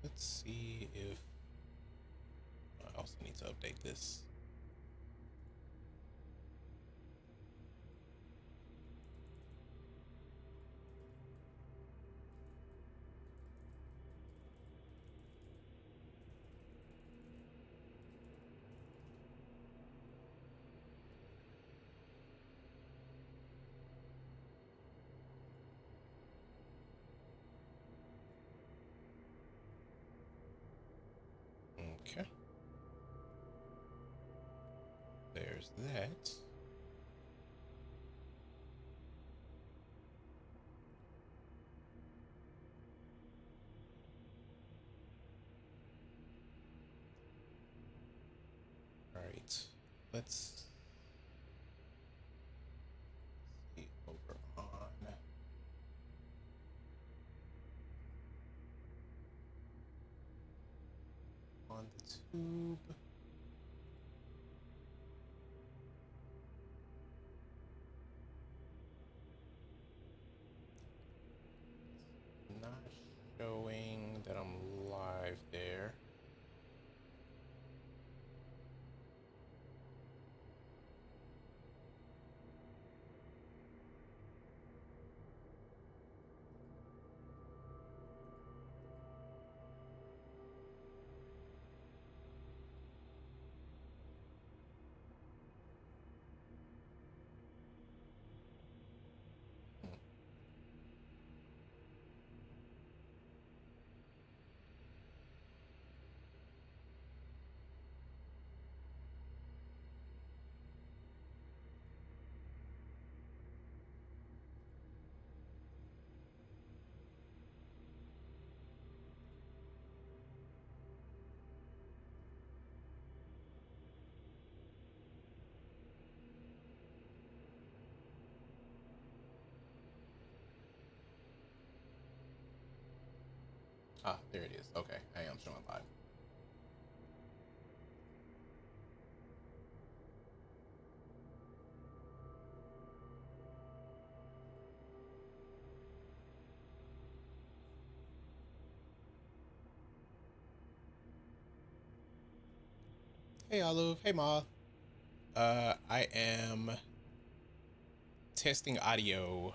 Let's see if I also need to update this. Okay. There's that. All right. Let's see over on the tube. Not showing that I'm live there. Ah, there it is. Okay, I am showing live. Hey Olive, hey Ma. I am testing audio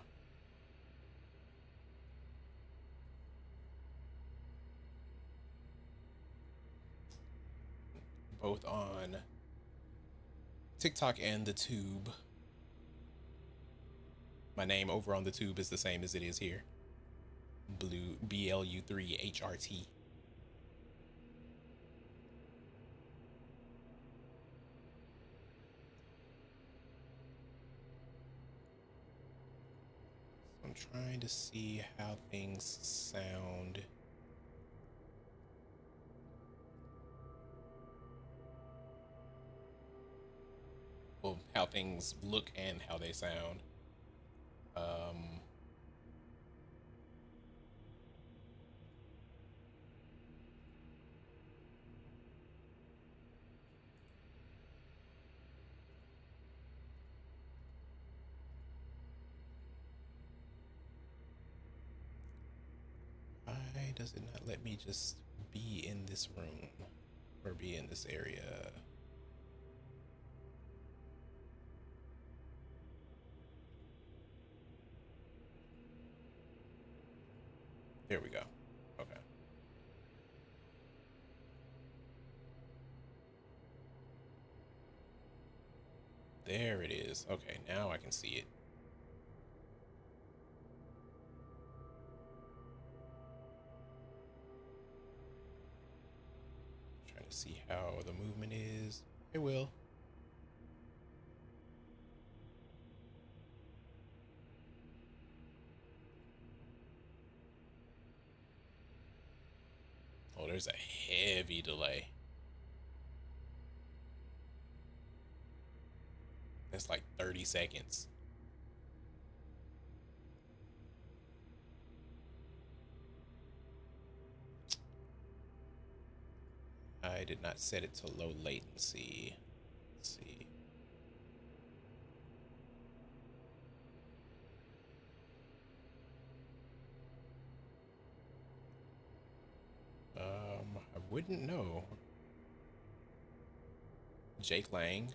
both on TikTok and the tube. My name over on the tube is the same as it is here. Blue BLU3HRT. I'm trying to see how things sound. Well, how things look and how they sound. Um, why does it not let me just be in this room or be in this area? There we go. Okay. There it is. Okay, now I can see it. Trying to see how the movement is. It will. Oh, there's a heavy delay. That's like 30 seconds. I did not set it to low latency. Let's see. wouldn't know. Jake Lang.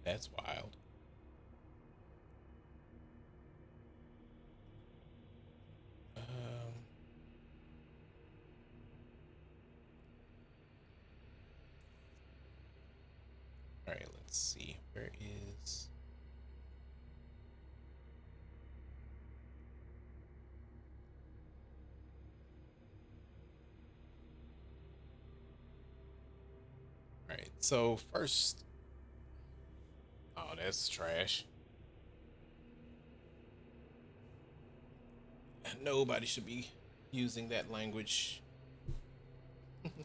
That's wild. All right, let's see. Where is... All right, so first... Oh, that's trash. Nobody should be using that language.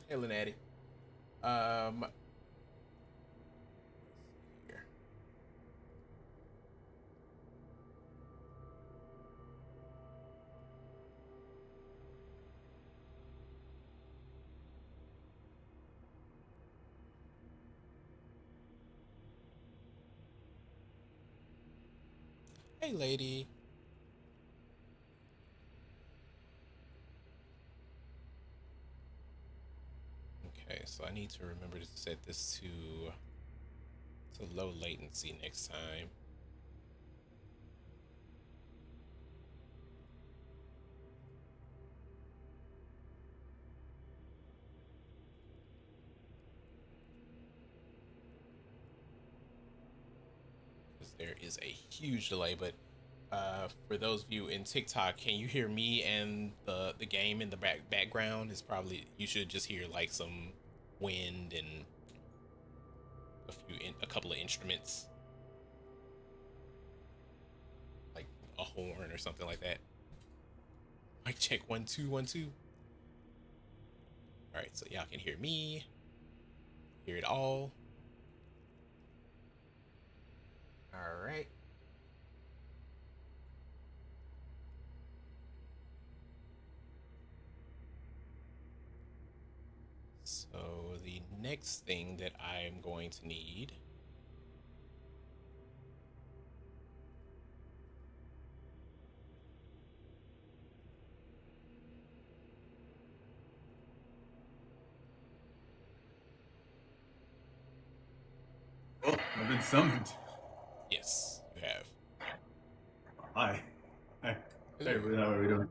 Helen Addy. Here. Hey, lady. Okay, so I need to remember to set this to low latency next time. Because there is a huge delay, but for those of you in TikTok, can you hear me and the game in the background? Is probably, you should just hear like some wind and a couple of instruments, like a horn or something like that. Mic check 1 2 1 2. All right, so y'all can hear me, hear it all. All right. So the next thing that I'm going to need Oh, I've been summoned. Yes, you have. Hi. Hi. Hello. Hey, how are we doing?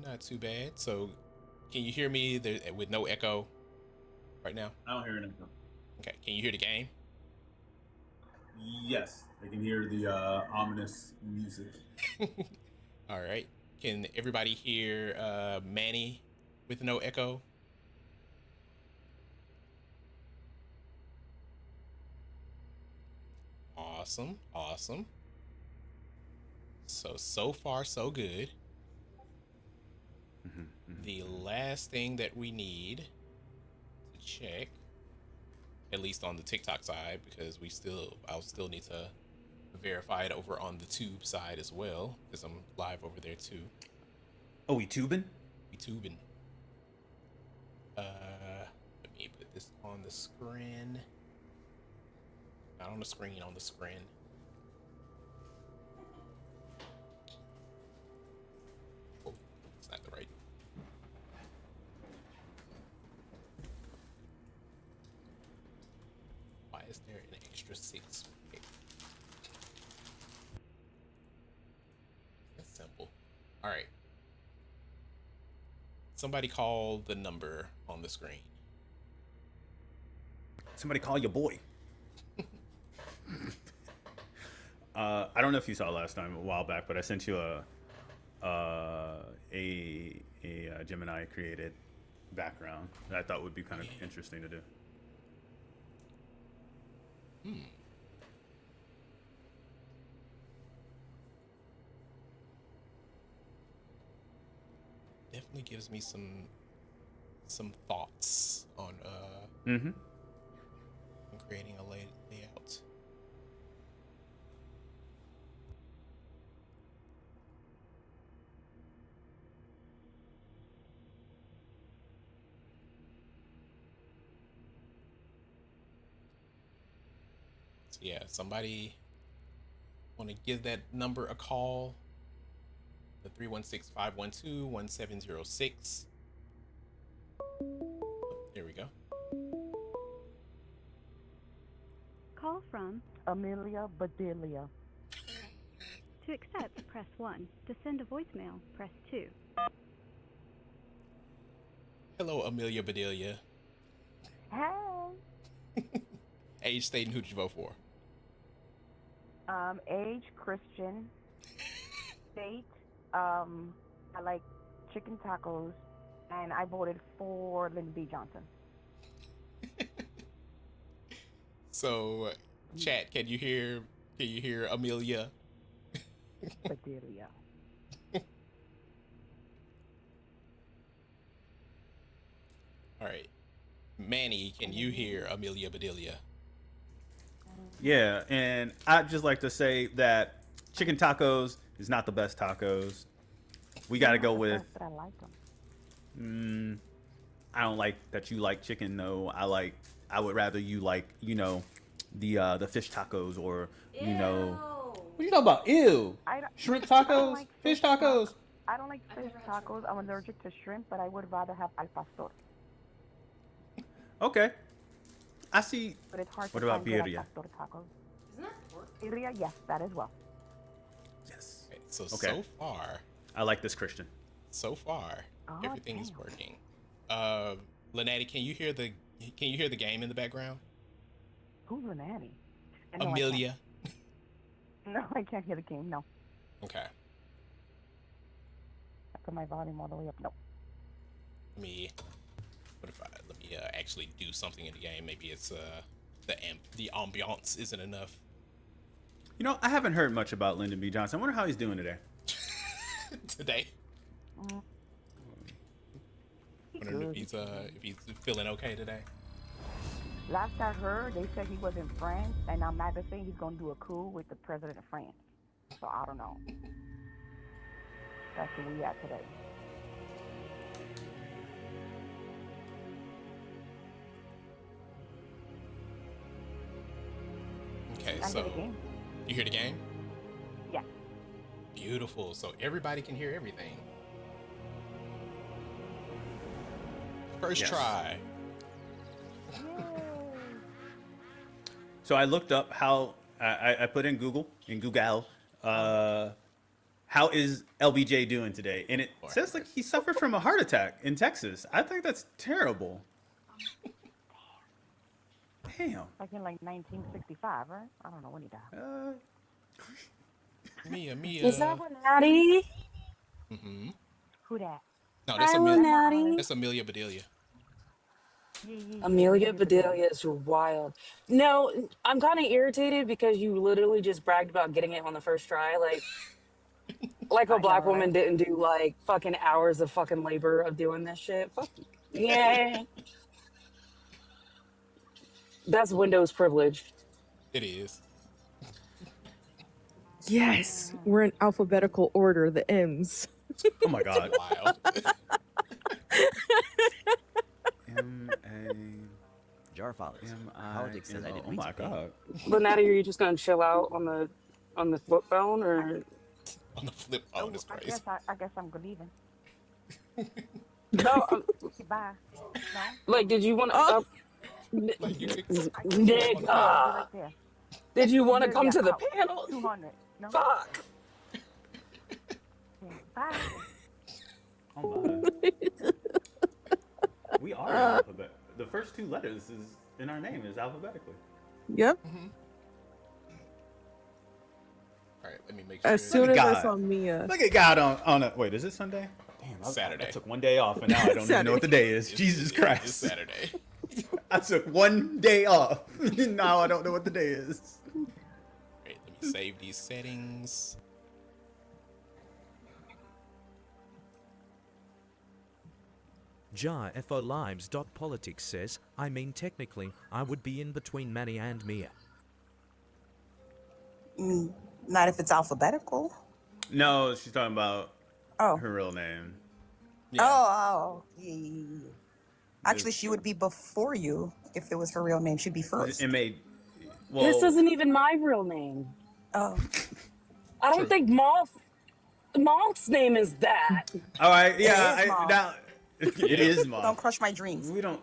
Not too bad. So can you hear me there with no echo right now? I don't hear anything. Okay. Can you hear the game? Yes, I can hear the ominous music. All right. Can everybody hear Manny with no echo? Awesome. Awesome. So far, so good. The last thing that we need to check, at least on the TikTok side, because I'll still need to verify it over on the tube side as well, because I'm live over there too. Oh, we tubing? We tubing. Let me put this on the screen. Not on the screen, on the screen. Oh, it's not the right. Why is there an extra 6? Okay. That's simple. All right. Somebody call the number on the screen. Somebody call your boy. I don't know if you saw last time, a while back, but I sent you a Gemini created background that I thought would be kind of interesting to do. Definitely gives me some thoughts on Mm-hmm. creating a layout. So yeah, somebody Want to give that number a call? The 316-512-1706. There we go. Call from Amelia Bedelia. to accept, press 1. To send a voicemail, press 2. Hello, Amelia Bedelia. Hey. Age, state, and who did you vote for? Age, Christian. State, I like chicken tacos, and I voted for Lyndon B. Johnson. So, chat, can you hear Amelia? Bedelia. All right. Manny, can you hear Amelia Bedelia? Yeah, and I'd just like to say that chicken tacos is not the best tacos. We got to go with. But I like them. I don't like that you like chicken. No, I would rather you like the fish tacos or What you talking about? Ew. Shrimp I don't tacos, like fish tacos. I don't like fish tacos. I'm allergic to shrimp, but I would rather have al pastor. Okay, I see. But it's hard What to about find good al birria? pastor tacos. Isn't that pork? Birria, yes, that as well. Yes. Okay, so Okay. far, I like this Christian. Oh, everything is damn. working. Lenati, can you hear the game in the background? Who's the nanny? Amelia. No, I can't hear the game. No. Okay. I put my volume all the way up. No. Let me actually do something in the game. Maybe it's the ambiance isn't enough. I haven't heard much about Lyndon B. Johnson. I wonder how he's doing today. Today. Wondering if he's feeling okay today. Last I heard, they said he was in France, and now MAGA saying he's going to do a coup with the president of France. So I don't know. That's where we at today. Okay, I so hear the game. you hear the game? Yeah. Beautiful. So everybody can hear everything. First Yes. try. So I looked up how I put in Google how is LBJ doing today, and it says like he suffered from a heart attack in Texas. I think that's terrible. Damn. Like in like 1965, right? I don't know when he died. Mia. Is that Natty? Mm-hmm. Who that? No, that's Hi, Amelia. Natty. That's Amelia Bedelia. Amelia Bedelia is wild. No, I'm kind of irritated because you literally just bragged about getting it on the first try. Like a black woman didn't do like fucking hours of fucking labor of doing this shit. Fuck you. Yeah. That's Windows privilege. It is. Yes, we're in alphabetical order, the M's. Oh my God. Wild. Jar follows. Politics says I didn't Oh reach my a thing. God. But Natty, are you just gonna chill out on the flip phone or? On the flip. Oh, that's crazy. I guess I'm leaving. No, Bye. No? like, did you want to? Like you could- Nigga, Right there. did you want to come to the Out. panel? 200. No? Fuck. Bye. Oh my. We are in alphabet. The first two letters is in our name is alphabetically. Yep. All right, let me make sure. As soon as I God. saw Mia. Look at God on a wait. Is it Sunday? Damn, Saturday. I took one day off and now I don't even know what the day is. Jesus It's Christ. Saturday. I took one day off. Now I don't know what the day is. All right, let me save these settings. Jar FO Lives.politics says, I mean technically, I would be in between Manny and Mia. Not if it's alphabetical. No, she's talking about Oh. her real name. Yeah. Oh. Yeah. Actually, she would be before you if it was her real name. She'd be first. It made. Well, This isn't even my real name. Oh, I don't True. think Moth's name is that. All right, it yeah. is Moth. Now it Yeah. is Don't Moth. crush my dreams. We don't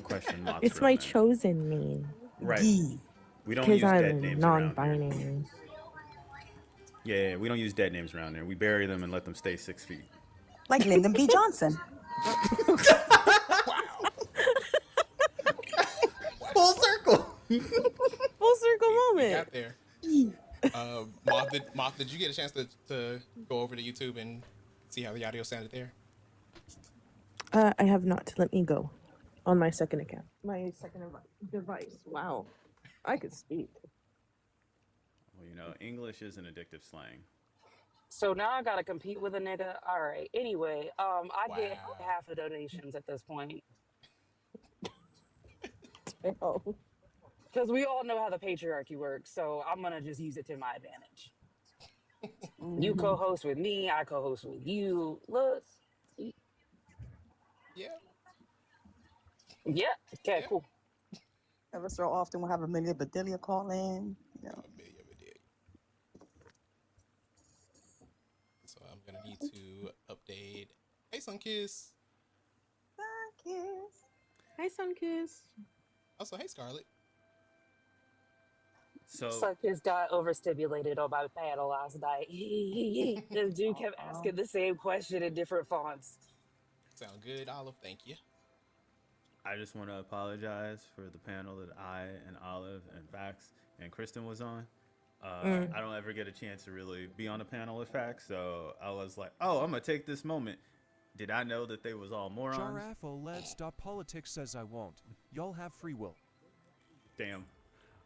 question Moth's It's real my name. chosen name Right. Gee. We don't because use dead I'm names around here. non-binary. Yeah, we don't use dead names around here. We bury them and let them stay 6 feet. Like Lyndon B. Johnson. Wow. Full circle. Full circle We moment. got there. Moth, did you get a chance to go over to YouTube and see how the audio sounded there? I have not. Let me go on my second account. My second device. Wow. I could speak. Well, English is an addictive slang. So now I gotta compete with a nigga. All right. Anyway, I get Wow. half the donations at this point Oh. because we all know how the patriarchy works. So I'm gonna just use it to my advantage. You co-host with me. I co-host with you. Look. Yeah. Yeah. Okay. Yeah. Cool. Ever so often we'll have Amelia Bedelia call in. You know. So I'm gonna need to update. Hey, Sunkiss. Thank you. Hi, Sunkiss. Also, hey, Scarlett. So Suckers got overstimulated on my panel last night. This dude kept asking the same question in different fonts. Sound good, Olive? Thank you. I just want to apologize for the panel that I and Olive and Fax and Kristen was on. I don't ever get a chance to really be on a panel with Fax, so I was like, oh, I'm going to take this moment. Did I know that they was all morons? Giraffe.politics says I won't. Y'all have free will. Damn.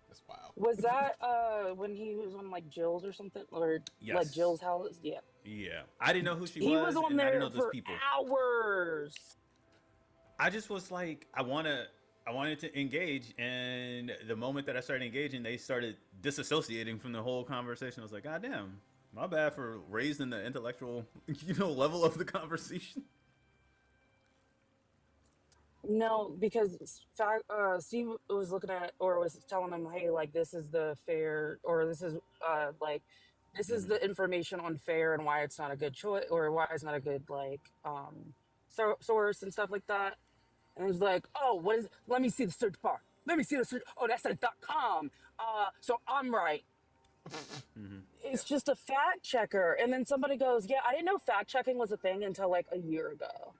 That's wild. Was that when he was on like Jill's or something? Or Yes. like Jill's house? Yeah. Yeah. I didn't know who she He was, was on and I didn't there know those for people. hours. I just was like, I wanted to engage, and the moment that I started engaging, they started disassociating from the whole conversation. I was like, God damn, my bad for raising the intellectual, level of the conversation. No, because Steve was looking at or was telling him, hey, like this is the fair, or this is like this is the information on fair and why it's not a good choice or why it's not a good like source and stuff like that. And he's like, oh, what is? Let me see the search bar. Let me see the search. Oh, that's a .com. So I'm right. It's just a fact checker. And then somebody goes, yeah, I didn't know fact checking was a thing until like a year ago.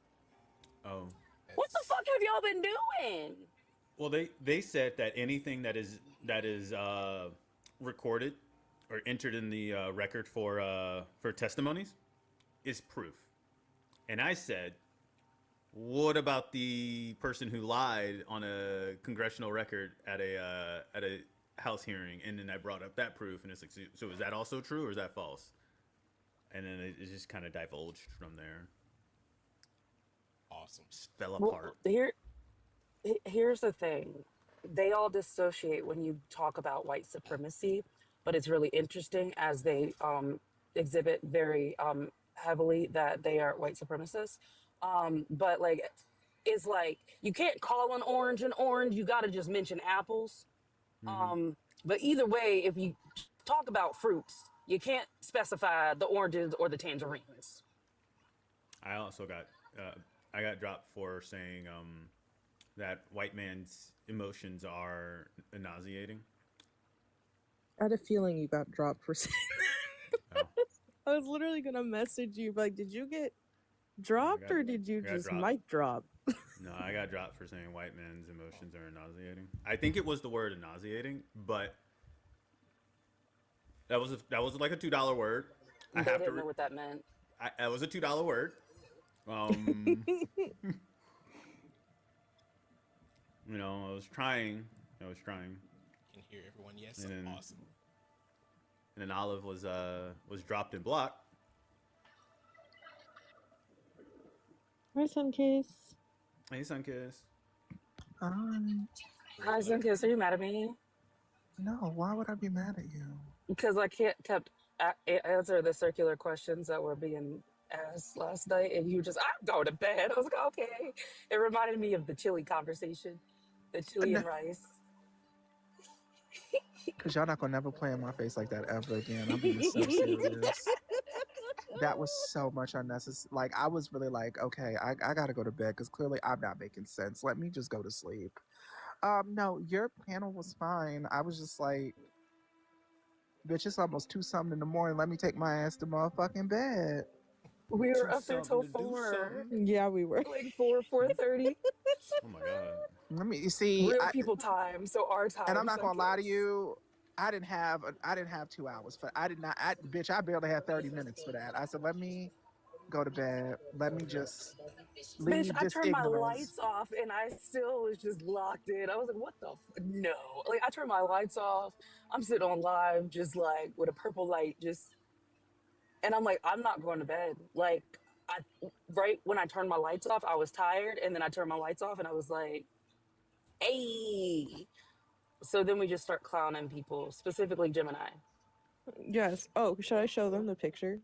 Oh. What the fuck have y'all been doing? Well, they said that anything that is recorded or entered in the record for testimonies is proof. And I said, what about the person who lied on a congressional record at a House hearing? And then I brought up that proof, and it's like, so is that also true or is that false? And then it just kind of divulged from there. Awesome. Just fell apart. Here's the thing. They all dissociate when you talk about white supremacy, but it's really interesting as they exhibit very heavily that they are white supremacists. But like, it's like you can't call an orange. You got to just mention apples. But either way, if you talk about fruits, you can't specify the oranges or the tangerines. I also got I got dropped for saying that white man's emotions are nauseating. I had a feeling you got dropped for saying that. Oh. I was literally gonna message you like, did you get dropped or did you just dropped. mic drop? No, I got dropped for saying white man's emotions are nauseating. I think it was the word nauseating, but that was like a $2 word. I didn't know what that meant. That was a $2 word. I was trying. Can hear everyone. Yes, and then, awesome. And then Olive was dropped and blocked. Hi, Sunkiss. Hey, Sunkiss. Hi, Sunkiss. Are you mad at me? No, why would I be mad at you? Because I kept answer the circular questions that were being asked last night, and you just, I'm going to bed. I was like, okay. It reminded me of the chili conversation, the chili and rice. Cause y'all not gonna never play in my face like that ever again. I'm being so serious. That was so much unnecessary. Like I was really like, okay, I gotta go to bed because clearly I'm not making sense. Let me just go to sleep. No, your panel was fine. I was just like, bitch, it's almost 2 something in the morning. Let me take my ass to motherfucking bed. We were up there till 4. Yeah, we were. Like 4:30. Oh my god. Let me see. Real people time, so our time. And I'm not gonna lie to you. I didn't have 2 hours for. I did not. Bitch, I barely had 30 minutes for that. I said, let me go to bed. Let me just Bitch, leave I this turned my ignorance. lights off and I still was just locked in. I was like, what the no. Like I turned my lights off. I'm sitting on live just like with a purple light and I'm like, I'm not going to bed. Like right when I turned my lights off, I was tired and then I turned my lights off and I was like, hey. So then we just start clowning people, specifically Gemini. Yes. Oh, should I show them the picture?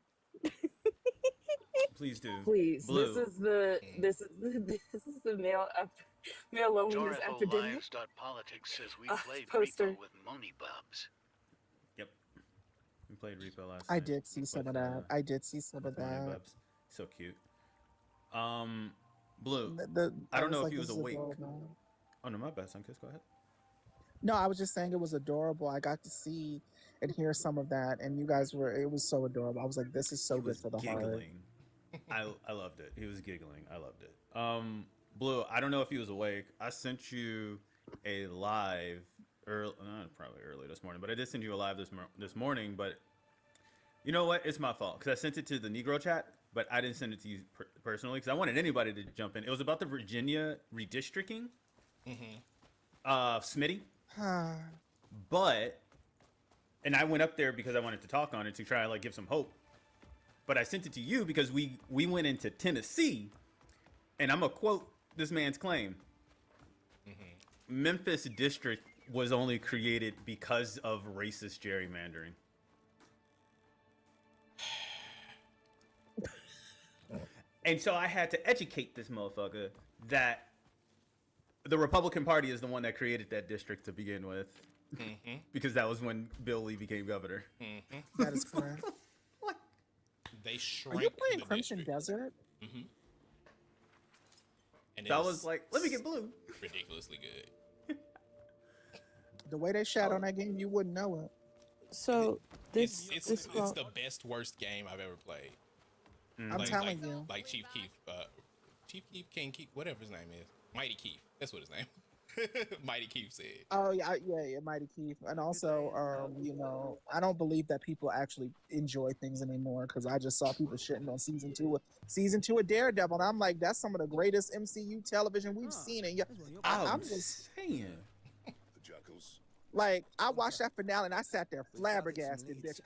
Please do. Please. Blue. This is the male loneliness epidemic. Politics says we played poster. Repo with Money Bubs. Yep. We played Repo last I night. did see some of that. I did see some of Money that. Bubs. So cute. Blue. I don't know if he was awake. Adorable. Oh no, my bad, Sunkiss. Go ahead. No, I was just saying it was adorable. I got to see and hear some of that, and you guys were. It was so adorable. I was like, this is so good for the heart. I loved it. He was giggling. I loved it. Blue, I don't know if he was awake. I sent you a live probably early this morning, but I did send you a live this morning. But you know what? It's my fault because I sent it to the Negro chat, but I didn't send it to you personally because I wanted anybody to jump in. It was about the Virginia redistricting. Smitty. And I went up there because I wanted to talk on it to try to like give some hope. But I sent it to you because we went into Tennessee, and I'm gonna quote this man's claim. Memphis district was only created because of racist gerrymandering. And so I had to educate this motherfucker that the Republican Party is the one that created that district to begin with. Because that was when Bill Lee became governor. That is correct. They Are shrank you playing the Crimson district. Desert? And I was like, let me get blue. Ridiculously good. The way they shot on that game, you wouldn't know it. So It's the best worst game I've ever played. I'm telling you. Like Chief Keef, King Keef, whatever his name is, Mighty Keef. That's what his name. Mighty Keef said. Oh yeah, Mighty Keith. And also, you know, I don't believe that people actually enjoy things anymore because I just saw people shitting on season two of Daredevil, and I'm like, that's some of the greatest MCU television we've seen. And I'm just saying, like, I watched that finale and I sat there flabbergasted, bitch.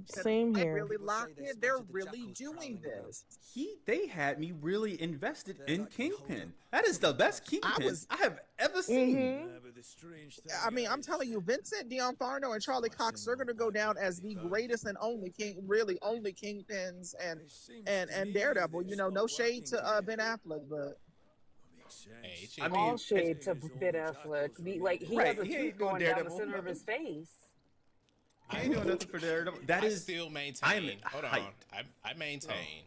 Same here. Really locked in. They're really doing this. They had me really invested in Kingpin. That is the best Kingpin I have ever seen. I mean, I'm telling you, Vincent D'Onofrio and Charlie Cox, they're going to go down as the greatest and only Kingpins and Daredevil. You know, no shade to Ben Affleck, but I mean, all shade to Ben Affleck. He has a tooth going down the center of his face. He ain't doing nothing for Daredevil. I still maintain. Hold on. hyped. I maintain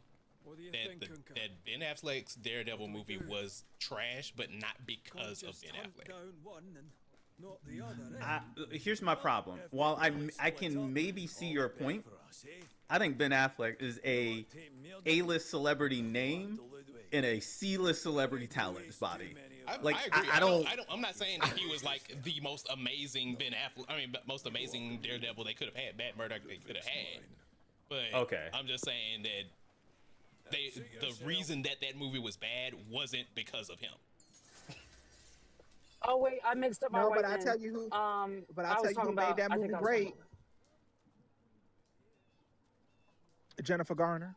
that Ben Affleck's Daredevil movie was trash, but not because of Ben Affleck. Here's my problem. While I can maybe see your point, I think Ben Affleck is a A-list celebrity name in a C-list celebrity talent body. I agree. I'm not saying that he was like the most amazing Ben Affleck. I mean, most amazing Daredevil they could have had. Matt Murdock they could have had. But okay, I'm just saying that the reason that movie was bad wasn't because of him. Oh wait, I mixed up my. No, but I tell you who. But I'll tell you who made that movie great. Jennifer Garner.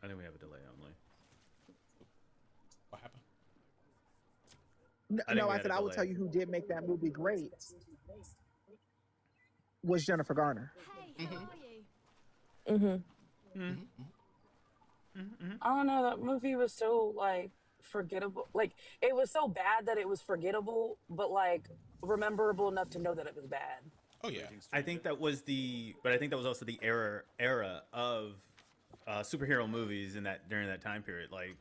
I think we have a delay only. What happened? No, I said I will tell you who did make that movie great. Was Jennifer Garner. Hey, how are you? I don't know. That movie was so like forgettable. Like it was so bad that it was forgettable, but like rememberable enough to know that it was bad. Oh yeah. I think that was also the era of superhero movies during that time period. Like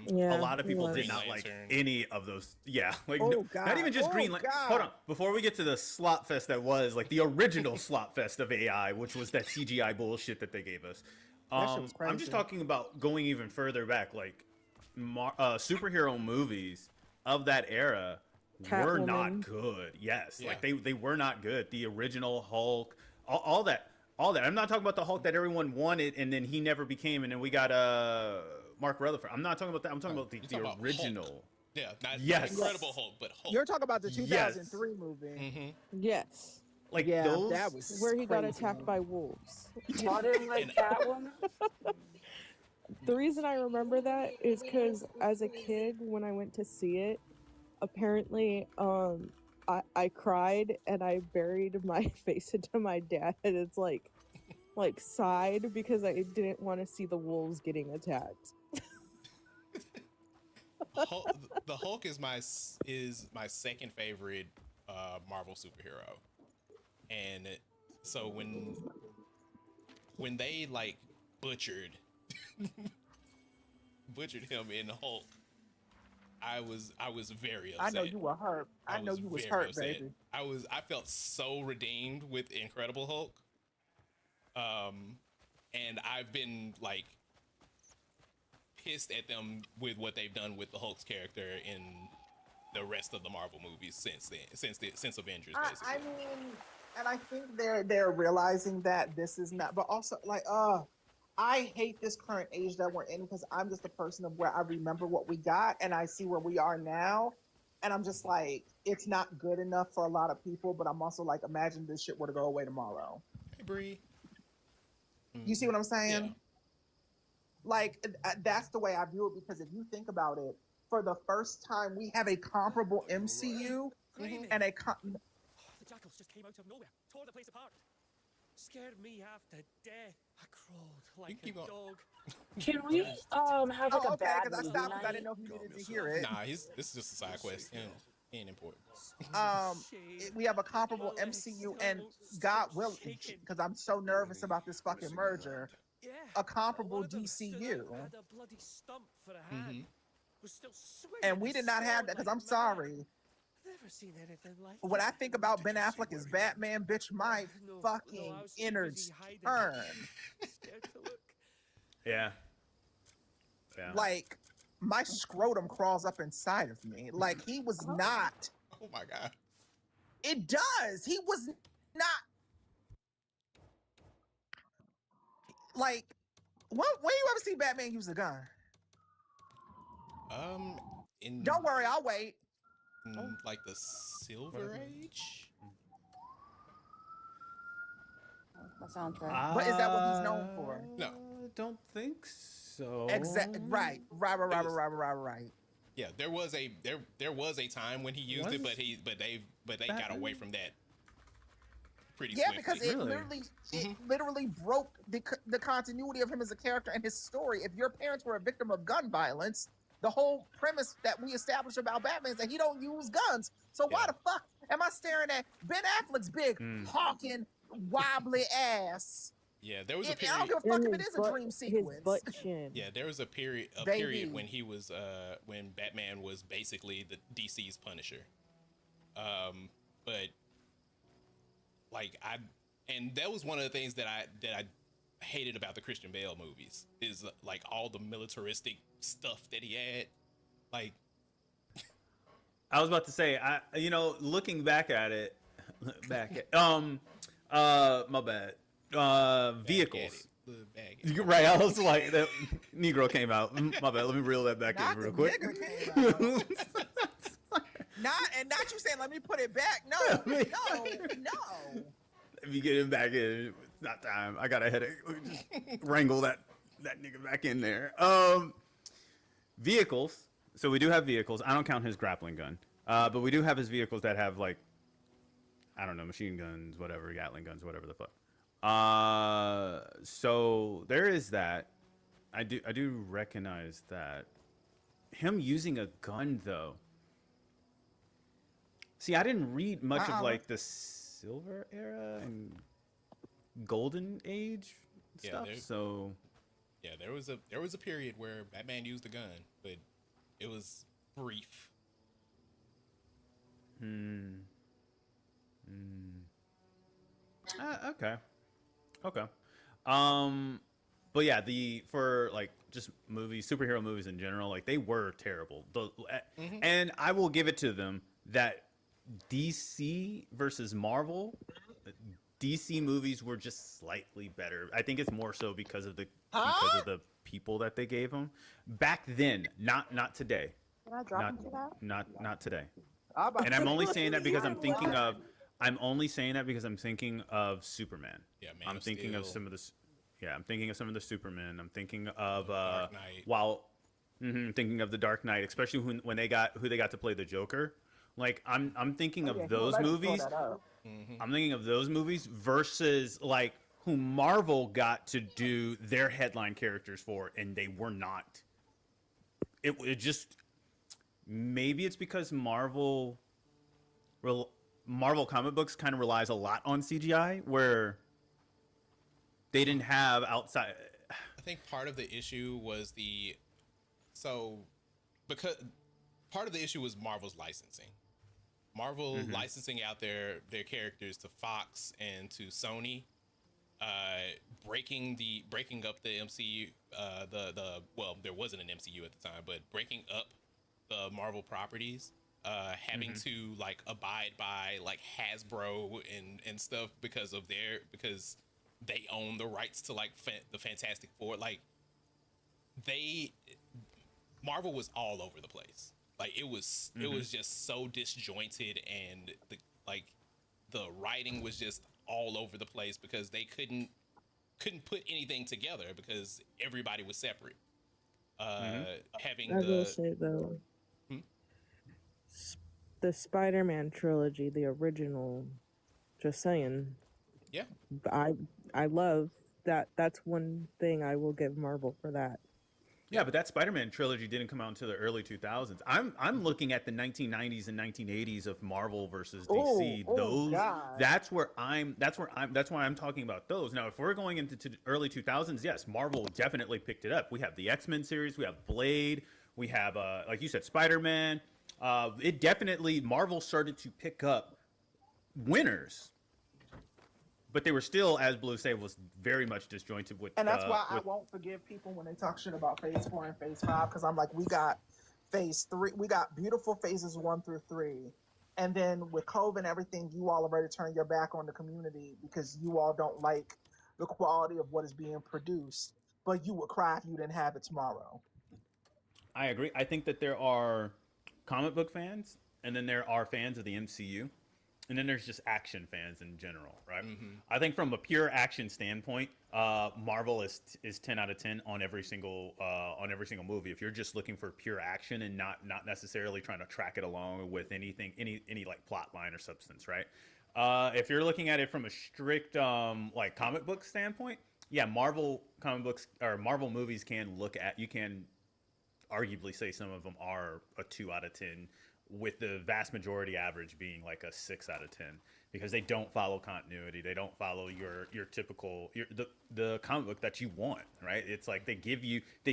Yeah, a lot of people it did was. not like Lantern. any of those. Yeah, like Oh, God. not even just Oh, Green Lantern. God. Hold on, before we get to the slot fest that was like the original slot fest of AI, which was that CGI bullshit that they gave us. That shit was I'm just crazy. talking about going even further back, like superhero movies of that era were not Catwoman. good. Yes, Yeah. like they were not good. The original Hulk, all that. I'm not talking about the Hulk that everyone wanted and then he never became, and then we got Mark Rutherford. I'm not talking about that. I'm talking about You're talking the about original. Hulk. Yeah, not Yes. Incredible Hulk, but Hulk. You're talking about the Yes. 2003 movie. Yes. Like Yeah, those. that was Where he got crazy. attacked by wolves. Y'all didn't like Catwoman? The reason I remember that is because as a kid, when I went to see it, apparently, I cried and I buried my face into my dad. It's like sighed because I didn't want to see the wolves getting attacked. The Hulk is my second favorite Marvel superhero, and so when they like butchered him in Hulk, I was very upset. I know you were hurt. I know you was very hurt, upset. baby. I felt so redeemed with Incredible Hulk. And I've been like pissed at them with what they've done with the Hulk's character in the rest of the Marvel movies since Avengers, basically. I mean, and I think they're realizing that this is not, but also like, I hate this current age that we're in because I'm just a person of where I remember what we got and I see where we are now. And I'm just like, it's not good enough for a lot of people, but I'm also like, imagine this shit were to go away tomorrow. Hey, Bree. You see what I'm saying? Yeah. Like, that's the way I view it because if you think about it, for the first time, we have a comparable MCU and The jackals just came out of nowhere, tore the place apart. Scared me half to death. I crawled like a dog. Can we have like a okay, bad because I movie stopped because I night? didn't know if you needed to hear it. Nah, this is just a side quest. He ain't important. We have a comparable MCU and God willing, because I'm so nervous about this fucking merger, a comparable DCU. And we did not have that because I'm sorry. Never seen anything like When I think about Ben Affleck as Batman, bitch, my fucking innards turn. Yeah. Like, my scrotum crawls up inside of me. Like, he was not. Oh my God. It does. He was not. Like, when you ever see Batman use a gun? Don't worry, I'll wait. Like the Silver Age? My soundtrack. But is that what he's known for? No. Don't think so. Exactly. Right. Yeah, there was a time when he used it, but they got away from that pretty Yeah, swiftly. because it literally broke the continuity of him as a character and his story. If your parents were a victim of gun violence, the whole premise that we established about Batman is that he don't use guns. So why the fuck am I staring at Ben Affleck's big, hawking, wobbly ass? Yeah, there was a period. I don't give a fuck if it is a dream sequence. His butt chin. Yeah, there was a period Baby. when he was when Batman was basically the DC's Punisher. But like and that was one of the things that I hated about the Christian Bale movies is like all the militaristic stuff that he had. Like, I was about to say, looking back at it, my bad. Vehicles. You're right. I was like, that Negro came out. My bad. Let me reel that back in real quick. Not you saying, let me put it back. No. If you get him back in, it's not time. I got a headache. Let me just wrangle that nigga back in there. Vehicles. So we do have vehicles. I don't count his grappling gun. But we do have his vehicles that have like, I don't know, machine guns, whatever, Gatling guns, whatever the fuck. So there is that. I do recognize that. him using a gun though. See, I didn't read much of like the Silver Era and Golden Age stuff, so yeah, there was a period where Batman used a gun, but it was brief. Okay. But yeah, for like just movies, superhero movies in general, like they were terrible. And I will give it to them that DC versus Marvel, DC movies were just slightly better. I think it's more so because of the people that they gave them back then. Not today. Can I drop into that? Not today. And I'm only saying that because I'm thinking of. I'm only saying that because I'm thinking of Superman. Yeah, Man I'm of thinking Steel. of some of the. Yeah, I'm thinking of some of the Superman. I'm thinking of Dark Knight. thinking of the Dark Knight, especially when they got who they got to play the Joker. Like I'm thinking of those movies. I'm thinking of those movies versus like who Marvel got to do their headline characters for, and they were not. It just maybe it's because Marvel comic books kind of relies a lot on CGI, where they didn't have outside. I think part of the issue was because part of the issue was Marvel's licensing. Marvel licensing out their characters to Fox and to Sony, breaking up the MCU. Well, there wasn't an MCU at the time, but breaking up the Marvel properties, having to like abide by like Hasbro and stuff because they own the rights to like the Fantastic Four. Like Marvel was all over the place. Like it was just so disjointed, and the writing was just all over the place because they couldn't put anything together because everybody was separate. I will say though, the Spider-Man trilogy, the original, just saying. Yeah. I love that. That's one thing I will give Marvel for that. Yeah, but that Spider-Man trilogy didn't come out until the early 2000s. I'm looking at the 1990s and 1980s of Marvel versus DC. That's why I'm talking about those. Now, if we're going into early 2000s, yes, Marvel definitely picked it up. We have the X-Men series, we have Blade, we have like you said, Spider-Man. It definitely Marvel started to pick up winners. But they were still, as Blue said, was very much disjointed with. And that's why I won't forgive people when they talk shit about Phase 4 and Phase 5, because I'm like, we got Phase 3, we got beautiful Phases 1 through 3, and then with COVID and everything, you all already turned your back on the community because you all don't like the quality of what is being produced. But you would cry if you didn't have it tomorrow. I agree. I think that there are comic book fans, and then there are fans of the MCU. And then there's just action fans in general, right? I think from a pure action standpoint, Marvel is 10 out of 10 on every single movie. If you're just looking for pure action and not necessarily trying to track it along with anything, any like plot line or substance, right? If you're looking at it from a strict like comic book standpoint, yeah, Marvel comic books or Marvel movies you can arguably say some of them are a 2 out of 10. With the vast majority average being like a 6 out of 10 because they don't follow continuity. They don't follow your typical the comic book that you want, right? It's like they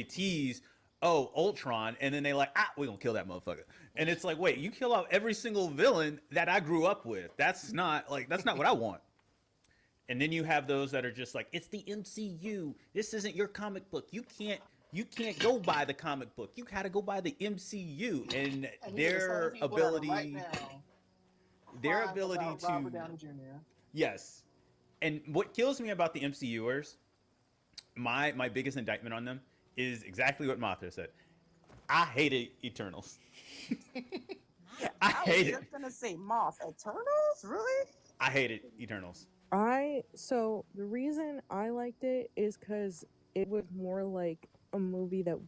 tease, Ultron, and then they like, we're gonna kill that motherfucker. And it's like, wait, you kill out every single villain that I grew up with. That's not what I want. And then you have those that are just like, it's the MCU. This isn't your comic book. You can't go by the comic book. You gotta go by the MCU and their ability. Their ability to. Robert Downey Jr. Yes, and what kills me about the MCUers, my biggest indictment on them is exactly what Mothra said. I hated Eternals. I hate it. I was just gonna say Moth Eternals, really? I hated Eternals. So the reason I liked it is because it was more like a movie that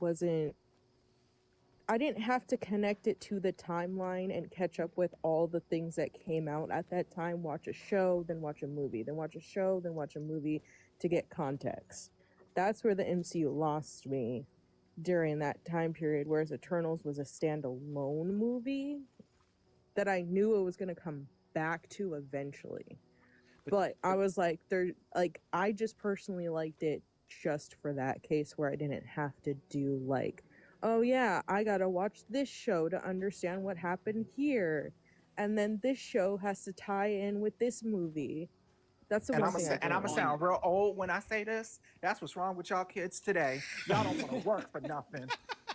I didn't have to connect it to the timeline and catch up with all the things that came out at that time. Watch a show, then watch a movie, then watch a show, then watch a movie to get context. That's where the MCU lost me during that time period, whereas Eternals was a standalone movie that I knew it was going to come back to eventually. But I was like, I just personally liked it just for that case where I didn't have to do like, oh yeah, I gotta watch this show to understand what happened here, and then this show has to tie in with this movie. That's the And one I'm thing I gonna didn't sound real old when I say this. That's what's wrong with y'all kids today. Y'all don't want to work for nothing.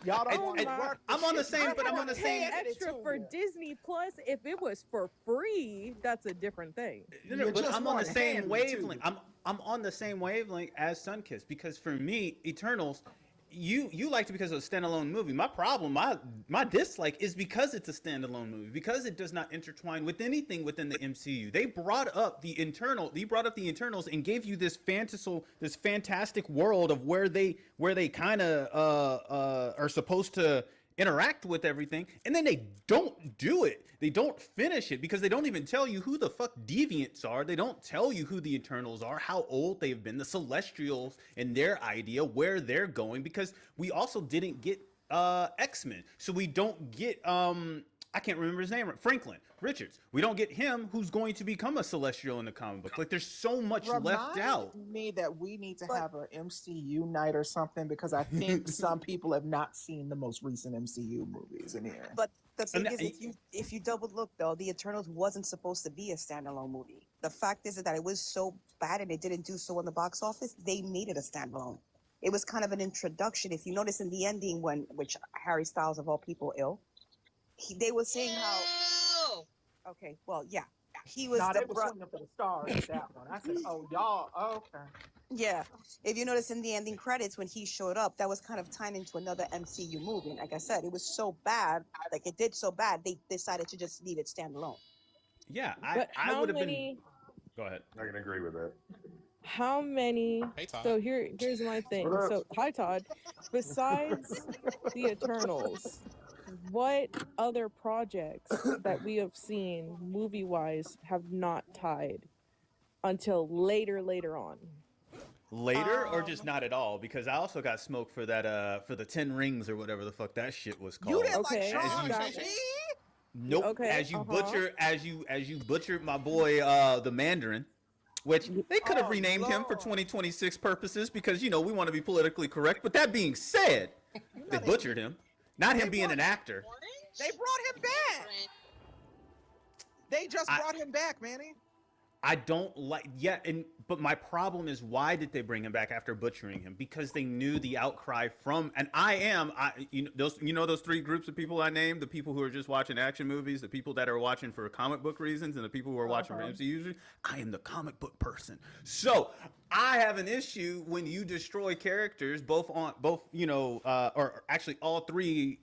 Y'all don't want to work. I'm on the same, but I'm on the same. Extra for Disney Plus. If it was for free, that's a different thing. No, but I'm on the same wavelength. I'm on the same wavelength as Sunkist, because for me, Eternals, you liked it because it was a standalone movie. My problem, my dislike is because it's a standalone movie, because it does not intertwine with anything within the MCU. They brought up the Internals and gave you this fantastic world of where they kind of are supposed to interact with everything, and then they don't do it. They don't finish it because they don't even tell you who the fuck deviants are. They don't tell you who the Eternals are, how old they've been, the Celestials and their idea, where they're going, because we also didn't get X-Men. So we don't get I can't remember his name, Franklin Richards. We don't get him, who's going to become a Celestial in the comic book. Like, there's so much left out. Me that we need to have an MCU night or something, because I think some people have not seen the most recent MCU movies in here. But the thing is, if you double look though, the Eternals wasn't supposed to be a standalone movie. The fact is that it was so bad and it didn't do so in the box office, they made it a standalone. It was kind of an introduction. If you notice in the ending, which Harry Styles of all people they were saying how. Okay, well, yeah, he was. They were swinging for the stars with that one. I said, "Oh, y'all, okay." Yeah, if you notice in the ending credits when he showed up, that was kind of tying into another MCU movie. And like I said, it was so bad, like it did so bad, they decided to just leave it standalone. Yeah, I would have been. Go ahead. I can agree with that. How many? Hey, Todd. So here's my thing. So hi, Todd. Besides the Eternals, what other projects that we have seen movie-wise have not tied until later on? Later, or just not at all? Because I also got smoked for that for the 10 Rings or whatever the fuck that shit was called. You didn't like Shang-Chi? Nope. Okay, as you butchered my boy the Mandarin, which they could have renamed him for 2026 purposes, because we want to be politically correct. But that being said, they butchered him. Not him being an actor. They brought him back. They just brought him back, Manny. I don't like but my problem is, why did they bring him back after butchering him? Because they knew the outcry from, and those three groups of people I named: the people who are just watching action movies, the people that are watching for comic book reasons, and the people who are watching for MCU. I am the comic book person, so I have an issue when you destroy characters, or actually all three.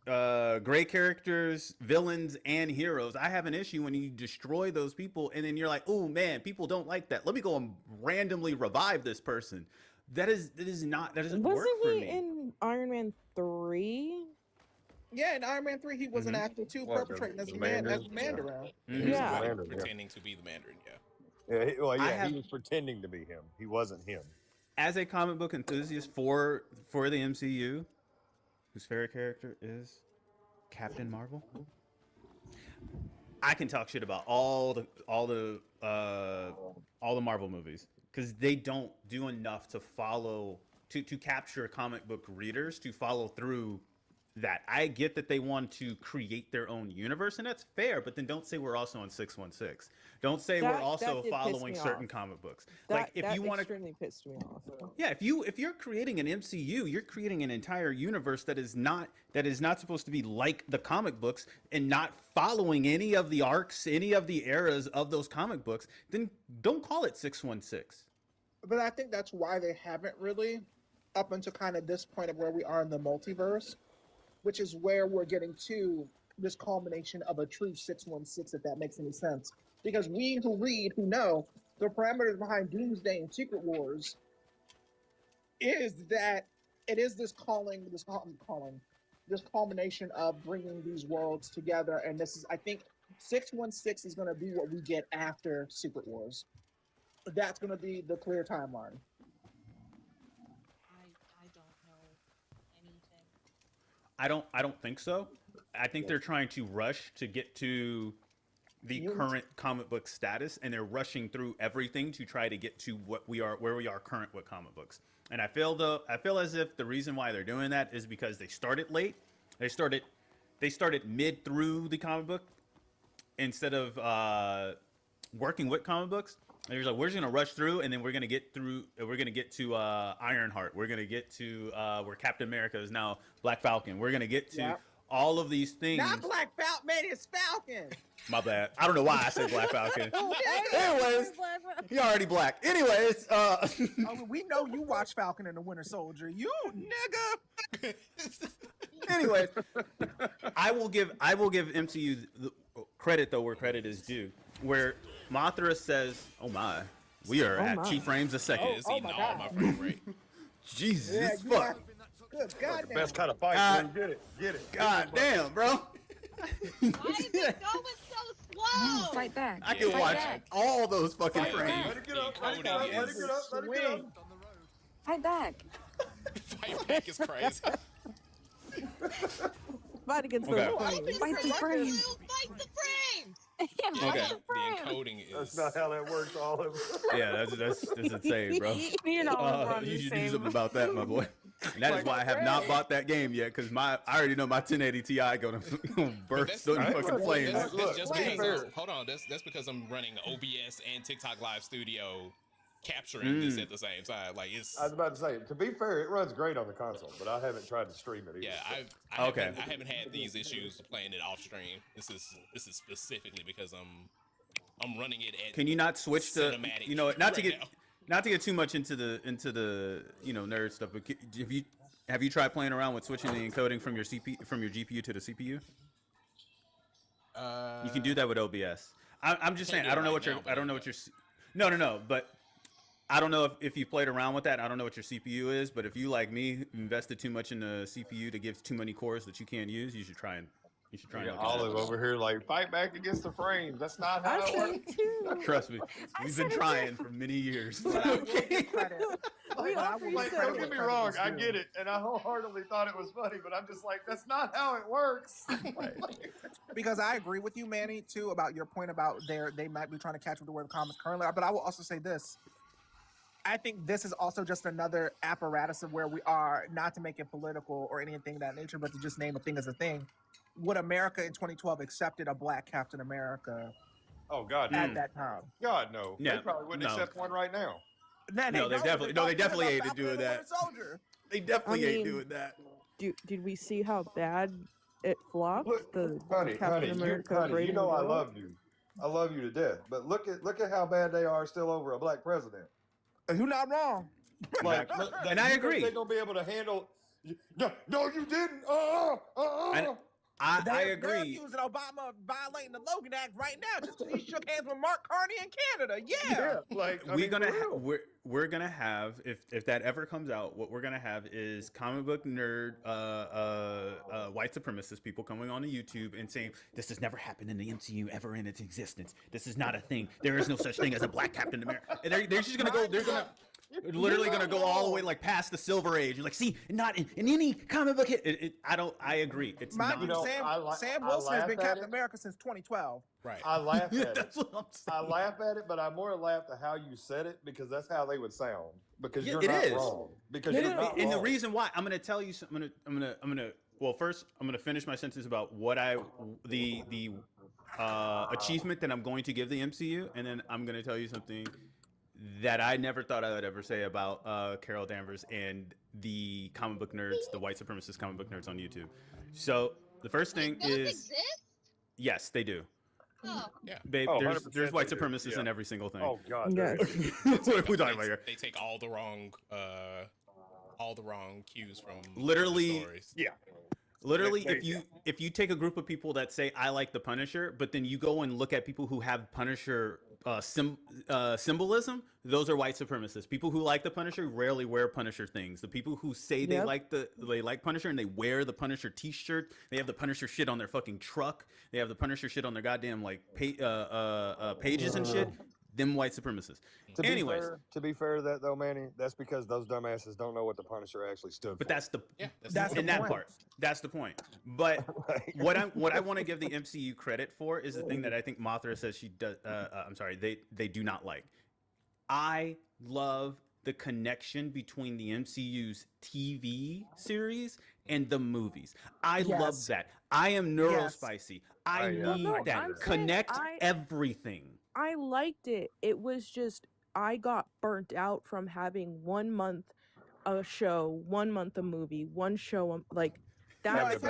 Gray characters, villains, and heroes. I have an issue when you destroy those people and then you're like, oh man, people don't like that. Let me go and randomly revive this person. That doesn't work for me. Wasn't he in Iron Man 3? Yeah, in Iron Man 3, he was an actor too, perpetrating as Mandarin. Yeah. Pretending to be the Mandarin, yeah. He was pretending to be him. He wasn't him. As a comic book enthusiast for the MCU, whose favorite character is Captain Marvel, I can talk shit about all the Marvel movies, because they don't do enough to capture comic book readers to follow through that. I get that they want to create their own universe, and that's fair, but then don't say we're also on 616. Don't say we're also following certain comic books. If you want to, extremely pissed me off. Yeah, if you're creating an MCU, you're creating an entire universe that is not supposed to be like the comic books and not following any of the arcs, any of the eras of those comic books, then don't call it 616. But I think that's why they haven't really, up until kind of this point of where we are in the multiverse, which is where we're getting to this culmination of a true 616, if that makes any sense. Because we who know, the parameters behind Doomsday and Secret Wars is that it is this culmination of bringing these worlds together. And this is, I think, 616 is going to be what we get after Secret Wars. That's going to be the clear timeline. I don't know I don't think so. I think they're trying to rush to get to the current comic book status, and they're rushing through everything to try to get to where we are current with comic books. And I feel as if the reason why they're doing that is because they started late. They started mid through the comic book instead of working with comic books. And they're like, we're just gonna rush through, and then we're gonna get to Ironheart. We're gonna get to where Captain America is now Black Falcon. We're gonna get to all of these things. Not Black Falcon, man, it's Falcon. My bad. I don't know why I said Black Falcon. Anyways, he already black. Anyways, we know you watch Falcon and the Winter Soldier. You nigga. Anyways, I will give MCU the credit though where credit is due. Where Mothra says, "Oh my, we are at 2 frames a second." It's eating all my frame rate. Jesus fuck. Good God, the best kind of fight. Get it. God damn, bro. Why is it going so slow? Fight back. I can watch all those fucking frames. Let it get up. Let it get up. Let it get up. Let it get up. Fight back. Fight back is crazy. Fight against Okay. the frames. Fight the frames. Fight the frames. Okay. The encoding is. That's not how that works, Olive. Yeah, that's insane, bro. You know, we're You the should do same. something about that, my boy. And that is why I have not bought that game yet, because I already know my 1080 Ti gonna burst in fucking flames. That's just Look, because hold on. That's because I'm running OBS and TikTok Live Studio, capturing this at the same time. Like it's. I was about to say, to be fair, it runs great on the console, but I haven't tried to stream it either. Yeah, I haven't had these issues playing it off stream. This is specifically because I'm running it at. Can you not switch to cinematic not to right get now. not to get too much into the nerd stuff, but have you tried playing around with switching the encoding from your GPU to the CPU? You can do that with OBS. I'm just saying. I don't know what your no, but I don't know if you played around with that. I don't know what your CPU is, but if you, like me, invested too much in the CPU to give too many cores that you can't use, you should try and look at that. Olive over here like fight back against the frames. That's not how it works. Trust me, we've been trying for many years. Don't get me wrong, I get it, and I wholeheartedly thought it was funny, but I'm just like, that's not how it works. Because I agree with you, Manny, too, about your point about they might be trying to catch up with the word comics currently. But I will also say this. I think this is also just another apparatus of where we are, not to make it political or anything of that nature, but to just name a thing as a thing. Would America in 2012 accepted a black Captain America? Oh God, at that time. God no. Yeah, They probably wouldn't accept one right now. No, they definitely hated doing that. They definitely hate doing that. Did we see how bad it flopped? Honey, Captain America you know I love you. I love you to death. But look at how bad they are still over a black president. You're not wrong. Like, and I agree. They're gonna be able to handle. No, you didn't. I agree. They're accusing Obama of violating the Logan Act right now just because he shook hands with Mark Carney in Canada. Yeah. Like we're gonna have if that ever comes out, what we're gonna have is comic book nerd white supremacist people coming on to YouTube and saying this has never happened in the MCU ever in its existence. This is not a thing. There is no such thing as a black Captain America. And they're just gonna go. They're literally gonna go all the way like past the Silver Age. You're like, see, not in any comic book hit. I agree. It's not. Sam Wilson has been Captain America since 2012. Right. I laugh at That's it. what I'm saying. I laugh at it, but I more laugh at how you said it because that's how they would sound. Because Yeah, you're it not is. wrong. Because No, you're no, not and wrong. the reason why I'm gonna tell you, well, first I'm gonna finish my sentence about what the achievement that I'm going to give the MCU, and then I'm gonna tell you something that I never thought I would ever say about Carol Danvers and the comic book nerds, the white supremacist comic book nerds on YouTube. So the first thing is, exist? yes, they do. Oh. Yeah. Babe, Oh, there's 100% white they do. supremacists in Yeah. every single thing. Oh God. Yes. That's what we're talking about here. They take all the wrong cues from Literally, the stories. Yeah. Literally, They- if you take a group of people that say I like the Punisher, but then you go and look at people who have Punisher symbolism, those are white supremacists. People who like the Punisher rarely wear Punisher things. The people who say they like Punisher and they wear the Punisher T-shirt, they have the Punisher shit on their fucking truck, they have the Punisher shit on their goddamn like pages and shit. them white supremacists. To Anyways, be fair to that though, Manny, that's because those dumbasses don't know what the Punisher actually stood for. but that's the That's the that point. part. That's the point. But what I want to give the MCU credit for is the thing that I think Mothra says she does. I'm sorry, they do not like. I love the connection between the MCU's TV series and the movies. I love that. I am neurospicy. I need that. Connect everything. I liked it. It was just I got burnt out from having 1 month a show, 1 month a movie, one show like that. And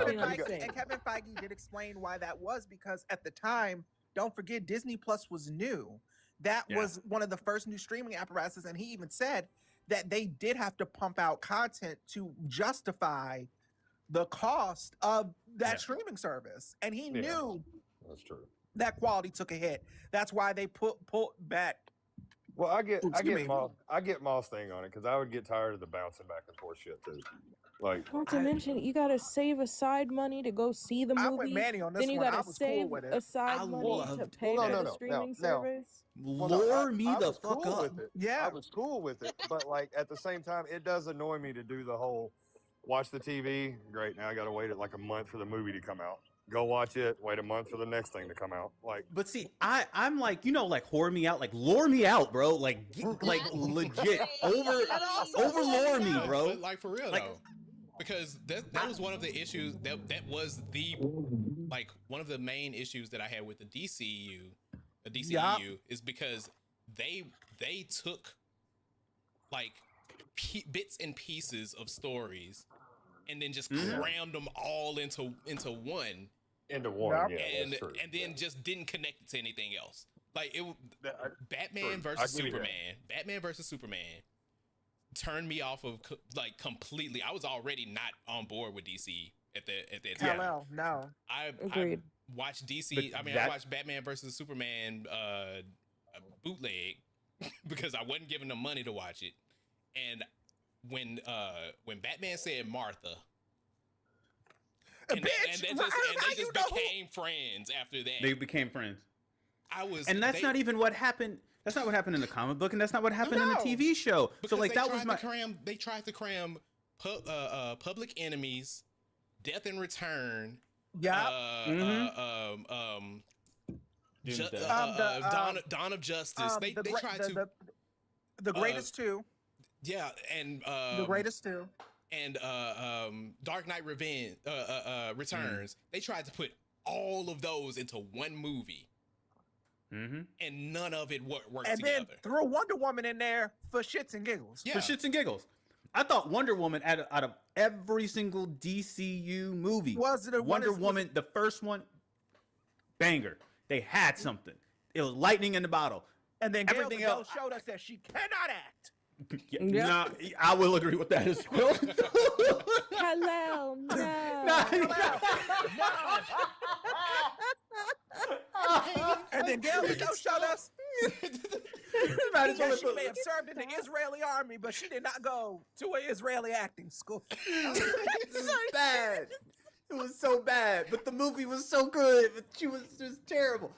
Kevin Feige did explain why that was, because at the time, don't forget, Disney Plus was new. That was one of the first new streaming apparatuses, and he even said that they did have to pump out content to justify the cost of that streaming service, and he knew that's true. That quality took a hit. That's why they pulled back. Well, I get Moss thing on it because I would get tired of the bouncing back and forth shit too. Like, not to mention, you gotta save aside money to go see the movie. I went Manny on this then you one. gotta save aside money to pay for the streaming service. Lure me the fuck up. Yeah, I was cool with it, but like at the same time, it does annoy me to do the whole watch the TV. Great, now I got to wait like a month for the movie to come out. Go watch it. Wait a month for the next thing to come out. Like, but see, I'm like, like whore me out, like lure me out, bro. Like legit over lure me, bro. But like for real though, because that was one of the issues that was the one of the main issues that I had with the DCEU is because they took like bits and pieces of stories and then just crammed them all into one. Yeah, and then just didn't connect it to anything else. Like Batman versus Superman turned me off of completely. I was already not on board with DC at that time. Hello, no. I watched DC. I watched Batman versus Superman bootleg because I wasn't giving them money to watch it. And when Batman said Martha, and they just became friends after that. They became friends. And that's not even what happened. That's not what happened in the comic book, and that's not what happened in the TV show. Because so like that was they tried to cram Public Enemies, Death in Return, Dawn of Justice. They tried to the greatest two. Yeah, and the greatest two. And Dark Knight Returns. They tried to put all of those into one movie. And none of it worked together. And then throw Wonder Woman in there for shits and giggles. For shits and giggles. I thought Wonder Woman out of every single DCU movie, Wonder Woman, the first one, banger. They had something. It was lightning in the bottle. And then everything else showed us that she cannot act. Nah, I will agree with that as well. Hello, no. And then Gail Gadot showed us that she may have served in the Israeli army, but she did not go to an Israeli acting school. It's so bad. It was so bad, but the movie was so good. But she was just terrible.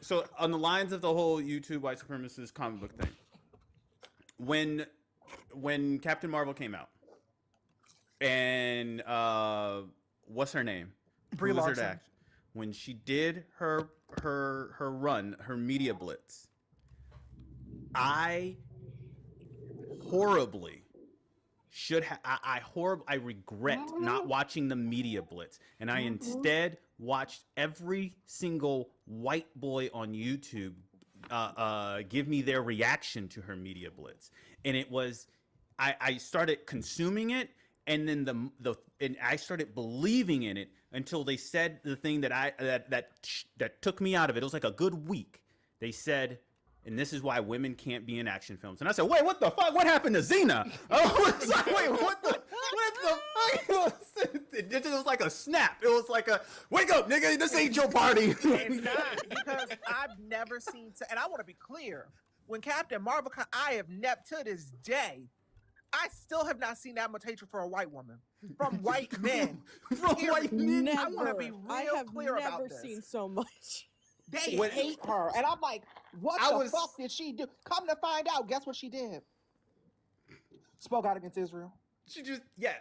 So on the lines of the whole YouTube white supremacist comic book thing, when Captain Marvel came out, and what's her name? Brie Larson. When she did her run, her media blitz, I horribly I regret not watching the media blitz, and I instead watched every single white boy on YouTube give me their reaction to her media blitz, and it was I started consuming it, and then and I started believing in it until they said the thing that took me out of it. It was like a good week. They said, and this is why women can't be in action films. And I said, wait, what the fuck? What happened to Xena? I was like, wait, what the fuck? It was like a snap. It was like a, wake up, nigga, this ain't your party. It's not, because I've never seen, and I want to be clear, when Captain Marvel, I have never, to this day, I still have not seen that much hatred for a white woman from white men. From white men. I want to be real clear about this. I've never seen so much. They When- hate her, and I'm like, what I the was- fuck did she do? Come to find out, guess what she did? Spoke out against Israel. She just, yeah,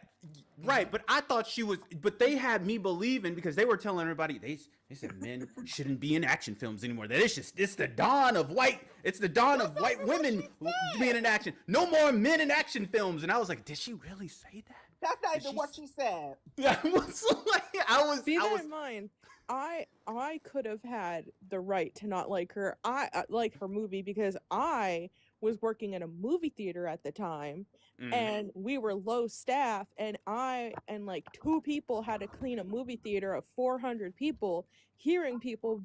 right. But I thought she was, but they had me believing because they were telling everybody, they said men shouldn't be in action films anymore. That it's the dawn of white women being in action. No more men in action films. And I was like, did she really say that? That's not even what she said. I was like, Bear that in mind, I could have had the right to not like her. I like her movie because I was working in a movie theater at the time, and we were low staff, and I and like 2 people had to clean a movie theater of 400 people, hearing people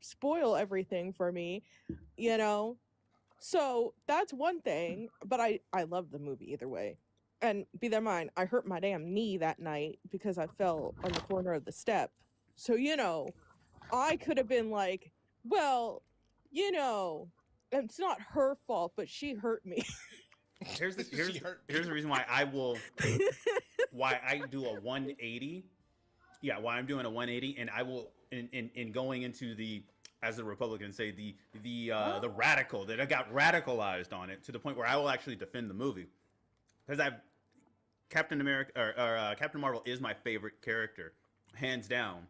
spoil everything for me, you know. So that's one thing, but I love the movie either way. And be that in mind, I hurt my damn knee that night because I fell on the corner of the step. So, you know, I could have been like, well, you know, it's not her fault, but she hurt me. Here's the reason why why I do a 180. Yeah, why I'm doing a 180, and I will in going into the, as the Republicans say, the radical, that I got radicalized on it to the point where I will actually defend the movie because Captain America or Captain Marvel is my favorite character, hands down.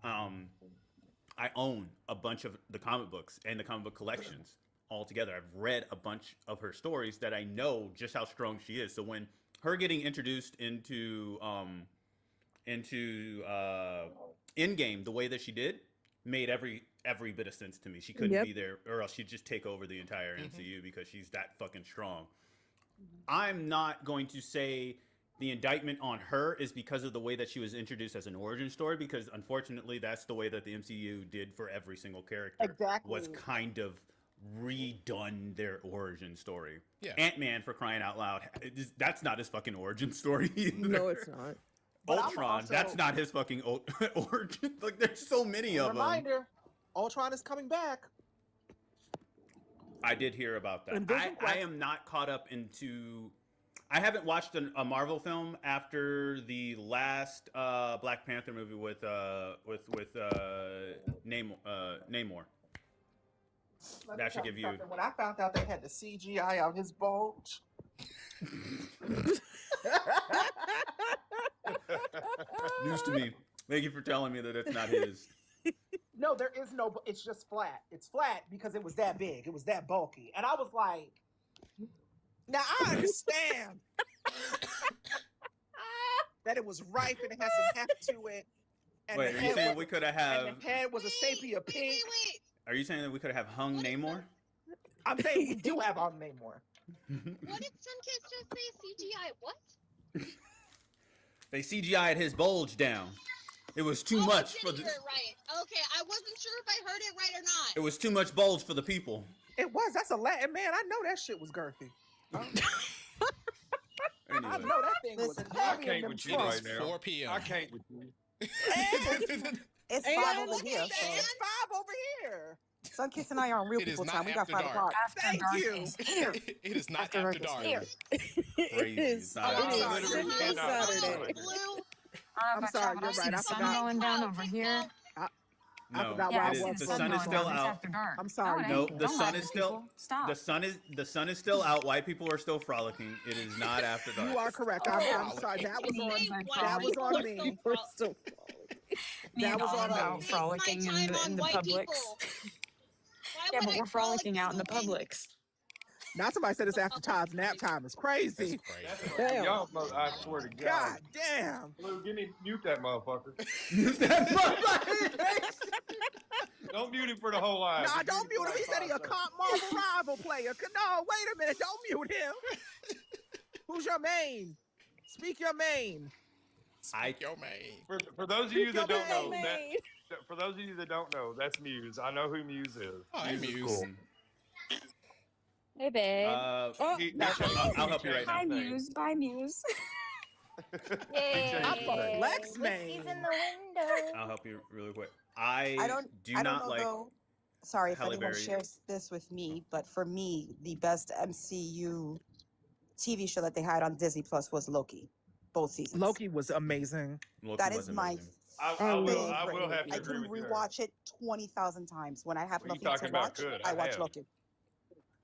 I own a bunch of the comic books and the comic book collections all together. I've read a bunch of her stories that I know just how strong she is. So when her getting introduced into Endgame the way that she did made every bit of sense to me. She couldn't be there, or else she'd just take over the entire MCU because she's that fucking strong. I'm not going to say the indictment on her is because of the way that she was introduced as an origin story, because unfortunately that's the way that the MCU did for every single character. Exactly. Was kind of redone their origin story. Yeah. Ant-Man, for crying out loud, that's not his fucking origin story either. No, it's not. Ultron, that's not his fucking origin. Like, there's so many of them. Reminder, Ultron is coming back. I did hear about that. I am not caught up into. I haven't watched a Marvel film after the last Black Panther movie with Namor. That should give you. When I found out they had the CGI on his bulge. News to me. Thank you for telling me that it's not his. No, there is no. It's just flat. It's flat because it was that big. It was that bulky, and I was like, "Now I understand that it was ripe and it had some heft to it." And Wait, are you saying we could have? And the head was a sepia pink. Wait. Are you saying that we could have hung Namor? I'm saying we do have on Namor. What did Sunkiss just say? CGI? What? They CGI'd his bulge down. It was too much for the. Hear it right. Okay, I wasn't sure if I heard it right or not. It was too much bulge for the people. It was. That's a Latin man. I know that shit was girthy. Anyway. I know that thing was I heavy in can't them with you trunks. right now. 4 p.m. I can't with you. It's And 5 over look here. at that. So. It's 5 over here. Sunkiss and I are on real It is people not time. We got after 5 dark. o'clock. Thank you. It is not After after dark dark. is here. Crazy. It's not It after is. dark. It is Saturday. Blue. I'm sorry, you're right. I forgot. Going down over here. I No, forgot where I it is. was. The sun is still out. I'm sorry. No, the sun is still. The sun is still out. White people are still frolicking. It is not after dark. You are correct. I'm sorry. That was on me. We're still That was on about me. frolicking in the Publix. Yeah, but we're frolicking out in the Publix. Now somebody said it's after Todd's nap time. It's crazy. Damn. Y'all, I swear to God. God damn. Blue, mute that motherfucker. Don't mute him for the whole line. Nah, don't mute him. He said he a comp Marvel rival player. No, wait a minute. Don't mute him. Who's your main? Speak your main. Your main. For those of you that don't know, main. for those of you that don't know, that's Muse. I know who Muse is. Oh, hey, Muse is Muse. cool. Hey, babe. I'll help you right now. Hi, Muse. Bye, Muse. I'm a Lex main. in the window. I'll help you really quick. I don't know, like. though. Sorry if Halle anyone Berry. shares this with me, but for me, the best MCU TV show that they had on Disney Plus was Loki. Both seasons. Loki was amazing. Loki That was is my amazing. I will have to I agree can with you there. rewatch it 20,000 times. When I have What are you nothing to talking about? watch, Good. I watch have. Loki.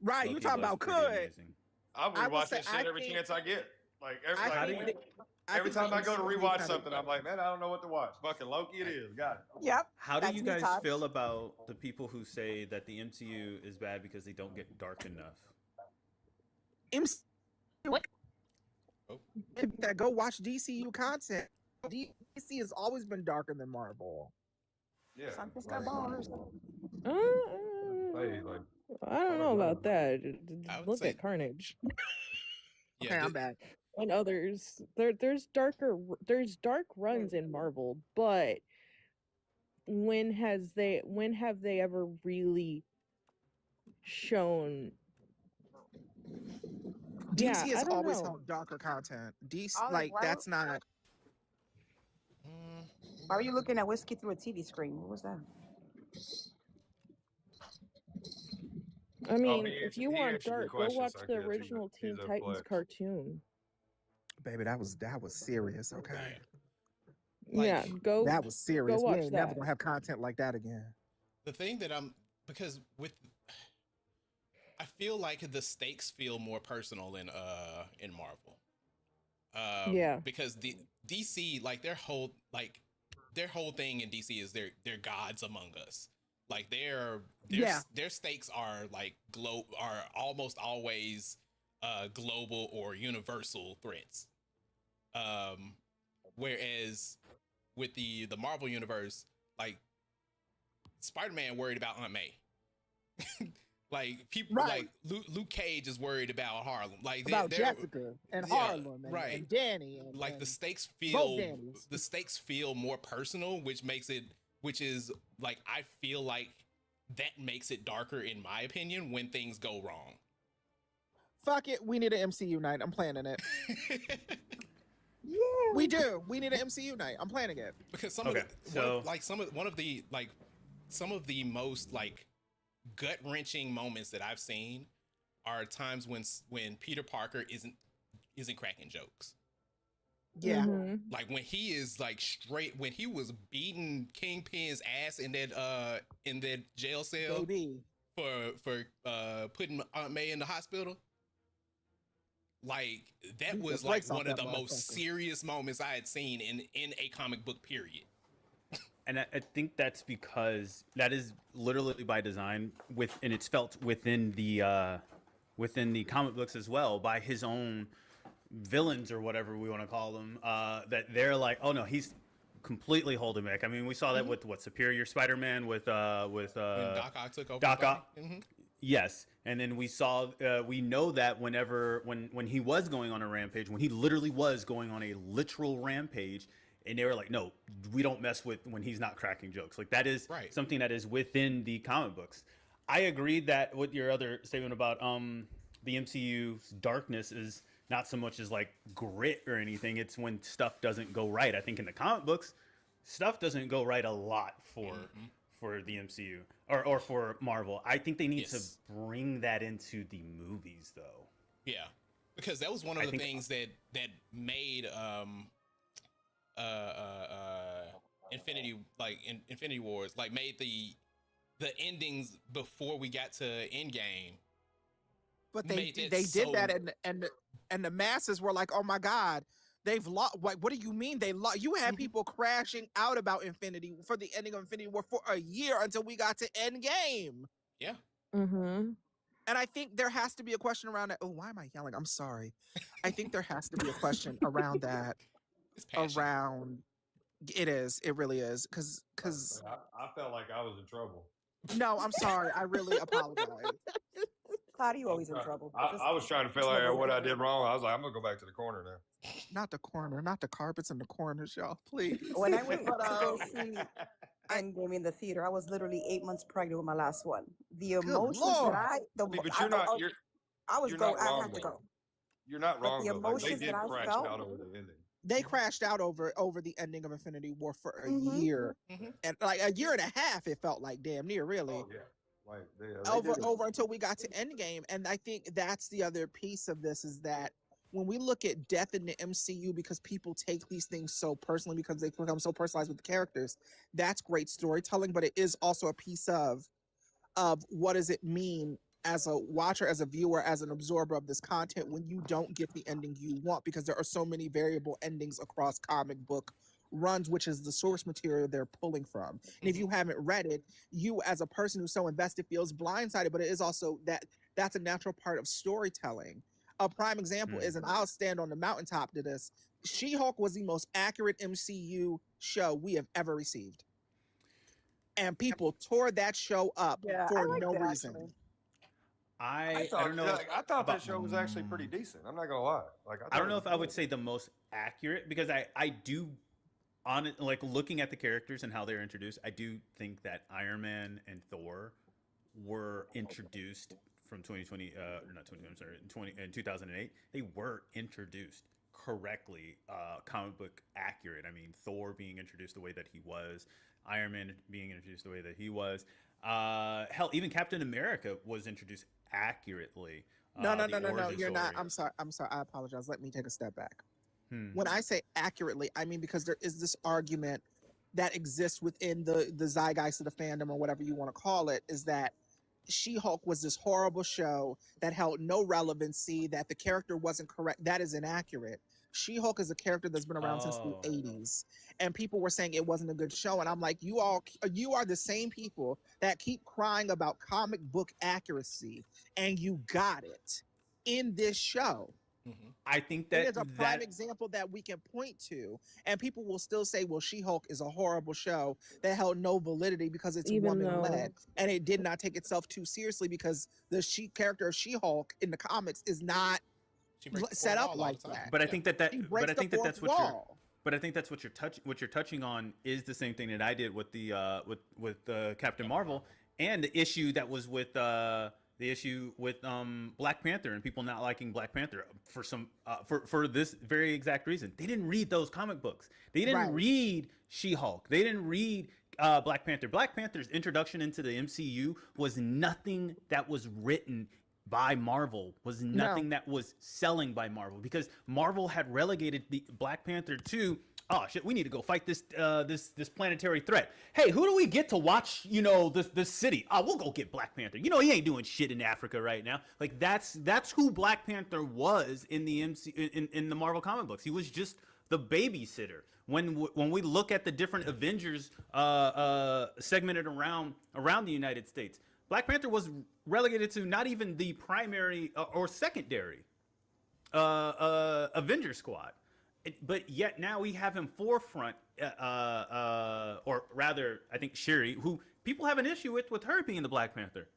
Right, you Loki talking was about pretty could. amazing. I I would will watch say, that shit I every think- chance I get. Like every, I like, think every, the- I every think time the I go to MCU rewatch kinda- something, I'm like, man, I don't know what to watch. Fucking Loki, it is.Got it. Yep. How do That's you me, guys Todd. feel about the people who say that the MCU is bad because they don't get dark enough? That go watch DCU content. DC has always been darker than Marvel. Yeah. Something's got bars. Hey, like, I don't know about that. Look say- at Carnage. Okay, I'm back. And others. There's dark runs in Marvel, but when have they ever really shown DC I has don't always know. held darker content. DC, Olive, like, why that's not. Why are you looking at whiskey through a TV screen? What was that? I mean, he if you he want answered your dark, go question, watch so I the could answer original Teen his Titans flex. cartoon. Baby, that was serious. Okay. Yeah, go. That was serious. Go We watch ain't never that. gonna have content like that again. The thing that because I feel like the stakes feel more personal in Marvel. Yeah. Because the DC, like their whole thing in DC is they're gods among us. Like their stakes are like are almost always global or universal threats. Whereas with the Marvel universe, like Spider-Man worried about Aunt May. Like people like Luke Cage is worried about Harlem. Like About they're Jessica and Harlem and Danny and like the stakes both Dannys. the stakes feel more personal, which is like I feel like that makes it darker in my opinion when things go wrong. Fuck it, we need an MCU night. I'm planning it. Yeah, we do. We need an MCU night. I'm planning it because some of the most like gut wrenching moments that I've seen are times when Peter Parker isn't cracking jokes. Yeah. Like when he is like when he was beating Kingpin's ass in that jail cell for putting Aunt May in the hospital. Like that was like one of the most serious moments I had seen in a comic book period. And I think that's because that is literally by design and it's felt within the comic books as well by his own villains or whatever we want to call them, that they're like, oh no, he's completely holding back. I mean, we saw that with Superior Spider-Man with when Doc Ock took over. Doc Ock. Yes. And then we saw, we know that when he was going on a rampage, when he literally was going on a literal rampage, and they were like, no, we don't mess with when he's not cracking jokes. Like that is something that is within the comic books. I agreed that with your other statement about the MCU's darkness is not so much as like grit or anything. It's when stuff doesn't go right. I think in the comic books, stuff doesn't go right a lot for the MCU or for Marvel. I think they need to bring that into the movies though. Yeah, because that was one of the things that made Infinity Wars like made the endings before we got to Endgame. But they did that and the masses were like, oh my God, they've lost. What do you mean they lost? You had people crashing out about Infinity for the ending of Infinity War for a year until we got to Endgame. Yeah. Mm-hmm. And I think there has to be a question around that. Oh, why am I yelling? I'm sorry. I think there has to be a question around that. It really is. Because I felt like I was in trouble. No, I'm sorry. I really apologize. Cloudy, you always in trouble. I was trying to figure out what I did wrong. I was like, I'm gonna go back to the corner now. Not the corner, not the carpets in the corners, y'all. Please. When I went to go see Endgame in the theater, I was literally 8 months pregnant with my last one. The emotions Lord. that But you're not. I was you're going. not I wrong, had to though. go. You're not But wrong. the Though. Like, they emotions did that I crash felt- out over the ending. They crashed out over the ending of Infinity War for a year, and like a year and a half. It felt like damn near, really. Oh yeah, like they over until we got to Endgame, and I think that's the other piece of this is that when we look at death in the MCU, because people take these things so personally because they become so personalized with the characters, that's great storytelling, but it is also a piece of what does it mean as a watcher, as a viewer, as an absorber of this content when you don't get the ending you want, because there are so many variable endings across comic book runs, which is the source material they're pulling from. And if you haven't read it, you as a person who's so invested feels blindsided, but it is also that's a natural part of storytelling. A prime example is, and I'll stand on the mountaintop to this, She-Hulk was the most accurate MCU show we have ever received. And people tore that show up for no reason. I don't know. I thought that show was actually pretty decent. I'm not gonna lie. Like I don't know if I would say the most accurate, because I do, on it, like looking at the characters and how they're introduced, I do think that Iron Man and Thor were introduced from 2020, or not 20. I'm sorry, in 2008. They were introduced correctly, comic book accurate. I mean, Thor being introduced the way that he was, Iron Man being introduced the way that he was. Hell, even Captain America was introduced accurately. No, you're not. I'm sorry. I apologize. Let me take a step back. When I say accurately, I mean because there is this argument that exists within the zeitgeist of the fandom, or whatever you want to call it, is that She-Hulk was this horrible show that held no relevancy, that the character wasn't correct. That is inaccurate. She-Hulk is a character that's been around since the 80s, and people were saying it wasn't a good show. And I'm like, you are the same people that keep crying about comic book accuracy, and you got it in this show. I think that it is a prime example that we can point to, and people will still say, well, She-Hulk is a horrible show that held no validity because it's woman-led, and it did not take itself too seriously because the character of She-Hulk in the comics is not set up like that. But I think that's what you're touching on is the same thing that I did with the with Captain Marvel, and the issue that was with Black Panther, and people not liking Black Panther for this very exact reason. They didn't read those comic books. They didn't read She-Hulk. They didn't read Black Panther. Black Panther's introduction into the MCU was nothing that was written by Marvel, was nothing that was selling by Marvel, because Marvel had relegated the Black Panther to, oh shit, we need to go fight this planetary threat. Hey, who do we get to watch, this city? Oh, we'll go get Black Panther. He ain't doing shit in Africa right now. Like that's who Black Panther was in the in the Marvel comic books. He was just the babysitter. When we look at the different Avengers segmented around the United States, Black Panther was relegated to not even the primary or secondary Avenger squad. But yet now we have him forefront, or rather, I think Shuri, who people have an issue with her being the Black Panther,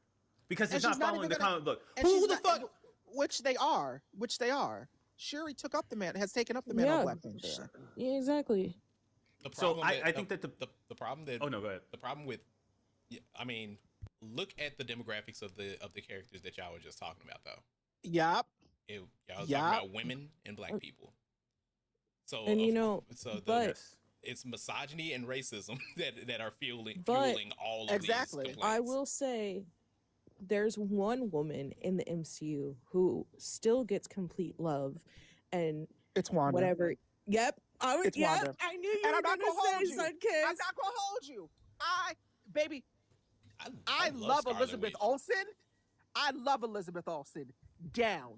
because it's not following the comic book. Who the fuck? Which they are. Shuri has taken up the mantle of Black Panther. Yeah, exactly. I think that the problem that go ahead. The problem with, I mean, look at the demographics of the characters that y'all were just talking about, though. Yep. Y'all was talking about women and Black people. So, and it's misogyny and racism that are fueling all of these complaints. I will say, there's one woman in the MCU who still gets complete love, and it's Wanda. Whatever. Yep. It's Wanda. I knew you were going to say Sunkiss. I'm not gonna hold you. I love Elizabeth Olsen. I love Elizabeth Olsen. Down.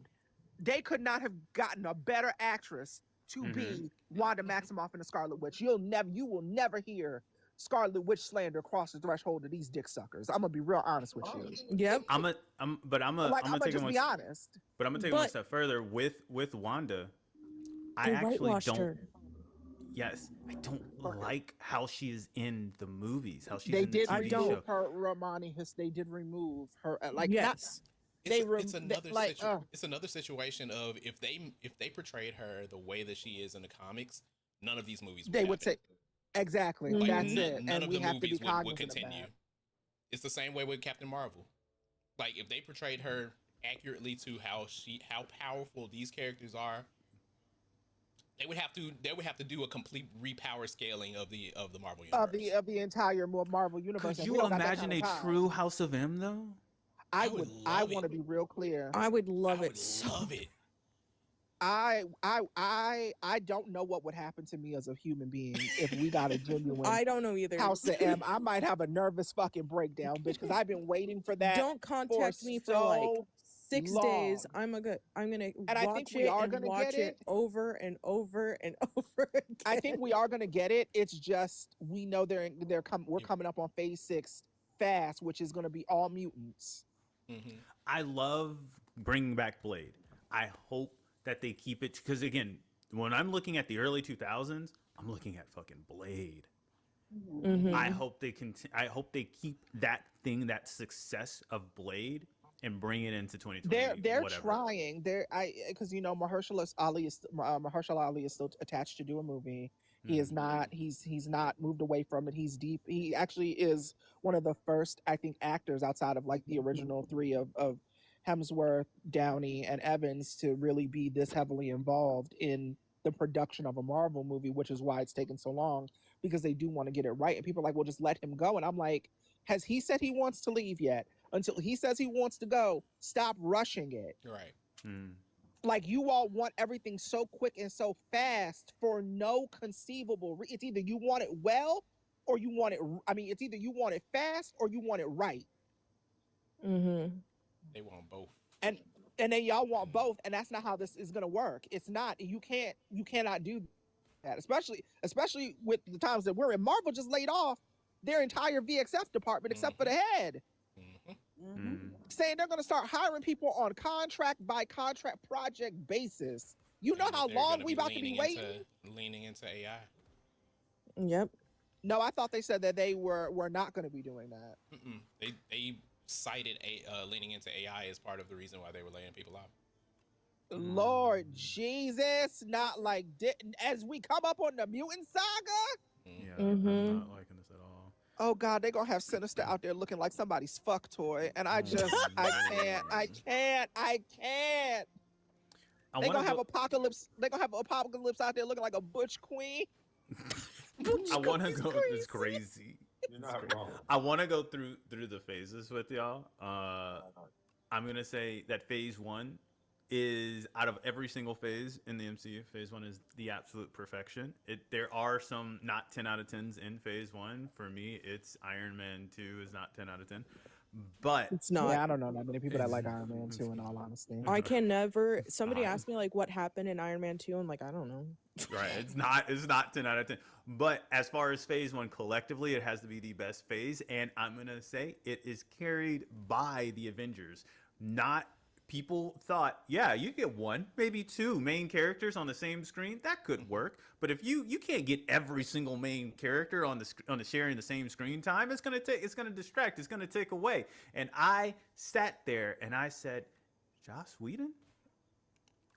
They could not have gotten a better actress to be Wanda Maximoff in the Scarlet Witch. You will never hear Scarlet Witch slander cross the threshold of these dick suckers. I'm gonna be real honest with you. Yep. I'm gonna take be honest. But I'm gonna take it one step further with Wanda. I actually don't. Yes, I don't like how she is in the movies. How she's in the TV show. They did remove her. Yes. It's another situation of if they portrayed her the way that she is in the comics, none of these movies would say exactly. Like, that's it. None and of we the have to be movies would cognizant continue. of that. It's the same way with Captain Marvel. Like if they portrayed her accurately to how powerful these characters are, they would have to do a complete repower scaling of the Marvel universe. Of the entire Marvel universe. Could you imagine a true House of M though? I want to be real clear. I would love it. Love it. I don't know what would happen to me as a human being if we got a genuine I don't know either. House of M. I might have a nervous fucking breakdown, bitch, because I've been waiting for that. Don't contact me for like 6 days. I'm gonna and watch I think we are gonna watch get it over and over and over again. I think we are gonna get it. It's just we know we're coming up on phase 6 fast, which is gonna be all mutants. I love bringing back Blade. I hope that they keep it, because again, when I'm looking at the early 2000s, I'm looking at fucking Blade. I hope they I hope they keep that thing, that success of Blade, and bring it into 2020. They're trying. Because Mahershala Ali is still attached to do a movie. He is not. He's not moved away from it. He's deep. He actually is one of the first, I think, actors outside of like the original 3 of Hemsworth, Downey, and Evans to really be this heavily involved in the production of a Marvel movie, which is why it's taken so long, because they do want to get it right. And people are like, well, just let him go. And I'm like, has he said he wants to leave yet? Until he says he wants to go, stop rushing it. Right. Like, you all want everything so quick and so fast for no conceivable reason. It's either you want it well or you want it. It's either you want it fast or you want it right. They want both. And then y'all want both, and that's not how this is gonna work. It's not. You cannot do that. Especially with the times that we're in. Marvel just laid off their entire VXF department except for the head. Saying they're gonna start hiring people on contract by contract project basis. You know how long we about to be waiting? Leaning into AI. Yep. No, I thought they said that they were not going to be doing that. They cited leaning into AI as part of the reason why they were laying people off. Lord Jesus, not like as we come up on the mutant saga. Yeah, I'm not liking this at all. Oh God, they're gonna have Sinister out there looking like somebody's fuck toy, and I just I can't. They're gonna have Apocalypse. They're gonna have Apocalypse out there looking like a butch queen. I want to go. It's crazy. You're not wrong. I want to go through the phases with y'all. I'm gonna say that phase 1 is, out of every single phase in the MCU, phase 1 is the absolute perfection. There are some not 10 out of 10s in phase 1. For me, it's Iron Man 2 is not 10 out of 10. But it's not. Yeah, I don't know that many people that like Iron Man 2, in all honesty. I can never. Somebody asked me like what happened in Iron Man 2. I'm like, I don't know. Right, it's not 10 out of 10. But as far as phase 1 collectively, it has to be the best phase, and I'm gonna say it is carried by the Avengers. Not people thought, yeah, you get 1, maybe 2 main characters on the same screen, that could work. But if you can't get every single main character on the sharing the same screen time, it's gonna distract, it's gonna take away. And I sat there and I said, Joss Whedon,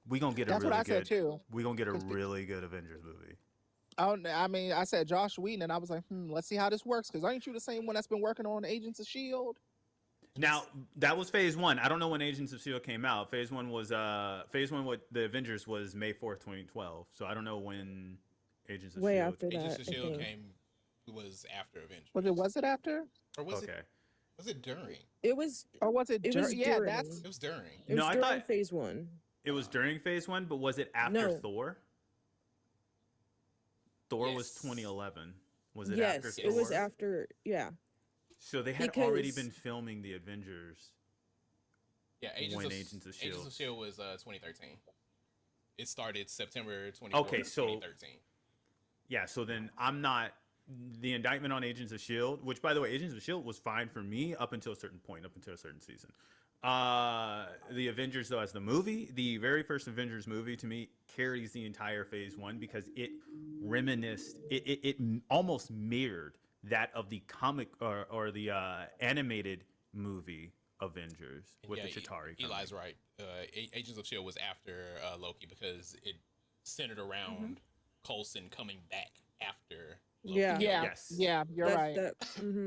we gonna get That's a really what I good. said too. We gonna get a really good Avengers movie. Oh, I mean, I said Josh Whedon, and I was like, let's see how this works, because aren't you the same one that's been working on Agents of S.H.I.E.L.D.? Now that was phase 1. I don't know when Agents of S.H.I.E.L.D. came out. Phase 1 was what the Avengers was May 4th, 2012. So I don't know when Agents of Way S.H.I.E.L.D. after that. Agents of S.H.I.E.L.D. I think. was after Avengers. Was it after? Or was Okay. Was it during? It was. Or was it? It was Yeah, during. that's. It was during. It was No, I during thought phase 1. it was during phase 1, but was it after No. Thor? Thor was Yes. 2011. Was it Yes, after Thor? it was after. Yeah. So they had already Because- been filming the Avengers. Yeah, when Agents Agents of of S.H.I.E.L.D. S.H.I.E.L.D. was 2013. It started September 24th, Okay, so 2013. yeah, so then I'm not the indictment on Agents of S.H.I.E.L.D., which, by the way, Agents of S.H.I.E.L.D. was fine for me up until a certain point, up until a certain season. The Avengers, though, as the movie, the very first Avengers movie, to me, carries the entire phase 1 because it reminisced, it almost mirrored that of the comic or the animated movie Avengers with Yeah, the Chitauri. Eli's right. Agents of S.H.I.E.L.D. was after Loki because it centered around Coulson coming back after Loki. Yeah. Yes. Yeah, you're right.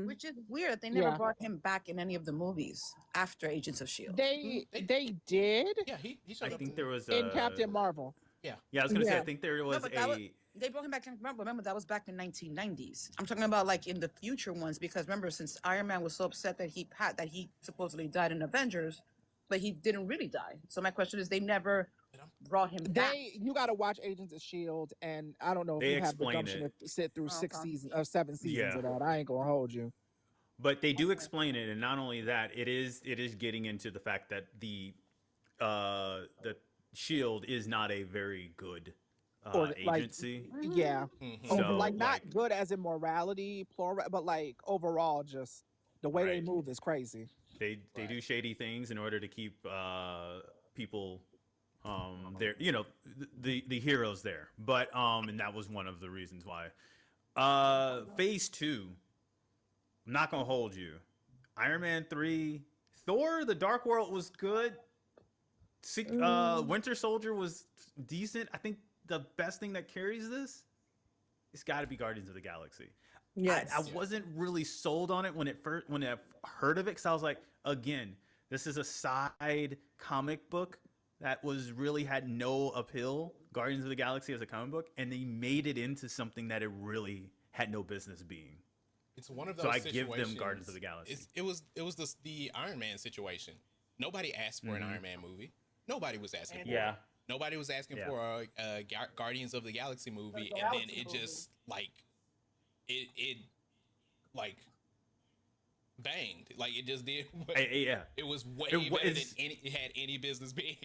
Which is weird. They never Yeah. brought him back in any of the movies after Agents of S.H.I.E.L.D. They did. Yeah, he showed I up think there was in Captain Marvel. Yeah. Yeah, I was gonna say, I Yeah. think there No, was but that was, a. they brought him back. Remember, that was back in 1990s. I'm talking about like in the future ones because remember, since Iron Man was so upset that he supposedly died in Avengers, but he didn't really die. So my question is, they never brought him back. You got to watch Agents of Shield, and I don't know if They you have the explain gumption it. to sit through Okay. 7 seasons of that. I ain't gonna hold you. But they do explain it, and not only that, it is getting into the fact that the Shield is not a very good Or agency. Yeah, So, like not good as in morality, plural, but like overall, just the way they Right. move is crazy. They do shady things in order to keep people there, the heroes there. But and that was one of the reasons why. Phase 2, I'm not gonna hold you. Iron Man 3, Thor: The Dark World was good. Winter Soldier was decent. I think the best thing that carries this, it's got to be Guardians of the Galaxy. Yes. I wasn't really sold on it when I heard of it, because I was like, again, this is a side comic book that had no appeal. Guardians of the Galaxy as a comic book, and they made it into something that it really had no business being. It's one of those. So I situations, give them Guardians of the Galaxy. It was the Iron Man situation. Nobody asked for an Iron Man movie. Nobody was asking for it. Nobody was asking for a Guardians of the Galaxy movie, and then it just it banged. Like it just did. It was way better than it had any business being.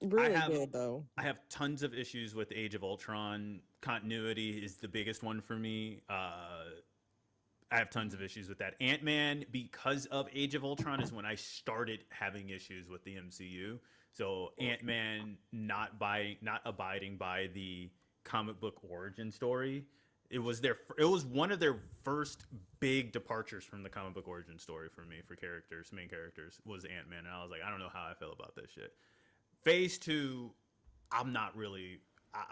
Really good though. I have tons of issues with Age of Ultron. Continuity is the biggest one for me. I have tons of issues with that. Ant-Man, because of Age of Ultron, is when I started having issues with the MCU. So Ant-Man not abiding by the comic book origin story. It was one of their first big departures from the comic book origin story for me, for main characters, was Ant-Man. And I was like, I don't know how I feel about this shit. Phase 2, I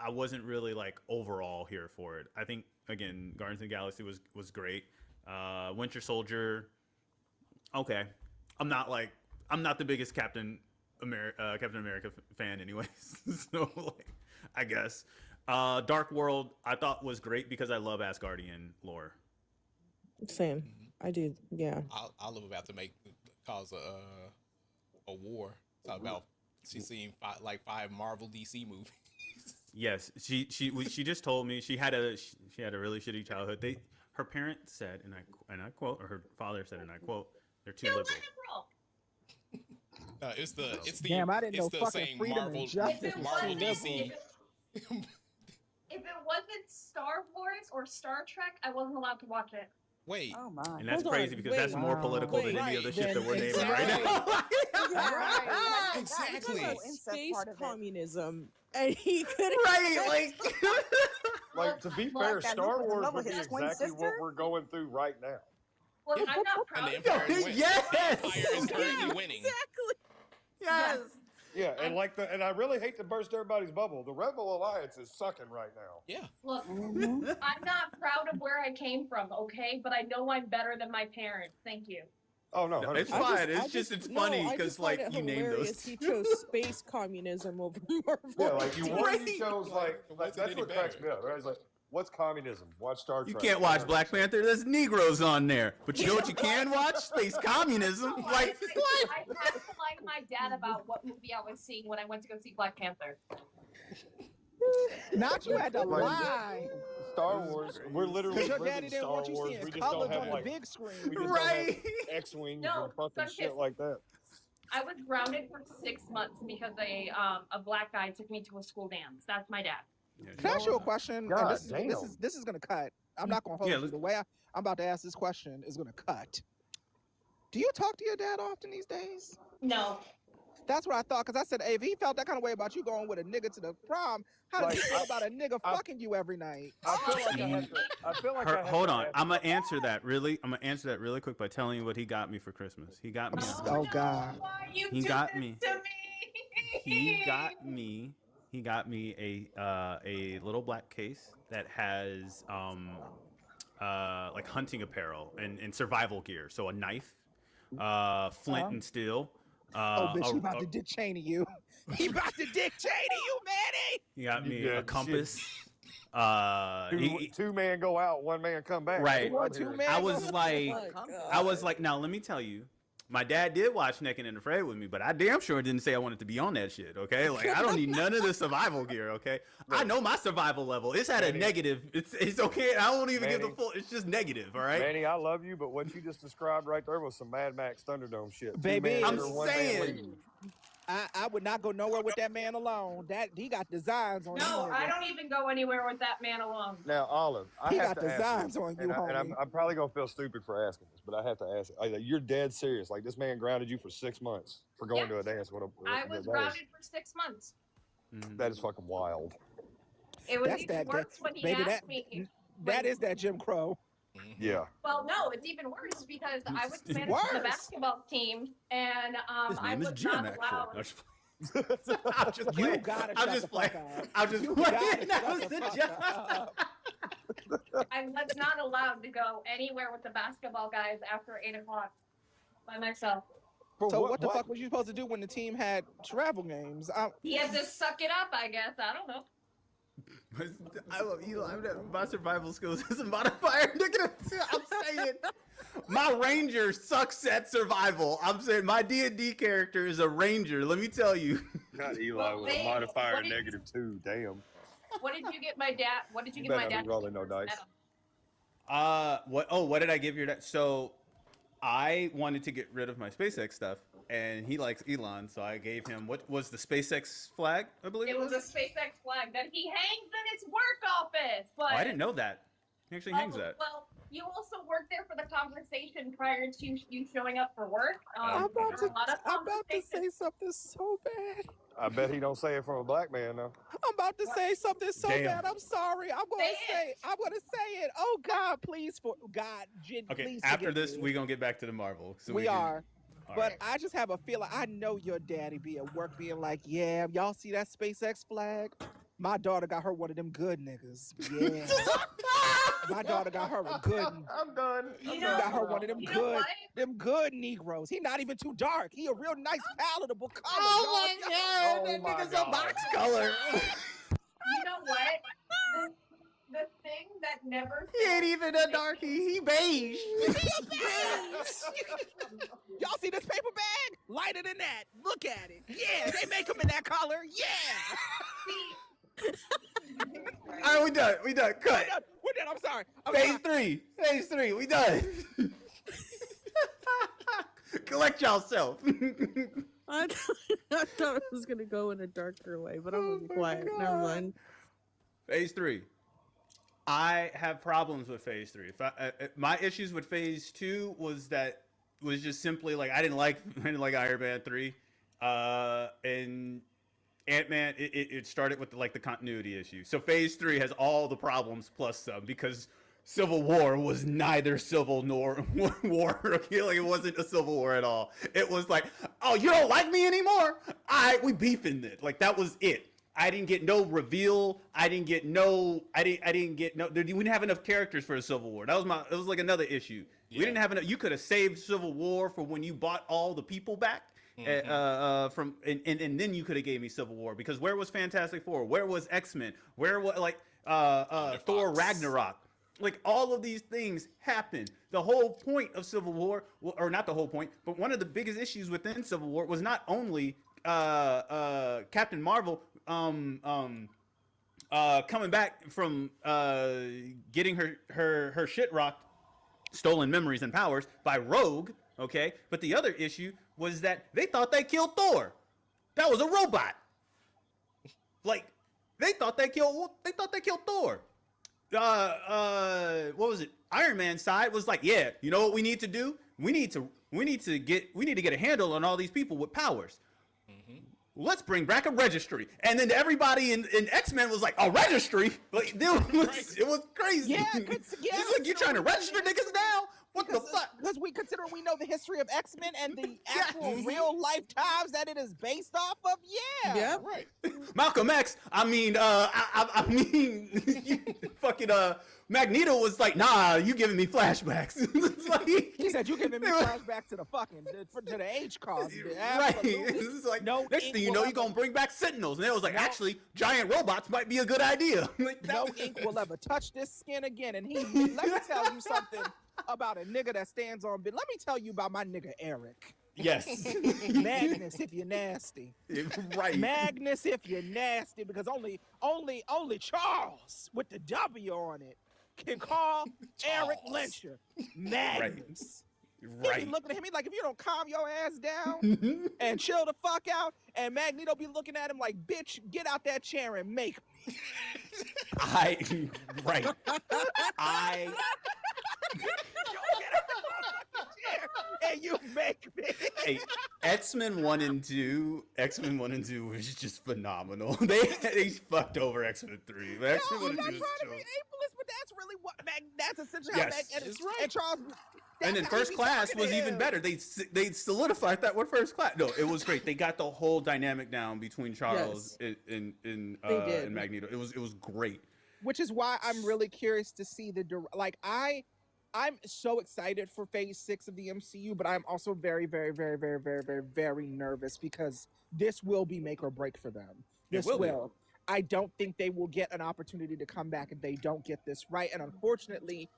wasn't really like overall here for it. I think, again, Guardians of the Galaxy was great. Winter Soldier, okay. I'm not the biggest Captain America fan anyways. So I guess. Dark World I thought was great because I love Asgardian lore. Same. I do. Yeah. I love about to cause a war. Talk about she's seen 5 Marvel DC movies. Yes, she just told me she had a really shitty childhood. Her parents said, and I quote, or her father said, and I quote, they're too liberal. It's the Damn, I didn't know the fucking same freedom Marvel and justice was Marvel so DC. If it wasn't Star Wars or Star Trek, I wasn't allowed to watch it. Wait. Oh my. And that's Hold crazy on, because that's more political than any other shit that we're naming right now. Exactly. Space communism, and he could Like, to be fair, Star Wars would be exactly what we're going through right now. Well, I'm not proud And the of Empire is winning. Yes! The Empire is currently winning. Exactly. Yes. Yeah, and I really hate to burst everybody's bubble. The Rebel Alliance is sucking right now. Yeah. Look, I'm not proud of where I came from, okay? But I know I'm better than my parents. Thank you. Oh no, It's fine. It's funny because like you named those. He chose space communism over Marvel. Yeah, like you chose like that's what cracks me up. Right? It's like, what's communism? Watch Star Trek. You can't watch Black Panther. There's Negroes on there. But you know what you can watch? Space communism. Like I had to lie to my dad about what movie I was seeing when I went to go see Black Panther. Not you had to lie. Star Wars, we're literally Because your living daddy didn't Star want you Wars. seeing We just colors don't have on the like big screen. we just don't have X-wings and fucking shit like that. I was grounded for 6 months because a black guy took me to a school dance. That's my dad. Can I ask you a question? God And this is gonna cut. I'm not gonna hold you. The way I'm about to ask this question is gonna cut. Do you talk to your dad often these days? No. That's what I thought, because I said, hey, if he felt that kind of way about you going with a nigga to the prom, how does he feel about a nigga fucking you every night? I feel like hold on. I'm gonna answer that really quick by telling you what he got me for Christmas. He got me. Oh God. He got me. He got me a little black case that has like hunting apparel and survival gear. So a knife, flint and steel. Bitch, he about to Dick Cheney you. He about to Dick Cheney you, Manny. He got me a compass. Two man go out, one man come back. Right. I was like, now let me tell you, My dad did watch Naked and Afraid with me, but I damn sure didn't say I wanted to be on that shit, okay? Like, I don't need none of the survival gear, okay? I know my survival level. It's at a negative. It's okay. I won't even give the full. It's just negative, all right? Manny, I love you, but what you just described right there was some Mad Max Thunderdome shit. Baby, I'm saying. I would not go nowhere with that man alone. That he got designs on you. No, I don't even go anywhere with that man alone. Now, Olive, I He have got to ask designs you, on you, and homie. I'm probably gonna feel stupid for asking this, but I have to ask it. You're dead serious. Like, this man grounded you for 6 months for going to a dance. I was grounded for 6 months. That is fucking wild. It was That's even that- worse when he baby, asked me. That is that Jim Crow. Yeah. Well, no, it's even worse because I was It's managing the worse. basketball team, and His I name is was Jim, not actually. allowed. I'm just You playing. gotta I'm shut just the playing. fuck up. I'm just You playing. gotta That shut was the the fuck joke. I was not allowed to go anywhere with the basketball guys after 8 o'clock by myself. So what the fuck was you supposed to do when the team had travel games? He had to suck it up, I guess. I don't know. I love Eli. My survival skills is a modifier. I'm saying my ranger sucks at survival. I'm saying my D&D character is a ranger. Let me tell you. Not Eli with a modifier -2. Damn. What did you get my dad? What did you You get my better not dad? be rolling no dice. What? Oh, what did I give your dad? So, I wanted to get rid of my SpaceX stuff, and he likes Elon, so I gave him what was the SpaceX flag? I believe It was a SpaceX flag that he hangs in his work office. But Oh, I didn't know that. He actually hangs that. Well, you also worked there for the conversation prior to you showing up for work. I'm about there were a lot of to say something so bad. I bet he don't say it from a black man though. I'm about to say something so Damn. bad. I'm sorry. I'm gonna say it. Oh God, please Okay, please after forgive this, me. we're gonna get back to the Marvel. So we can- are. All But right. I just have a feeling. I know your daddy be at work being like, yeah, y'all see that SpaceX flag? My daughter got her one of them good niggas. Yeah. My daughter got her a good. I'm done. You got her one of them good Negroes. He not even too dark. He a real nice, palatable color. Oh dog. my God, that nigga's a box color. You know what? The thing that never. He ain't even a darkie. He beige. Y'all see this paper bag? Lighter than that. Look at it. Yeah, they make them in that color. Yeah. All right, we done. We done. Cut. We're done. I'm sorry. Phase three. We done. Collect yourself. I thought it was gonna go in a darker way, but I'm gonna be quiet. Never mind. Phase 3. I have problems with Phase 3. My issues with Phase 2 was just simply like I didn't like Iron Man 3, and Ant-Man. It started with the continuity issue. So Phase 3 has all the problems plus some because Civil War was neither civil nor war. Okay? Like it wasn't a civil war at all. It was like, oh, you don't like me anymore? We beefing it. Like that was it. I didn't get no reveal. I didn't get no. We didn't have enough characters for the Civil War. It was like another issue. Yeah. We didn't have enough. You could have saved Civil War for when you bought all the people back. From and then you could have gave me Civil War because where was Fantastic Four? Where was X-Men? Where was Thor Ragnarok? Like all of these things happened. The whole point of Civil War, or not the whole point, but one of the biggest issues within Civil War was not only Captain Marvel coming back from getting her shit rocked, stolen memories and powers by Rogue, okay? But the other issue was that they thought they killed Thor. That was a robot. Like they thought they killed Thor. What was it? Iron Man's side was like, yeah, you know what we need to do? We need to get a handle on all these people with powers. Let's bring back a registry. And then everybody in X-Men was like, a registry? Like, it was crazy. Yeah, It's like, you trying to register niggas now? What the fuck? Because we know the history of X-Men and the actual real life times that it is based off of. Yeah. Right. Malcolm X, I mean, fucking Magneto was like, nah, you giving me flashbacks. Like, he said, you giving me flashbacks to the H cause. Right. It's like, next thing you know, you're going to bring back Sentinels. And it was like, actually, giant robots might be a good idea. Like, no ink will ever touch this skin again. And let me tell you something. about a nigga that stands on. Let me tell you about my nigga Eric. Yes. Magnus, if you're nasty. Right. Magnus, if you're nasty, because only Charles with the W on it can call Eric Lyncher Magnus. Right. He be looking at him, he like, if you don't calm your ass down and chill the fuck out, and Magneto be looking at him like, bitch, get out that chair and make me. Right. And you make me. Hey, X-Men 1 and 2 was just phenomenal. They fucked over X-Men 3. But X-Men 1 and 2 I'm is not trying to be ableist, but that's really what that's essentially how Yes. and Charles. And then First Class was even better. They solidified that with First Class. No, it was great. They got the whole dynamic down between Charles and Magneto. It was great. Which is why I'm really curious to see I'm so excited for Phase 6 of the MCU, but I'm also very, very, very, very, very, very, very nervous because this will be make or break for them. This will. I don't think they will get an opportunity to come back if they don't get this right. And unfortunately,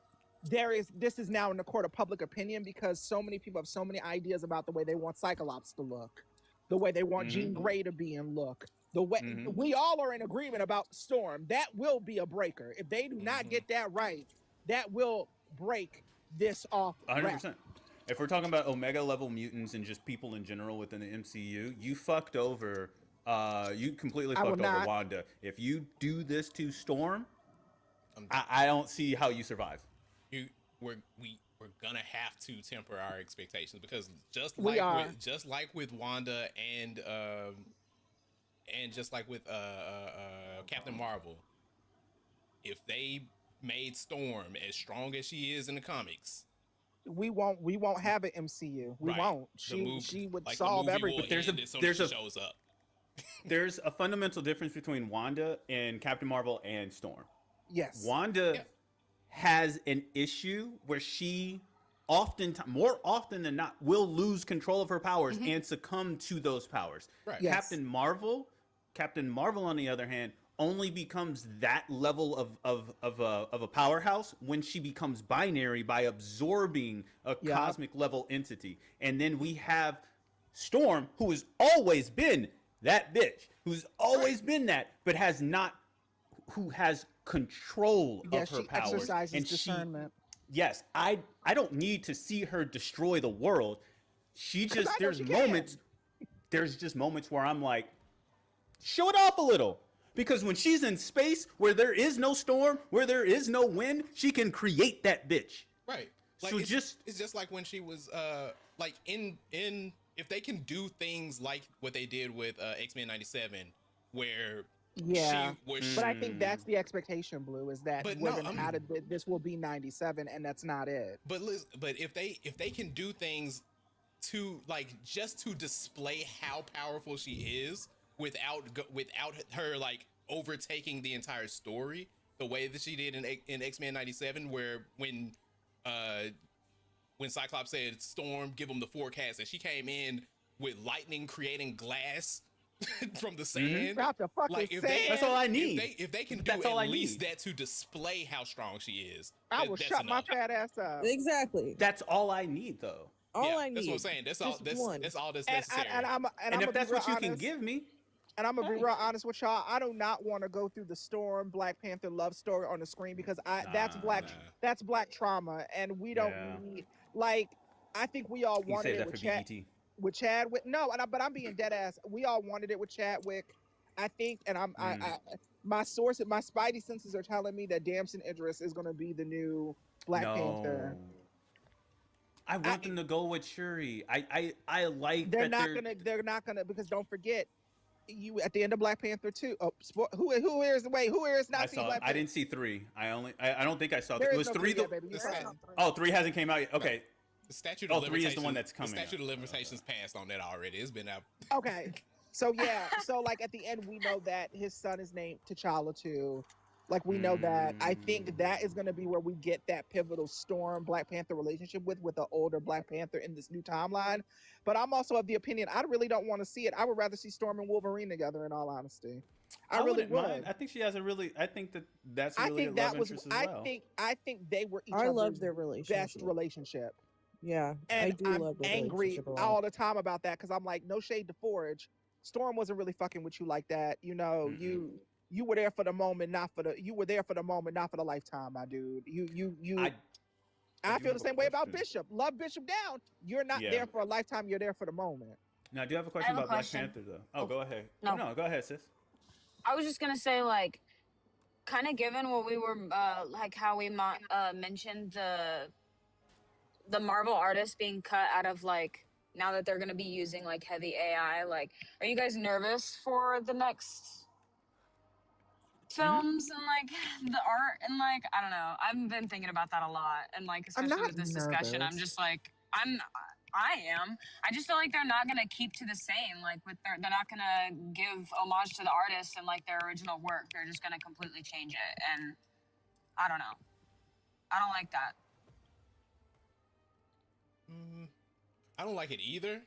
this is now in the court of public opinion because so many people have so many ideas about the way they want Cyclops to look, the way they want Jean Grey to be and look. The way we all are in agreement about Storm. That will be a breaker. If they do not get that right, that will break this off. 100%. If we're talking about Omega level mutants and just people in general within the MCU, you fucked over. You completely fucked over Wanda. If you do this to Storm, I don't see how you survive. We're gonna have to temper our expectations because just like with Wanda and just like with Captain Marvel, if they made Storm as strong as she is in the comics, we won't have an MCU. We won't. She would solve everything. Shows up. There's a fundamental difference between Wanda and Captain Marvel and Storm. Yes. Wanda has an issue where she more often than not will lose control of her powers and succumb to those powers. Right. Yes. Captain Marvel on the other hand only becomes that level of a powerhouse when she becomes binary by absorbing a cosmic level entity. And then we have Storm, who has always been that bitch, who's always been that, but who has control of her powers. Exercises and discernment. I don't need to see her destroy the world. There's just moments where I'm like, show it off a little. Because when she's in space where there is no storm, where there is no wind, she can create that bitch. Right. Like it's just like when she was like in if they can do things like what they did with X-Men 97 where but I think that's the expectation, Blue, is that this will be 97 and that's not it. But if they can do things to just to display how powerful she is without her overtaking the entire story the way that she did in X-Men 97 where when Cyclops said Storm, give them the forecast, and she came in with lightning creating glass from the sand. Drop the fucking sand. That's all I need. If they can do at least that to display how strong she is, I will shut my fat ass up. Exactly. That's all I need, though. All I need. That's what I'm saying. That's all that's necessary. And if that's what you can give me. And I'm gonna be real honest with y'all. I do not want to go through the Storm Black Panther love story on the screen because that's black trauma, and we don't need I think we all wanted it with Chadwick. No, but I'm being dead ass. We all wanted it with Chadwick. I think, and my spidey senses are telling me that Damson Idris is gonna be the new Black Panther. I want them to go with Shuri. I like they're that they're not gonna because don't forget. You at the end of Black Panther 2. Oh, who is not seeing Black Panther? I didn't see 3. I don't think I saw. It was 3. Three hasn't came out yet. Okay. The statute of limitations. 3 is the one that's coming. The statute of limitations passed on that already. It's been out. Okay. So so at the end we know that his son is named T'Challa too. We know that. I think that is going to be where we get that pivotal Storm Black Panther relationship with the older Black Panther in this new timeline. But I'm also of the opinion I really don't want to see it. I would rather see Storm and Wolverine together, in all honesty. I really wouldn't would. mind. I think she has a really. I think that's a I really think good love that was. interest as well. I think they were each I love other's their best relationship. Yeah, And I do I'm love their angry relationship a lot. all the time about that because I'm like, no shade to Forge. Storm wasn't really fucking with you like that. You know, you were there for the moment, not for the. You were there for the moment, not for the lifetime, my dude. I feel the same way about Bishop. Love Bishop down. You're not there for a lifetime. You're there for the moment. Now, I do have a question about Black Panther, though. Oh, go ahead. No. No, go ahead, sis. I was just gonna say, like, kind of given what we were, like, how we mentioned the Marvel artists being cut out of, like, now that they're gonna be using like heavy AI. Like, are you guys nervous for the next films and like the art and like I don't know? I've been thinking about that a lot, and like especially with this discussion, I'm just like I am. I just feel like they're not gonna keep to the same. Like they're not gonna give homage to the artists and like their original work. They're just gonna completely change it, and I don't know. I don't like that. I don't like it either,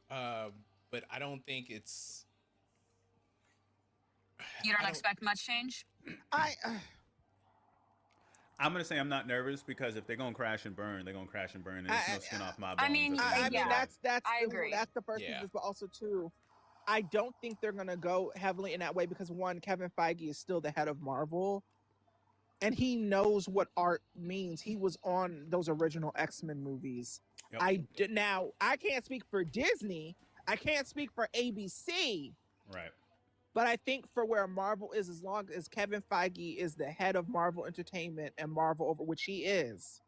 but I don't think it's. You don't expect much change? I'm gonna say I'm not nervous because if they're gonna crash and burn, they're gonna crash and burn, and there's no skin off my bones. I mean, that's that's the first piece, but also too, I don't think they're gonna go heavily in that way because one, Kevin Feige is still the head of Marvel, and he knows what art means. He was on those original X-Men movies. Yep. Now I can't speak for Disney. I can't speak for ABC. Right. But I think for where Marvel is, as long as Kevin Feige is the head of Marvel Entertainment and Marvel over which he is,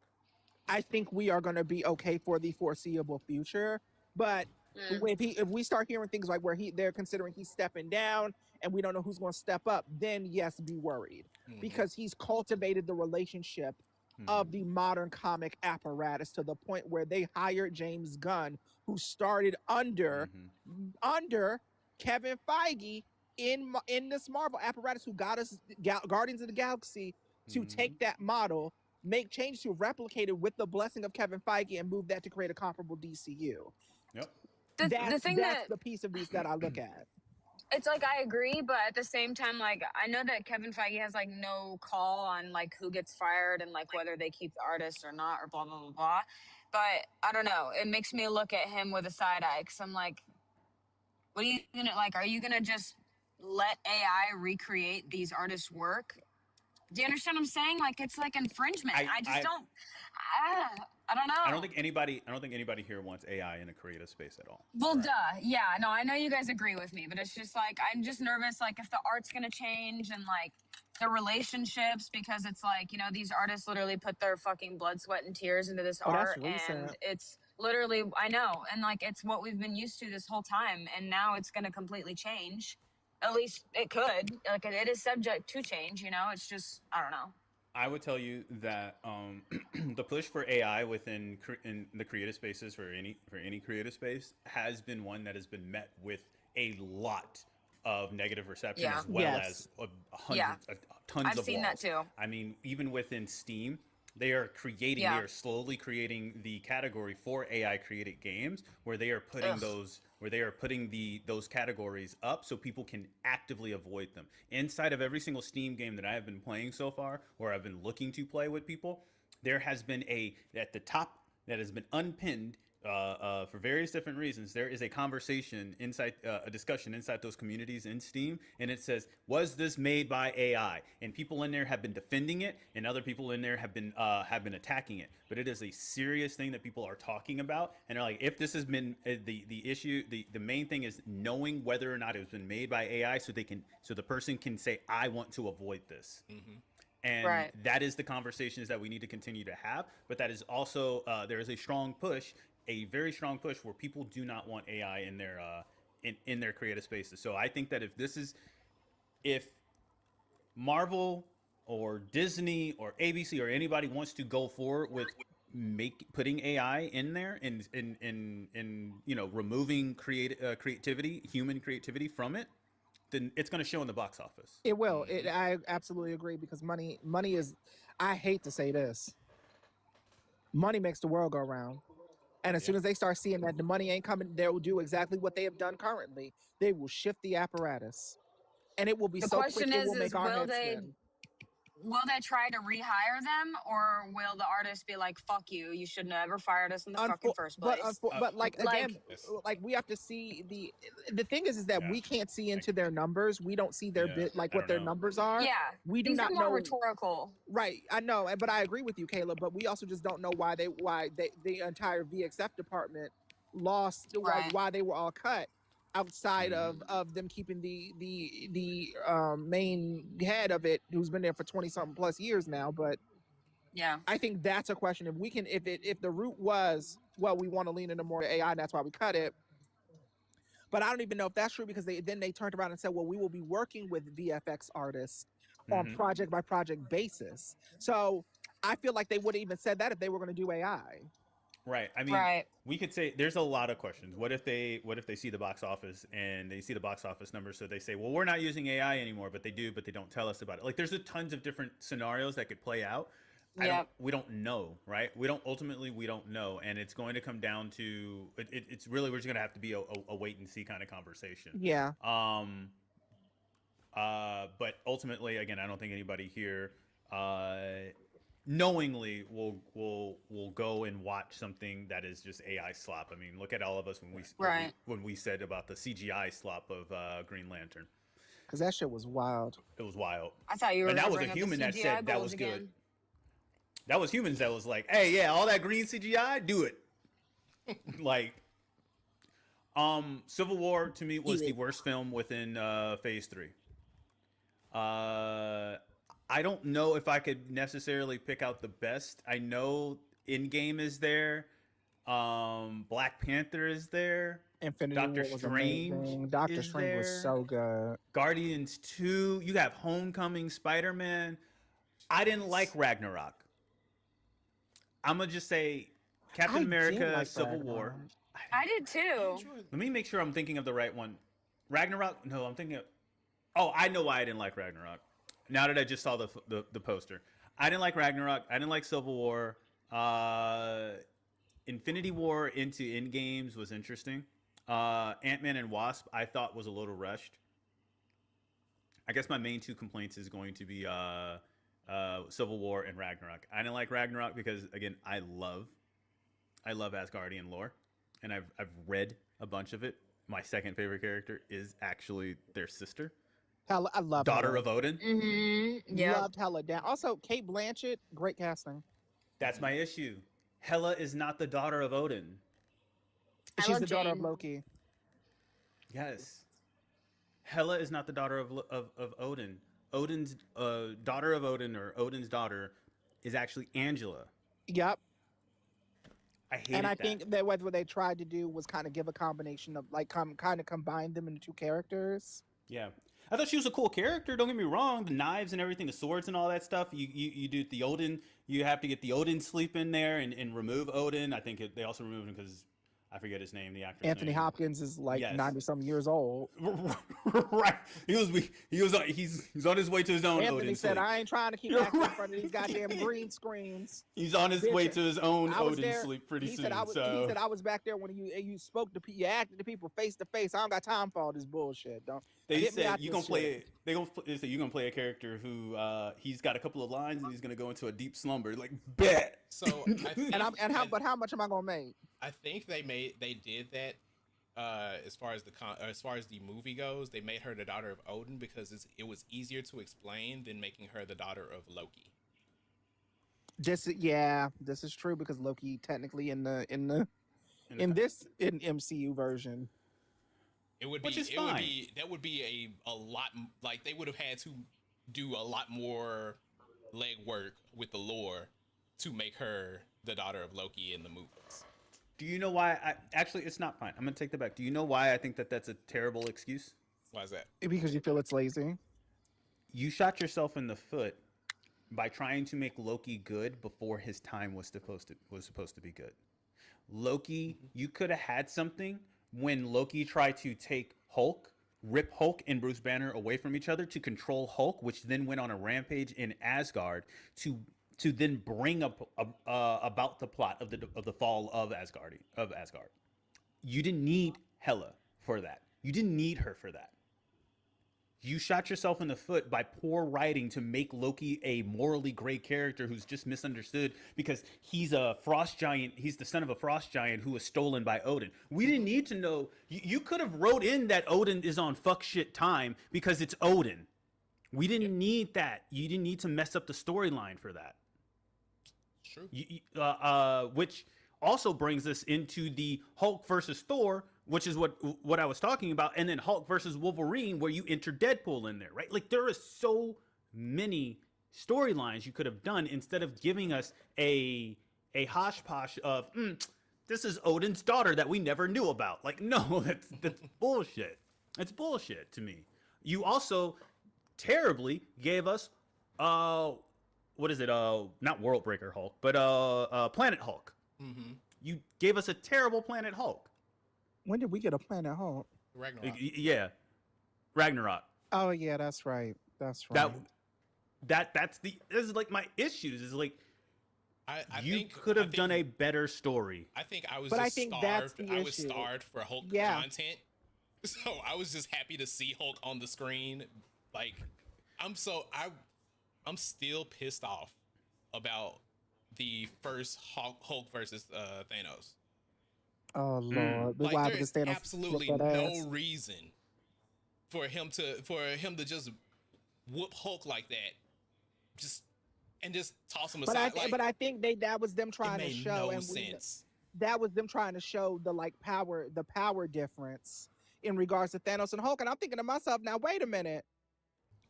I think we are going to be okay for the foreseeable future. But if we start hearing things like where they're considering he's stepping down and we don't know who's going to step up, then yes, be worried because he's cultivated the relationship of the modern comic apparatus to the point where they hired James Gunn, who started under Kevin Feige in this Marvel apparatus, who got us Guardians of the Galaxy to take that model, make change to replicate it with the blessing of Kevin Feige and move that to create a comparable DCU. Yep. That's the piece of these that I look at. It's like I agree, but at the same time, like I know that Kevin Feige has like no call on like who gets fired and like whether they keep the artist or not or blah blah blah blah. But I don't know. It makes me look at him with a side eye because I'm like, what are you gonna like? Are you gonna just let AI recreate these artists' work? Do you understand what I'm saying? Like it's like infringement. I don't know. I don't think anybody here wants AI in a creative space at all. Well, duh. Yeah, no, I know you guys agree with me, but it's just like I'm just nervous, like if the art's gonna change and like the relationships, because it's like, you know, these artists literally put their fucking blood, sweat, and tears into this art, and it's literally, I know, and like it's what we've been used to this whole time, and now it's gonna completely change. At least it could. Like it is subject to change, you know. It's just I don't know. I would tell you that the push for AI within in the creative spaces for any creative space has been one that has been met with a lot of negative reception, as well as hundreds, tons of I've seen that too. I mean, even within Steam, they are creating, they are slowly creating the category for AI created games where they are putting those categories up so people can actively avoid them. Inside of every single Steam game that I have been playing so far, or I've been looking to play with people, there has been at the top that has been unpinned for various different reasons. There is a conversation inside, a discussion inside those communities in Steam, and it says, "Was this made by AI?" And people in there have been defending it, and other people in there have been attacking it. But it is a serious thing that people are talking about, and they're like, if this has been the issue, the main thing is knowing whether or not it has been made by AI, so the person can say, "I want to avoid this." And that is the conversations that we need to continue to have. But that is also there is a very strong push where people do not want AI in their creative spaces. So I think that if Marvel or Disney or ABC or anybody wants to go forward with putting AI in there and you know, removing creativity, human creativity from it, then it's going to show in the box office. It will. I absolutely agree because money is, I hate to say this, money makes the world go round. And as soon as they start seeing that the money ain't coming, they will do exactly what they have done currently. They will shift the apparatus. and it will be The so quick question it will is make our will heads they spin. try to rehire them, or will the artist be like, "Fuck you, you should never fired us in the fucking first place"? But like again, Yes. like we have to see the thing is that we can't see into their numbers. We don't see their bit like I what don't their know. numbers are. Yeah, We do these not are more know. rhetorical. Right, I know, but I agree with you, Caleb. But we also just don't know why the entire VXF department lost, Right. why they were all cut, outside of them keeping the main head of it, who's been there for 20 something plus years now. But yeah, I think that's a question. If we can, if the root was, well, we want to lean into more AI, and that's why we cut it. But I don't even know if that's true, because they turned around and said, well, we will be working with VFX artists on project by project basis. So I feel like they would have even said that if they were going to do AI. Right. I mean, we could say there's a lot of questions. What if they see the box office and they see the box office numbers, so they say, well, we're not using AI anymore, but they do, but they don't tell us about it. Like, there's tons of different scenarios that could play out. We don't know, right? We don't know, and it's going to come down to it's really, we're just going to have to be a wait and see kind of conversation. Yeah. But ultimately, again, I don't think anybody here knowingly will go and watch something that is just AI slop. I mean, look at all of us when we said about the CGI slop of Green Lantern. Because that shit was wild. It was wild. I thought you were. And that was a human that said that was good. That was humans that was like, hey, yeah, all that green CGI, do it. Like, Civil War to me was the worst film within Phase 3. I don't know if I could necessarily pick out the best. I know Endgame is there. Black Panther is there. Infinity Doctor War was Strange. amazing. Doctor Strange was so good. Guardians 2. You have Homecoming, Spider-Man. I didn't like Ragnarok. I'm going to just say Captain America, Civil War. I did too. Let me make sure I'm thinking of the right one. Ragnarok? No, I'm thinking of... Oh, I know why I didn't like Ragnarok. Now that I just saw the poster. I didn't like Ragnarok. I didn't like Civil War. Infinity War into Endgames was interesting. Ant-Man and Wasp, I thought was a little rushed. I guess my main two complaints is going to be Civil War and Ragnarok. I didn't like Ragnarok because, again, I love Asgardian lore, and I've read a bunch of it. My second favorite character is actually their sister. Hela, I love Daughter Hela. of Odin. Mm-hmm. Yeah. Loved Hela down. Also, Kate Blanchett, great casting. That's my issue. Hela is not the daughter of Odin. She's the daughter of Loki. Yes. Hela is not the daughter of Odin. Odin's daughter of Odin, or Odin's daughter, is actually Angela. Yep. I hate And I think that what they tried to do was kind of give a combination of, like, kind of combine them into two characters. Yeah. I thought she was a cool character. Don't get me wrong. The knives and everything, the swords and all that stuff. You do the Odin. You have to get the Odin sleep in there and remove Odin. I think they also removed him because I forget his name. The actor's Anthony name. Hopkins is like 90-some years old. Right. He's on his way to his own Anthony Odin said, sleep. "I ain't trying to keep acting in front of these goddamn green screens." He's on his way to his own Odin sleep pretty soon. He said, "I was back there when you spoke to you acted to people face to face. I don't got time for all this bullshit." Don't They said you gonna play. They said you gonna play a character who he's got a couple of lines and he's gonna go into a deep slumber. Like, bet. So I think, how much am I gonna make? I think they did that. As far as the movie goes, they made her the daughter of Odin because it was easier to explain than making her the daughter of Loki. This is true, because Loki technically in MCU version. It would be that would be a lot, like they would have had to do a lot more legwork with the lore to make her the daughter of Loki in the movies. Do you know why? Actually, it's not fine. I'm gonna take that back. Do you know why I think that's a terrible excuse? Why is that? Because you feel it's lazy. You shot yourself in the foot by trying to make Loki good before his time was supposed to be good. Loki, you could have had something when Loki tried to take Hulk, rip Hulk and Bruce Banner away from each other to control Hulk, which then went on a rampage in Asgard to then bring up about the plot of the fall of Asgard. You didn't need Hela for that. You didn't need her for that. you shot yourself in the foot by poor writing to make Loki a morally gray character who's just misunderstood because he's a frost giant. He's the son of a frost giant who was stolen by Odin. We didn't need to know. You could have wrote in that Odin is on fuck shit time because it's Odin. We didn't need that. You didn't need to mess up the storyline for that. True. Which also brings us into the Hulk versus Thor, which is what I was talking about, and then Hulk versus Wolverine, where you enter Deadpool in there, right? Like there is so many storylines you could have done instead of giving us a hosh-posh of this is Odin's daughter that we never knew about. Like, no, that's bullshit. That's bullshit to me. You also terribly gave us what is it? Not World Breaker Hulk, but Planet Hulk. Mm-hmm. You gave us a terrible Planet Hulk. When did we get a Planet Hulk? Ragnarok. Yeah, Ragnarok. Oh yeah, that's right. That's right. This is like my issues. Is like you could have done a better story. I think I was But I just think starved. that's the I was issue. starved for Hulk Yeah. content, so I was just happy to see Hulk on the screen. Like, I'm still pissed off about the first Hulk versus Thanos. Oh Lord, Like, why? there Because is Thanos absolutely whooped that no ass. reason for him to just whoop Hulk like that, just toss him aside. But I think that was them trying to made show, no and sense. that was them trying to show the power difference in regards to Thanos and Hulk. And I'm thinking to myself, now wait a minute.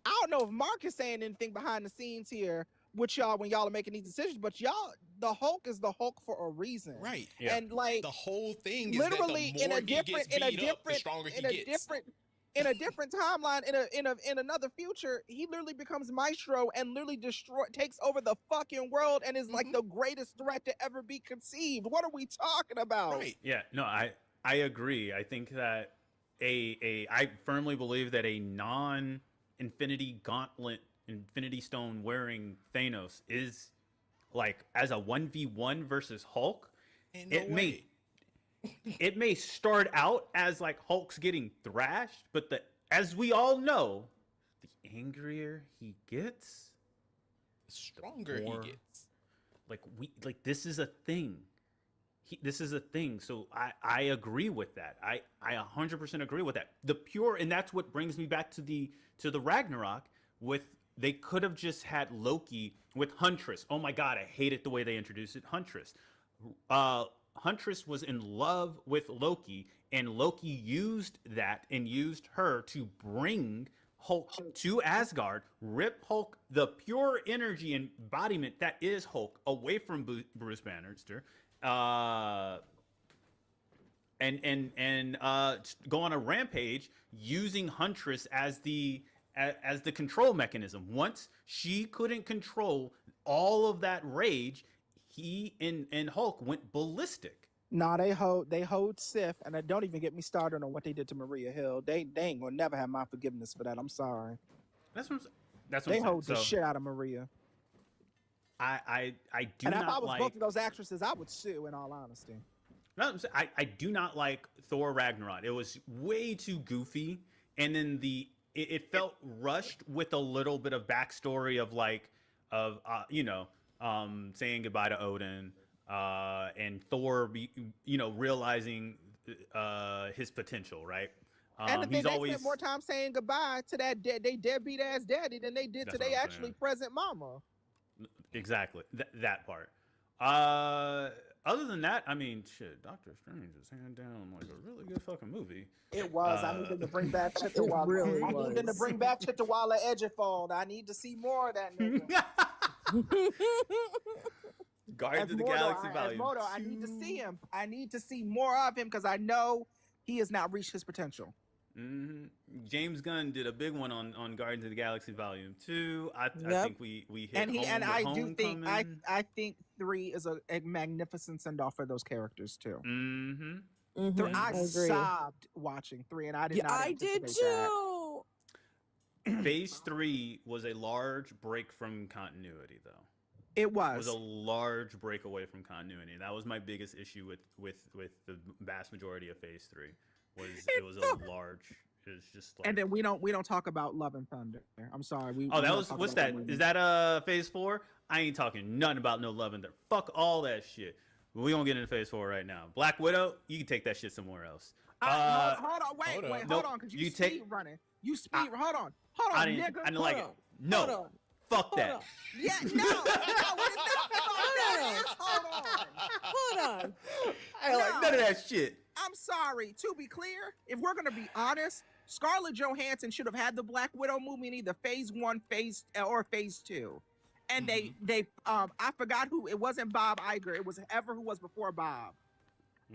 I don't know if Mark is saying anything behind the scenes here with y'all when y'all are making these decisions, but the Hulk is the Hulk for a reason, Right? Yeah. And like The whole thing is literally that the more he gets beat up, the stronger he gets. in a different timeline, in another future, he literally becomes Maestro and literally takes over the fucking world and is like the greatest threat to ever be conceived. What are we talking about? Right. Yeah, no, I agree. I think that I firmly believe that a non-Infinity Gauntlet, Infinity Stone wearing Thanos is like as a 1v1 versus Hulk. Ain't no way. It may start out as like Hulk's getting thrashed, but as we all know, the angrier he gets, The stronger he gets. Like this is a thing. This is a thing. So I agree with that. I 100% agree with that. And that's what brings me back to the Ragnarok with they could have just had Loki with Huntress. Oh my God, I hated the way they introduced it. Huntress. Huntress was in love with Loki, and Loki used that and used her to bring Hulk to Asgard, rip Hulk, the pure energy embodiment that is Hulk, away from Bruce Bannister, and go on a rampage using Huntress as the control mechanism. Once she couldn't control all of that rage, he and Hulk went ballistic. Nah, they hold Sif, and don't even get me started on what they did to Maria Hill. They ain't gonna never have my forgiveness for that. I'm sorry. That's what I'm They saying. hold the shit out of Maria. I do And not if I was like both of those actresses, I would sue. In all honesty. No, I do not like Thor Ragnarok. It was way too goofy, and then it felt rushed with a little bit of backstory of saying goodbye to Odin, and Thor, realizing his potential, right? And He's they always spent more time saying goodbye to that they deadbeat ass daddy than they did That's to what they I'm actually saying. present mama. exactly that part. Other than that, I mean, shit, Doctor Strange is hand down like a really good fucking movie. It was. I need them to bring back Chitawala. really I need them to was. bring back Chitawala Edgefold. I need to see more of that nigga. Guardians of the Mordo, Galaxy as Volume Mordo, I need to see him. I need to see more of him because I know he has not reached his potential. Mm-hmm. James Gunn did a big one on Guardians of the Galaxy Volume 2. I Yep. think we hit And I do think Homecoming. I think 3 is a magnificent send off for those characters too. Mm-hmm. I agree. sobbed watching 3, and I did not. I did anticipate that. too. Phase 3 was a large break from continuity, though. It was. It was a large break away from continuity. That was my biggest issue with the vast majority of Phase 3. It was a large is just like. And then we don't talk about Love and Thunder. I'm sorry. We that don't was talk what's about that? movie. Is that Phase 4? I ain't talking nothing about no Love and Thunder. Fuck all that shit. We gonna get into Phase 4 right now. Black Widow, you can take that shit somewhere else. Hold on, wait, hold on, because you speed running. You speed. Hold on, I nigga. didn't like it. No, fuck that. Yeah, no. Hold on. I like none of that shit. I'm sorry. To be clear, if we're gonna be honest, Scarlett Johansson should have had the Black Widow movie in either Phase 1, or Phase 2. And they I forgot who it wasn't. Bob Iger. It was whoever who was before Bob.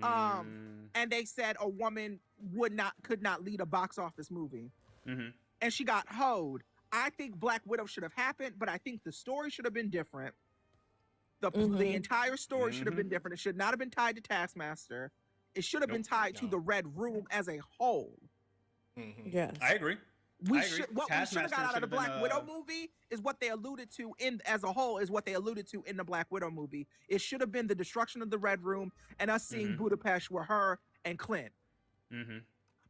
And they said a woman could not lead a box office movie, and she got hoed. I think Black Widow should have happened, but I think the story should have been different. The entire story should have been different. It should not have been tied to Taskmaster. It should have been tied to the Red Room as a whole. Yes, I agree. What we should have got out of the Black Widow movie is what they alluded to as a whole is what they alluded to in the Black Widow movie. It should have been the destruction of the Red Room and us seeing Budapest with her and Clint.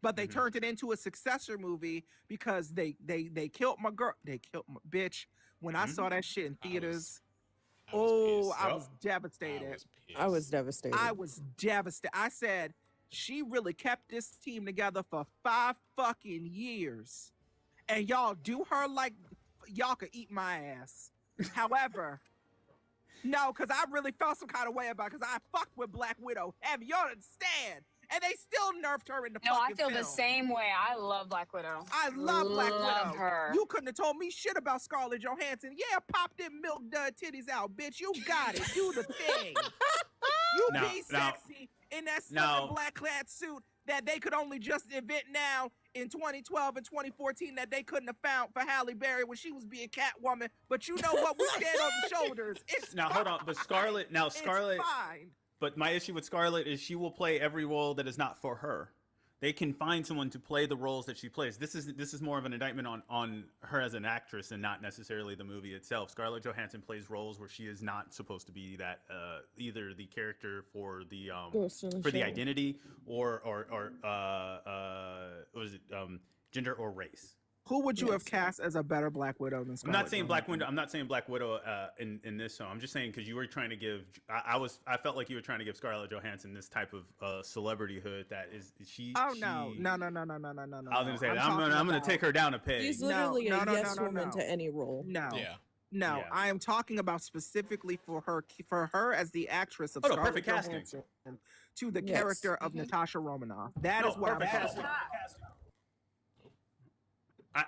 But they turned it into a successor movie because they killed my girl. They killed my bitch. When I saw that shit in theaters, I was devastated. I was devastated. I was devastated. I said, she really kept this team together for 5 fucking years. And y'all do her like y'all could eat my ass. However, no, because I really felt some kind of way about it because I fucked with Black Widow. Have y'all understand? And they still nerfed her in the No, I fucking feel film. the same way. I love Black Widow. I love Black Widow. Her. You couldn't have told me shit about Scarlett Johansson. Yeah, pop them milk dud titties out, bitch. You got it. Do the thing. You be sexy in that slimming black clad suit that they could only just invent now in 2012 and 2014 that they couldn't have found for Halle Berry when she was being Catwoman. But you know what? We stand on the shoulders. It's now hold on, but Scarlett. Now Scarlett. It's fine. But my issue with Scarlett is she will play every role that is not for her. They can find someone to play the roles that she plays. This is more of an indictment on her as an actress and not necessarily the movie itself. Scarlett Johansson plays roles where she is not supposed to be that either the character for the identity or what is it gender or race. Who would you have cast as a better Black Widow than Scarlett? I'm not saying Black Widow. I'm not saying Black Widow in this show. I'm just saying because you were trying to give. I felt like you were trying to give Scarlett Johansson this type of celebrityhood that is she. Oh no. I was gonna say that. I'm gonna take her down a peg. She's literally a yes woman to any role. No. Yeah. No, yeah. I am talking about specifically for her as the actress of Scarlett Johansson to the character of Natasha Romanoff. That is what I'm talking about.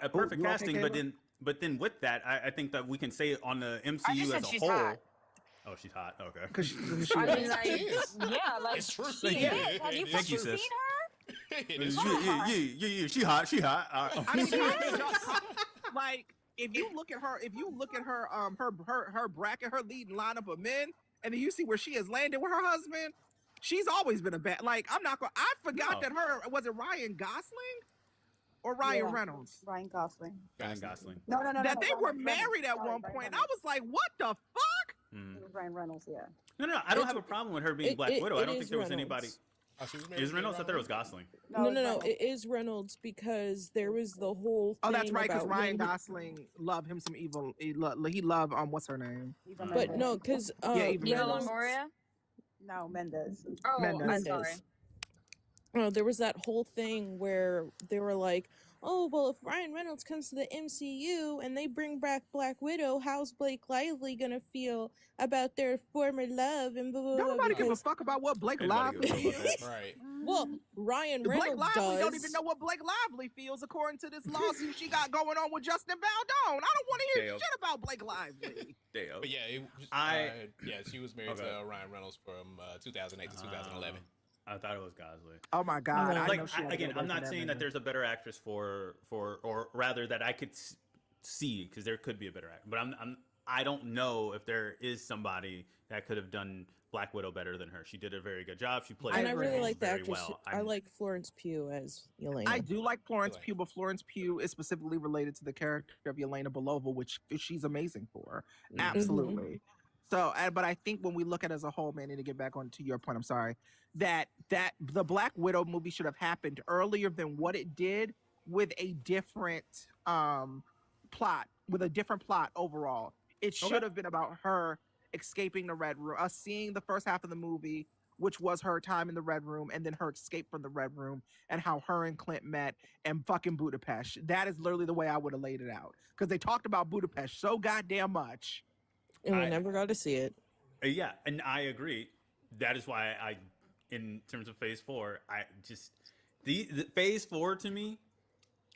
A perfect casting, but then with that, I think that we can say it on the MCU as a whole. Hot. Oh, she's hot. Okay. Because it's true. Have you Thank you, sis. seen her? Yeah, she hot. She hot. I mean, like if you look at her, her bracket, her leading lineup of men, and then you see where she has landed with her husband. She's always been a bad. Like I forgot that was it Ryan Gosling. Or Ryan Reynolds. Ryan Gosling. Ryan Gosling. No. That they were married at one point. I was like, what the fuck? It was Ryan Reynolds, yeah. No. I don't have a problem with her being Black Widow. I don't think there was Reynolds. anybody. Oh, she was married. Is Reynolds? I thought it was Gosling. No. It is Reynolds because there was the whole thing. Oh, that's right. Because Ryan when Gosling loved him some evil. He loved what's her name? But no, because Eva Longoria. No, Mendes. Oh, Mendes. I'm sorry. There was that whole thing where they were like, oh, well, if Ryan Reynolds comes to the MCU and they bring back Black Widow, how's Blake Lively gonna feel about their former love and blah, blah, blah. Nobody give a fuck about what Blake Lively feels. Right. Well, Ryan Blake Reynolds Lively does. don't even know what Blake Lively feels according to this lawsuit she got going on with Justin Baldon. I don't want to hear shit about Blake Lively. But she was married to Ryan Reynolds from 2008 to 2011. I thought it was Gosling. Oh my God! I'm not saying that there's a better actress or rather that I could see because there could be a better actress, but I don't know if there is somebody that could have done Black Widow better than her. She did a very good job. She played. And I really like the actress. Well. I like Florence Pugh as Yelena. I do like Florence Pugh, but Florence Pugh is specifically related to the character of Yelena Belova, which she's amazing for. Absolutely. So, but I think when we look at it as a whole, man, to get back on to your point, I'm sorry, that the Black Widow movie should have happened earlier than what it did, with a different plot, overall. It should have been about her escaping the Red Room, us seeing the first half of the movie, which was her time in the Red Room, and then her escape from the Red Room, and how her and Clint met, and fucking Budapest. That is literally the way I would have laid it out, because they talked about Budapest so goddamn much, and we never got to see it. Yeah, and I agree. That is why I, in terms of Phase 4, I just the Phase 4 to me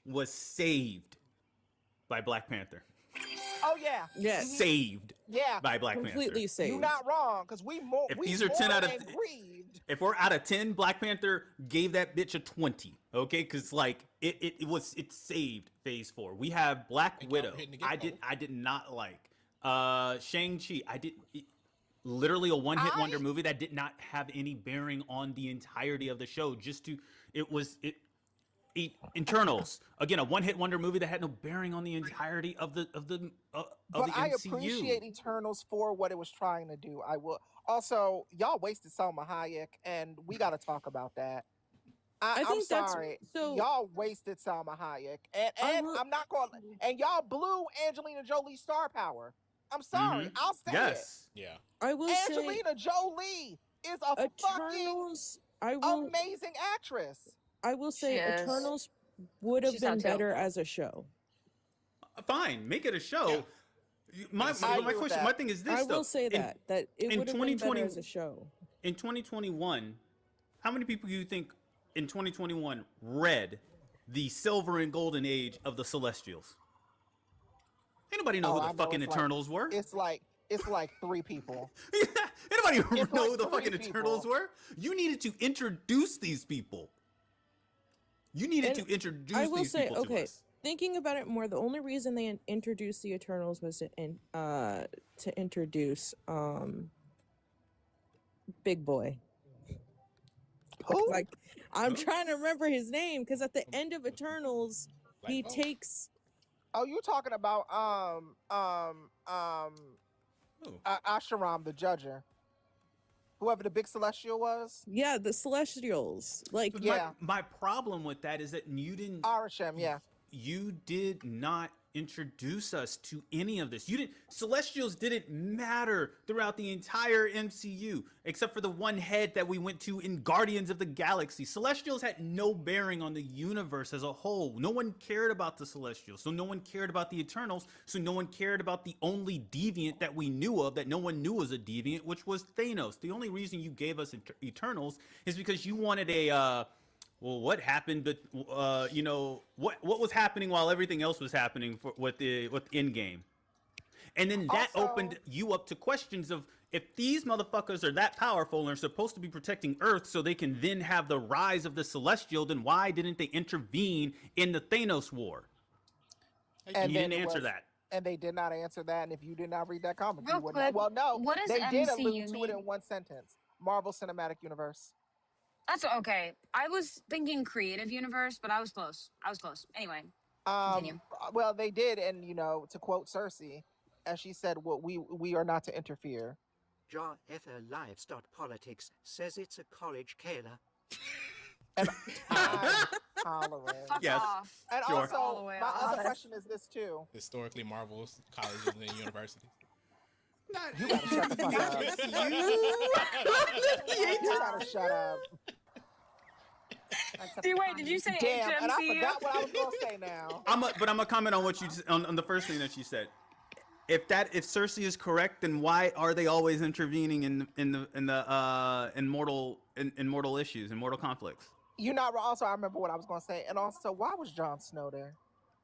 was saved by Black Panther. Oh yeah, yes, saved. Yeah, by Black completely Panther. saved. You're not wrong, because we more. If we these are more 10 out of than grieved. If we're out of 10, Black Panther gave that bitch a 20. Okay, because like it saved Phase 4. We have Black Widow. I did not like Shang-Chi. Literally a one-hit wonder movie that did not have any bearing on the entirety of the show. Internals, again, a one-hit wonder movie that had no bearing on the entirety of the But MCU. I appreciate Eternals for what it was trying to do. I will also, y'all wasted Salma Hayek, and we got to talk about that. I'm think that's- sorry, so- y'all wasted Salma Hayek, and I'm not going. And y'all blew Angelina Jolie's star power. I'm sorry, I'll say yes. it. Yeah. I will Angelina Jolie is a Eternals, fucking amazing actress. I will say She is. Eternals would have She's been hot too. better as a show. Fine, make it a show. My question, my thing is this I though. will say that it in would have been 2020 better as a show. In 2021, how many people do you think in 2021 read the Silver and Golden Age of the Celestials? Anybody know who the fucking Eternals were? It's like 3 people. Anybody It's know like who the 3 fucking people. Eternals were? You needed to introduce these people. You needed And to introduce I will these say, people to okay, us. thinking about it more, the only reason they introduced the Eternals was to introduce Big Boy. Who? Like, I'm trying to remember his name because at the end of Eternals, he Bolt? takes. Oh, you're talking about Asheram, the Judger. Whoever the big celestial was. Yeah, the Celestials. Like, But my problem with that is that you didn't. Arishem, yeah. You did not introduce us to any of this. Celestials didn't matter throughout the entire MCU, except for the one head that we went to in Guardians of the Galaxy. Celestials had no bearing on the universe as a whole. No one cared about the Celestials, so no one cared about the Eternals, so no one cared about the only deviant that we knew of, that no one knew was a deviant, which was Thanos. The only reason you gave us Eternals is because you wanted a well, what happened? But what was happening while everything else was happening with Endgame, and then that opened you up to questions of if these motherfuckers are that powerful and are supposed to be protecting Earth so they can then have the rise of the Celestial, then why didn't they intervene in the Thanos war? And you didn't answer that. And they did not answer that. And if you did not read that comic, Real you would quick, not. Well, no, what does they did MCU allude to it mean? in one sentence. Marvel Cinematic Universe. That's okay. I was thinking creative universe, but I was close. Anyway, continue. Well, they did, and to quote Cersei, as she said, "What we are not to interfere." Jar Ether Lives.politics says it's a college killer. And I'm hollering. Fuck off. And Sure. also, All the way my off. other question is this too. Historically, Marvel's colleges and universities. You gotta shut the fuck up. You gotta shut up. Wait, did you say Damn, HMCU? and I forgot what I was gonna say now. But I'm gonna comment on what you on the first thing that you said. If Cersei is correct, then why are they always intervening in mortal issues, in mortal conflicts? You're not wrong. Also, I remember what I was gonna say, and also, why was Jon Snow there?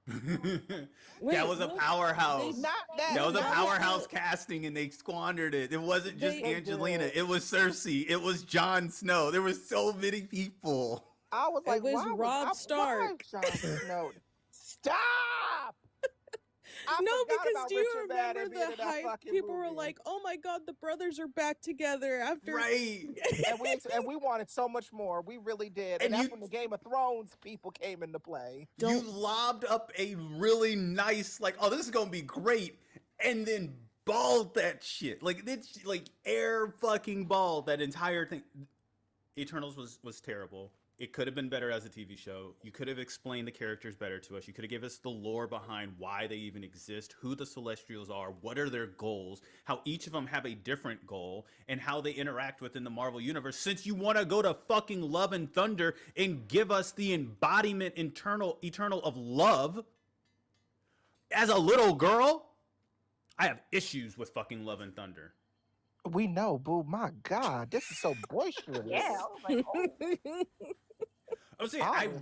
That was a powerhouse. That was a powerhouse casting, and they squandered it. It wasn't just Angelina. It was Cersei. It was Jon Snow. There were so many people. I was like, was why Robb Stark. Why Jon Snow? Stop! I No, forgot because about do you Richard Madden remember being the in that hype? fucking People were movie. like, "Oh my god, the brothers are back together after." Right. and we wanted so much more. We really did. And that's when the Game of Thrones people came into play. You lobbed up a really nice, like, oh, this is gonna be great, and then balled that shit. Like, it's like air fucking balled that entire thing. Eternals was terrible. It could have been better as a TV show. You could have explained the characters better to us. You could have given us the lore behind why they even exist, who the Celestials are, what are their goals, how each of them have a different goal, and how they interact within the Marvel Universe. Since you want to go to fucking Love and Thunder and give us the embodiment eternal of love as a little girl, I have issues with fucking Love and Thunder. We know, boo. My God, this is so boisterous. Yeah, I was like, oh. I'm saying I've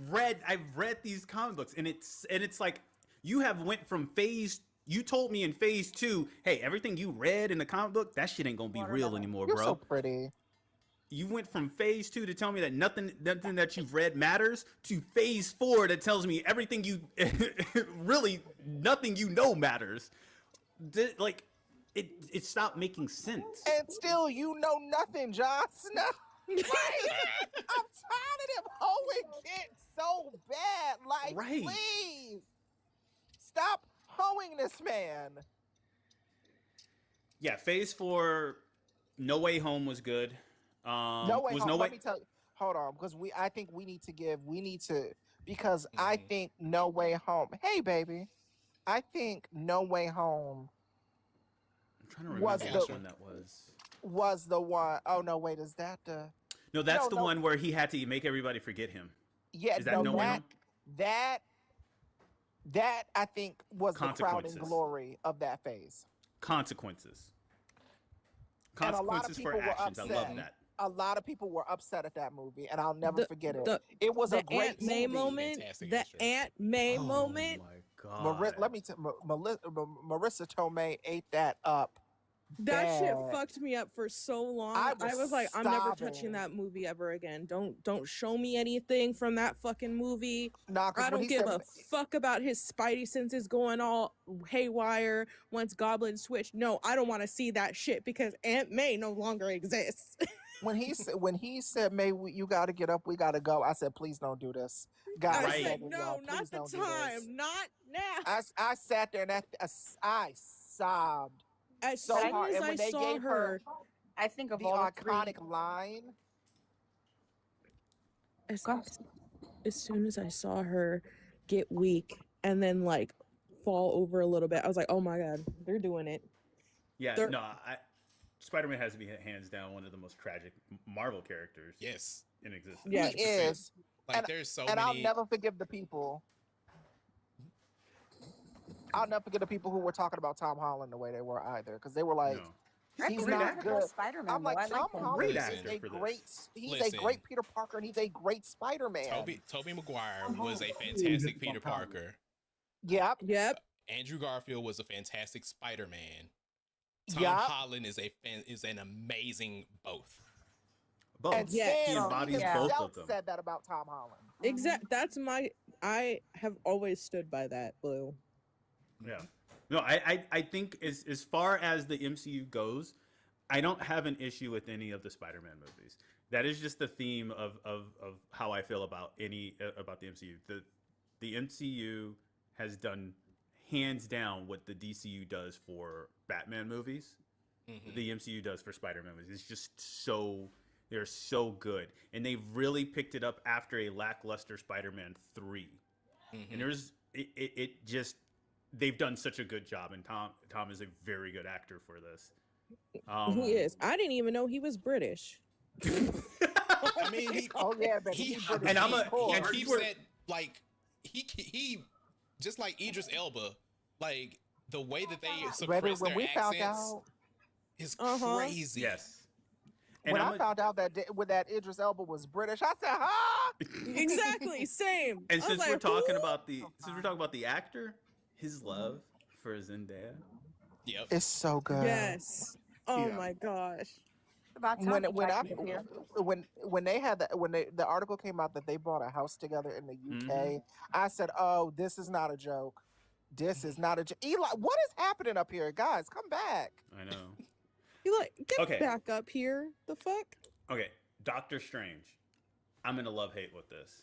read these comic books, and it's like you have went from phase. You told me in phase 2, hey, everything you read in the comic book, that shit ain't gonna be real anymore, You're bro. so pretty. You went from phase 2 to tell me that nothing that you've read matters to phase 4 that tells me everything you really nothing you know matters. Like it stopped making sense. And still, you know nothing, Jon Snow. Like, I'm tired of them hoeing kids so bad. Like, please stop hoeing this man. Yeah, phase 4, No Way Home was good. No Way Home. Let me tell you. Hold on, because I think we need to because I think No Way Home. Hey, baby, I think No Way Home. I'm trying to remember which one that was the one. Oh no, wait, is that the? No, that's the one where he had to make everybody forget him. Yeah, is that No Way Home? That I think was the crowning glory of that phase. Consequences And a lot of people for were actions. upset. I love that. A lot of people were upset at that movie, and I'll never forget it. It was a great Aunt May moment. The Aunt May moment. Oh my God. Let me tell Marissa Tomei ate that up. That shit fucked me up for so long. I was like, I'm never touching that movie ever again. Don't show me anything from that fucking movie. I don't give a fuck about his spidey senses going all haywire once Goblin switched. No, I don't want to see that shit because Aunt May no longer exists. When he said, "May, you got to get up, we got to go," I said, "Please don't do this, guys." I said, "No, not the time, not now." I sat there and I sobbed. As so soon hard. as And when I they saw gave her, I think of the all iconic line. As soon as I saw her get weak and then like fall over a little bit, I was like, "Oh my God, they're doing it." Yeah, Spider-Man has to be hands down one of the most tragic Marvel characters. Yes, in existence. Yeah, he is. Like there's so and many. I'll never forgive the people. I'll never forget the people who were talking about Tom Holland the way they were either, because they were like, "He's not good." Spider-Man, I'm like, Tom Holland is a great. He's a great Peter Parker, and he's a great Spider-Man. Tobey Maguire was a fantastic Peter Parker. Yep. Andrew Garfield was a fantastic Spider-Man. Tom Holland is an amazing both. And he embodies both of them. Said that about Tom Holland. Exact. I have always stood by that, Blue. Yeah. No, I think as far as the MCU goes, I don't have an issue with any of the Spider-Man movies. That is just the theme of how I feel about the MCU. The MCU has done hands down what the DCU does for Batman movies. The MCU does for Spider-Man movies. It's just they're so good. And they really picked it up after a lackluster Spider-Man 3. And they've done such a good job, and Tom is a very good actor for this. He is. I didn't even know he was British. I mean, he just like Idris Elba, like the way that they suppress their accents is crazy. Yes. When I found out that Idris Elba was British, I said, "Huh?" Exactly, same. And since we're talking about the actor, his love for Zendaya, it's so good. Yes. Oh my gosh. When the article came out that they bought a house together in the UK, I said, "Oh, this is not a joke. This is not a joke." Eli, what is happening up here, guys? Come back. I know. You get back up here. The fuck? Okay, Doctor Strange. I'm in a love-hate with this.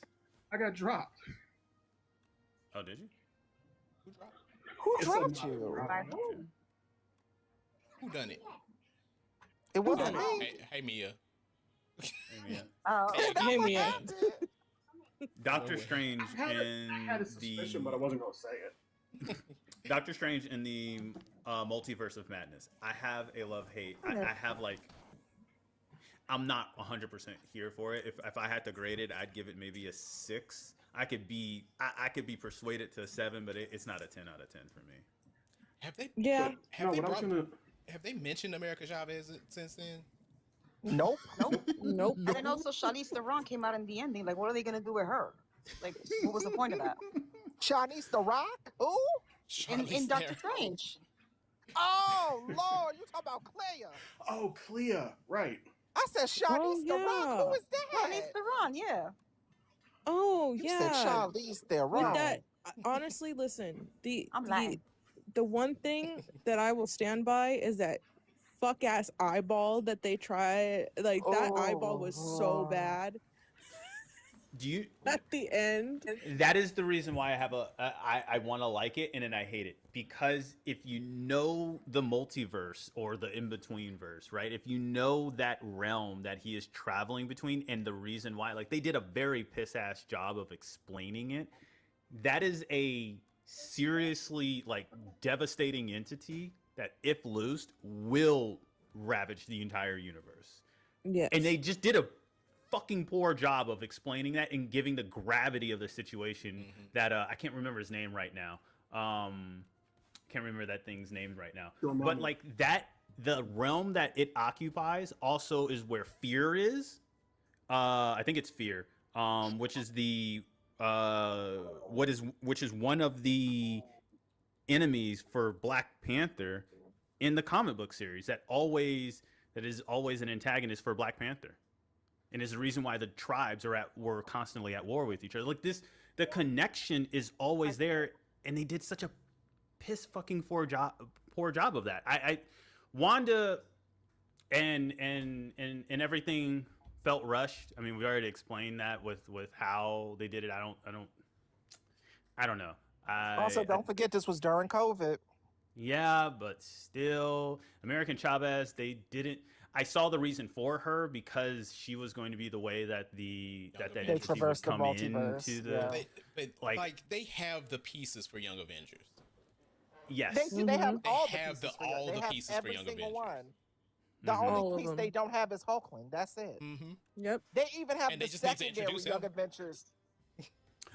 I got dropped. Oh, did you? Who dropped you? Who done it? It wasn't me. Hey, Mia. Doctor Strange I in had a suspicion, but I wasn't going to say it. Doctor Strange in the Multiverse of Madness. I have a love-hate. I have like, I'm not 100% here for it. If I had to grade it, I'd give it maybe a 6. I could be persuaded to a 7, but it's not a 10 out of 10 for me. Have they? Yeah. Have they mentioned America Chavez since then? Nope. Nope. And then also Charlize Theron came out in the ending. Like, what are they gonna do with her? Like, what was the point of that? Charlize the Rock? Who? In Doctor Strange. Oh Lord, you talking about Clea? Oh, Clea, right? I said Charlize the Rock. Who is that? Charlize Theron, yeah. Oh You yeah. said Charlize Theron. With that, honestly, listen. The one thing that I will stand by is that fuck ass eyeball that they try. Like that eyeball was so bad. Do you at the end? That is the reason why I have I want to like it and then I hate it, because if you know the multiverse or the in-between verse, right? If you know that realm that he is traveling between and the reason why, like they did a very piss ass job of explaining it. That is a seriously like devastating entity that if loosed will ravage the entire universe. Yeah. And they just did a fucking poor job of explaining that and giving the gravity of the situation that I can't remember his name right now. Can't remember that thing's name right now. But like that, the realm that it occupies also is where fear is. I think it's fear, which is the which is one of the enemies for Black Panther in the comic book series that is always an antagonist for Black Panther. And is the reason why the tribes were constantly at war with each other. Like this, the connection is always there, and they did such a piss fucking poor job of that. Wanda and everything felt rushed. I mean, we already explained that with how they did it. I don't know. Also, don't forget this was during COVID. Yeah, but still, American Chavez, they didn't. I saw the reason for her because she was going to be the way that that entity would come into the. Like they have the pieces for Young Avengers. Yes, they have all the pieces for Young Avengers. One. The only piece they don't have is Hulkling. That's it. Yep. They even have the just need to secondary introduce Young him. Adventures.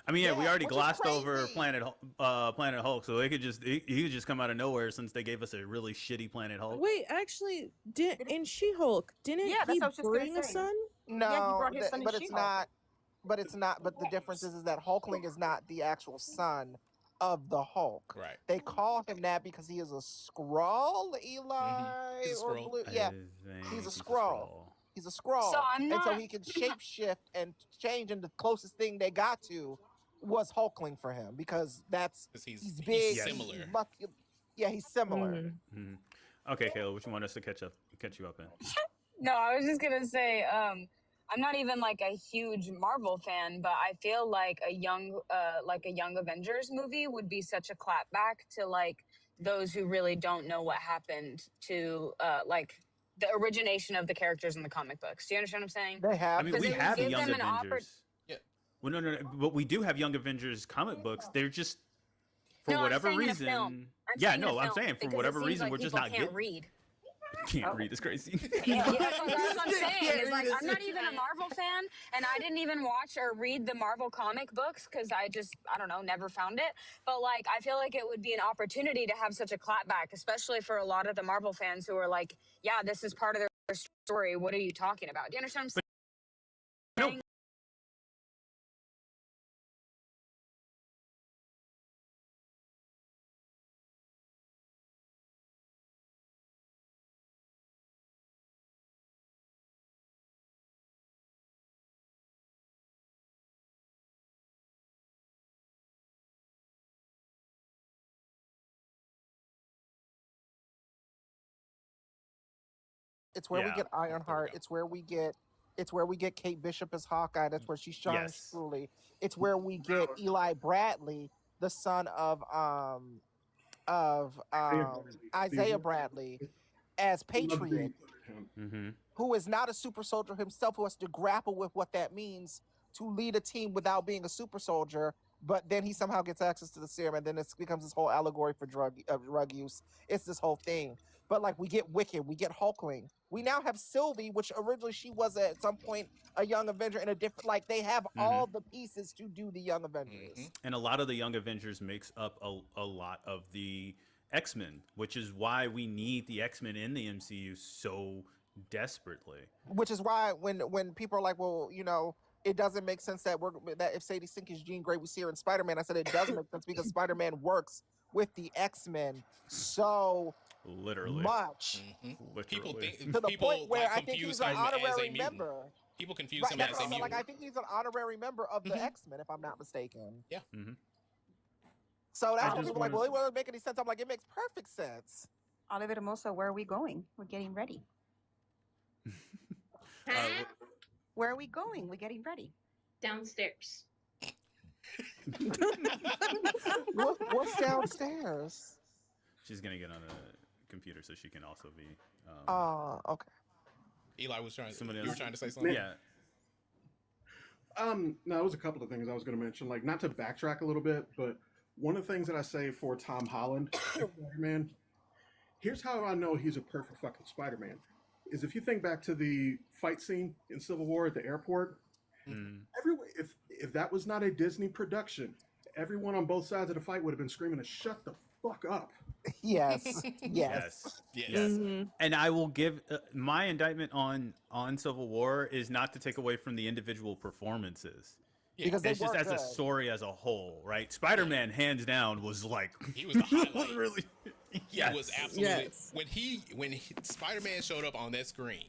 I mean, we already which is glossed over crazy. Planet Hulk, so he could just come out of nowhere since they gave us a really shitty Planet Hulk. Wait, actually, in She-Hulk, didn't he bring a son? No, Yeah, he brought his son in but it's She-Hulk. not. But it's not. But the difference is that Hulkling is not the actual son of the Hulk. Right. They call him that because he is a Skrull, Eli. He's a or Skrull. Blue. Yeah, he's a Skrull. He's a Skrull. So I'm and so not- he can shapeshift and change, and the closest thing they got to was Hulkling for him because he's big. He's similar. He's similar. Mm-hmm. Okay, Kayla, what you want us to catch you up in? No, I was just gonna say, I'm not even like a huge Marvel fan, but I feel like a young Avengers movie would be such a clapback to like those who really don't know what happened to like the origination of the characters in the comic books. Do you understand what I'm saying? They have. I mean, we have Young Avengers. Well, no, but we do have Young Avengers comic books. They're just for whatever reason. I'm saying for whatever reason we're just not getting. Read. Can't read. It's crazy. Yeah, that's what I'm saying. Is like I'm not even a Marvel fan, and I didn't even watch or read the Marvel comic books because I don't know, never found it. But like, I feel like it would be an opportunity to have such a clapback, especially for a lot of the Marvel fans who are like, "Yeah, this is part of their story. What are you talking about?" Do you understand what I'm saying? No. It's where we get Ironheart. It's where we get Kate Bishop as Hawkeye. That's where she shines truly. It's where we get Eli Bradley, the son of Isaiah Bradley, as Patriot. who is not a super soldier himself, who has to grapple with what that means to lead a team without being a super soldier. But then he somehow gets access to the serum, and then it becomes this whole allegory for drug use. It's this whole thing. But like, we get Wicked, we get Hulkling. We now have Sylvie, which originally she was at some point a Young Avenger in a different. Like, they have all the pieces to do the Young Avengers. And a lot of the Young Avengers makes up a lot of the X-Men, which is why we need the X-Men in the MCU so desperately. Which is why when people are like, well, you know, it doesn't make sense that if Sadie Sink is Jean Grey, we see her in Spider-Man. I said it does make sense because Spider-Man works with the X-Men so much. People think to the point where I think he's an honorary member. People confuse him as a mutant. Like, I think he's an honorary member of the X-Men, if I'm not mistaken. Yeah. So that's when people are like, well, it won't make any sense. I'm like, it makes perfect sense. Oliver Hermosa, where are we going? We're getting ready. Where are we going? We're getting ready. Downstairs. What's downstairs? She's gonna get on a computer so she can also be. Okay. Eli was trying. Somebody You else? were trying to say something. Yeah. No, it was a couple of things I was going to mention. Like, not to backtrack a little bit, but one of the things that I say for Tom Holland, Spider-Man, here's how I know he's a perfect fucking Spider-Man. Is if you think back to the fight scene in Civil War at the airport, if that was not a Disney production, everyone on both sides of the fight would have been screaming to shut the fuck up. Yes. Yes. And I will give my indictment on Civil War is not to take away from the individual performances. Because it's just were as a good. story as a whole, right? Spider-Man, hands down, was like He was the highlight. really. He was absolutely when Spider-Man showed up on that screen.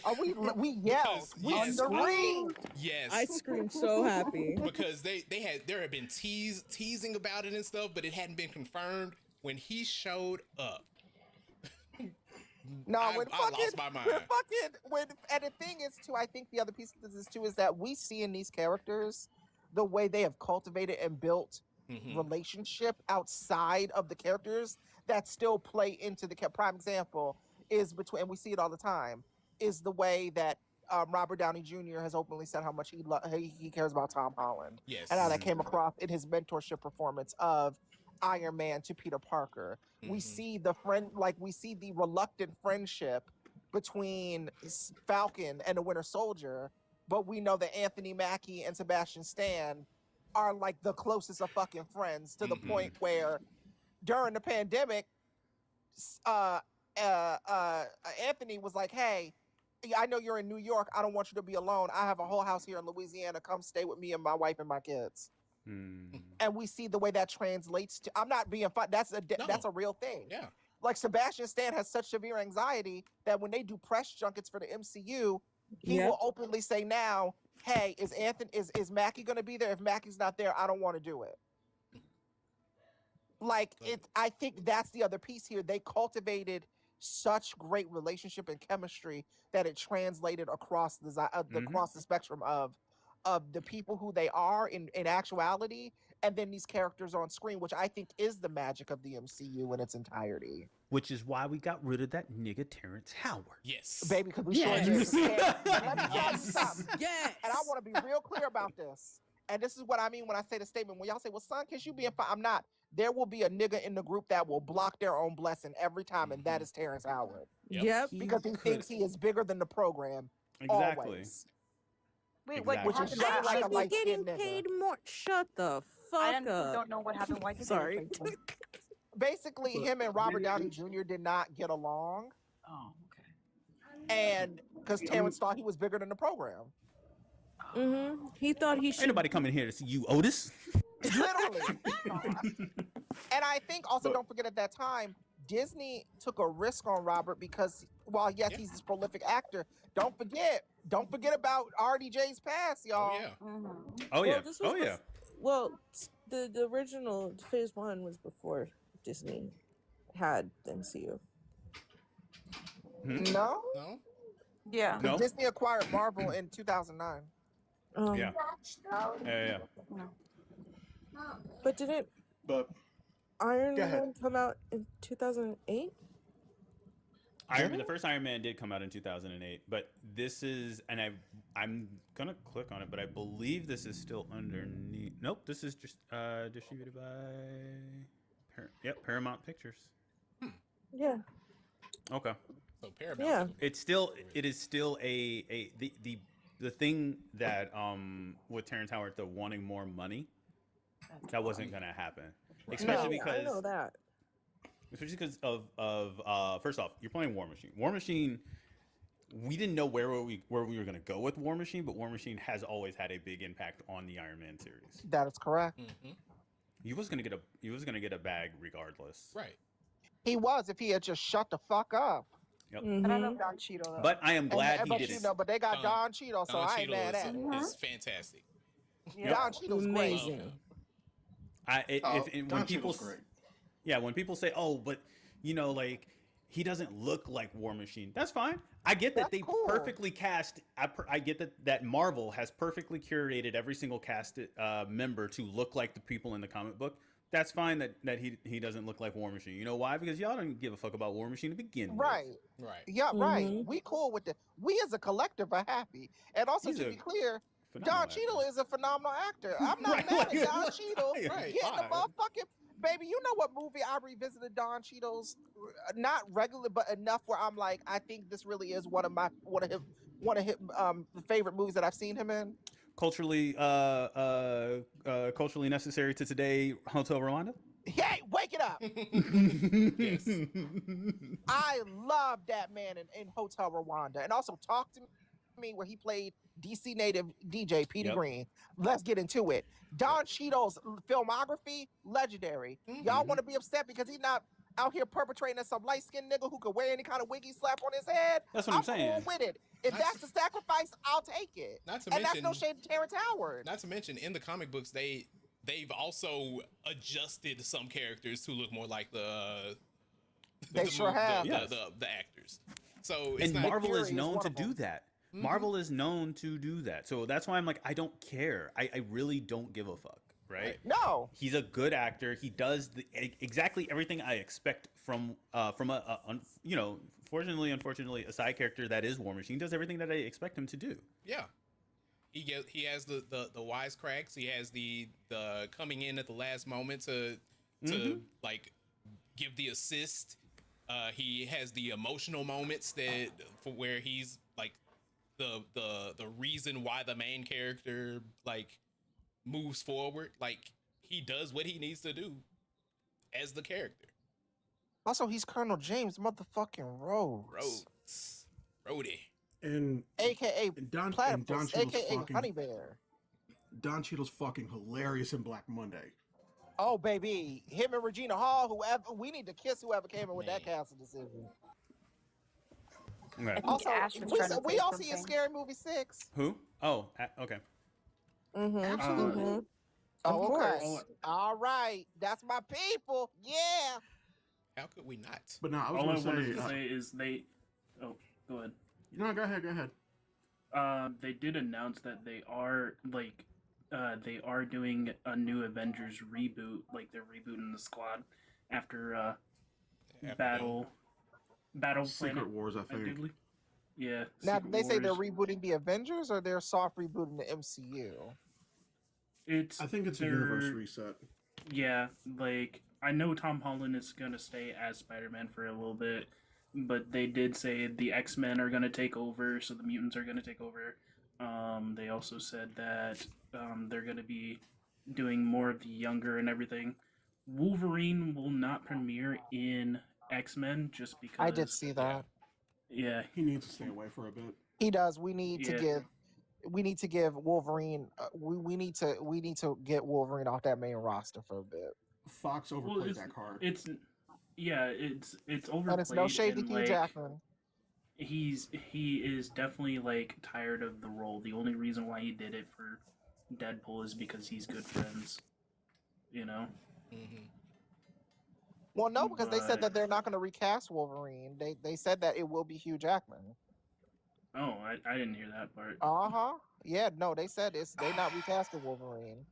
Oh, we yelled. We screamed. Yes, I screamed so happy because there had been teasing about it and stuff, but it hadn't been confirmed. When he showed up, No, I lost my mind. And the thing is too, I think the other piece of this too is that we see in these characters the way they have cultivated and built relationship outside of the characters that still play into the prime example is between, and we see it all the time, is the way that Robert Downey Jr. has openly said how much he cares about Tom Holland. Yes. And how that came across in his mentorship performance of Iron Man to Peter Parker. We see the reluctant friendship between Falcon and the Winter Soldier, but we know that Anthony Mackie and Sebastian Stan are like the closest of fucking friends to the point where during the pandemic, Anthony was like, hey, I know you're in New York. I don't want you to be alone. I have a whole house here in Louisiana. Come stay with me and my wife and my kids. And we see the way that translates to. I'm not being fun. That's a real thing. Yeah. Like Sebastian Stan has such severe anxiety that when they do press junkets for the MCU, he will openly say now, "Hey, is Mackie going to be there? If Mackie's not there, I don't want to do it." Like I think that's the other piece here. They cultivated such great relationship and chemistry that it translated across across the spectrum of the people who they are in actuality, and then these characters on screen, which I think is the magic of the MCU in its entirety. Which is why we got rid of that nigga Terrence Howard. Yes. Baby, because we sure did. Let me tell you something. Yes. And I want to be real clear about this. And this is what I mean when I say the statement. When y'all say, well, son, kiss you being fine. I'm not. There will be a nigga in the group that will block their own blessing every time, and that is Terrence Howard. Yep. Because he thinks he is bigger than the program. Exactly. Always. Wait, what Which is happened? just like a Should be light getting skinned nigga. paid more. Shut the I fuck up. don't know what happened. Why did Sorry. Basically, him and Robert Downey Jr. did not get along. Oh, And because Terrence thought he was bigger than the program. He thought he should. Ain't nobody coming here to see you, Otis. Literally. And I think also, don't forget at that time, Disney took a risk on Robert because while yes, he's this prolific actor, don't forget about RDJ's past, y'all. Oh yeah. This was Oh yeah. Well, the original Phase 1 was before Disney had the MCU. No? Yeah. No? Disney acquired Marvel in 2009. Yeah. Yeah. But didn't Iron Man come out in 2008? The first Iron Man did come out in 2008, but this is, and I'm gonna click on it, but I believe this is still underneath. Nope, this is just distributed by Paramount Pictures. Yeah. Okay. So Paramount. Yeah. It is still the thing that with Terrence Howard, the wanting more money, that wasn't gonna happen, especially because I know that. Especially because of first off, you're playing War Machine. War Machine, we didn't know where we were going to go with War Machine, but War Machine has always had a big impact on the Iron Man series. That is correct. Mm-hmm. He was gonna get a bag regardless. Right. He was if he had just shut the fuck up. Yep. And I love Don Cheadle though. But I am glad he did it. But they got Don Cheadle, so I ain't mad at it. It's fantastic. Don Cheadle's amazing. When people when people say, "Oh, but like he doesn't look like War Machine," that's fine. I get that they perfectly cast. I get that Marvel has perfectly curated every single cast member to look like the people in the comic book. That's fine that he doesn't look like War Machine. You know why? Because y'all don't give a fuck about War Machine to begin with. Right. Yeah, right. We cool with it. We as a collective are happy. And also, to be clear, Don Cheadle is a phenomenal actor. I'm not mad at Don Cheadle getting the motherfucking... Baby, you know what movie I revisited Don Cheadle's? Not regular, but enough where I'm like, I think this really is one of his favorite movies that I've seen him in. Culturally necessary to today, Hotel Rwanda. Hey, wake it up! Yes. I love that man in Hotel Rwanda, and also Talk to Me, where he played DC native DJ Petey Green. Let's get into it. Don Cheadle's filmography, legendary. Y'all want to be upset because he's not out here perpetrating some light-skinned nigga who could wear any kind of wiggy slap on his head? That's what I'm saying. Cool with it. If that's the sacrifice, I'll take it. Not to and mention, that's no shade to Terrence Howard. Not to mention, in the comic books, they've also adjusted some characters to look more like the actors. So it's and Marvel is known to do that. Marvel is known to do that. So that's why I'm like, I don't care. I really don't give a fuck. Right? No. He's a good actor. He does exactly everything I expect from a unfortunately, a side character that is War Machine. Does everything that I expect him to do. Yeah. He has the wisecracks. He has the coming in at the last moment to like give the assist. He has the emotional moments where he's like the reason why the main character like moves forward. Like he does what he needs to do as the character. Also, he's Colonel James motherfucking Rhodes. Rhodey. And AKA Don Platypus, Cheadle's AKA fucking, Honey Bear. Don Cheadle's fucking hilarious in Black Monday. Oh, baby. Him and Regina Hall, whoever, we need to kiss whoever came in with that casting decision. Okay. Also, we all see a Scary Movie 6. Who? Oh, okay. Absolutely. Of okay. course. All right. That's my people. Yeah. How could we not? But no, I all I was wanted going to say is they... Oh, go ahead. No, go ahead. They did announce that they are, doing a new Avengers reboot. Like, they're rebooting the squad after Battle Secret Planet, Wars, I think. believe. Yeah. Now, Secret they say they're Wars. rebooting the Avengers or they're soft rebooting the MCU? I think it's a universe reset. Yeah, like, I know Tom Holland is going to stay as Spider-Man for a little bit, but they did say the X-Men are going to take over, so the mutants are going to take over. They also said that they're going to be doing more of the younger and everything. Wolverine will not premiere in X-Men just because... I did see that. Yeah. He needs to stay away for a bit. He does. We need to give Wolverine. We need to get Wolverine off that main roster for a bit. Fox overplayed that card. It's overplayed. And it's no shade to Hugh Jackman. He is definitely like tired of the role. The only reason why he did it for Deadpool is because he's good friends. You know. Mm-hmm. Well, no, because they said that they're not going to recast Wolverine. They said that it will be Hugh Jackman. Oh, I didn't hear that part. Yeah, no, they said they're not recasting Wolverine.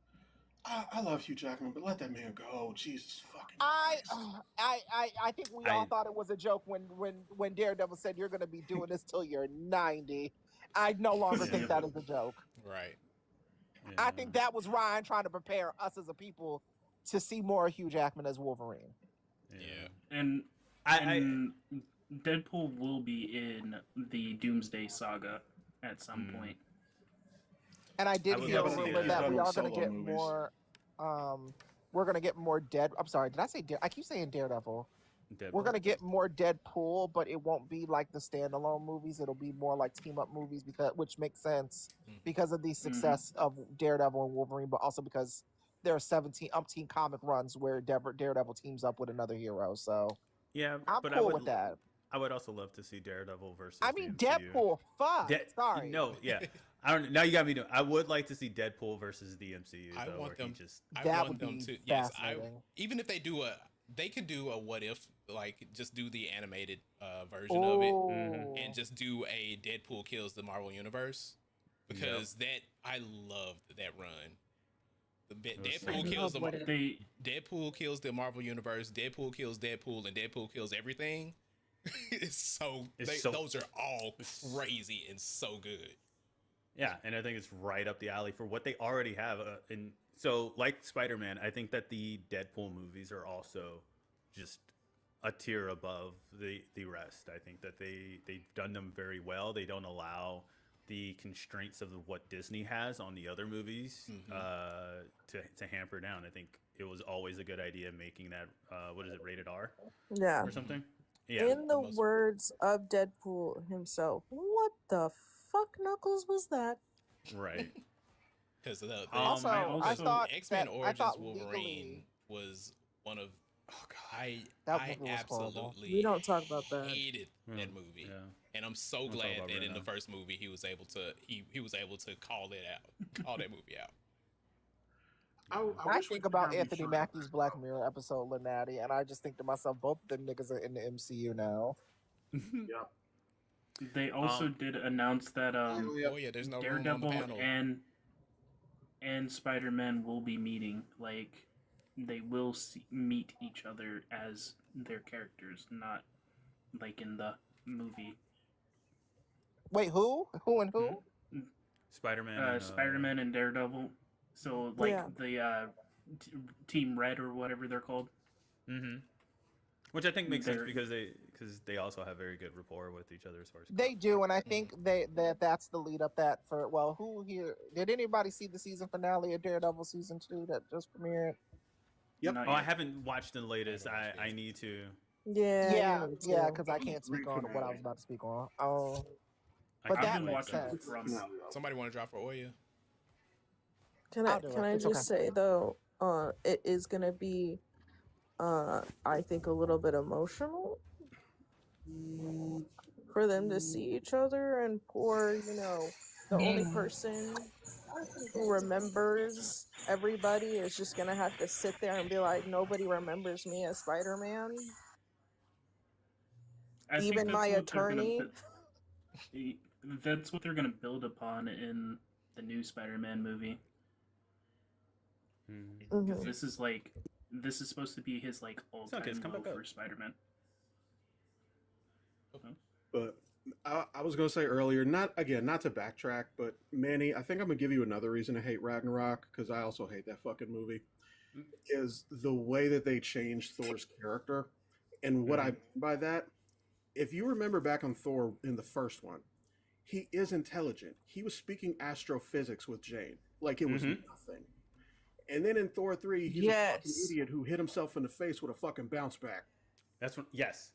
I love Hugh Jackman, but let that man go. Jesus fucking. I think we all thought it was a joke when Daredevil said you're going to be doing this till you're 90. I no longer think that is a joke. Right. I think that was Ryan trying to prepare us as a people to see more of Hugh Jackman as Wolverine. Yeah. And Deadpool will be in the Doomsday Saga at some point. And I did hear a rumor that we are going to get more. We're going to get more I'm sorry, did I say I keep saying Daredevil. We're going to get more Deadpool, but it won't be like the standalone movies. It'll be more like team up movies, which makes sense because of the success of Daredevil and Wolverine, but also because there are 17 umpteen comic runs where Daredevil teams up with another hero. So yeah, I'm but cool with that. I would also love to see Daredevil versus. I mean, Deadpool. Fuck. Sorry. No, yeah. I don't. Now you got me doing. I would like to see Deadpool versus the MCU. I want them to. Fascinating. Yes, even if they do they could do a what if, like just do the animated version of it, and just do a Deadpool kills the Marvel Universe, because I loved that run. Deadpool kills the Marvel Universe. Deadpool kills Deadpool, and Deadpool kills everything. Those are all crazy and so good. Yeah, and I think it's right up the alley for what they already have. And so, like Spider-Man, I think that the Deadpool movies are also just a tier above the rest. I think that they've done them very well. They don't allow the constraints of what Disney has on the other movies to hamper down. I think it was always a good idea making that what is it, rated R? Yeah. Or something? Yeah. In the words of Deadpool himself, what the fuck knuckles was that? Right. Because also, I thought X-Men that, Origins Wolverine was one of I absolutely We don't talk about that. hated that movie, and I'm so glad that in the first movie he was able to call that movie out. I think about Anthony Mackie's Black Mirror episode, Lenati, and I just think to myself, both of them niggas are in the MCU now. Yeah. They also did announce that there's no Daredevil room on the panel. and Spider-Man will be meeting. Like, they will meet each other as their characters, not like in the movie. Wait, who? Who and who? Spider-Man. Spider-Man and Daredevil. So, like the Team Red or whatever they're called. Mm-hmm. Which I think makes sense because they also have very good rapport with each other as far as they do, and I think that's the lead up that for who here did anybody see the season finale of Daredevil season 2 that just premiered? Yep. I haven't watched the latest. I need to. Yeah, because I can't speak on what I was about to speak on. But that makes sense. Somebody want to drop for Oya? Can I just say though, it is gonna be, I think a little bit emotional for them to see each other, and poor, the only person who remembers everybody is just gonna have to sit there and be like, nobody remembers me as Spider-Man. Even my attorney. That's what they're gonna build upon in the new Spider-Man movie. Because this is supposed to be his like all-time low for Spider-Man. But I was gonna say earlier, not to backtrack, but Manny, I think I'm gonna give you another reason to hate Ragnarok, because I also hate that fucking movie. Is the way that they changed Thor's character, and what I mean by that, if you remember back on Thor in the first one, he is intelligent. He was speaking astrophysics with Jane like it was nothing. And then in Thor 3, he's a fucking idiot who hit himself in the face with a fucking bounce back. That's what. Yes.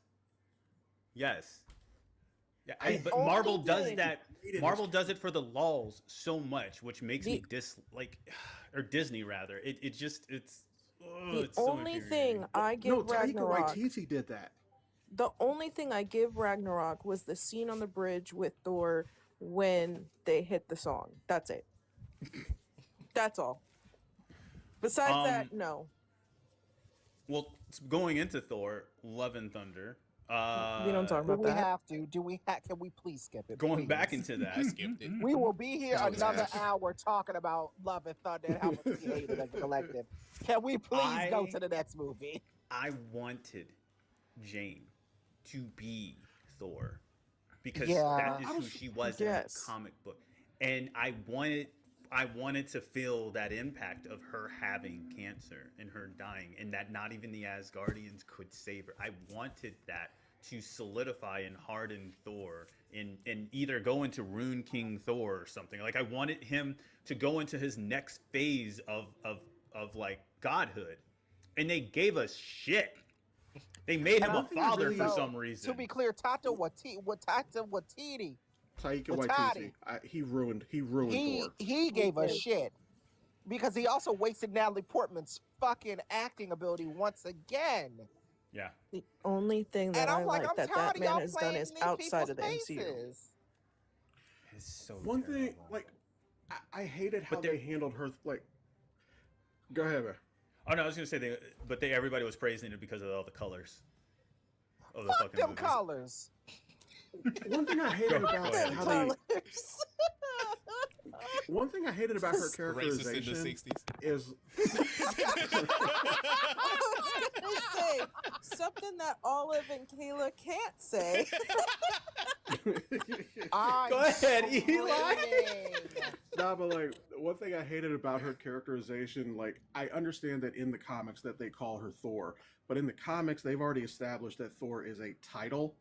Yeah, but Marvel does that. Marvel does it for the lulz so much, which makes me dislike, or Disney rather. It's the only thing I give Ragnarok. Taika Waititi did that. The only thing I give Ragnarok was the scene on the bridge with Thor when they hit the song. That's it. That's all. Besides that, no. Well, going into Thor, Love and Thunder, We don't talk about Do we that. have to? Can we please skip it? Going please? back into that, I skipped it. We will be here That was another ass. hour talking about Love and Thunder and how much we hate it as a collective. Can we please go to the next movie? I wanted Jane to be Thor because Yeah. that is who she was in the comic book, and I wanted to feel that impact of her having cancer and her dying, and that not even the Asgardians could save her. I wanted that to solidify and harden Thor and either go into Rune King Thor or something. Like I wanted him to go into his next phase of like godhood, and they gave us shit. They made him a father for some reason. To be clear, Taika Waititi. He ruined Thor. He gave us shit because he also wasted Natalie Portman's fucking acting ability once again. Yeah. The only thing that I like that that man has done is outside of the MCU. It's so one thing, like, I hated how they handled her. Like, go ahead, man. Oh no, I was gonna say everybody was praising it because of all the colors. Of the Fuck fucking them movies. colors. One thing I hated about how they. One thing I hated about her characterization Racist in the 60s. is I was gonna say something that Olive and Kayla can't say. Go ahead, Eli. Nah, but like one thing I hated about her characterization, like I understand that in the comics that they call her Thor, but in the comics they've already established that Thor is a title,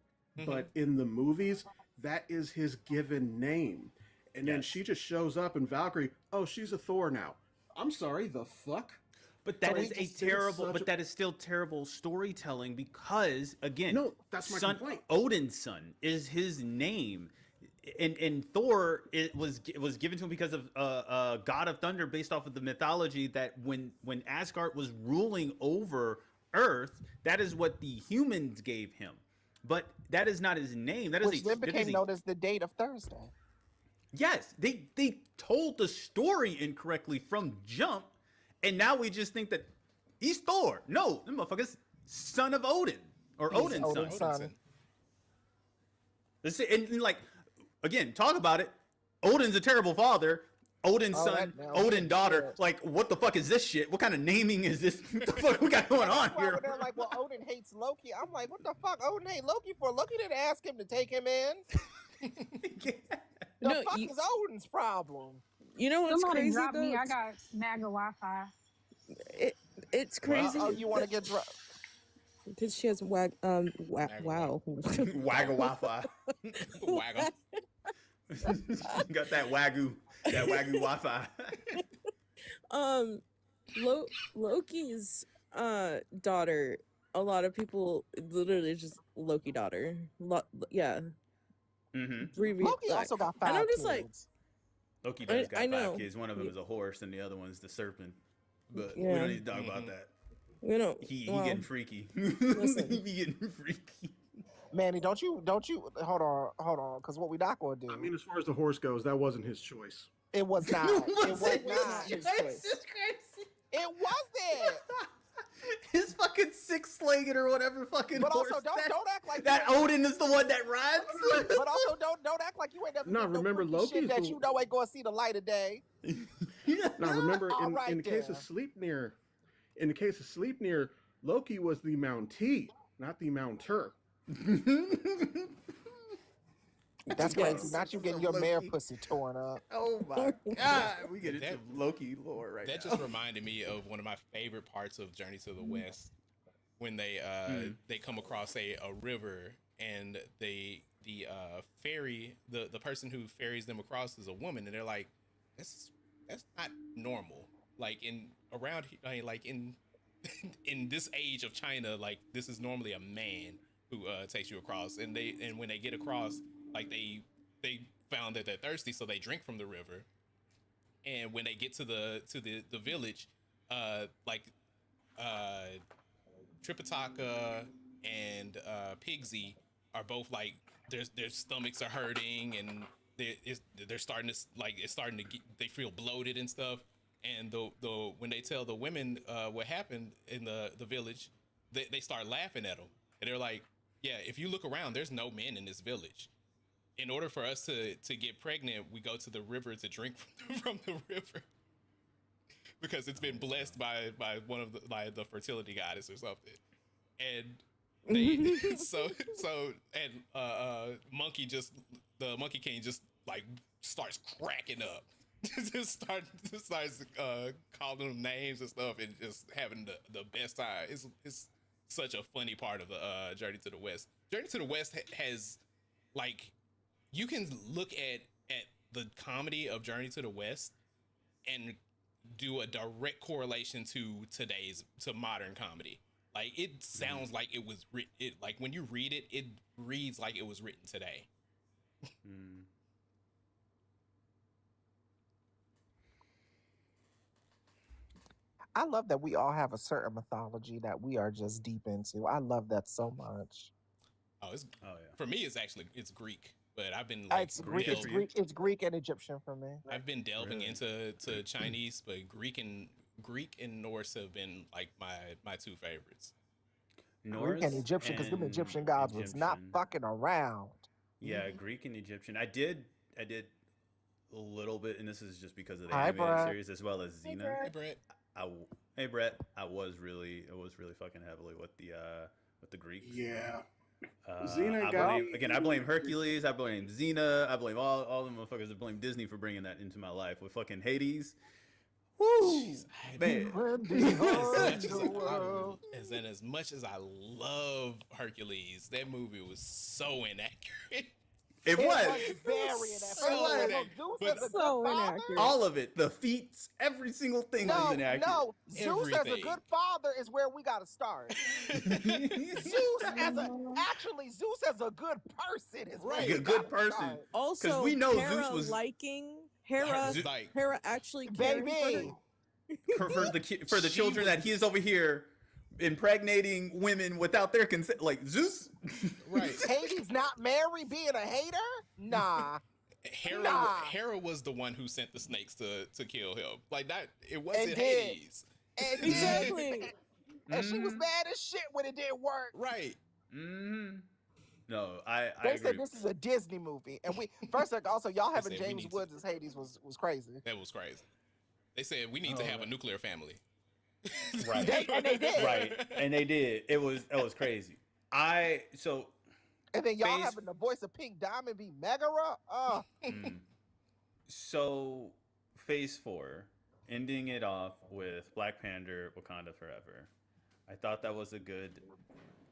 but in the movies that is his given name. And then she just shows up and Valkyrie, oh, she's a Thor now. I'm sorry, the fuck? But that is a terrible, but that is still terrible storytelling because again, no, that's my complaint. Odin's son is his name, and Thor was given to him because of God of Thunder, based off of the mythology that when Asgard was ruling over Earth, that is what the humans gave him, but that is not his name. That is Which then became known as the date of Thursday. Yes, they told the story incorrectly from jump, and now we just think that he's Thor. No, the motherfucker's son of Odin or Odin's son. Let's say, and like again, talk about it. Odin's a terrible father. Odin's son, Odin's daughter. Like, what the fuck is this shit? What kind of naming is this? What the fuck we got going on here? They're like, well, Odin hates Loki. I'm like, what the fuck? Odin hate Loki for? Loki didn't ask him to take him in. The fuck is Odin's problem? You know what's Somebody crazy drop though? me. I got MAGA Wi-Fi. It's crazy. Oh, you want to get dropped? Because she has wow. Wagga Wi-Fi. Wagga. Got that Wagyu Wi-Fi. Loki's daughter. A lot of people literally just Loki daughter. Yeah. Mm-hmm. Loki also got 5 And I'm just kids. like, Loki does got I know. 5 kids. One of them is a horse, and the other one's the serpent. But we Yeah. don't need to talk about that. We don't. He well, getting freaky. listen. He be getting freaky. Manny, don't you hold on, because what we not gonna do? I mean, as far as the horse goes, that wasn't his choice. It was not. It was not his choice. crazy. It wasn't. His fucking 6-legged or whatever fucking But horse. also, don't act like that Odin is the one that rides. But also, don't act like you ain't never. No, did remember freaky Loki's shit that the- you know ain't gonna see the light of day. Now remember, All in right the case of there. Sleipnir, Loki was the Mountee, not the Mounter. That's crazy. Not you getting your mare pussy torn up. Oh my god, we get into Loki lore right That now. just reminded me of one of my favorite parts of Journey to the West, when they come across a river, and the ferry, the person who ferries them across is a woman, and they're like, that's not normal. Like in this age of China, like this is normally a man who takes you across, and when they get across, like they found that they're thirsty, so they drink from the river. And when they get to the village, Tripitaka and Pigsy are both like their stomachs are hurting, and they're starting to they feel bloated and stuff. And when they tell the women what happened in the village, they start laughing at them, and they're like, Yeah, if you look around, there's no men in this village. In order for us to get pregnant, we go to the river to drink from the river because it's been blessed by one of the fertility goddess or something. And they monkey king just like starts cracking up. starts calling them names and stuff and just having the best time. It's such a funny part of the Journey to the West. Journey to the West has like, you can look at the comedy of Journey to the West and do a direct correlation to modern comedy. Like, it sounds like it was like when you read it, it reads like it was written today. I love that we all have a certain mythology that we are just deep into. I love that so much. For me, it's Greek, but I've been like it's Greek and Egyptian for me. I've been delving into Chinese, but Greek and Norse have been like my two favorites. Greek and Egyptian, because them Egyptian gods was not fucking around. Yeah, Greek and Egyptian. I did a little bit, and this is just because of the animated series as well as Xena. Hey, Brett. Hey Brett, I was really fucking heavily with the Greeks. Yeah. Xena I blame Hercules, I blame Xena, I blame all the motherfuckers that blame Disney for bringing that into my life with fucking Hades. Woo! Man. As much as I love Hercules, that movie was so inaccurate. It was very inaccurate. But so inaccurate. All of it, the feats, every single thing was inaccurate. No, Zeus as a good father is where we got to start. Zeus as a good person is right. A good person. Also, we know Hera Zeus was liking Hera actually caring for the children that he is over here impregnating women without their consent, like Zeus. Right. Hades not Mary being a hater? Nah. Hera was the one who sent the snakes to kill him. Like that, it wasn't Hades. Exactly. And she was mad as shit when it didn't work. Right. Mm-hmm. No, I They agree. said this is a Disney movie, and also y'all having James Woods as Hades was crazy. That was crazy. They said we need to have a nuclear family. Right. And they did. Right. And they did. It was crazy. And then y'all having the voice of Pink Diamond be Megara? So Phase 4, ending it off with Black Panther, Wakanda Forever. I thought that was a good.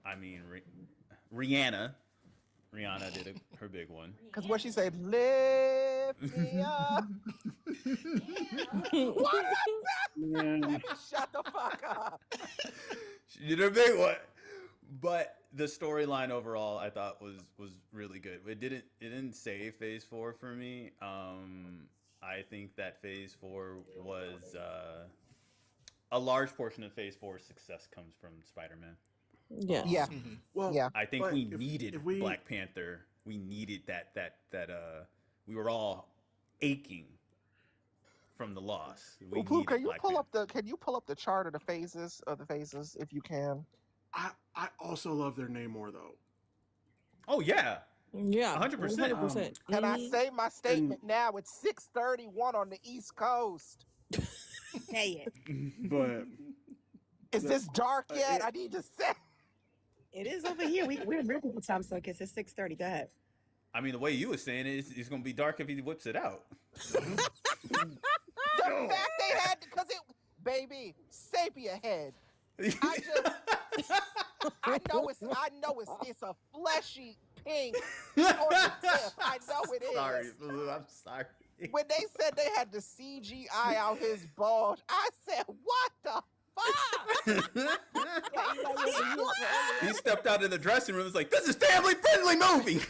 I mean, Rihanna did her big one. Because what she said, lift me up. What? Shut the fuck up. She did her big one. But the storyline overall, I thought was really good. It didn't save Phase 4 for me. I think that Phase 4 was a large portion of Phase 4's success comes from Spider-Man. Yeah. Yeah. Well, yeah. I think we needed Black Panther. We needed that we were all aching from the loss. Pooh, can you pull up the chart of the phases if you can? I also love their Namor though. Oh yeah. Yeah. 100%. Can I say my statement now? It's 6:31 on the East Coast. Say it. But is this dark yet? I need to say. It is over here. We're in real people time, so it's 6:30. Go ahead. I mean, the way you were saying it, it's going to be dark if he whips it out. The fact they had, because it, baby, sepia head. I know it's a fleshy pink on the tip. I know it is. Sorry, I'm sorry. When they said they had to CGI out his bulge, I said, "What the fuck?" He stepped out of the dressing room. Was like, "This is family-friendly movie."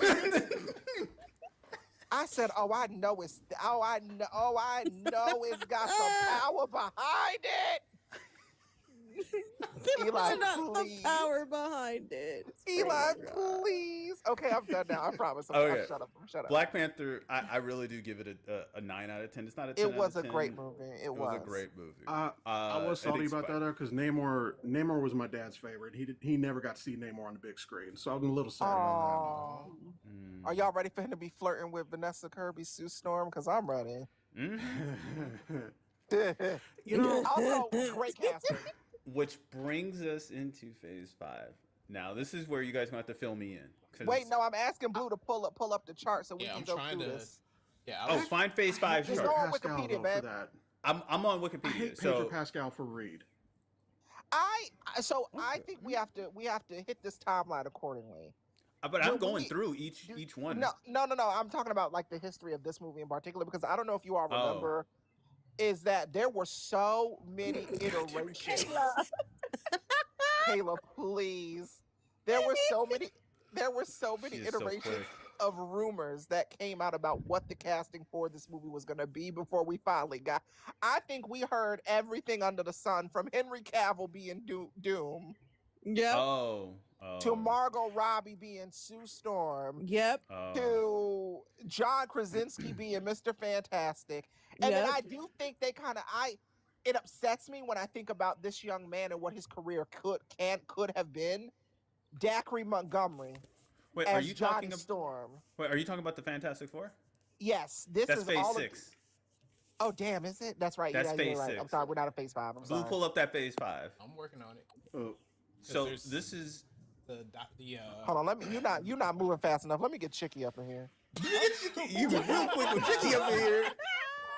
I said, I know it's got some power behind it. Eli, Not the please. power behind it. Eli, please. Okay, I'm done now. I promise. I'm Okay. shut up. I'm shut up. Black Panther, I really do give it a 9 out of 10. It's not a 10 It out was of a 10. great movie. It was a was. great movie. I was salty about that though, because Namor was my dad's favorite. He never got to see Namor on the big screen, so I'm a little sad about that. Are y'all ready for him to be flirting with Vanessa Kirby, Sue Storm? Because I'm ready. You know, also great casting. Which brings us into Phase 5. Now, this is where you guys have to fill me in. Wait, no, I'm asking Blue to pull up the chart so we can go through this. Yeah. Find Phase 5 Just chart. go on Wikipedia, babe. I'm on Wikipedia. I hate Pedro Pascal for Reed. I think we have to hit this timeline accordingly. But I'm going through each one. No. I'm talking about like the history of this movie in particular, because I don't know if you all remember, is that there were so many iterations. Kayla, please. There were so many iterations of rumors that came out about what the casting for this movie was going to be before we finally got. I think we heard everything under the sun, from Henry Cavill being Doom. Yep. To Margot Robbie being Sue Storm. Yep. To John Krasinski being Mr. Fantastic. And then I do think they it upsets me when I think about this young man and what his career could have been. Dacre Montgomery. Wait, as are you Johnny talking Storm? Wait, are you talking about the Fantastic Four? Yes, that's is Phase all 6. Oh damn, is it? That's right. That's Phase you're right. 6. I'm sorry, we're not at Phase 5. I'm Blue, sorry. pull up that Phase 5. I'm working on it. So this is the Hold on, you're not moving fast enough. Let me get Chicky up in here. You real quick with Chicky up in here.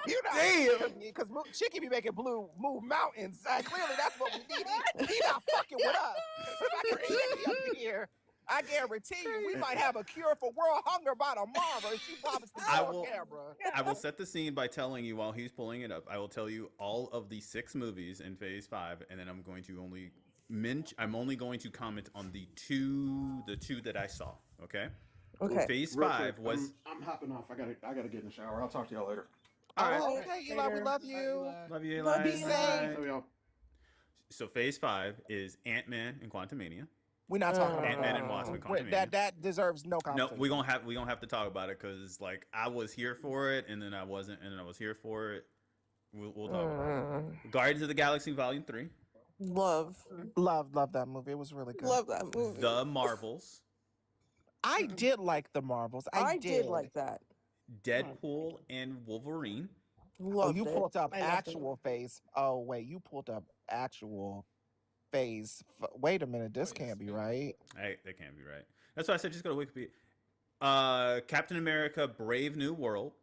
Damn, because Chicky be making Blue move mountains. Clearly, that's what we need. He not fucking with us. If I get Chicky up in here, I guarantee you, we might have a cure for world hunger by tomorrow. If she promised to be on camera. I will set the scene by telling you while he's pulling it up. I will tell you all of the 6 movies in Phase 5, and then I'm going to only going to comment on the two that I saw. Okay. Okay. Phase Real 5 quick, was. I'm hopping off. I gotta get in the shower. I'll talk to y'all later. All right. Okay, Eli, we love you. Love you, Eli. Be safe. Love y'all. So Phase 5 is Ant-Man and Quantumania. We're not talking about Ant-Man and Wasp and Quantumania. That deserves no conversation. No, we gonna have to talk about it, because like I was here for it, and then I wasn't, and then I was here for it. We'll talk about it. Guardians of the Galaxy Volume 3. Love that movie. It was really good. Love that movie. The Marvels. I did like the Marvels. I did like that. Deadpool and Wolverine. Loved you it. pulled up I loved actual phase. Oh wait, you pulled up actual phase. Wait a minute, this can't be right. That can't be right. That's why I said just go to Wikipedia. Captain America: Brave New World,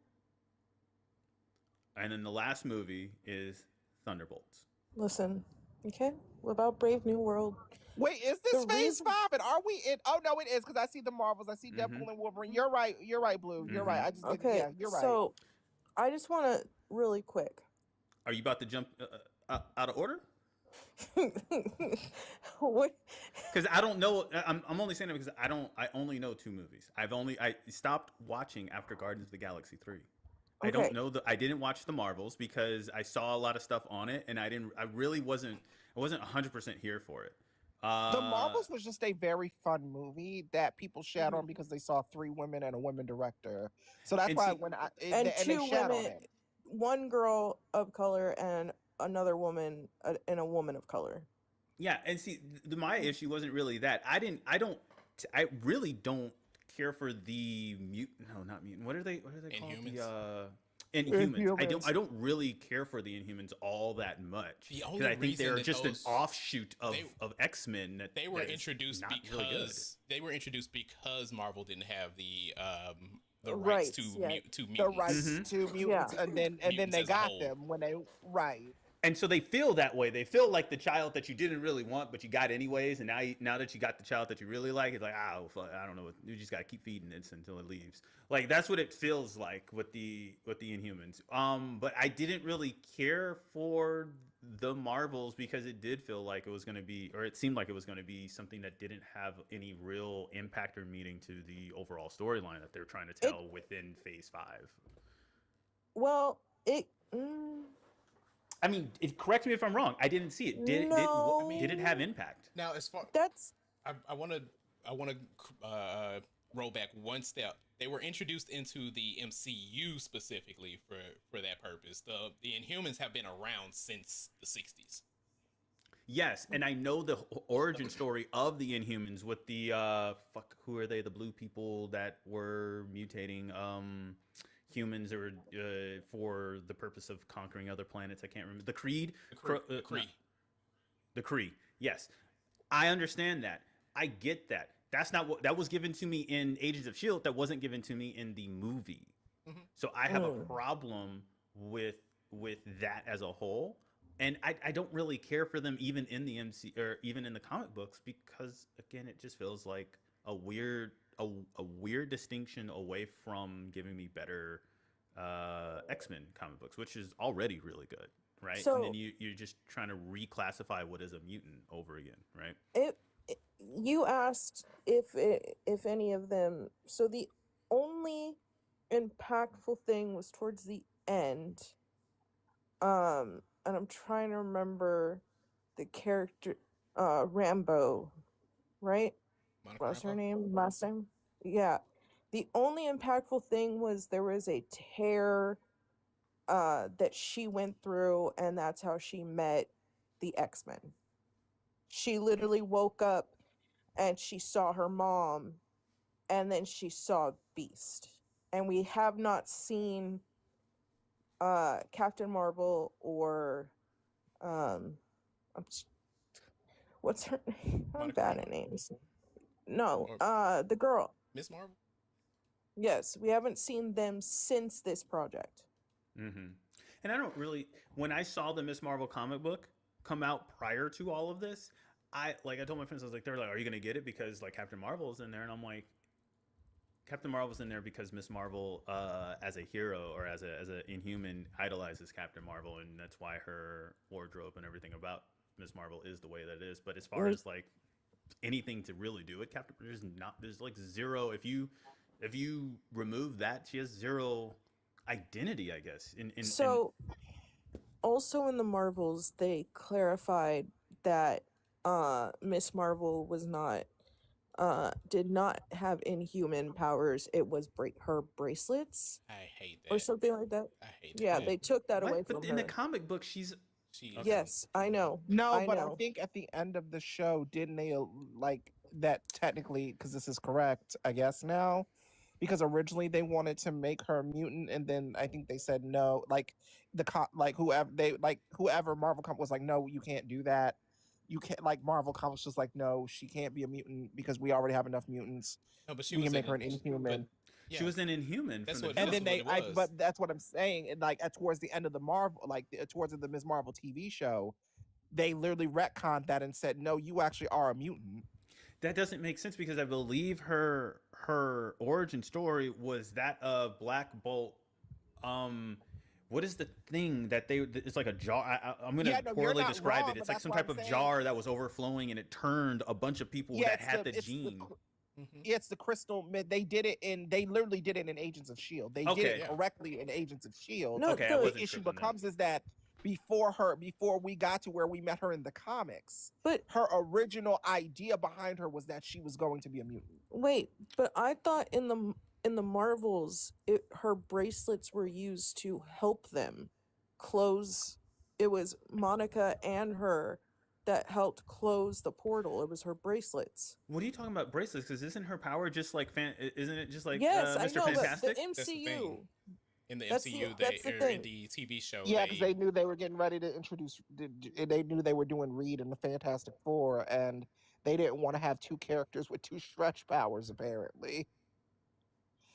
and then the last movie is Thunderbolts. Listen, okay. What about Brave New World? Wait, is this Phase 5? And are we in? Oh no, it is, because I see the Marvels. I see Deadpool and Wolverine. You're right, Blue. You're right. I just okay. You're right. So, I just want to really quick. Are you about to jump out of order? What? Because I don't know. I'm only saying it because I only know 2 movies. I stopped watching after Guardians of the Galaxy 3. Okay. I don't know I didn't watch the Marvels because I saw a lot of stuff on it, and I really wasn't 100% here for it. The Marvels was just a very fun movie that people shat on because they saw 3 women and a woman director. So that's why and 2 women, 1 girl of color and another woman and a woman of color. Yeah, and see, my issue wasn't really that. I really don't care for the mutant. No, not mutant. What are they called? Inhumans. I don't really care for the Inhumans all that much. Because I think they're just an offshoot of X-Men. They were introduced because Marvel didn't have the rights to mutants. The rights to mutants, and then they got them when they And so they feel that way. They feel like the child that you didn't really want, but you got anyways. And now that you got the child that you really like, it's like, fuck, I don't know. You just got to keep feeding it until it leaves. Like, that's what it feels like with the Inhumans. But I didn't really care for the Marvels because it did feel like it was going to be, or it seemed like it was going to be something that didn't have any real impact or meaning to the overall storyline that they're trying to tell within Phase 5. Well, I mean, correct me if I'm wrong. I didn't see it. Did it have impact? Now, as far that's I want to roll back one step. They were introduced into the MCU specifically for that purpose. The Inhumans have been around since the 60s. Yes, and I know the origin story of the Inhumans with the who are they? The blue people that were mutating humans or for the purpose of conquering other planets. I can't remember the Creed. The Kree. Yes, I understand that. I get that. That's not what that was given to me in Agents of S.H.I.E.L.D. That wasn't given to me in the movie. Mm-hmm. So I have a problem with that as a whole. And I don't really care for them even in the MC or even in the comic books because again it just feels like a weird distinction away from giving me better X-Men comic books, which is already really good, right? So, and then you're just trying to reclassify what is a mutant over again, right? You asked if any of them. So the only impactful thing was towards the end. And I'm trying to remember the character, Rambo, right? What's her name? Last time? Yeah. The only impactful thing was there was a tear that she went through, and that's how she met the X-Men. She literally woke up and she saw her mom, and then she saw Beast. And we have not seen Captain Marvel or what's her name? I'm bad at names. No, the girl. Miss Marvel? Yes, we haven't seen them since this project. Mm-hmm. And I don't really, when I saw the Miss Marvel comic book come out prior to all of this, I told my friends, I was like, they're like, are you going to get it? Because like Captain Marvel's in there. And I'm like, Captain Marvel's in there because Miss Marvel, as a hero or as a Inhuman, idolizes Captain Marvel, and that's why her wardrobe and everything about Miss Marvel is the way that it is. But as far as like anything to really do with Captain, there's like zero. If you remove that, she has zero identity, I guess. Also in the Marvels, they clarified that Miss Marvel was not. Did not have Inhuman powers. It was her bracelets. I hate that. Or something like that. I hate that. Yeah, they took that away from but her. in the comic book, she's Yes, I know. No, I but know. I think at the end of the show, didn't they like that technically? Because this is correct, I guess now. Because originally they wanted to make her a mutant, and then I think they said no. Like whoever Marvel was like, no, you can't do that. You can't, like Marvel Comics was like, no, she can't be a mutant because we already have enough mutants. No, but we can make her an Inhuman. She was an Inhuman. But that's what I'm saying. And like towards the end of the Marvel, towards the Ms. Marvel TV show, they literally retconned that and said, no, you actually are a mutant. That doesn't make sense because I believe her origin story was that of Black Bolt. What is the thing that it's like a jar? I'm going to poorly describe it. It's like some type of jar that was overflowing and it turned a bunch of people that had the gene. It's the crystal. They did it they literally did it in Agents of S.H.I.E.L.D. They did it correctly in Agents of S.H.I.E.L.D. No, the issue becomes is that before we got to where we met her in the comics, but her original idea behind her was that she was going to be a mutant. Wait, but I thought in the Marvels, her bracelets were used to help them close. It was Monica and her that helped close the portal. It was her bracelets. What are you talking about bracelets? Because isn't her power just like isn't it just like yes, Mr. I know, Fantastic? But the MCU. In the MCU, in the TV show, yeah, because they knew they were getting ready to introduce. They knew they were doing Reed and the Fantastic Four, and they didn't want to have two characters with two stretch powers, apparently.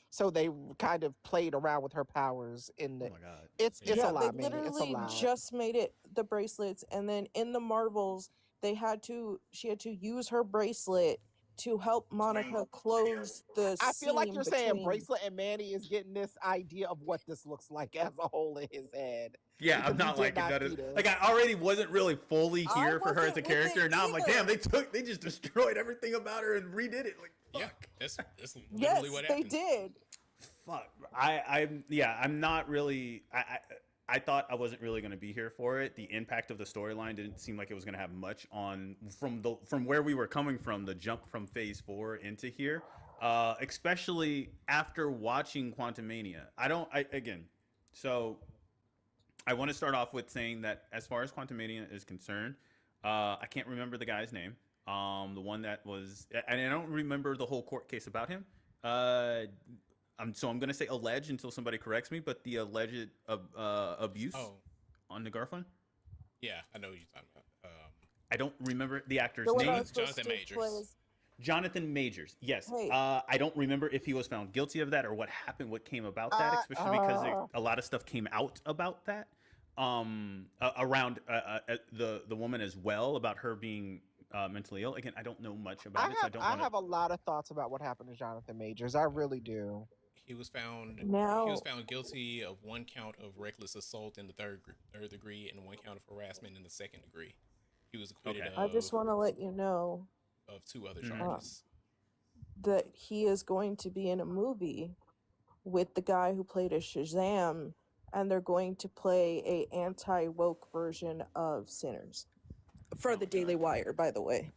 So they kind of played around with her powers in the. Oh my god! It's a lot, They man. literally It's a lot. just made it the bracelets, and then in the Marvels, she had to use her bracelet to help Monica close the. I feel like you're saying between... Bracelet and Manny is getting this idea of what this looks like as a whole in his head. Yeah, I'm not liking that. Like I already wasn't really fully here for her as a character. Now I'm like, damn, they just destroyed everything about her and redid it. Like, fuck. Yeah, that's literally what happened. They did. Fuck. I'm not really. I thought I wasn't really going to be here for it. The impact of the storyline didn't seem like it was going to have much on from where we were coming from, the jump from Phase 4 into here, especially after watching Quantumania. So I want to start off with saying that as far as Quantumania is concerned, I can't remember the guy's name. The one that was, and I don't remember the whole court case about him. I'm going to say alleged until somebody corrects me, but the alleged abuse on the girlfriend. Yeah, I know what you're talking about. I don't remember the actor's name. name. Jonathan Majors. Jonathan Majors. Yes. Hey. I don't remember if he was found guilty of that or what happened, what came about that, especially because a lot of stuff came out about that around the woman as well, about her being mentally ill. Again, I don't know much about it, so I don't want to... I have a lot of thoughts about what happened to Jonathan Majors. I really do. He was found guilty of 1 count of reckless assault in the third degree and 1 count of harassment in the 2nd degree. He was acquitted of... I just want to let you know of 2 other charges. That he is going to be in a movie with the guy who played a Shazam, and they're going to play a anti-woke version of Sinners for the Daily Wire, by the way.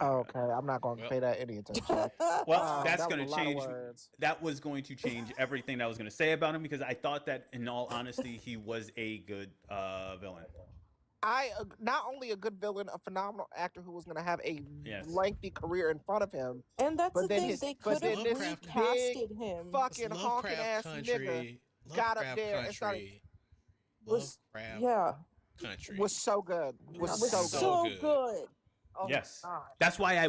Okay, I'm not going to pay that any attention. Well, that's going to change. That was going to change everything I was going to say about him, because I thought that, in all honesty, he was a good villain. Not only a good villain, a phenomenal actor who was going to have a lengthy career in front of him. And that's the thing, they could have recasted him. Fucking honking ass nigga got up there and started. Country was so good. Was so good. Oh yes, that's why I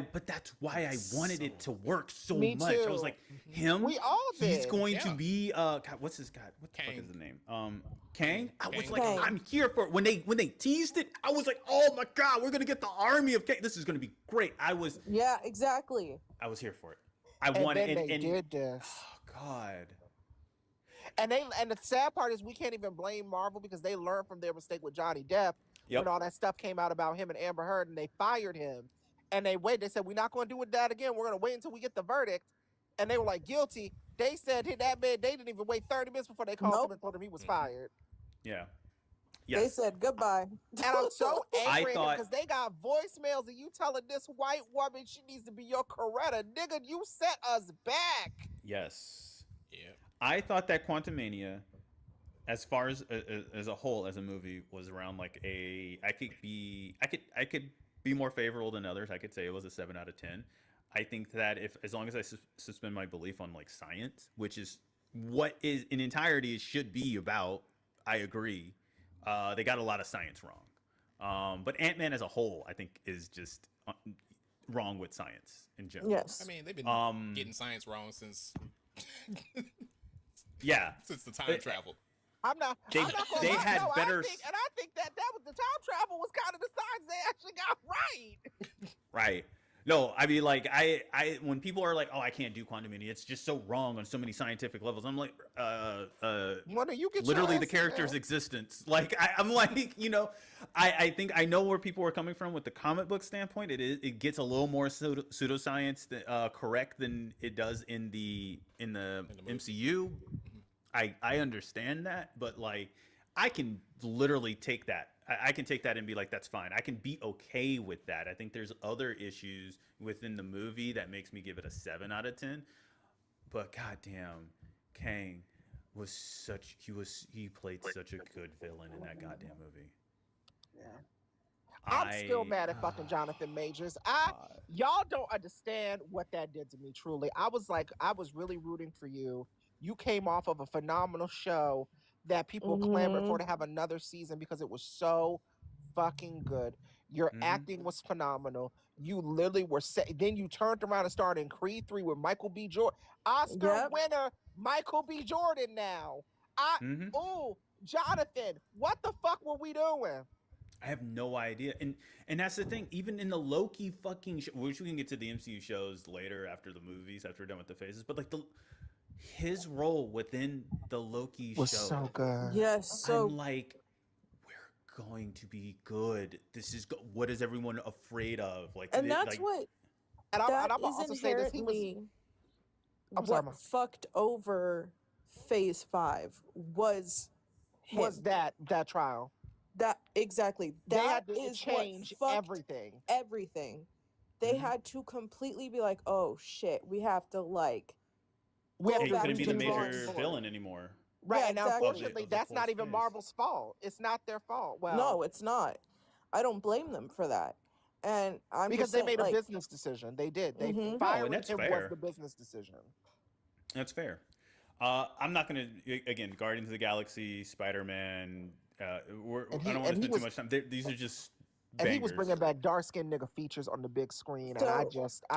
wanted it to work so much. Too. I was like, him. We all did. He's going to be God, what's his God? What the fuck is his name? Kang. I was like, Kang. I'm here for it. When they teased it, I was like, oh my God, we're gonna get the army of Kang. This is gonna be great. Yeah, exactly. I was here for it. I wanted and they did this. Oh God. And the sad part is we can't even blame Marvel, because they learned from their mistake with Johnny Depp. Yep. When all that stuff came out about him and Amber Heard, and they fired him. And they said, we're not going to do that again. We're going to wait until we get the verdict. And they were like, guilty. They said that man, they didn't even wait 30 minutes before they called him and told him he was fired. Yeah. Yes. They said goodbye. And I'm so angry because they got voicemails of you telling this white woman she needs to be your Coretta. Nigga, you set us back. Yes. Yeah. I thought that Quantumania, as far as a whole, as a movie, was around like I could be more favorable than others. I could say it was a 7 out of 10. I think that as long as I suspend my belief on like science, which is what is in entirety it should be about, I agree. They got a lot of science wrong. But Ant-Man as a whole, I think, is just wrong with science in general. Yes. I mean, they've been getting science wrong since since the time travel. I'm not They gonna had lie. better. I think that was the time travel was kind of the science they actually got right. Right. No, I mean, like, I when people are like, oh, I can't do Quantumania, it's just so wrong on so many scientific levels. I'm like, when do you get literally the character's existence? Like, I'm like, I think I know where people are coming from with the comic book standpoint. It gets a little more pseudoscience correct than it does in the MCU. I understand that, but like, I can literally take that. I can take that and be like, that's fine. I can be okay with that. I think there's other issues within the movie that makes me give it a 7 out of 10. But goddamn, Kang was he played such a good villain in that goddamn movie. Yeah. I'm still mad at fucking Jonathan Majors. Y'all don't understand what that did to me, truly. I was really rooting for you. You came off of a phenomenal show that people clamored for to have another season because it was so fucking good. Your acting was phenomenal. You literally were then you turned around and started in Creed 3 with Michael B. Jordan. Oscar winner Michael B. Jordan now. Jonathan, what the fuck were we doing? I have no idea. And that's the thing. Even in the Loki fucking show, which we can get to the MCU shows later after the movies, after we're done with the phases, but like his role within the Loki was show so good. Yes, so I'm like, we're going to be good. This is what is everyone afraid of? Like, and that's like, what. And that I'm is also say this. He was. What fucked over Phase 5 was was that trial. That exactly. They That had to is change what fucked everything. Everything. They had to completely be like, oh shit, we have to like. We have He to couldn't be the redo major board. villain anymore. Right, Yeah, and now exactly. unfortunately, that's not even Marvel's fault. It's not their fault. Well, No, it's not. I don't blame them for that. And I'm because just they saying, made a like, business decision. They did. They Mhm. firing that's him was fair. the business decision. That's fair. I'm not gonna again. Guardians of the Galaxy, Spider-Man. I don't want to spend too much time. These are just. And Bangers. he was bringing back dark skinned nigga features on the big screen, and I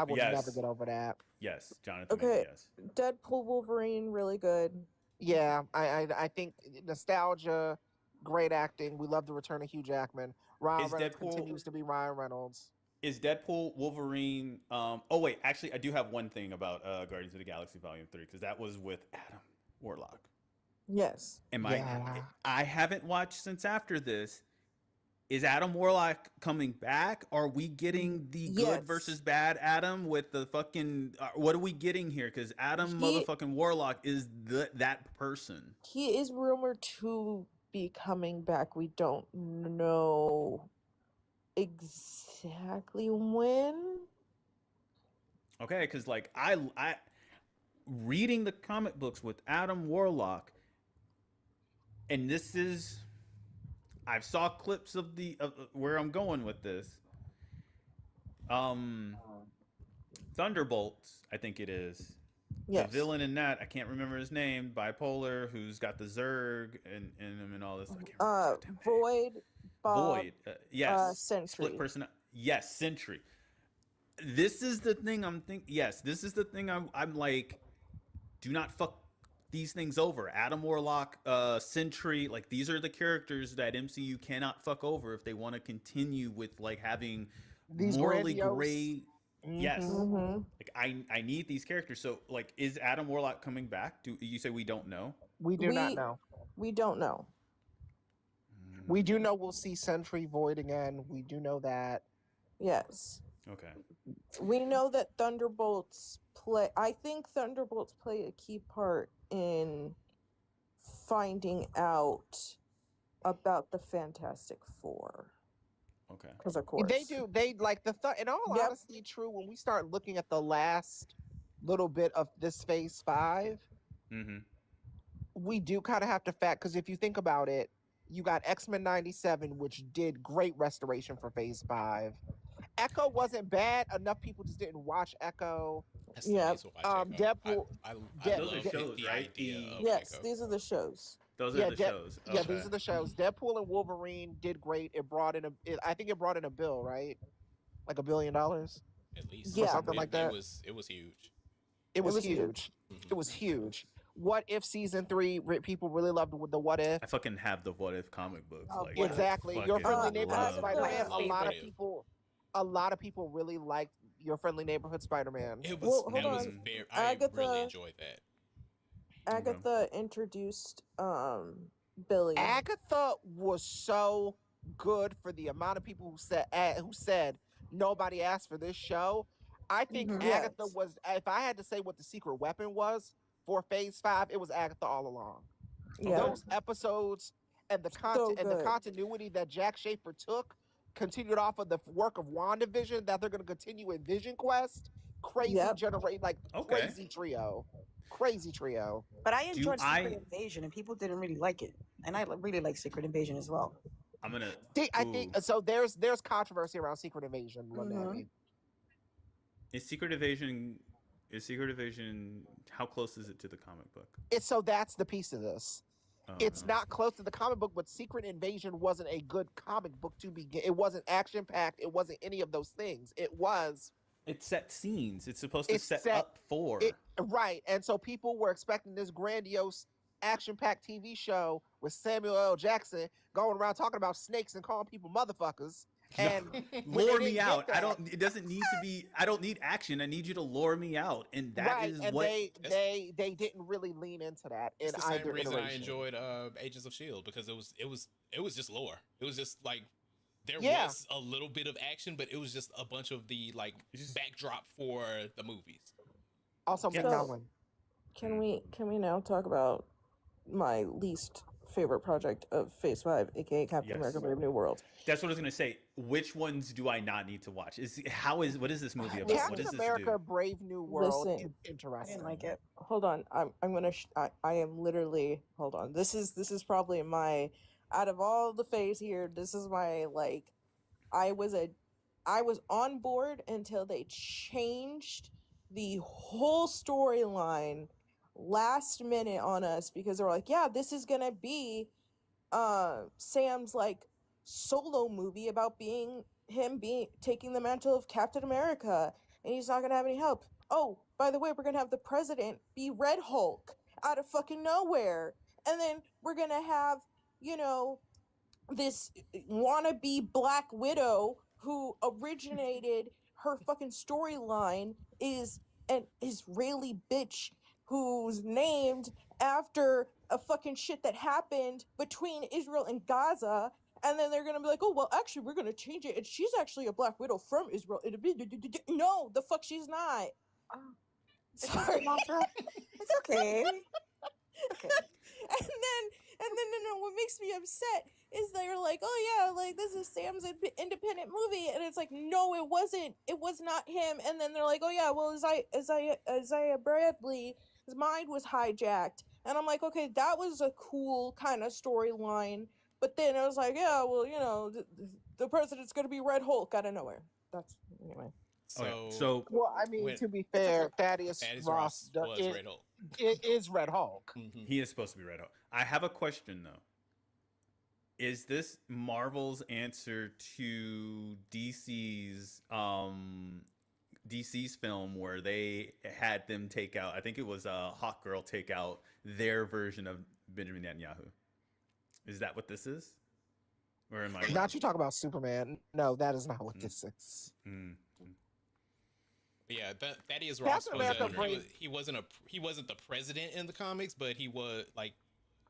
will never get over that. Yes, Jonathan. Okay, Yes. Deadpool, Wolverine, really good. Yeah, I think nostalgia, great acting. We love the return of Hugh Jackman. Ryan Reynolds continues to be Ryan Reynolds. Is Deadpool, Wolverine? Oh wait, actually, I do have one thing about Guardians of the Galaxy Volume 3 because that was with Adam Warlock. Yes. I haven't watched since after this. Is Adam Warlock coming back? Are we getting the good versus bad Adam with the fucking? What are we getting here? Because Adam motherfucking Warlock is that person. He is rumored to be coming back. We don't know exactly when. Okay, because like I reading the comic books with Adam Warlock, and this is. I saw clips of where I'm going with this. Thunderbolts, I think it is. Yes. The villain in that, I can't remember his name, bipolar, who's got the Zerg and him and all this. Void. Bob, Void. Yes. Sentry. Split person. Yes, Sentry. This is the thing I'm thinking. Yes, this is the thing I'm like, do not fuck these things over. Adam Warlock, Sentry, like these are the characters that MCU cannot fuck over if they want to continue with like having these morally grandiose... gray. Yes, Mm-hmm. like I need these characters. So like, is Adam Warlock coming back? Do you say we don't know? We do not know. We don't know. We do know we'll see Sentry Void again. We do know that. Yes. Okay. We know that Thunderbolts play. I think Thunderbolts play a key part in finding out about the Fantastic Four. Okay. Because of course they do. They like in all honesty, true. When we start looking at the last little bit of this Phase 5, we do kind of have to because if you think about it, you got X-Men 97, which did great restoration for Phase 5. Echo wasn't bad. Enough people just didn't watch Echo. Yeah. Deadpool. I love the shows, the right? idea of yes, Echo. these are the shows. Those are the shows. Yeah, these are the shows. Deadpool and Wolverine did great. It brought in I think it brought in a bill, right? Like $1 billion. At least. Or something like that. It was huge. It was huge. It was huge. What If season 3? People really loved the What If. I fucking have the What If comic books. Like, exactly. Your Friendly Neighborhood love Spider-Man. those. A lot of people really liked Your Friendly Neighborhood Spider-Man. It was. I really enjoyed that. Agatha introduced Billy. Agatha was so good for the amount of people who said nobody asked for this show. I think Agatha was. If I had to say what the secret weapon was for Phase 5, it was Agatha all along. Yeah. Those episodes and the content and the continuity that Jack Schaefer took continued off of the work of WandaVision that they're going to continue in Vision Quest. Crazy crazy trio. But I enjoyed Secret Invasion, and people didn't really like it, and I really like Secret Invasion as well. I'm gonna. I think so. There's controversy around Secret Invasion. Is Secret Invasion? How close is it to the comic book? That's the piece of this. It's not close to the comic book, but Secret Invasion wasn't a good comic book to begin. It wasn't action packed. It wasn't any of those things. It set scenes. It's supposed to set up for. Right. And so people were expecting this grandiose action-packed TV show with Samuel L. Jackson going around talking about snakes and calling people motherfuckers. And lure me out. It doesn't need to be. I don't need action. I need you to lure me out, and that is what they didn't really lean into that. It's the same reason I enjoyed Agents of S.H.I.E.L.D. because it was just lore. It was just like there was a little bit of action, but it was just a bunch of the like backdrop for the movies. Also, Can we now talk about my least favorite project of Phase 5, aka Captain America: Brave New World. That's what I was gonna say. Which ones do I not need to watch? What is this movie about? Listen, What does this America: do? Brave New World Listen, is interesting. I didn't like it. Hold on, I'm gonna I am literally, hold on. This is probably my, out of all the Phase here, this is my, like, I was on board until they changed the whole storyline last minute on us, because they were like, yeah, this is gonna be Sam's like solo movie about taking the mantle of Captain America, and he's not gonna have any help. Oh, by the way, we're gonna have the president be Red Hulk out of fucking nowhere, and then we're gonna have, you know, this wannabe Black Widow who originated her fucking storyline is an Israeli bitch who's named after a fucking shit that happened between Israel and Gaza. And then they're gonna be like, oh, well, actually, we're gonna change it, and she's actually a Black Widow from Israel. No, the fuck she's not. Sorry. It's okay. And then what makes me upset is they're like, oh yeah, like this is Sam's independent movie, and it's like, no, it wasn't. It was not him. And then they're like, oh yeah, well, Isaiah Bradley's mind was hijacked, and I'm like, okay, that was a cool kind of storyline. But then I was like, yeah, well, you know, the president's gonna be Red Hulk out of nowhere. That's anyway. So well, I mean, to be fair, Thaddeus Ross was Red Hulk. It is Red Hulk. He is supposed to be Red Hulk. I have a question though. Is this Marvel's answer to DC's film where they had them take out, I think it was Hawk Girl, take out their version of Benjamin Netanyahu? Is that what this is? Or am I wrong? Not you talk about Superman. No, that is not what this is. But yeah, Thaddeus Ross he wasn't the president in the comics, but he was like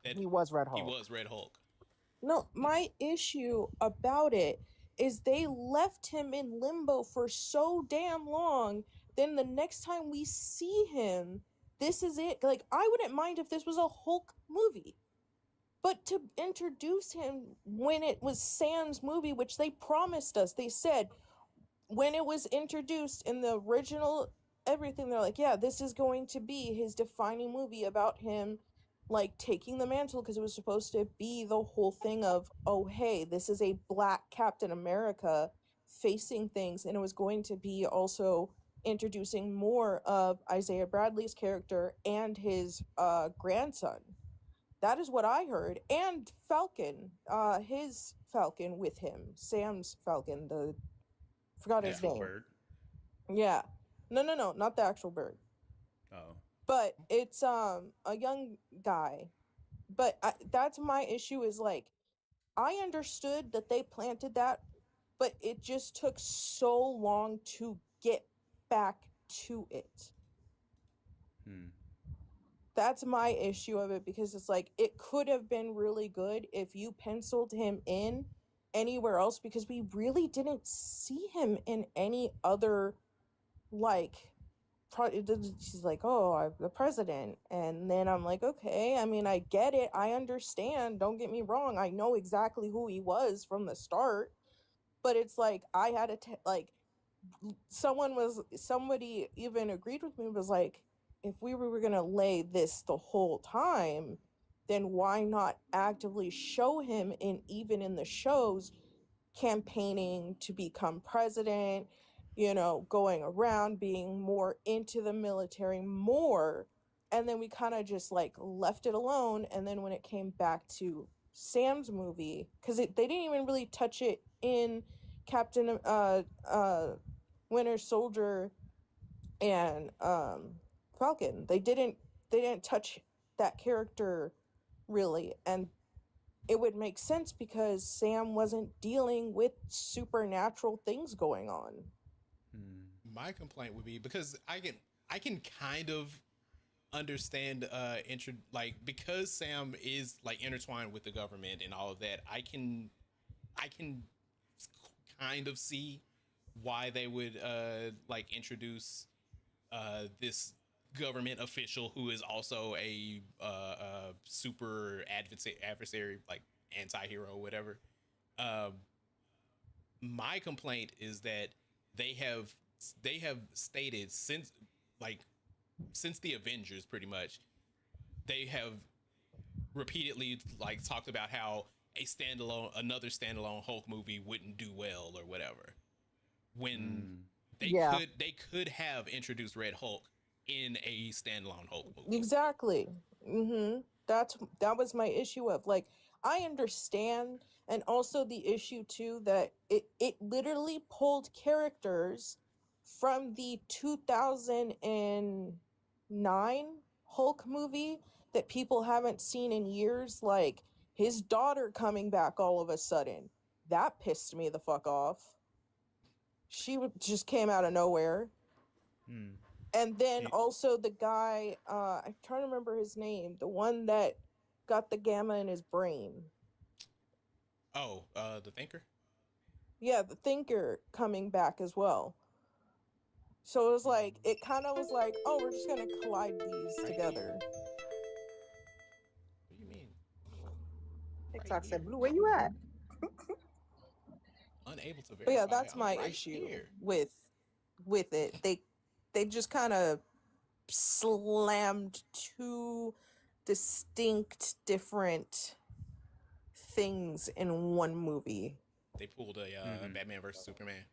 he was Red Hulk. He was Red Hulk. No, my issue about it is they left him in limbo for so damn long. Then the next time we see him, this is it. Like, I wouldn't mind if this was a Hulk movie. But to introduce him when it was Sam's movie, which they promised us, they said, when it was introduced in the original everything, they're like, yeah, this is going to be his defining movie about him, like, taking the mantle, because it was supposed to be the whole thing of, oh, hey, this is a Black Captain America facing things, and it was going to be also introducing more of Isaiah Bradley's character and his grandson. That is what I heard. And Falcon, his Falcon with him, Sam's Falcon, forgot his name. Bird? Yeah. No, not the actual bird. Oh. But it's a young guy. But that's my issue, is like, I understood that they planted that, but it just took so long to get back to it. That's my issue of it, because it's like, it could have been really good if you penciled him in anywhere else, because we really didn't see him in any other, like, she's like, oh, I'm the president. And then I'm like, okay, I mean, I get it, I understand, don't get me wrong, I know exactly who he was from the start, but it's like, I had like, somebody even agreed with me, was like, if we were gonna lay this the whole time, then why not actively show him even in the shows campaigning to become president, you know, going around, being more into the military more, and then we kind of just like left it alone. And then when it came back to Sam's movie, because they didn't even really touch it in Captain Winter Soldier and Falcon. They didn't touch that character really, and it would make sense because Sam wasn't dealing with supernatural things going on. My complaint would be, because I can kind of understand because Sam is like intertwined with the government and all of that, I can kind of see why they would like introduce this government official who is also a super adversary, like anti-hero, whatever. My complaint is that they have stated since the Avengers, pretty much, they have repeatedly like talked about how another standalone Hulk movie wouldn't do well or whatever. When they could have introduced Red Hulk in a standalone Hulk movie. Exactly. That was my issue of like, I understand, and also the issue too that it literally pulled characters from the 2009 Hulk movie that people haven't seen in years, like his daughter coming back all of a sudden. That pissed me the fuck off. She just came out of nowhere. And then also the guy, I'm trying to remember his name, the one that got the gamma in his brain. Oh, the Thinker? Yeah, the Thinker coming back as well. So it was like, it kind of was like, oh, we're just going to collide these together. What do you mean? TikTok said, Blue, where you at? Unable to verify. But yeah, that's I'm my right issue here. with it. They just kind of slammed two distinct different things in one movie. They pulled a Batman versus Superman.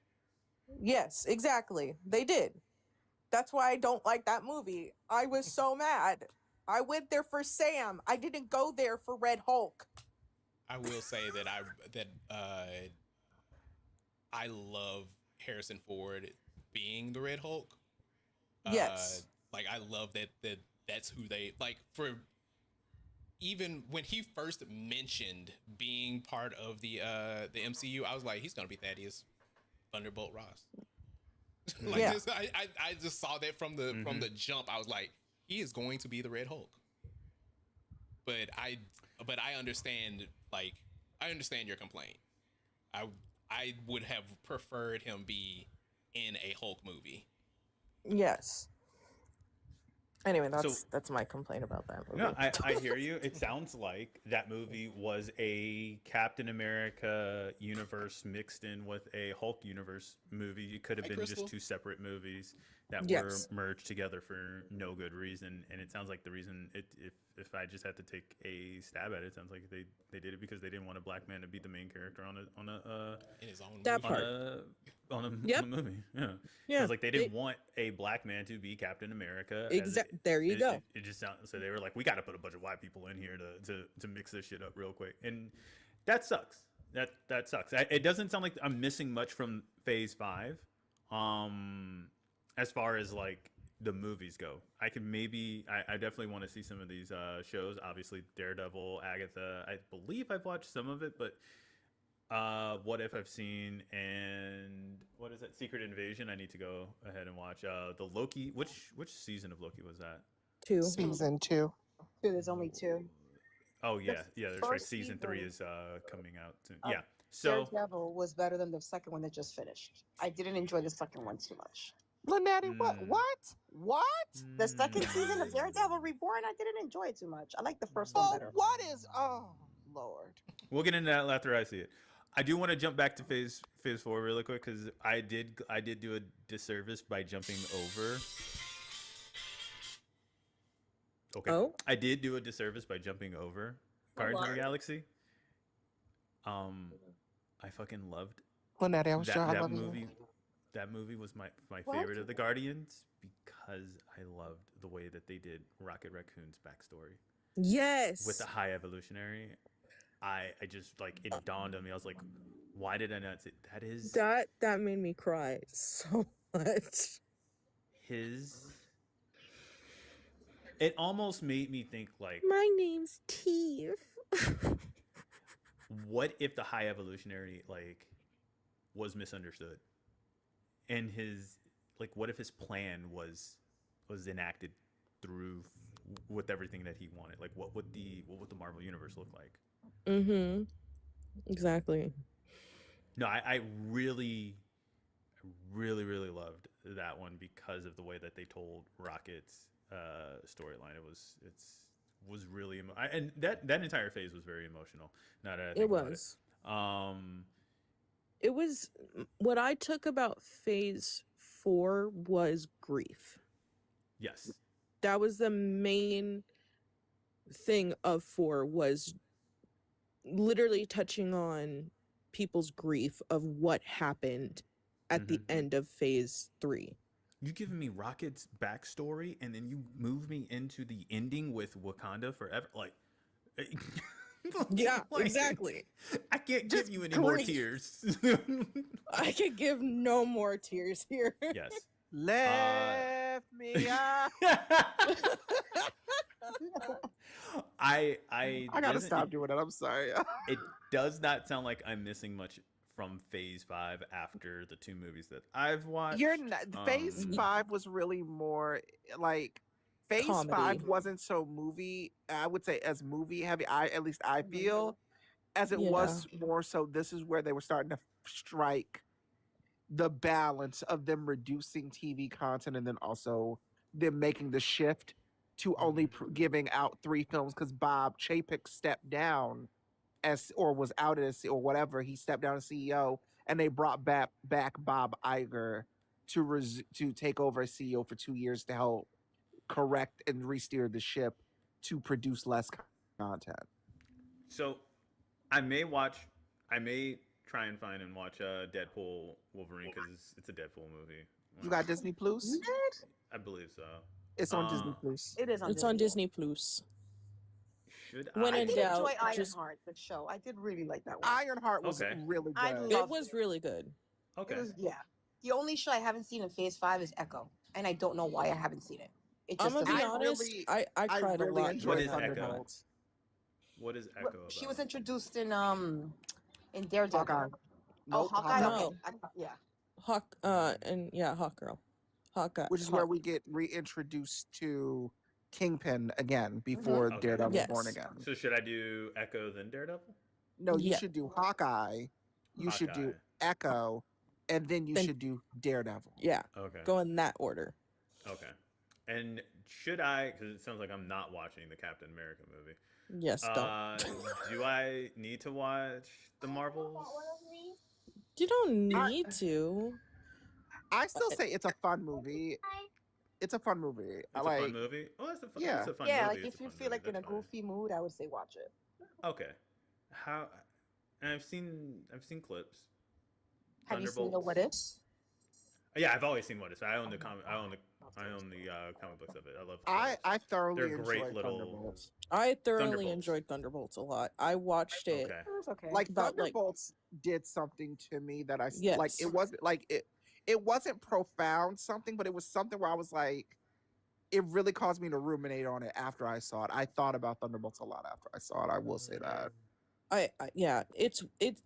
Yes, exactly. They did. That's why I don't like that movie. I was so mad. I went there for Sam. I didn't go there for Red Hulk. I will say that I love Harrison Ford being the Red Hulk. Yes. Like I love that's who they like. For even when he first mentioned being part of the MCU, I was like, he's gonna be Thaddeus Thunderbolt Ross. I just saw that from the jump. I was like, he is going to be the Red Hulk. But I understand, like, I understand your complaint. I would have preferred him be in a Hulk movie. Yes. Anyway, that's my complaint about that movie. No, I hear you. It sounds like that movie was a Captain America universe mixed in with a Hulk universe movie. It could have been just two separate movies that were merged together for no good reason. And it sounds like the reason, if I just had to take a stab at it, it sounds like they did it because they didn't want a black man to be the main character on in his own on a movie. Yeah. It's like they didn't want a black man to be Captain America. Exactly. There you go. It just sounds, so they were like, we got to put a bunch of white people in here to mix this shit up real quick, and that sucks. That sucks. It doesn't sound like I'm missing much from Phase 5, as far as like the movies go. I definitely want to see some of these shows. Obviously, Daredevil, Agatha. I believe I've watched some of it, but What If I've seen, and what is that? Secret Invasion. I need to go ahead and watch the Loki. Which season of Loki was that? 2. Season 2. There's only 2. Oh yeah, there's right. Season 3 is coming out soon. Yeah. So Daredevil was better than the second one that just finished. I didn't enjoy the second one too much. Lynette, what? The second season of Daredevil Reborn, I didn't enjoy it too much. I like the first one better. Oh Lord. We'll get into that after I see it. I do want to jump back to phase 4 really quick because I did do a disservice by jumping over. Okay. Oh? I did do a disservice by jumping over Guardians of the Galaxy. I fucking loved Lynette, I was that movie. That movie was my favorite of the Guardians because I loved the way that they did Rocket Raccoon's backstory. Yes. With the High Evolutionary. I just, like, it dawned on me. I was like, why did I not say that? That made me cry so much. It almost made me think, like, my name's Teef. What if the High Evolutionary, like, was misunderstood? And what if his plan was enacted through with everything that he wanted? Like, what would the Marvel Universe look like? Mm-hmm. Exactly. No, I really, really, really loved that one because of the way that they told Rocket's storyline. Was really and that entire phase was very emotional. Now that I think It about was. it. It was what I took about phase 4 was grief. Yes. That was the main thing of 4, was literally touching on people's grief of what happened at the end of phase 3. You giving me Rocket's backstory, and then you move me into the ending with Wakanda forever. Like, yeah, exactly. I can't give you any more tears. I could give no more tears here. Yes. Left me out. I gotta stop doing it. I'm sorry. It does not sound like I'm missing much from phase 5 after the 2 movies that I've watched. You're not, phase 5 was really more like phase Comedy. 5 wasn't so movie, I would say, as movie heavy. At least I feel as it was more so. This is where they were starting to strike the balance of them reducing TV content and then also them making the shift to only giving out 3 films, because Bob Chapek stepped down was outed as, or whatever. He stepped down as CEO, and they brought back Bob Iger to take over as CEO for 2 years to help correct and re-steer the ship to produce less content. So I may try and find and watch Deadpool Wolverine, because it's a Deadpool movie. You got Disney Plus? I believe so. It's on Disney Plus. It is on. It's on Disney Plus. I did enjoy Ironheart, the show. I did really like that one. Ironheart was really good. It was really good. Okay. The only show I haven't seen in phase 5 is Echo, and I don't know why I haven't seen it. I'm gonna be honest. I cried a lot. What is Echo? What is Echo about? She was introduced in Daredevil. Hawkeye. Hawkeye. No. Okay. Yeah. Hawkgirl. Hawkeye. Which is where we get reintroduced to Kingpin again before Daredevil was born again. So should I do Echo then Daredevil? No, you should do Hawkeye. You should do Echo, and then you should do Daredevil. Yeah. Okay. Go in that order. Okay. And should I? Because it sounds like I'm not watching the Captain America movie. Yes. Don't. Do I need to watch the Marvels? You don't need to. I still say it's a fun movie. It's a fun movie. It's a fun movie. Oh, it's a fun. Yeah. It's a fun Yeah, movie. like if you feel like in a goofy mood, I would say watch it. Okay. How? And I've seen clips. Have you seen the What Ifs? Yeah, I've always seen What Ifs. I own the comic. I own the comic books of it. I love. I thoroughly They're great enjoyed little. Thunderbolts. I thoroughly enjoyed Thunderbolts a lot. I watched it. It was okay. Like Thunderbolts did something to me that I Yes. like. It wasn't like it wasn't profound something, but it was something where I was like, it really caused me to ruminate on it after I saw it. I thought about Thunderbolts a lot after I saw it. I will say that.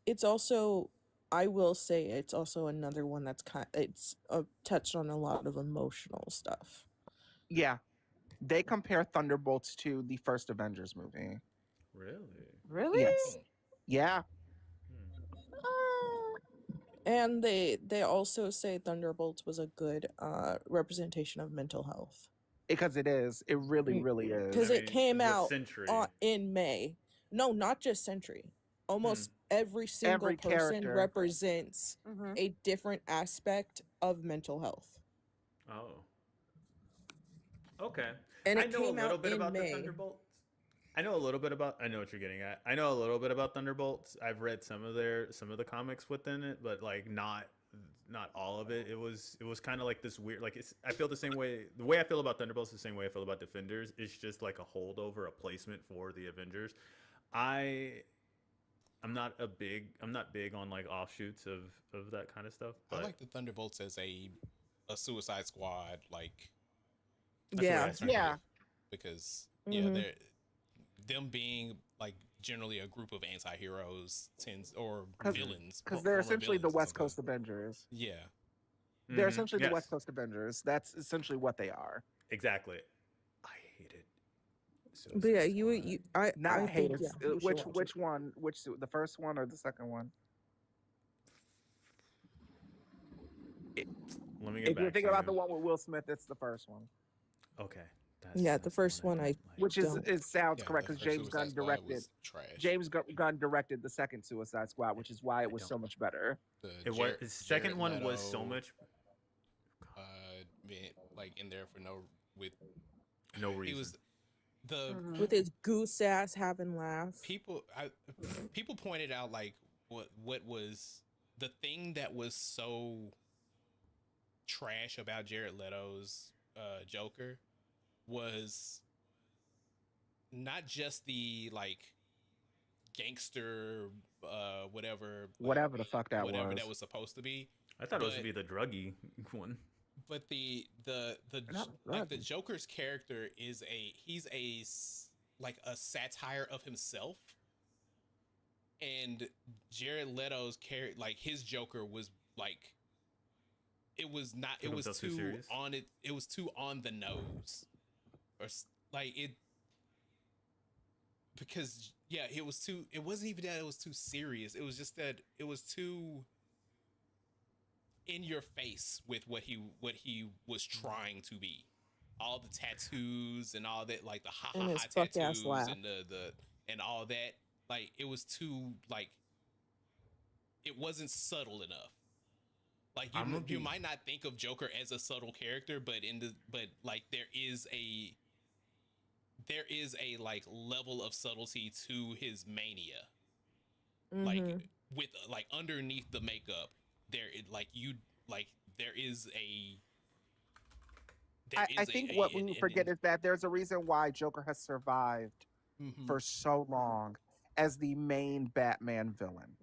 It's also, I will say it's also another one that's touched on a lot of emotional stuff. Yeah, they compare Thunderbolts to the first Avengers movie. Really? Yes. Yeah. And they also say Thunderbolts was a good representation of mental health. Because it is. It really, really is. Because it came out Sentry. in May. No, not just Sentry. Almost every single person character represents a different aspect of mental health. Oh. Okay. And I it know a came little out bit in about May. the Thunderbolts. I know a little bit about. I know what you're getting at. I know a little bit about Thunderbolts. I've read some of the comics within it, but like not all of it. It was kind of like this weird. Like I feel the same way. The way I feel about Thunderbolts is the same way I feel about Defenders. It's just like a holdover, a placement for the Avengers. I'm not big on like offshoots of that kind of stuff. But I like the Thunderbolts as a Suicide Squad, like. Yeah. Because Mhm. they're them being like generally a group of anti-heroes or villains. Because they're essentially the West Coast Avengers. Yeah. They're essentially the West Coast Avengers. That's essentially what they are. Exactly. I hate it. But yeah, I Not hate think, it. yeah, you should watch Which one? The first one or the second one? Let me get If back you're thinking to about you. the one with Will Smith, it's the first one. Okay. Yeah, the first one I which is don't. it sounds Yeah, correct the because first James Suicide Gunn Squad directed. was trash. Gunn directed the second Suicide Squad, which is why it was so much better. The second one was so much. Being, like in there for with no reason. He was the with his goose ass having laughs. People pointed out like what was the thing that was so trash about Jared Leto's Joker was not just the like gangster whatever the fuck that whatever was. that was supposed to be. I thought it was to be the druggy one. But the Joker's character is he's like a satire of himself, and Jared Leto's character, like his Joker, was like it was too on it. It was too on the nose, or like it because it was too. It wasn't even that it was too serious. It was just that it was too in your face with what he was trying to be. All the tattoos and all that, like the ha tattoos and the and all that, like it was too like it wasn't subtle enough. Like you might not think of Joker as a subtle character, but like there is a like level of subtlety to his mania. Mm-hmm. Like with like underneath the makeup, there is a. I think what we forget is that there's a reason why Joker has survived for so long as the main Batman villain,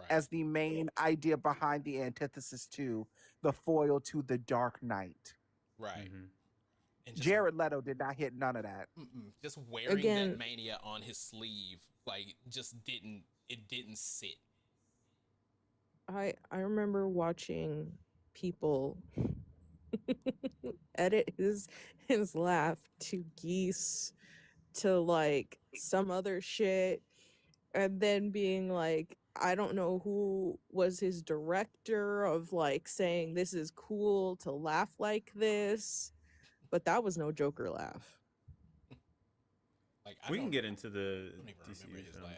as the main idea behind the antithesis to the foil to the Dark Knight. Right. And Jared Leto did not hit none of that. Just wearing that mania on his sleeve, like just didn't sit. I remember watching people edit his laugh to geese to like some other shit, and then being like, I don't know who was his director of like saying this is cool to laugh like this, but that was no Joker laugh. Like we can get into the I don't even remember his laugh.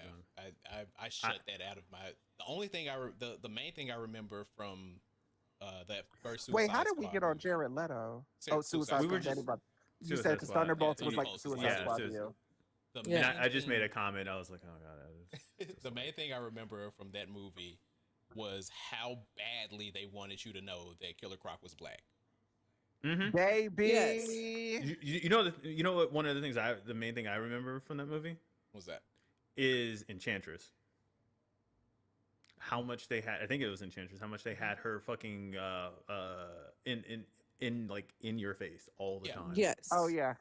I shut that out of my. The only thing the main thing I remember from that first Suicide Wait, how did we Squad get on movie. Jared Leto? Suicide Squad. You said because Squad. Thunderbolts was like Suicide Squad to you. I just made a comment. I was like, oh god. The main thing I remember from that movie was how badly they wanted you to know that Killer Croc was black. Mm-hmm. Baby, yes. You know what? One of the things the main thing I remember from that movie was that is Enchantress. How much they had? I think it was Enchantress. How much they had her fucking in like in your face all the time. Yes. Oh yeah.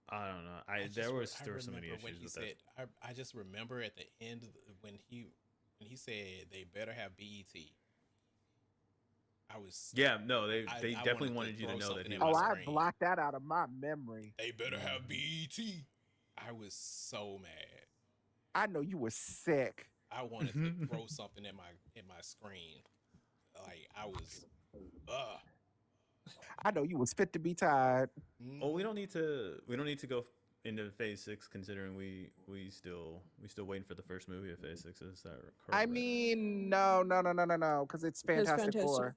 I don't know. There were so many issues with that. I just remember at the end when he said they better have BET. They definitely wanted you to know that. I blocked that out of my memory. They better have BET. I was so mad. I know you were sick. I wanted to throw something in my screen. Like I was. I know you was fit to be tied. Oh, we don't need to go into Phase 6 considering we still waiting for the first movie of Phase 6. Is that correct? I mean, no, because it's Fantastic Four.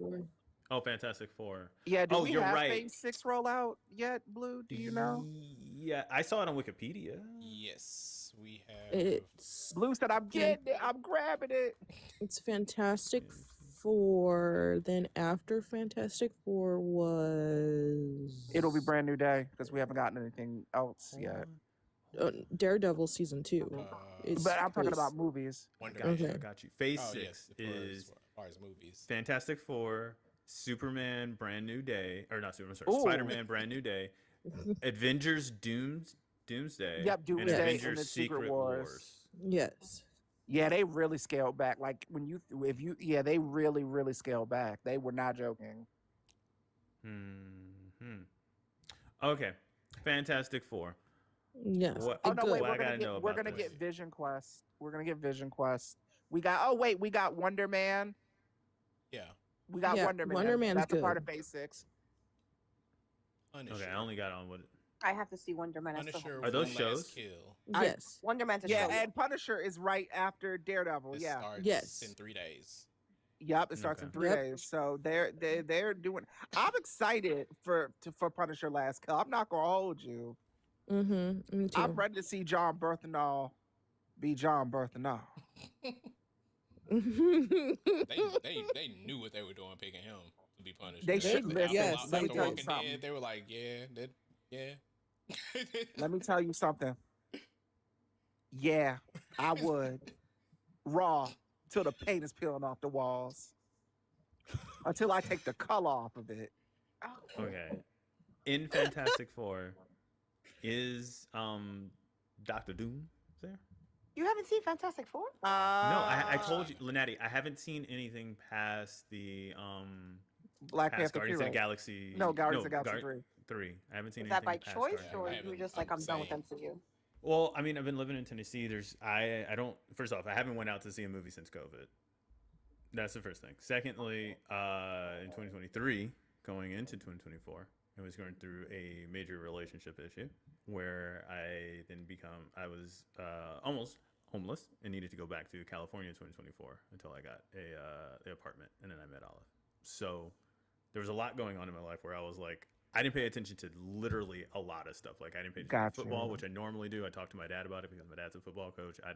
Oh, Fantastic Four. Yeah. Do we you're have right. Phase 6 rollout yet, Blue? Do you know? Yeah, I saw it on Wikipedia. Yes, we have. It's Blue said, "I'm getting it. I'm grabbing it." It's Fantastic Four. Then after Fantastic Four was. It'll be Brand New Day because we haven't gotten anything else yet. Daredevil season 2. But I'm talking about movies. I got you. Phase 6 is as far as movies. Fantastic Four, Superman, Brand New Day, or not Superman, sorry, Spider-Man, Brand New Day, Avengers, Doomsday, Yep, Doomsday and Avengers and the Secret Wars. Yes. Yeah, they really scaled back. Like they really, really scaled back. They were not joking. Okay, Fantastic Four. Yes. We're gonna get Vision Quest. We're gonna get Vision Quest. We got Wonder Man. Yeah. We got Wonder Man. Wonder Man's That's good. a part of Phase 6. Punisher. Okay, I only got on what. I have to see Wonder Man. Punisher. Are those One shows? Last Kill. Yes. Wonder Man's a Yeah, show. and Punisher is right after Daredevil. It Yeah. starts Yes. in 3 days. Yep, it starts in 3 Yep. days. So they're doing. I'm excited for Punisher Last Kill. I'm not gonna hold you. Mm-hmm. Me too. I'm ready to see John Berthenol be John Berthenol. They knew what they were doing picking him to be Punisher. They should. Yes, after they Walking did. Dead, they were like, yeah. Let me tell you something. Yeah, I would. Raw till the paint is peeling off the walls. Until I take the color off of it. Okay. In Fantastic Four, is Doctor Doom there? You haven't seen Fantastic Four? No, I told you, Lynette, I haven't seen anything past the Black past Panther Guardians of the Hero. Galaxy. No, Guardians of the Galaxy 3. 3. I haven't seen Is that anything by past choice, Guardians. or you were just like, I'm done with MCU? Well, I mean, I've been living in Tennessee. I don't. First off, I haven't went out to see a movie since COVID. That's the first thing. Secondly, in 2023, going into 2024, I was going through a major relationship issue where I was almost homeless and needed to go back to California in 2024 until I got an apartment, and then I met Olive. So there was a lot going on in my life where I was like, I didn't pay attention to literally a lot of stuff. Like I didn't pay attention to football, which I normally do. I talked to my dad about it because my dad's a football coach. I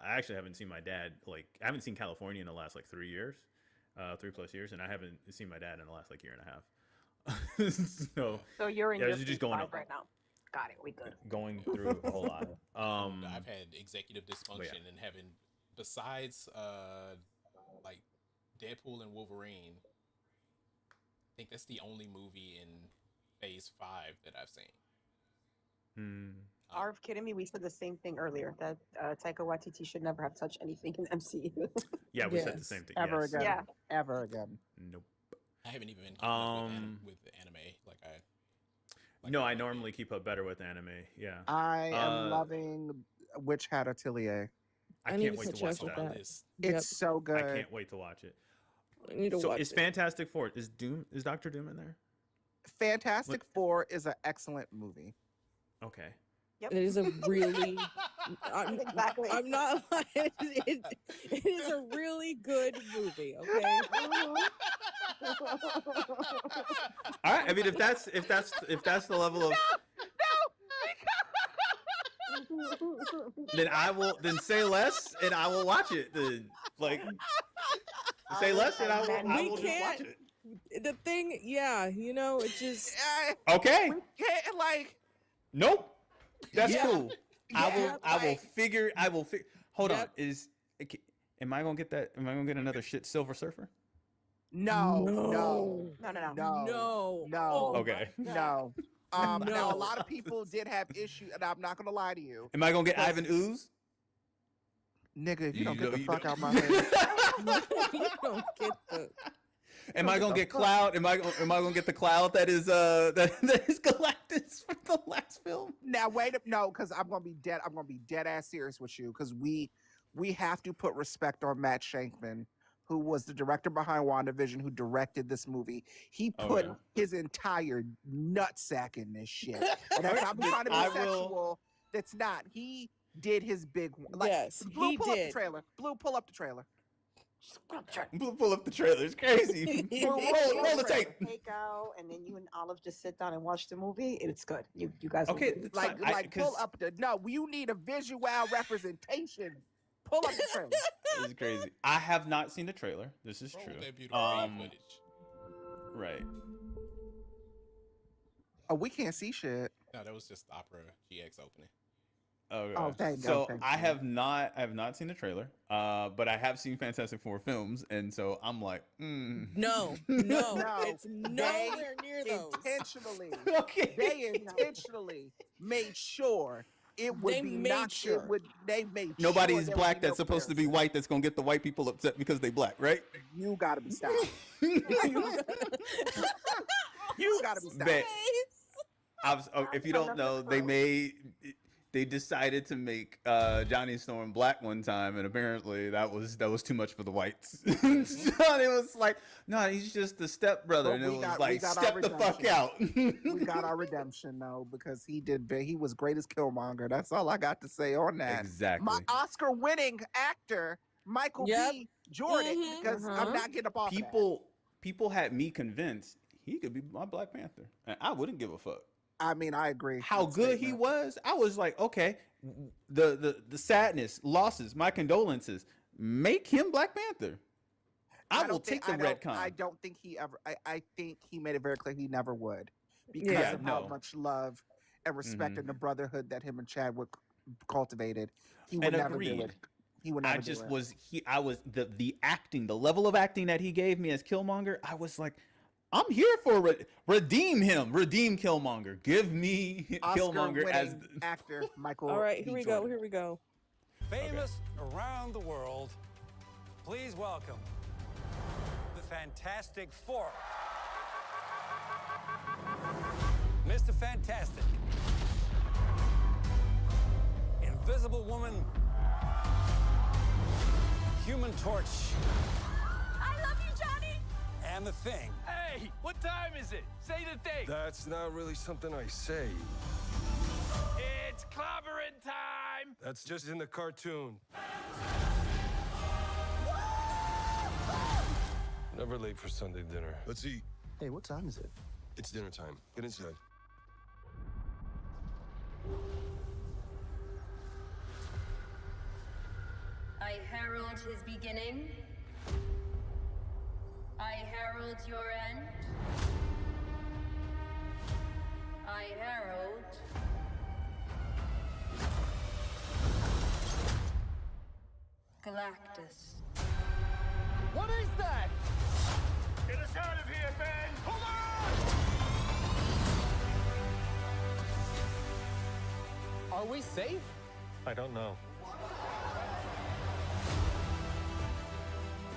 actually haven't seen my dad, I haven't seen California in the last 3 years, 3+ years, and I haven't seen my dad in the last year and a half. So you're in your just going up right now. Got it. We good. Going through a whole lot. I've had executive dysfunction and having, besides like Deadpool and Wolverine, I think that's the only movie in Phase 5 that I've seen. Are you kidding me? We said the same thing earlier, that Taika Waititi should never have touched anything in MCU. Yeah, we said the same thing. Ever yes. again. Yeah. Ever again. Nope. I haven't even kept up with the anime. No, I normally keep up better with anime. Yeah. I am loving Witch Hat Atelier. I can't wait to watch that. It's so good. I can't wait to watch it. I need to so watch is it. Fantastic Four? Is Doctor Doom in there? Fantastic Four is an excellent movie. Okay. It is a really. Exactly. I'm not. It is a really good movie. Okay. All right. I mean, if that's the level of. Then I will. Then say less, and I will watch it. Then say less, and I will just watch it. The thing, yeah, it just. Okay. Yeah, Nope. That's cool. Yeah, I will figure. Hold on. Am I gonna get that? Am I gonna get another shit Silver Surfer? No. Okay. No. Now a lot of people did have issues, and I'm not gonna lie to you. Am I gonna get Ivan Ooze? Nigga, if you don't get the you fuck don't- out my head. You don't get the. Am I gonna get Cloud? Am I gonna get the Cloud that is that is Galactus for the last film? Now wait up, no, because I'm gonna be dead ass serious with you, because we have to put respect on Matt Shankman, who was the director behind WandaVision, who directed this movie. He put his entire nutsack in this shit. And that's not me trying to be sexual. That's not. He did his big one. Yes, Blue, he pull did. Up the trailer. Blue, pull up the trailer. Pull up the trailer. It's crazy. roll the tape. Take out, and then you and Olive just sit down and watch the movie. It's good. You guys. will Okay, do it. Pull up the. No, you need a visual representation. Pull up the trailer. This is crazy. I have not seen the trailer. This is true. That beautiful footage. Right. Oh, we can't see shit. No, that was just Opera GX opening. Okay. Oh, thank so God, I have not seen the trailer, but I have seen Fantastic Four films, and so I'm like, No, it's nowhere near those. Intentionally, Okay. they intentionally made sure it would They be made not. sure. It would. They made Nobody's sure black that's supposed to be white that's gonna get the white people upset because they black, right? You gotta be stopped. You gotta be stopped. Bet. If you don't know, they made they decided to make Johnny Storm black one time, and apparently that was too much for the whites. So it was like, no, he's just the stepbrother, and it was like, step the fuck out. We got our redemption though, because he was great as Killmonger. That's all I got to say on that. Exactly. My Oscar-winning actor, Michael B. Jordan, because I'm not getting up off of that. People had me convinced he could be my Black Panther, and I wouldn't give a fuck. I mean, I agree. How good he was, I was like, okay, the sadness, losses, my condolences. Make him Black Panther. I will take the retcon. I don't think he ever. I think he made it very clear he never would, because of how much love and respect and the brotherhood that him and Chadwick cultivated. He would never do it. He would never do it. I was the acting, the level of acting that he gave me as Killmonger. I was like, I'm here for redeem him, redeem Killmonger. Give me Killmonger as actor Michael. All right, here we go. Famous around the world, please welcome the Fantastic Four. Mr. Fantastic, Invisible Woman, Human Torch, I love you, Johnny! and The Thing. Hey, what time is it? Say the thing. That's not really something I say. It's clobbering time! That's just in the cartoon. Never late for Sunday dinner. Let's eat. Hey, what time is it? It's dinner time. Get inside. I herald his beginning. I herald your end. I herald Galactus. What is that? Get us out of here, Ben! Hold on! Are we safe? I don't know.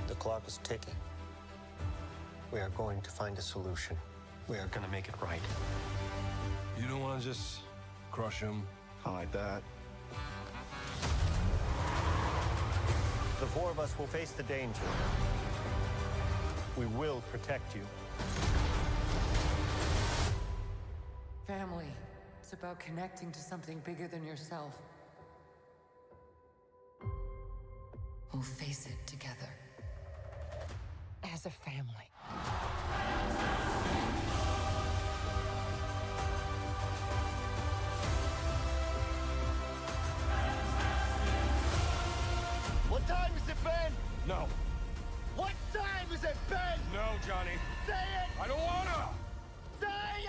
The clock is ticking. We are going to find a solution. We are going to make it right. You don't want to just crush him? I like that. The four of us will face the danger. We will protect you. Family. It's about connecting to something bigger than yourself. We'll face it together. As a family. What time is it, Ben? No. What time is it, Ben? No, Johnny. Say it! I don't wanna! Say it!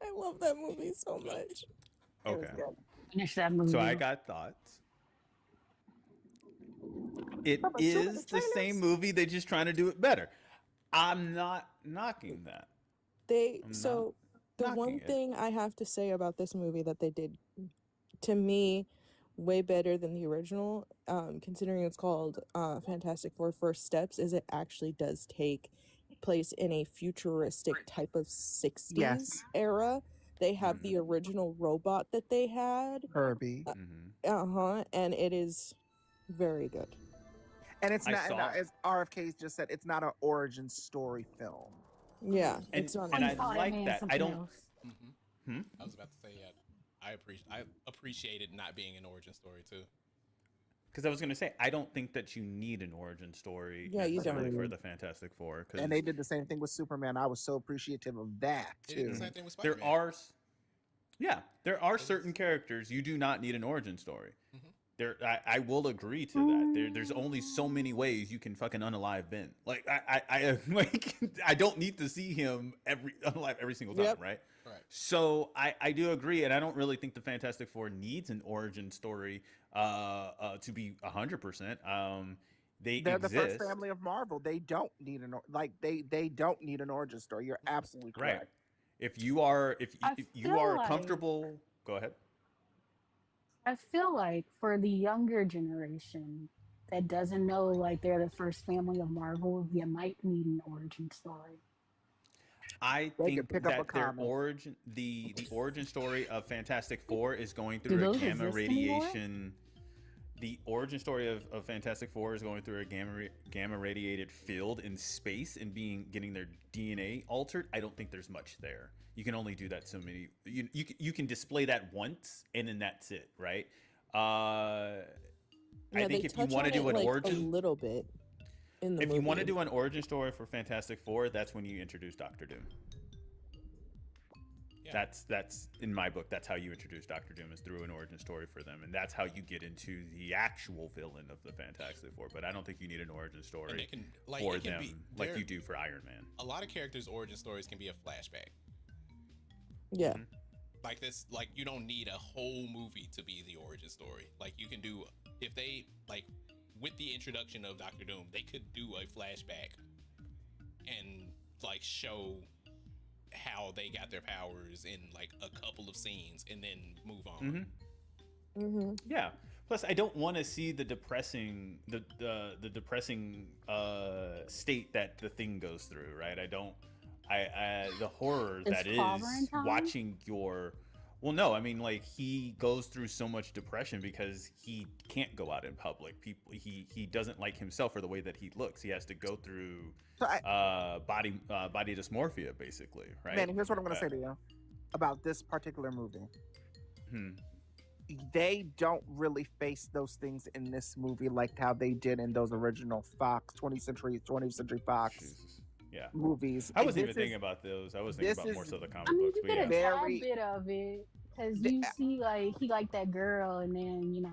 I love that movie so much. Okay. Finish that movie. So I got thoughts. It is the same movie. They're just trying to do it better. I'm not knocking that. The one thing I have to say about this movie that they did, to me, way better than the original, considering it's called Fantastic Four First Steps, is it actually does take place in a futuristic type of 60s era. They have the original robot that they had, Herbie. And it is very good. And it's not, as RFK just said, it's not an origin story film. Yeah, and I like that. I don't. I was about to say, I appreciate it not being an origin story too. Because I was going to say, I don't think that you need an origin story. Yeah, you don't. For the Fantastic Four. And they did the same thing with Superman. I was so appreciative of that too. They did the same thing with Spider-Man. There are certain characters you do not need an origin story. I will agree to that. There's only so many ways you can fucking unalive Ben. Like I don't need to see him unalive every single time, right? Right. So I do agree, and I don't really think the Fantastic Four needs an origin story to be 100%. They're the first family of Marvel. They don't need they don't need an origin story. You're absolutely correct. Right. If you are like- comfortable, go ahead. I feel like for the younger generation that doesn't know like they're the first family of Marvel, you might need an origin story. I They can think pick up a that their comic. origin, the origin story of Fantastic Four is going Do through a those gamma exist anymore? radiation. The origin story of Fantastic Four is going through a gamma radiated field in space and getting their DNA altered. I don't think there's much there. You can only do that so many. You can display that once and then that's it, right? I think if you want to do an origin, a little bit in the if movie. you want to do an origin story for Fantastic Four, that's when you introduce Doctor Doom. Yeah. That's in my book. That's how you introduce Doctor Doom, is through an origin story for them, and that's how you get into the actual villain of the Fantastic Four. But I don't think you need an origin story for them like you do for Iron Man. A lot of characters' origin stories can be a flashback. Yeah. Mm-hmm. Like this, like you don't need a whole movie to be the origin story. Like you can do, if they like with the introduction of Doctor Doom, they could do a flashback and like show how they got their powers in like a couple of scenes and then move on. Yeah. Plus, I don't want to see the depressing the depressing state that the Thing goes through. Right. I the horror Is that is Clobbering Time? watching your. Well, no, I mean, like he goes through so much depression because he can't go out in public. He doesn't like himself or the way that he looks. He has to go through body dysmorphia, basically, right? Man, here's what I'm going to say to you about this particular movie. Hmm. They don't really face those things in this movie like how they did in those original Fox 20th Century Fox movies. I wasn't even thinking about those. I was thinking about more so the comic I mean, books. you But get a yeah. tad bit of it because you see like he liked that girl, and then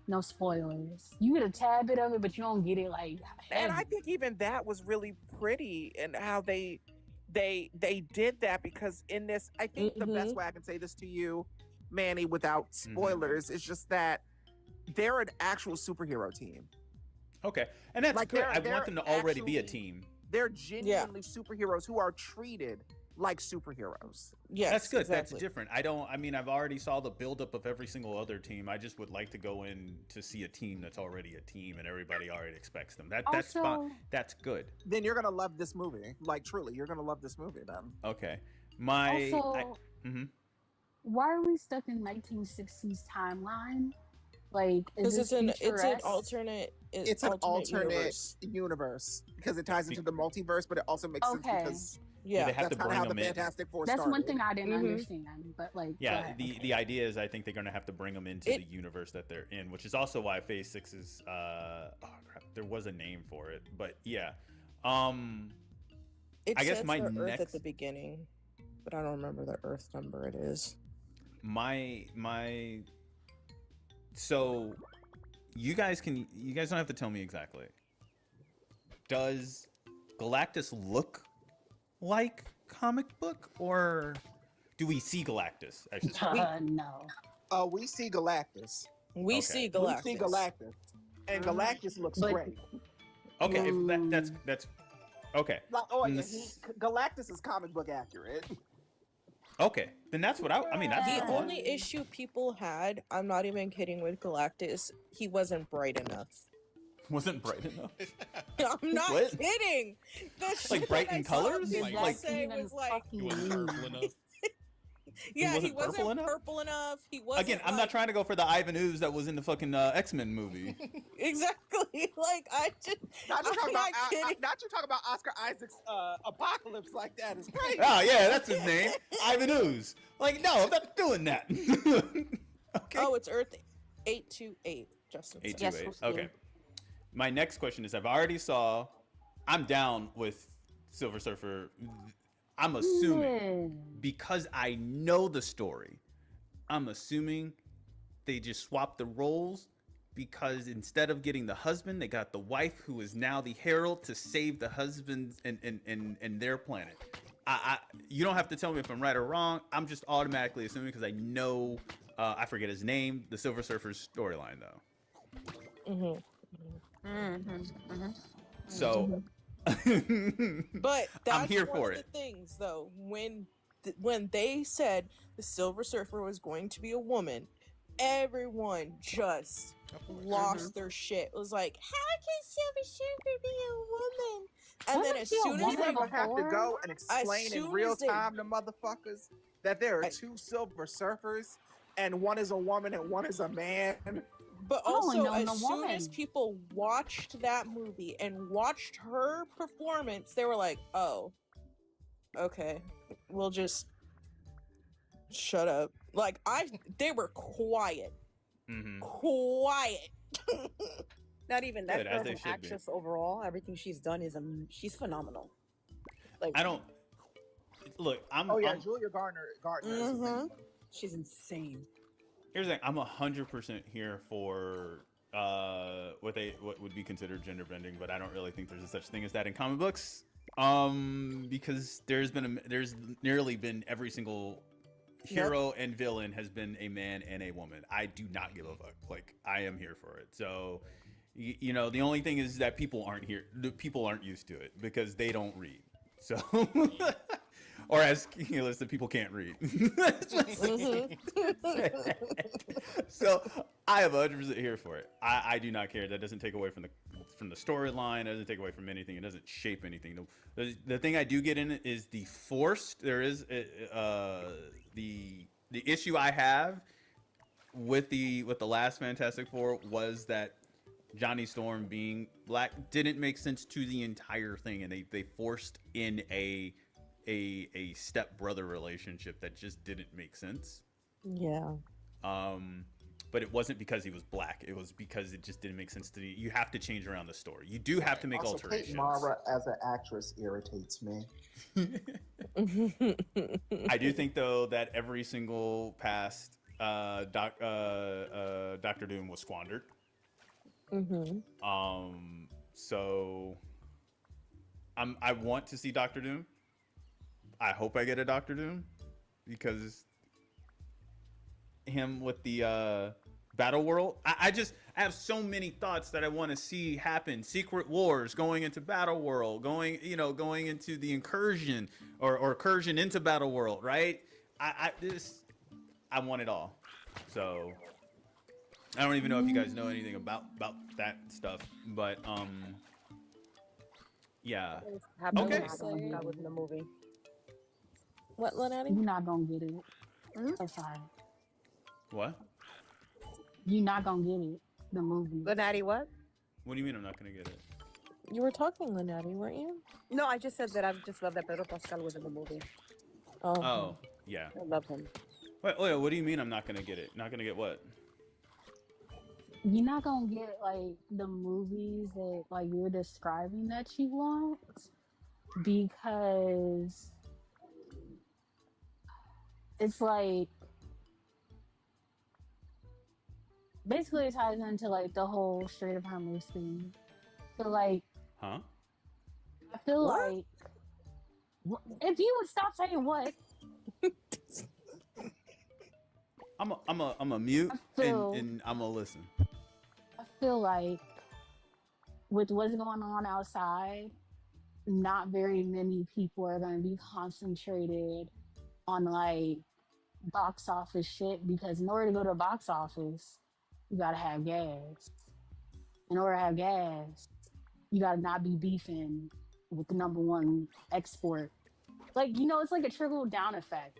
no spoilers. You get a tad bit of it, but you don't get it like. And I think even that was really pretty and how they did that, because in this, I think the best way I can say this to you, Manny, without spoilers, is just that they're an actual superhero team. Okay, and that's Like, good. I they're want them to already be a actually- team. They're genuinely superheroes who are treated like superheroes. Yes, that's good. exactly. That's different. I mean, I've already saw the buildup of every single other team. I just would like to go in to see a team that's already a team and everybody already expects them. That's Also- fine. That's good. Then you're gonna love this movie. Like, truly, you're gonna love this movie then. Okay. Also, why are we stuck in 1960s timeline? Like, is Because this it's an futuresque? alternate. It's an alternate universe because it ties into the multiverse, but it also makes sense because Yeah, they have that's to kind of bring how the them in. Fantastic Four That's started. one thing I didn't understand. But like, go Yeah, ahead. the idea is I think they're going to have to bring them into the universe that they're in, which is also why Phase 6 is oh crap, there was a name for it, but yeah. It I guess says my the Earth next at the beginning, but I don't remember the Earth number it is. my so you guys don't have to tell me exactly. Does Galactus look like comic book, or do we see Galactus? I should say. No. Oh, we see Galactus. We see Galactus. We see Galactus, and Galactus looks great. Okay, if that's okay. Like, oh yeah, This- Galactus is comic book accurate. Okay, then that's what I mean. That's The fine. only issue people had, I'm not even kidding, with Galactus, he wasn't bright enough. Wasn't bright enough. I'm not What? kidding. The Like shit bright that in I saw colors? people Like- say was like, You wasn't purple enough. yeah, he wasn't purple wasn't enough? purple enough. He wasn't Again, I'm like, not trying to go for the Ivan Ooze that was in the fucking X-Men movie. exactly. Like I just, Not you I'm talking not about kidding. not you talking about Oscar Isaac's Apocalypse like that is crazy. Oh yeah, that's his name, Ivan Ooze. Like, no, I'm not doing that. Oh, it's Earth 828. Justin. said. 828. Okay. My next question is: I've already saw. I'm down with Silver Surfer. I'm assuming because I know the story. I'm assuming they just swapped the roles because instead of getting the husband, they got the wife, who is now the herald to save the husbands and their planet. You don't have to tell me if I'm right or wrong. I'm just automatically assuming because I know. I forget his name. The Silver Surfer's storyline, though. So. But that's I'm here one for of it. the things, though. When they said the Silver Surfer was going to be a woman, everyone just lost their shit. It was like, how can Silver Surfer be a woman? And then as soon as they have to go and explain in real time to motherfuckers that there are two Silver Surfers and one is a woman and one is a man. But also, as soon as people watched that movie and watched her performance, they were like, oh, okay, we'll just shut up. Like, they were quiet. Quiet. Not even that. Good, Girl, as they as an should be. actress overall, everything she's done is she's phenomenal. Like, I don't look. I'm Julia Gardner. She's insane. Here's the thing. I'm 100% here for what would be considered gender bending, but I don't really think there's a such thing as that in comic books. Because there's nearly been every single hero and villain has been a man and a woman. I do not give a fuck. Like, I am here for it. So, you know, the only thing is that people aren't used to it because they don't read. So, or as the people can't read. So I am 100% here for it. I do not care. That doesn't take away from the storyline. It doesn't take away from anything. It doesn't shape anything. The thing I do get in it is the forced. There is the issue I have with the last Fantastic Four was that Johnny Storm being black didn't make sense to the entire thing, and they forced in a step-brother relationship that just didn't make sense. Yeah. But it wasn't because he was black. It was because it just didn't make sense to me. You have to change around the story. You do have to make also, alterations. Kate Mara as an actress irritates me. I do think though that every single past Doctor Doom was squandered. So I want to see Doctor Doom. I hope I get a Doctor Doom because him with the Battle World. I have so many thoughts that I want to see happen. Secret Wars, going into Battle World, going into the incursion or incursion into Battle World, right? I want it all. So I don't even know if you guys know anything about that stuff, but yeah. Okay. That was in the movie. What, Lenati? You're not gonna get it. So sorry. What? You're not gonna get it. The movie. Lenati, what? What do you mean I'm not gonna get it? You were talking, Lenati, weren't you? No, I just said that I just love that Pedro Pascal was in the movie. Oh, yeah. I love him. Wait, what do you mean I'm not gonna get it? Not gonna get what? You're not gonna get like the movies that like you're describing that you want because it's like basically it ties into like the whole Strait of Hormuz thing. So like, I feel like if you would stop saying what. I'm a mute and I'm gonna listen. I feel like with what's going on outside, not very many people are going to be concentrated on like box office shit because in order to go to the box office, you got to have gas. In order to have gas, you got to not be beefing with the #1 export. Like, you know, it's like a trickle down effect.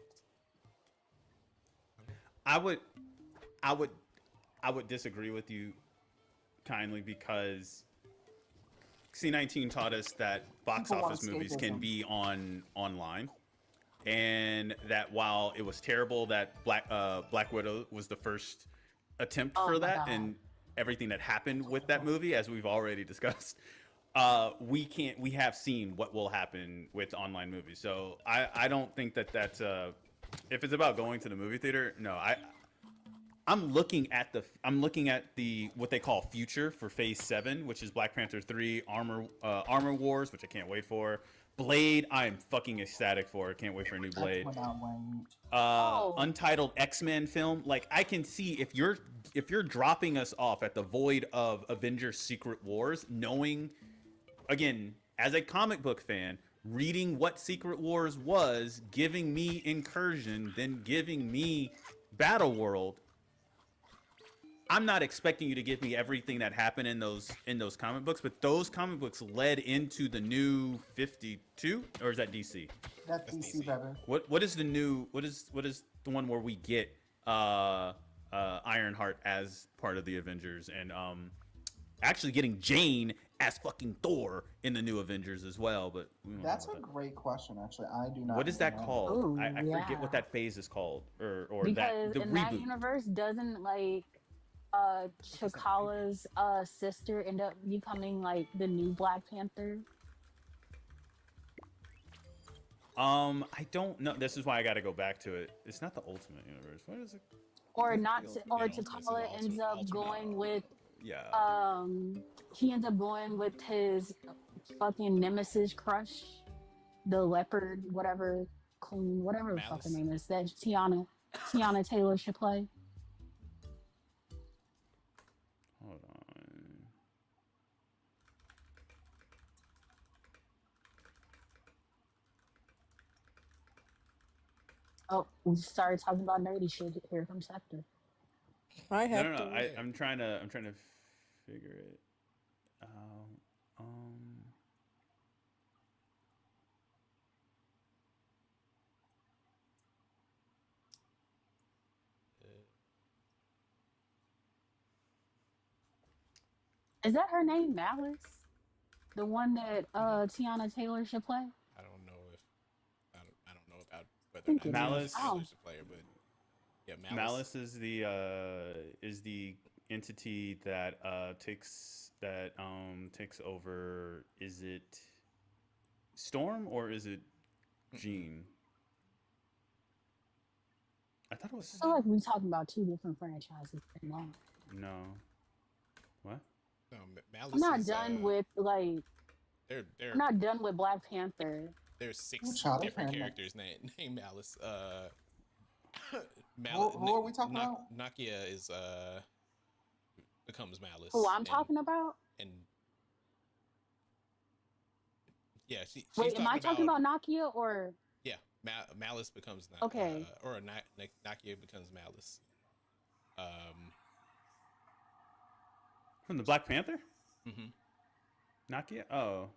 I would disagree with you kindly because C19 taught us that box office movies can be online, and that while it was terrible that Black Widow was the first attempt for that and everything that happened with that movie, as we've already discussed, we have seen what will happen with online movies. So I don't think that's if it's about going to the movie theater, no. I'm looking at the what they call future for Phase 7, which is Black Panther 3, Armor Wars, which I can't wait for. Blade, I am fucking ecstatic for. Can't wait for a new Blade. Untitled X-Men film. Like, I can see if you're dropping us off at the void of Avengers Secret Wars, knowing, again, as a comic book fan, reading what Secret Wars was, giving me Incursion, then giving me Battle World, I'm not expecting you to give me everything that happened in those comic books, but those comic books led into the new 52, or is that DC? That's DC, baby. What is the new? What is the one where we get Ironheart as part of the Avengers, and actually getting Jane as fucking Thor in the new Avengers as well? But that's a great question. Actually, I do not. What is that called? Ooh, I yeah. forget what that phase is called, or because that the in reboot. that universe, doesn't like T'Challa's sister end up becoming like the new Black Panther? I don't know. This is why I got to go back to it. It's not the Ultimate Universe. What is it? Or not? Or T'Challa ends up going with. Yeah. He ends up going with his fucking nemesis crush, the leopard, whatever queen, whatever the fuck her name is. That Tiana Taylor should play. Hold on. Oh, we started talking about nerdy shit. Here comes Hector. I have No. I'm trying to figure it out. Is that her name, Malice? The one that Tiana Taylor should play? I don't know about whether or not Malice should play her, but yeah, Malice is the entity that takes over. Is it Storm or is it Jean? I thought it was. I feel like we're talking about two different franchises. No. What? No, Malice. I'm not done with like. They're I'm not done with Black Panther. There's 6 different characters named Malice. Who are we talking about? Nakia is becomes Malice. Who I'm talking about? And yeah, she's wait. Am I talking about Nakia or? Yeah, Malice becomes Nakia. Okay. Or Nakia becomes Malice. From the Black Panther? Mm-hmm. Nakia? Oh.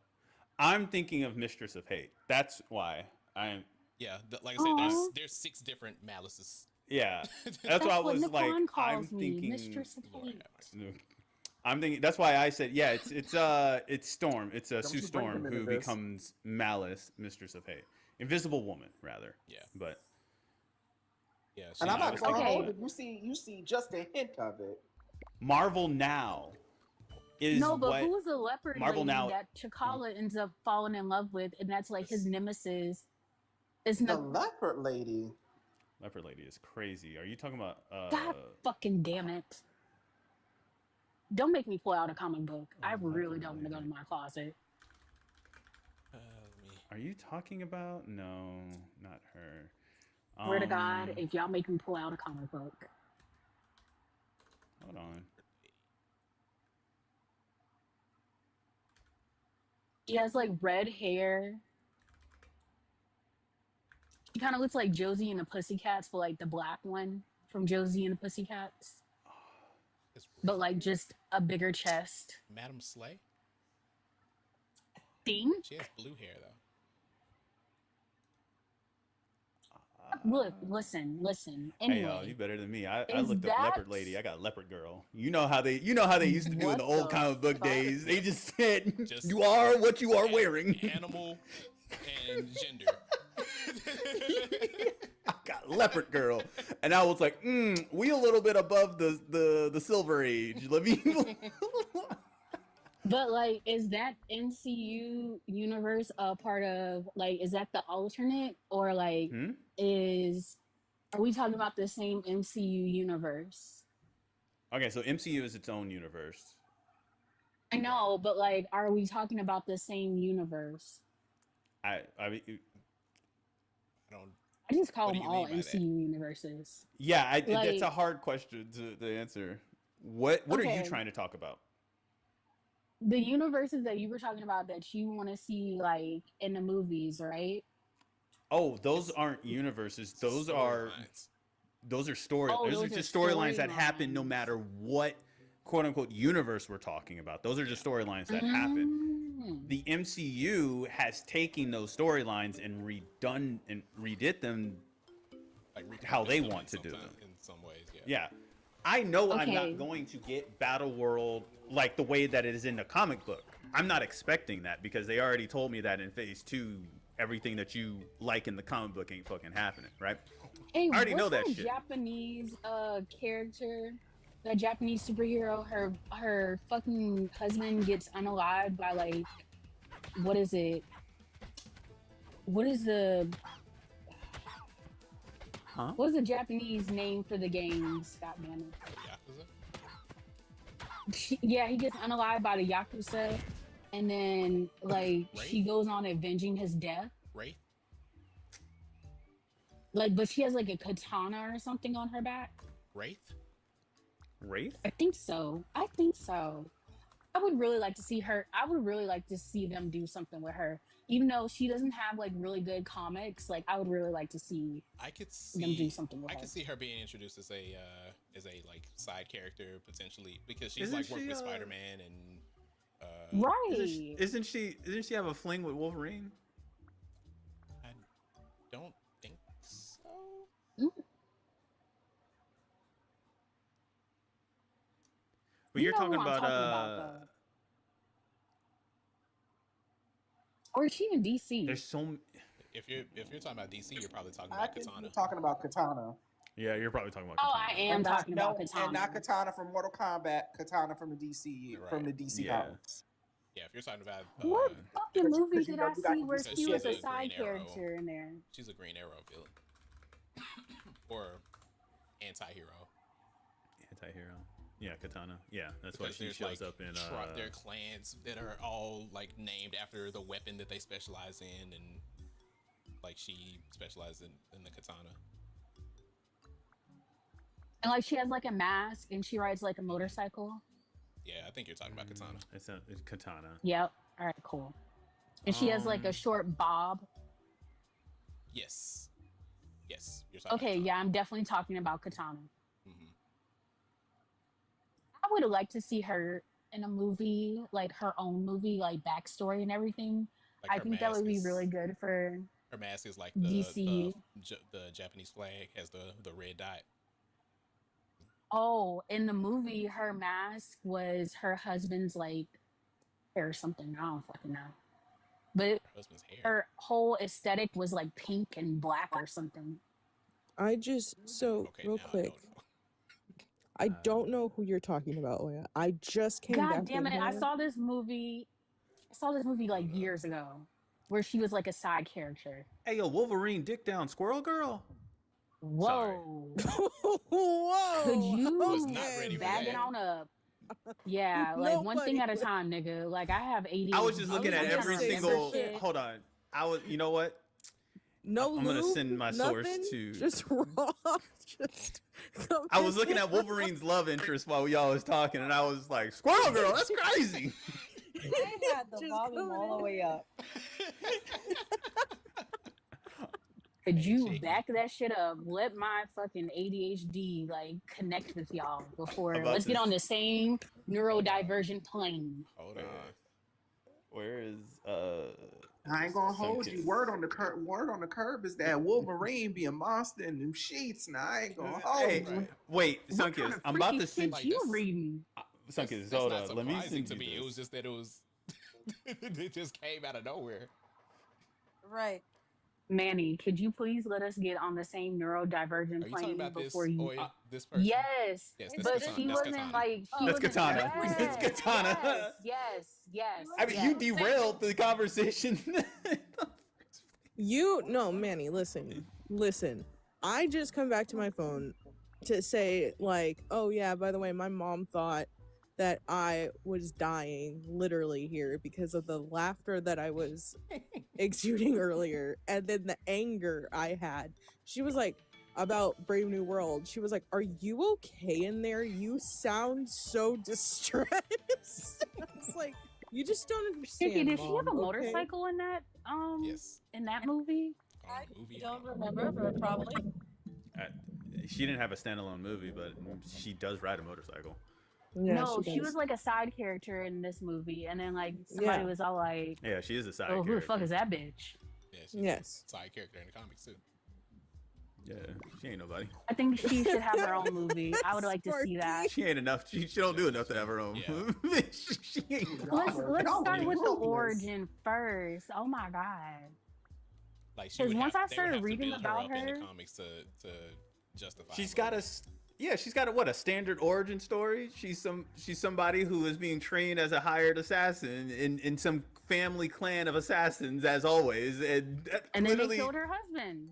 I'm thinking of Mistress of Hate. That's why I'm. Yeah, like I said, there's 6 different Malices. Yeah, that's why I was like, I'm thinking. Mistress of Hate. I'm thinking. That's why I said, yeah, it's Storm. It's Sue Storm who becomes Malice, Mistress of Hate, Invisible Woman, rather. Yeah, but. Yeah, and I'm not gonna hold it. You see just a hint of it. Marvel Now. No, but who's the leopard Marvel lady now, that T'Challa ends up falling in love with, and that's like his nemesis? Isn't the leopard lady? Leopard lady is crazy. Are you talking about? God fucking damn it! Don't make me pull out a comic book. I really don't want to go to my closet. Are you talking about? No, not her. Swear to God, if y'all make me pull out a comic book. Hold on. She has like red hair. She kind of looks like Josie and the Pussycats, but like the black one from Josie and the Pussycats. But like just a bigger chest. Madam Slay? Thing? She has blue hair though. Look, listen. Anyway, Hey, y'all, you better than me. I looked up leopard lady. I got leopard girl. You know how they used to do in the old comic book days. They just said, "You are what you are wearing." Animal and gender. I got leopard girl, and I was like, "We a little bit above the Silver Age." Let me. But like, is that MCU universe a part of like? Is that the alternate or like? Are we talking about the same MCU universe? Okay, so MCU is its own universe. I know, but like, are we talking about the same universe? I mean, I just call them all MCU universes. Yeah, that's a hard question to answer. What are you trying to talk about? The universes that you were talking about that you want to see like in the movies, right? Oh, those aren't universes. Those are those are story. Oh, those are just storylines that happen no matter what quote unquote universe we're talking about. Those are just storylines that happen. The MCU has taken those storylines and redid them like how they want to do them in some ways. Yeah, I know I'm Okay. not going to get Battle World like the way that it is in the comic book. I'm not expecting that because they already told me that in Phase 2, everything that you like in the comic book ain't fucking happening, right? Hey, I already know what's that shit. Japanese character, the Japanese superhero, her fucking husband gets unalived by like, what is it? What is the What is the Japanese name for the games? God damn it. Yeah, he gets unalived by the Yakuza, and then like she goes on avenging his death. Right. Like, but she has like a katana or something on her back. Wraith? Wraith? I think so. I think so. I would really like to see her. I would really like to see them do something with her. Even though she doesn't have like really good comics, like I would really like to see them do something with her. I could see her being introduced as a like side character potentially because she's like worked with Spider-Man and right. Isn't she have a fling with Wolverine? I don't think so. But you're talking who I'm about though. Or is she in DC? there's so If you're talking about DC, you're probably talking I about think Katana. you're talking about Katana. Yeah, you're probably talking about Oh, Katana. I am And talking about Katana. And not Katana from Mortal Kombat, Katana from the DC comics. Yeah, if you're talking about What fucking movie because you did know I you got see to where use she the was shit a of side Green Arrow. character in there? She's a Green Arrow villain. Or anti-hero. Anti-hero. Yeah, Katana. Yeah, that's why Because she there's, shows like, up in there are clans that are all like named after the weapon that they specialize in, and like she specializes in the katana. And like she has like a mask and she rides like a motorcycle. Yeah, I think you're talking about katana. It's Katana. Yep. All right, cool. And she has like a short bob. Yes. Yes, you're talking Okay, yeah, I'm definitely talking about Katana. Mhm. I would have liked to see her in a movie, like her own movie, like backstory and everything. Like I her think that would be mask really good for Her mask is like DCU. the Japanese flag has the red dot. Oh, in the movie, her mask was her husband's like hair or something. I don't fucking know. But Husband's hair. her whole aesthetic was like pink and black or something. I just real quick. I don't know who you're talking about, Oya. I just came back. God damn in it! I here. saw this movie. Like years ago, where she was like a side character. Hey, yo, Wolverine dick down squirrel girl. Whoa! Whoa! Could you Was not ready for bag it that. on up? Yeah, like one thing at a time, nigga. Like I have ADHD. I was just looking at every remember single. shit. Hold on. You know what? No, I'm gonna lube, send my source nothing, to. just raw. Just I was looking at Wolverine's love interest while y'all was talking, and I was like, "Squirrel girl, that's crazy." I had the volume all the way up. Could you back that shit up? Let my fucking ADHD like connect with y'all before. About Let's get this- on the same neurodivergent plane. Hold on. Where is I ain't gonna hold you. Sunkiss? Word on the curb is that Wolverine be a monster in them sheets. Now I ain't gonna hold Hey, you. wait, What Sunkiss, kind of I'm about to Freaky send shit you reading? Sunkiss. That's Hold not on, let me surprising send to you me. It this. was just that it was it just came out of nowhere. Right. Manny, could you please let us get on the same neurodivergent Are you talking plane about this before you? this person? Yes, Yes, that's but Katana. she That's wasn't Katana. like she That's wasn't. Katana. Yes, It's Katana. Yes. I mean, you yes. derailed the conversation. No, Manny, listen. I just come back to my phone to say, like, oh yeah, by the way, my mom thought that I was dying literally here because of the laughter that I was exuding earlier, and then the anger I had. She was like, about Brave New World, she was like, are you okay in there? You sound so distressed. It's like, you just don't understand. Vicky, did she have a Mom, okay? motorcycle in that? Yes. In that movie? I don't remember, but probably. she didn't have a standalone movie, but she does ride a motorcycle. Yeah, no, she does. was like a side character in this movie, and then like somebody was all like, Yeah, she is a side "Oh, who the character. fuck is that bitch?" Yeah, she's Yes. a side character in the comics too. Yeah, she ain't nobody. I think she should have her own movie. I would like to see that. She ain't enough. She don't do enough to have her own. Yeah. she ain't. Let's start with the origin first. Oh my god! Like Because once I started reading reading about in her, the comics to justify. She's got a standard origin story. She's somebody who is being trained as a hired assassin in some family clan of assassins, as always, and then they killed her husband.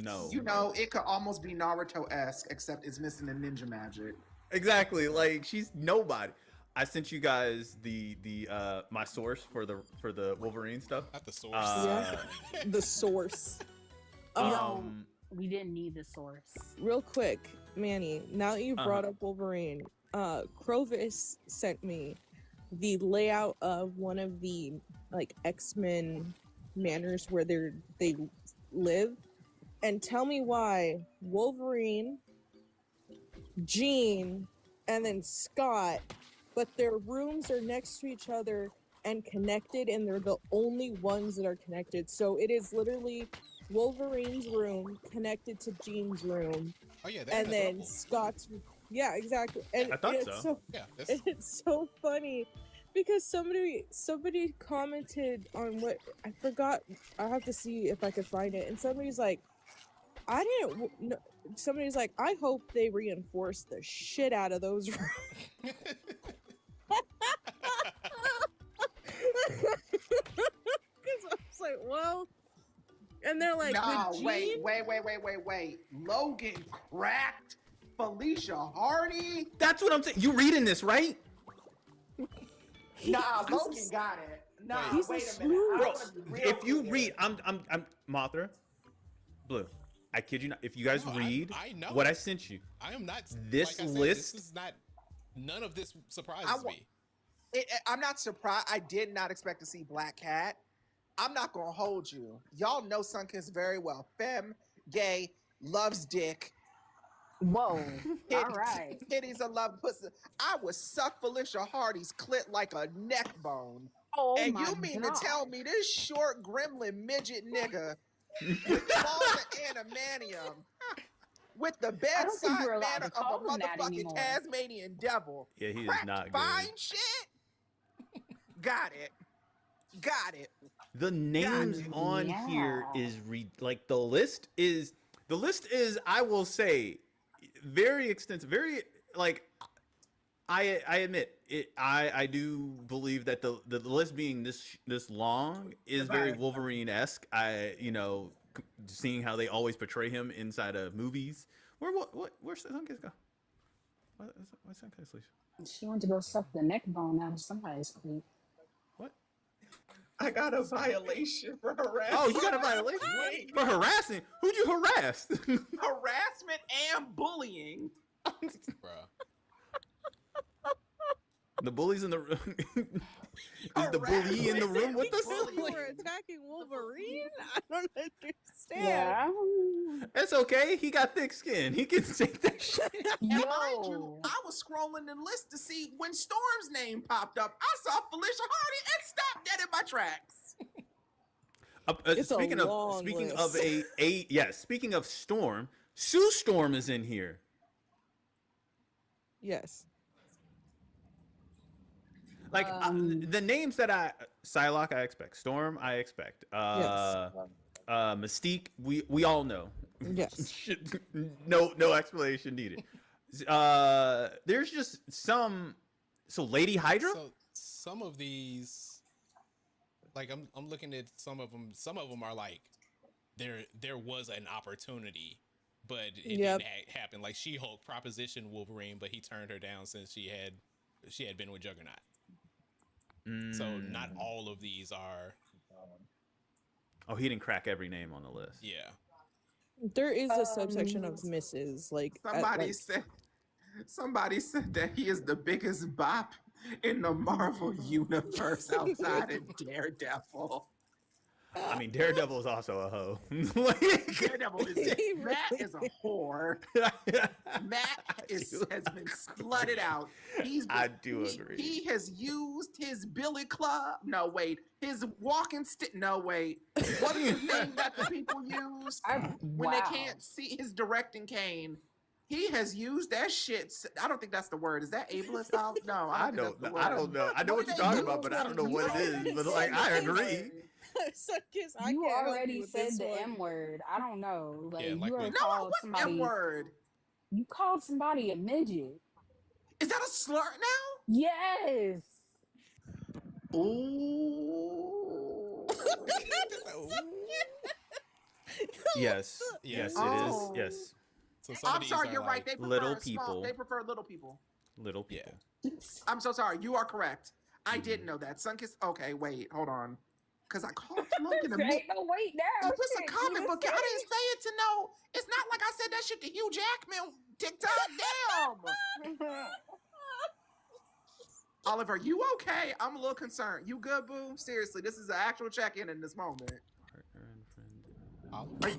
No, You know, it could almost be Naruto-esque, except it's missing the ninja magic. exactly. Like she's nobody. I sent you guys the my source for the Wolverine stuff. Not the source. The source. We didn't need the source. Real quick, Manny, now that you brought up Wolverine, Crovis sent me the layout of one of the like X-Men manors where they live, and tell me why Wolverine, Jean, and then Scott, but their rooms are next to each other and connected, and they're the only ones that are connected. So it is literally Wolverine's room connected to Jean's room. Oh yeah, and then Scott's. Yeah, exactly. And I thought it's so. Yeah, and it's so funny because somebody commented on what I forgot. I have to see if I could find it. And somebody's like, somebody's like, I hope they reinforce the shit out of those rooms. Because I was like, well, and they're like, no, with wait. Jean? Logan cracked Felicia Hardy. That's what I'm saying. You reading this, right? Nah, Logan got it. Nah, He's wait a a minute. I Bro, wanna be real if you clear. read, I'm Mothra, Blue. I kid you not. If you guys read I know what I sent you, I am not. This like I said, list. This is not. None of this surprises me. I'm not surprised. I did not expect to see Black Cat. I'm not gonna hold you. Y'all know Sunkiss very well. Femme, gay, loves dick. Whoa! All right. Titties and love pussy. I would suck Felicia Hardy's clit like a neck bone. Oh and my you mean God. to tell me this short gremlin midget nigga with claws and adamantium with the I don't think bedside we're allowed manner to call of a him that motherfucking anymore. Tasmanian devil? Yeah, he is Cracked not good. fine shit. Got it. The names on here is like the list is I will say very extensive, very like I admit it. I do believe that the list being this long is very Wolverine-esque. Seeing how they always portray him inside of movies. Where's Sunkiss go? What's Sunkiss leave? She went to go suck the neck bone out of somebody's cleat. I got a violation for harassment. Oh, you got a violation for harassing? Who'd you harass? Harassment and bullying. Bruh. The bullies in the room. Is the bully in the room with us? You were attacking Wolverine? I don't understand. Yeah. It's okay. He got thick skin. He can take that shit. And mind you, I was scrolling the list to see when Storm's name popped up. I saw Felicia Hardy and stopped dead in my tracks. It's speaking a of long speaking list. of speaking of Storm, Sue Storm is in here. Yes. Like the names that Psylocke I expect, Storm I expect, Mystique we all know. Yes. no explanation needed. There's just some. So Lady Hydra. So some of these, like I'm looking at some of them. Some of them are like there was an opportunity, but it didn't happen. Like She-Hulk propositioned Wolverine, but he turned her down since she had been with Juggernaut. So not all of these are. Oh, he didn't crack every name on the list. Yeah. There is a subsection of misses. Like Somebody said that he is the biggest bop in the Marvel universe outside of Daredevil. I mean, Daredevil is also a hoe. Daredevil is Matt is a whore. Matt has been slutted out. I do agree. He has used his Billy Club. No, wait. His walking stick. No, wait. What is the name that the people use when they can't see his directing cane? He has used that shit. I don't think that's the word. Is that ableist? No, I don't know. I don't know. I know what you're talking about, but I don't know what it is. But like, I agree. You already said the M word. I don't know. Like, you already called somebody. M word? You called somebody a midget. Is that a slur now? Yes. Ooh. Yes. Yes, it is. Yes. So I'm sorry, you're right. They prefer little people. They prefer little people. Little people. I'm so sorry. You are correct. I didn't know that. Sunkiss. Okay, wait, hold on. Because I called Logan a Ain't no wait now. It was a comic book. I didn't say it to know. It's not like I said that shit to Hugh Jackman. TikTok. Damn. Oliver, you okay? I'm a little concerned. You good, boo? Seriously, this is an actual check-in in this moment.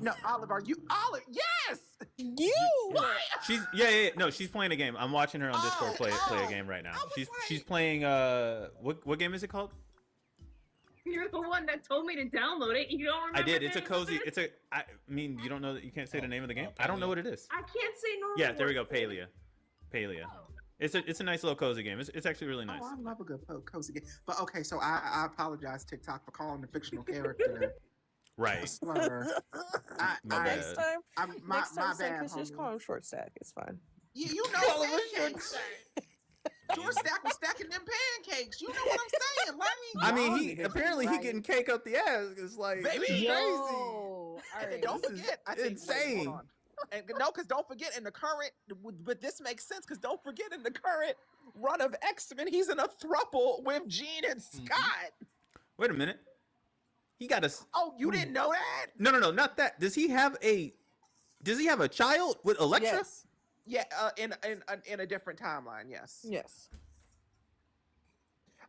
No, Oliver, yes! You! What? She's no, she's playing a game. I'm watching her on Discord play a game right now. She's playing what game is it called? You're the one that told me to download it. You don't remember? I did. the It's a name cozy. of it? I mean, you don't know that you can't say the name of the game. I don't know what it is. I can't say normal. Yeah, there we go. Palea. It's a nice little cozy game. It's actually really nice. Oh, I love a good cozy game. But okay, so I apologize, TikTok, for calling the fictional character. Right. Next time, my bad. Just call him Short Stack. It's fine. You know pancakes. Short Stack was stacking them pancakes. You know what I'm saying? Let me. I mean, he getting cake up the ass. It's like baby, crazy. All right, don't forget. I think, insane. Wait, hold on. And no, because don't forget in the current, but this makes sense because don't forget in the current run of X-Men, he's in a throuple with Jean and Scott. Wait a minute. He got a. Oh, you didn't know that? No, not that. Does he have a child with Elektra? Yes. Yeah, in a different timeline. Yes. Yes.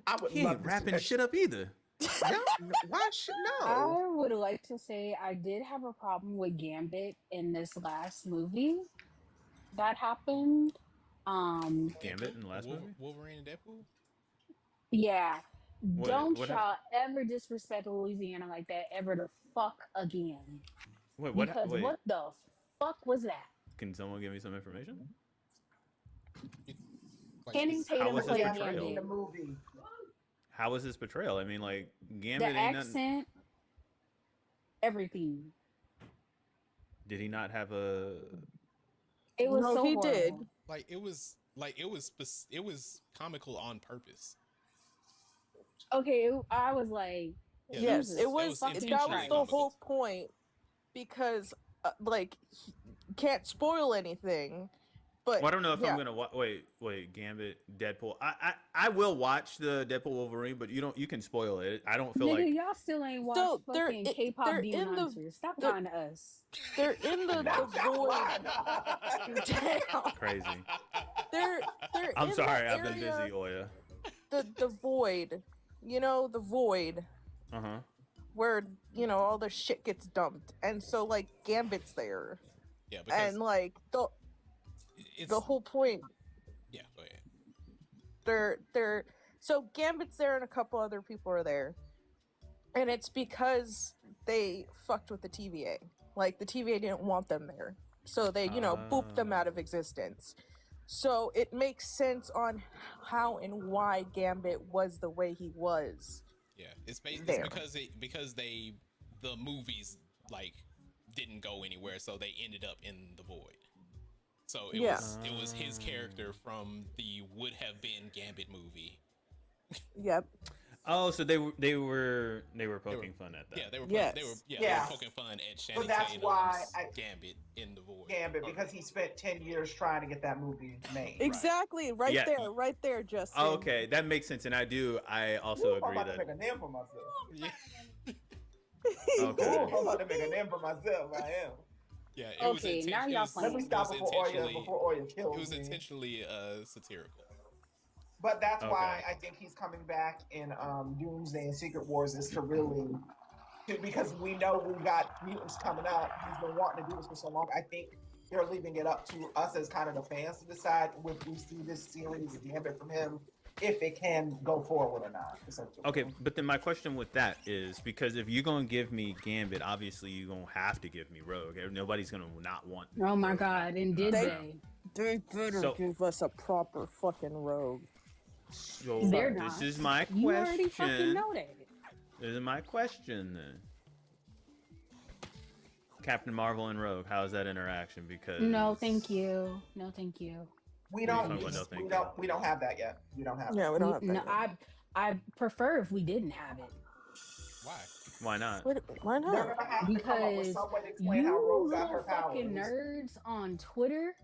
I would He love ain't wrapping shit up either. No, why should no? I would like to say I did have a problem with Gambit in this last movie that happened. Gambit in the last movie? Wolverine and Deadpool? Yeah. Don't what y'all ever disrespect Louisiana like that ever the fuck again. Wait, what? Because Wait. what the fuck was that? Can someone give me some information? Channing Tatum played Gambit. in the movie. How was his portrayal? I mean, like Gambit The ain't accent, nothing. everything. Did he not have a? It was so he horrible. did. It was comical on purpose. Okay, I was like, Yes, it was. That was intentionally the whole point, because can't spoil anything. But Well, I don't know if I'm gonna wait. Gambit, Deadpool. I will watch the Deadpool Wolverine, but you can spoil it. I don't feel nigga, like y'all still ain't watched fucking K-pop Demon Hunters. Stop lying to us. They're in the void. Damn. crazy. They're I'm in sorry, the I've been area- busy, Oya. The void. You know, the void. Where, all the shit gets dumped. And so Gambit's there. Yeah, because and the whole point. Yeah, go ahead. They're so Gambit's there and a couple other people are there. And it's because they fucked with the TVA. The TVA didn't want them there. So they, booped them out of existence. So it makes sense on how and why Gambit was the way he was. Yeah, it's because the movies didn't go anywhere, so they ended up in the void. So it was his character from the would have been Gambit movie. Yep. Oh, so they were poking fun at that. Yeah, they were. Yes. They were Yes. poking fun at Channing But that's Tatum's why Gambit in the void. Gambit, because he spent 10 years trying to get that movie made. Exactly. Right Yeah. there, Justin. Oh, okay, that makes sense, and I also I'm agree about to that. make a name for myself. Okay. I'm about to make a name for myself. I am. Yeah. It Okay, was now y'all Let me stop before Oya kills It was me. intentionally satirical. But that's why Okay. I think he's coming back in Doomsday and Secret Wars, is to really because we know we've got mutants coming up. He's been wanting to do this for so long. I think they're leaving it up to us as kind of the fans to decide if we see this series Gambit from him, if it can go forward or not. Okay, but then my question with that is, because if you're gonna give me Gambit, obviously you're gonna have to give me Rogue. Nobody's gonna not want. Oh my God! And did they? They better give us a proper fucking Rogue. So They're this not. is my question. You already fucking know that. This is my question then. Captain Marvel and Rogue, how's that interaction? Because No, thank you. No, thank you. We don't have that yet. We don't have. Yeah, we don't have that. No, yet. I prefer if we didn't have it. Why? Why not? Why not? Because you little fucking nerds on Twitter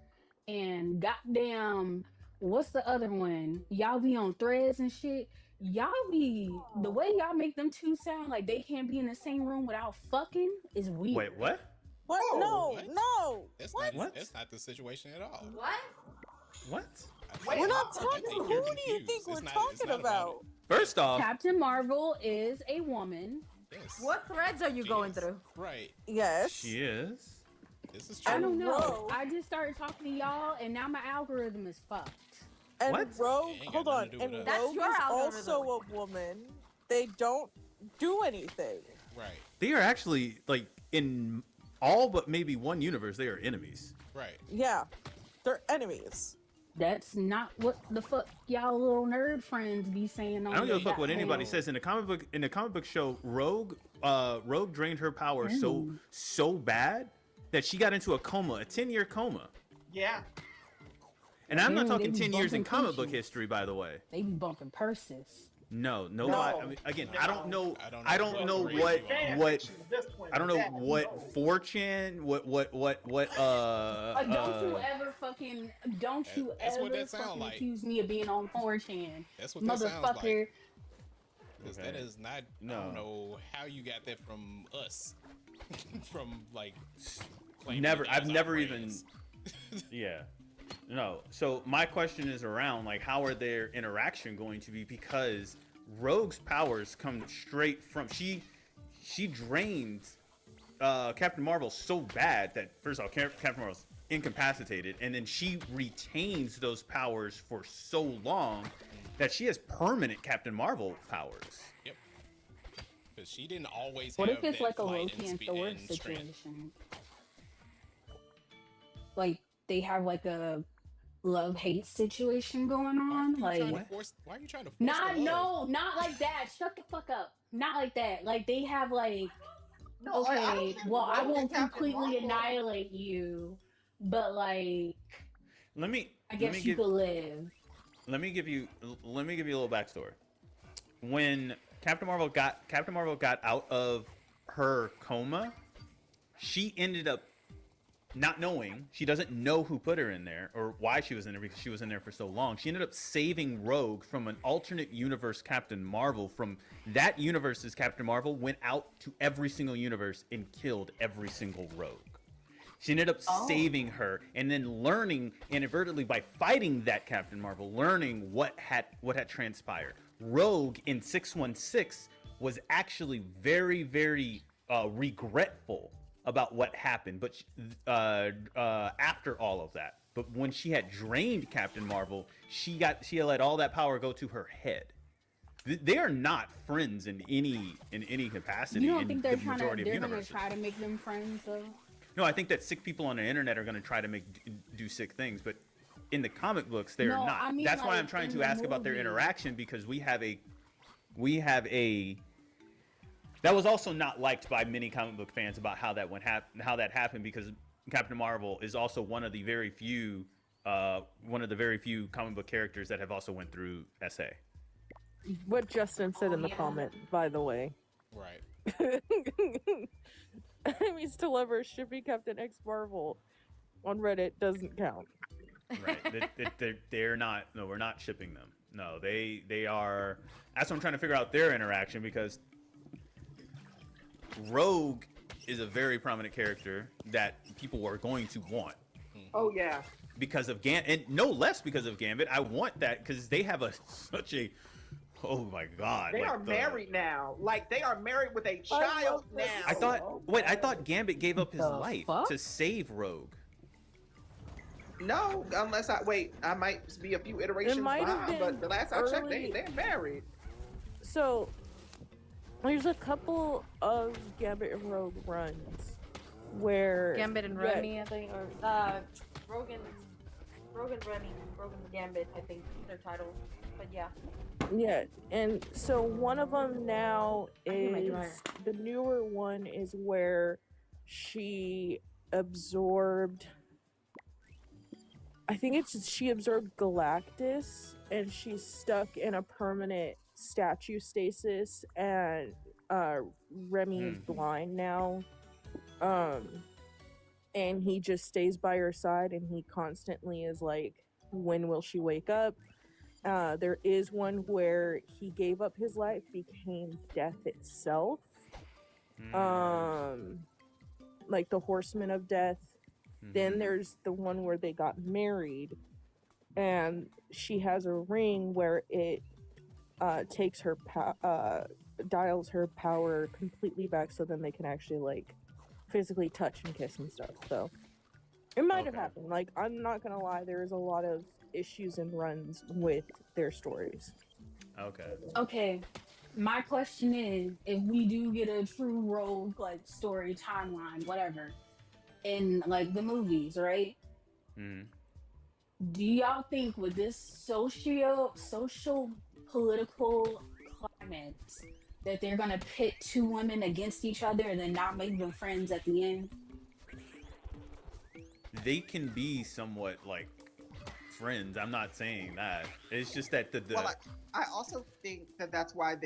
and goddamn, what's the other one? Y'all be on Threads and shit. Y'all be, the way y'all make them two sound like they can't be in the same room without fucking is weird. Wait, what? What? No, what? no. That's not the situation at all. What? What? We're not talking. Who do you think we're talking about? First off, Captain Marvel is a woman. Yes. What threads are you going through? Right. Yes. She is. This is true. I don't know. I just started talking to y'all, and now my algorithm is fucked. And What? Rogue, It ain't hold got on. nothing to do And with us. Rogue That's your is algorithm. also a woman. They don't do anything. Right. They are actually, like, in all but maybe one universe, they are enemies. Right. Yeah, they're enemies. That's not what the fuck y'all little nerd friends be saying on I don't give a the fuck what anybody goddamn- says in the comic book. In the comic book show, Rogue drained her power so bad that she got into a coma, a 10-year coma. Yeah. And I'm not They talking be 10 years in bumping comic book coochies. history, by the way. They be bumping purses. No, nobody. I mean, again, I don't know. I I don't don't know know what what I don't know what 4chan, what Don't you ever fucking That's what that sound fucking like. accuse me of being on 4chan. That's what that sounds like. Motherfucker. Because that is not. I don't know how you got that from us. From like. claiming never. you guys I've are never even. friends. Yeah. No. So my question is around like how are their interaction going to be, because Rogue's powers come straight from she drained Captain Marvel so bad that first off Captain Marvel's incapacitated, and then she retains those powers for so long that she has permanent Captain Marvel powers. Yep. Because she didn't always What have if it's that like a flight Loki and speed Thor and strength. situation? Like they have like a love-hate situation going on. Why are you Like trying to force not the love? not like that. Shut the fuck up. Not like that. Like they have like No, I don't okay, think well I Rogue and won't Captain completely Marvel- annihilate you, but like Let me I guess you could live. Let me give you a little backstory. When Captain Marvel got out of her coma, she ended up not knowing. She doesn't know who put her in there or why she was in there, because she was in there for so long. She ended up saving Rogue from an alternate universe Captain Marvel. From that universe's Captain Marvel went out to every single universe and killed every single Rogue. She ended up saving her, and then learning inadvertently by fighting that Captain Marvel, learning what had transpired. Rogue in 616 was actually very, very regretful about what happened, but after all of that. But when she had drained Captain Marvel, she let all that power go to her head. They are not friends in any capacity. You don't think they're gonna try to make them friends though? No, I think that sick people on the internet are going to try to do sick things, but in the comic books, they're No, not. I mean, That's why like, I'm trying in to the ask about their movie. interaction, because we have a. That was also not liked by many comic book fans about how that happened, because Captain Marvel is also one of the very few comic book characters that have also went through SA. What Justin said in the comment, by the way. Right. Enemies to lovers shipping Captain X Marvel on Reddit doesn't count. Right. They're not. No, we're not shipping them. No, they are. That's what I'm trying to figure out their interaction, because Rogue is a very prominent character that people are going to want. Oh yeah. Because of and no less because of Gambit. I want that because they have such a Oh my God! They like are married now. Like they are married with a I child love this. now. I thought. Wait, I thought Gambit gave up his The life fuck? to save Rogue. No, unless I might be a few iterations might have behind, been but the last I checked, early- they're married. So there's a couple of Gambit and Rogue runs where Gambit and yeah, Remy, I think, or Rogan, Remy, Rogan Gambit, I think their titles. But yeah. Yeah, and so one of them now think my is dryer. the newer one is where she absorbed. I think she absorbed Galactus, and she's stuck in a permanent statue stasis, and Remy is blind now. And he just stays by her side, and he constantly is like, when will she wake up? There is one where he gave up his life, became death itself. Like the Horseman of Death. Then there's the one where they got married, and she has a ring where it takes her dials her power completely back, so then they can actually like physically touch and kiss and stuff. So it might have happened. Like, I'm not gonna lie, there's a lot of issues and runs with their stories. Okay. My question is, if we do get a true Rogue like story timeline, whatever, in like the movies, right? Do y'all think with this social political climate that they're gonna pit two women against each other and then not make them friends at the end? They can be somewhat like friends. I'm not saying that. It's just that the Well, I also think that that's why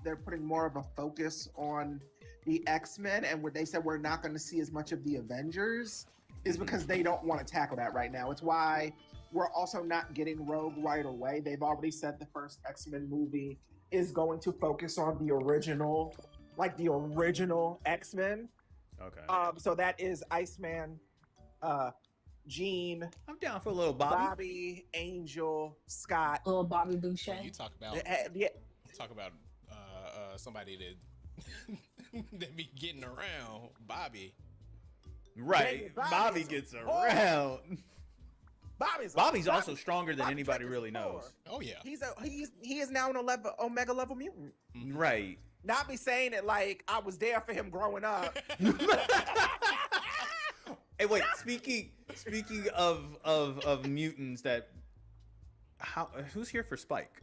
they're putting more of a focus on the X-Men, and when they said we're not going to see as much of the Avengers is because they don't want to tackle that right now. It's why we're also not getting Rogue right away. They've already said the first X-Men movie is going to focus on the original X-Men. Okay. So that is Iceman, Jean. I'm down for a little Bobby, Angel, Scott. Little Bobby Boucher. You talk about yeah. Talk about somebody that be getting around Bobby. Right. Bobby gets around. Bobby's also stronger than anybody really knows. Oh yeah. He is now an Omega level mutant. Right. Not me saying it like I was there for him growing up. Hey, wait. Speaking of mutants, who's here for Spike?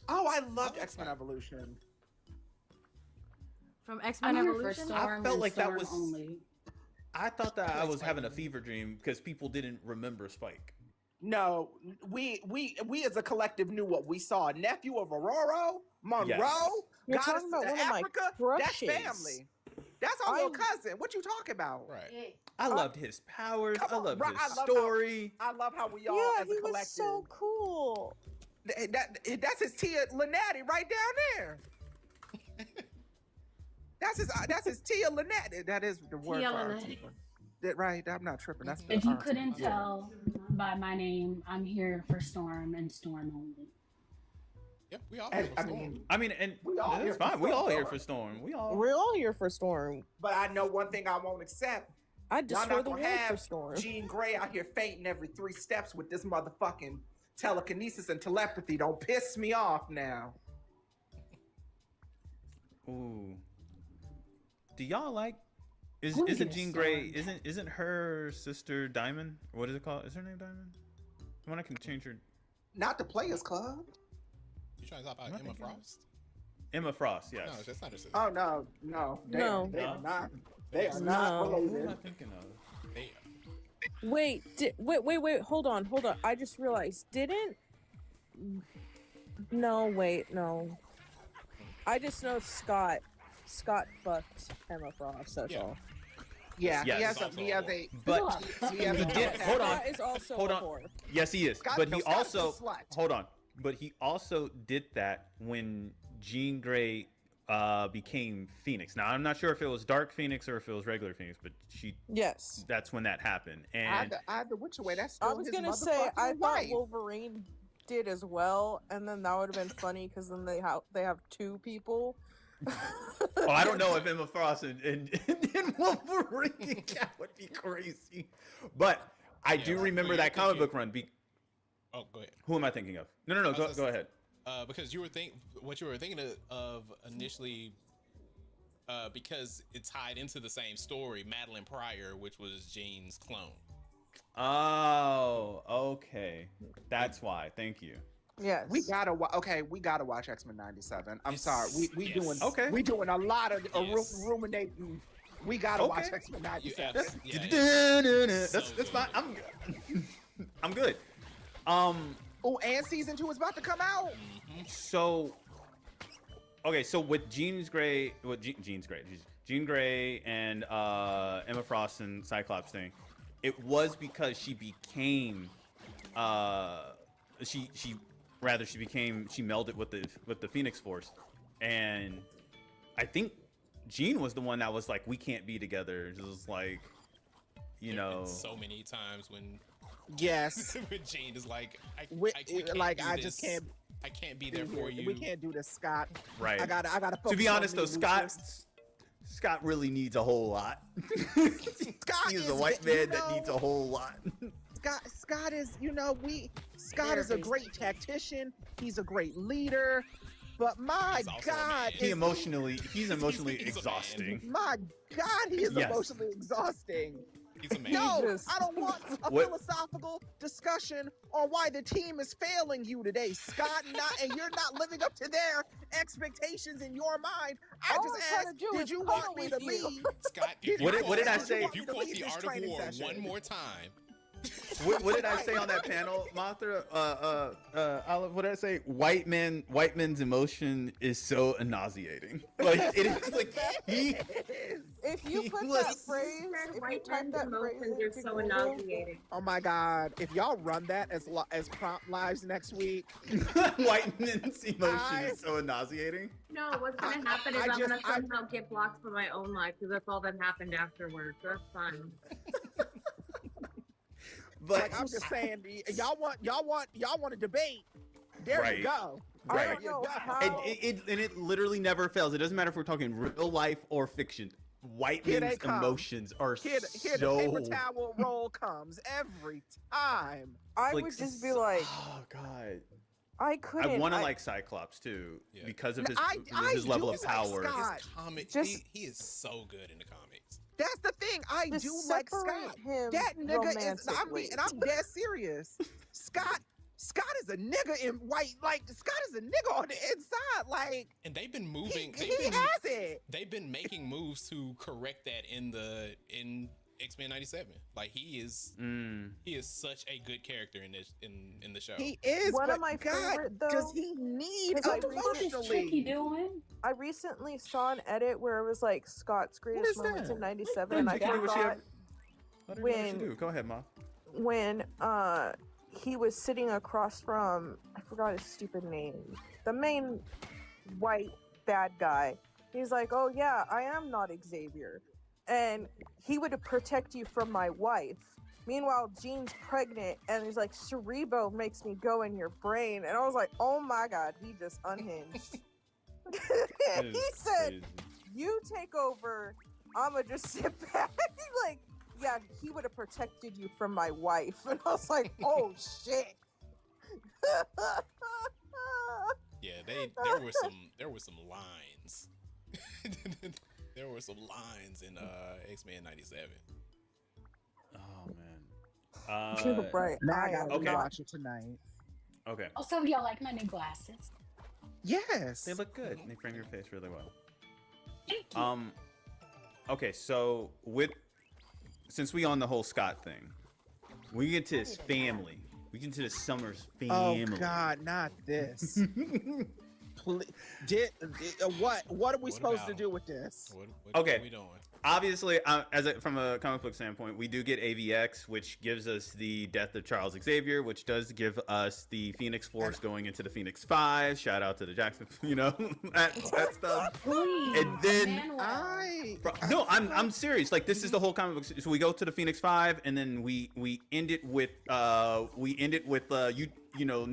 Oh, I loved X-Men Evolution. From X-Men Evolution? I felt like that was only. I thought that I was having a fever dream because people didn't remember Spike. No, we as a collective knew what we saw. Nephew of Aurora, Monroe, You're Goddess talking about of one of my Africa. That's crushes. family. That's our little cousin. What you talking about? Right. I loved his powers. I loved right, his story. I love how we all as a he collective. was so cool. That's his Tia Lynette right down there. That's his Tia Lynette. That is the word Tia for our Lynette. Tia. Right, I'm not tripping. That's If you couldn't tell by my name, I'm here for Storm and Storm only. Yeah, we all here for Storm. And we all here that's for fine. We all Storm. here for Storm. We're all here for Storm. But I know one thing I won't accept. I Y'all destroy not the gonna world for have Storm. Jean Grey out here fainting every 3 steps with this motherfucking telekinesis and telepathy. Don't piss me off now. Ooh. Do y'all like? Who Isn't gets Jean Grey? Storm? Isn't her sister Diamond? What is it called? Is her name Diamond? The one I can change her. Not the Players Club. You trying to talk about Emma Frost? Emma Frost, yes. No, that's not her sister. Oh no. They No. are not. They are No. not What am I related. thinking of? Wait, wait, hold on. I just realized, no. I just know Scott fucked Emma Frost, that's all. Yeah, Yes. he has a But he has he a did. Hold on. Scott is also Hold a on. whore. Yes, he is. Scott- But no, he Scott is a also slut. hold on. But he also did that when Jean Grey became Phoenix. Now I'm not sure if it was Dark Phoenix or if it was regular Phoenix, but Yes. that's when that happened. And either which way. That's I still was his gonna say, I motherfucking thought wife. Wolverine did as well, and then that would have been funny because then they have two people. Oh, I don't know if Emma Frost and Wolverine, that would be crazy. But I do remember that comic book run. Oh, go ahead. Who am I thinking of? No. Go ahead. Because what you were thinking of initially, because it tied into the same story, Madeline Pryor, which was Jean's clone. Oh, okay. That's why. Thank you. Yes. We gotta watch X-Men 97. I'm sorry. We doing okay. We doing a lot of ruminating. We gotta watch X-Men 97. That's fine. I'm good. Oh, and season 2 is about to come out. So okay, so with Jean Grey and Emma Frost and Cyclops thing, it was because she became she melded with the Phoenix Force, and I think Jean was the one that was like, we can't be together. Just like, so many times when yes, when Jean is like, I can't be there for you. We can't do this, Scott. Right. I gotta. Focus to be on honest, me, though, Scott really needs a whole lot. He's a white man that needs a whole lot. Scott is, Scott is a great tactician. He's a great leader. But my God, he's emotionally exhausting. My God, he is emotionally exhausting. He's a man. No, I don't want a philosophical discussion on why the team is failing you today, Scott. And you're not living up to their expectations in your mind. I just asked, did you want me to leave? Scott, what did I say? If you quote the Art of War one more time. What did I say on that panel, Mothra? Olive, what did I say? White men's emotion is so nauseating. Like it is like If you put that phrase, if you type that phrase into so Google, nauseating. Oh my God! If y'all run that as prompt lives next week, white men's emotion is so nauseating. No, what's gonna happen is I'm gonna somehow get blocked from my own life because that's all that happened afterwards. So that's fine. But like, I'm just saying, y'all want to debate. There you go. Right. I don't know how. And it literally never fails. It doesn't matter if we're talking real life or fiction. White men's emotions are here so. The paper towel roll comes every time. I would just be like, oh God. I couldn't. I want to like Cyclops too because of his level of power. Scott. His comic, he is so good in the comics. That's the thing. I do like Scott. That nigga is. I'm dead serious. Scott is a nigga in white. Like Scott is a nigga on the inside. Like, and they've been moving. He has it. They've been making moves to correct that in X-Men 97. Like he is such a good character in the show. He is one of my favorite though. Does he need what the fuck is Chucky doing? I recently saw an edit where it was like Scott's greatest moments in 97, and I thought go ahead, Ma. When he was sitting across from, I forgot his stupid name, the main white bad guy. He's like, oh yeah, I am not Xavier. And he would protect you from my wife. Meanwhile, Jean's pregnant, and he's like, Cerebro makes me go in your brain. And I was like, oh my God, he just unhinged. He said, you take over, I'ma just sit back. Like, yeah, he would have protected you from my wife. And I was like, oh shit. Yeah, there were some lines. There were some lines in X-Men 97. Oh man. Right. Now I gotta watch it tonight. Okay. Also, y'all like my new glasses? Yes. They look good. They frame your face really well. Thank you. Okay, so since we on the whole Scott thing, we get to his family. We get to the Summers family. Oh God, not this. What are we supposed to do with this? What Okay. are we doing? Obviously, from a comic book standpoint, we do get AVX, which gives us the death of Charles Xavier, which does give us the Phoenix Force going into the Phoenix 5. Shout out to the Jackson, that stuff. And then I'm serious. Like, this is the whole comic book. So we go to the Phoenix 5, and then we end it with no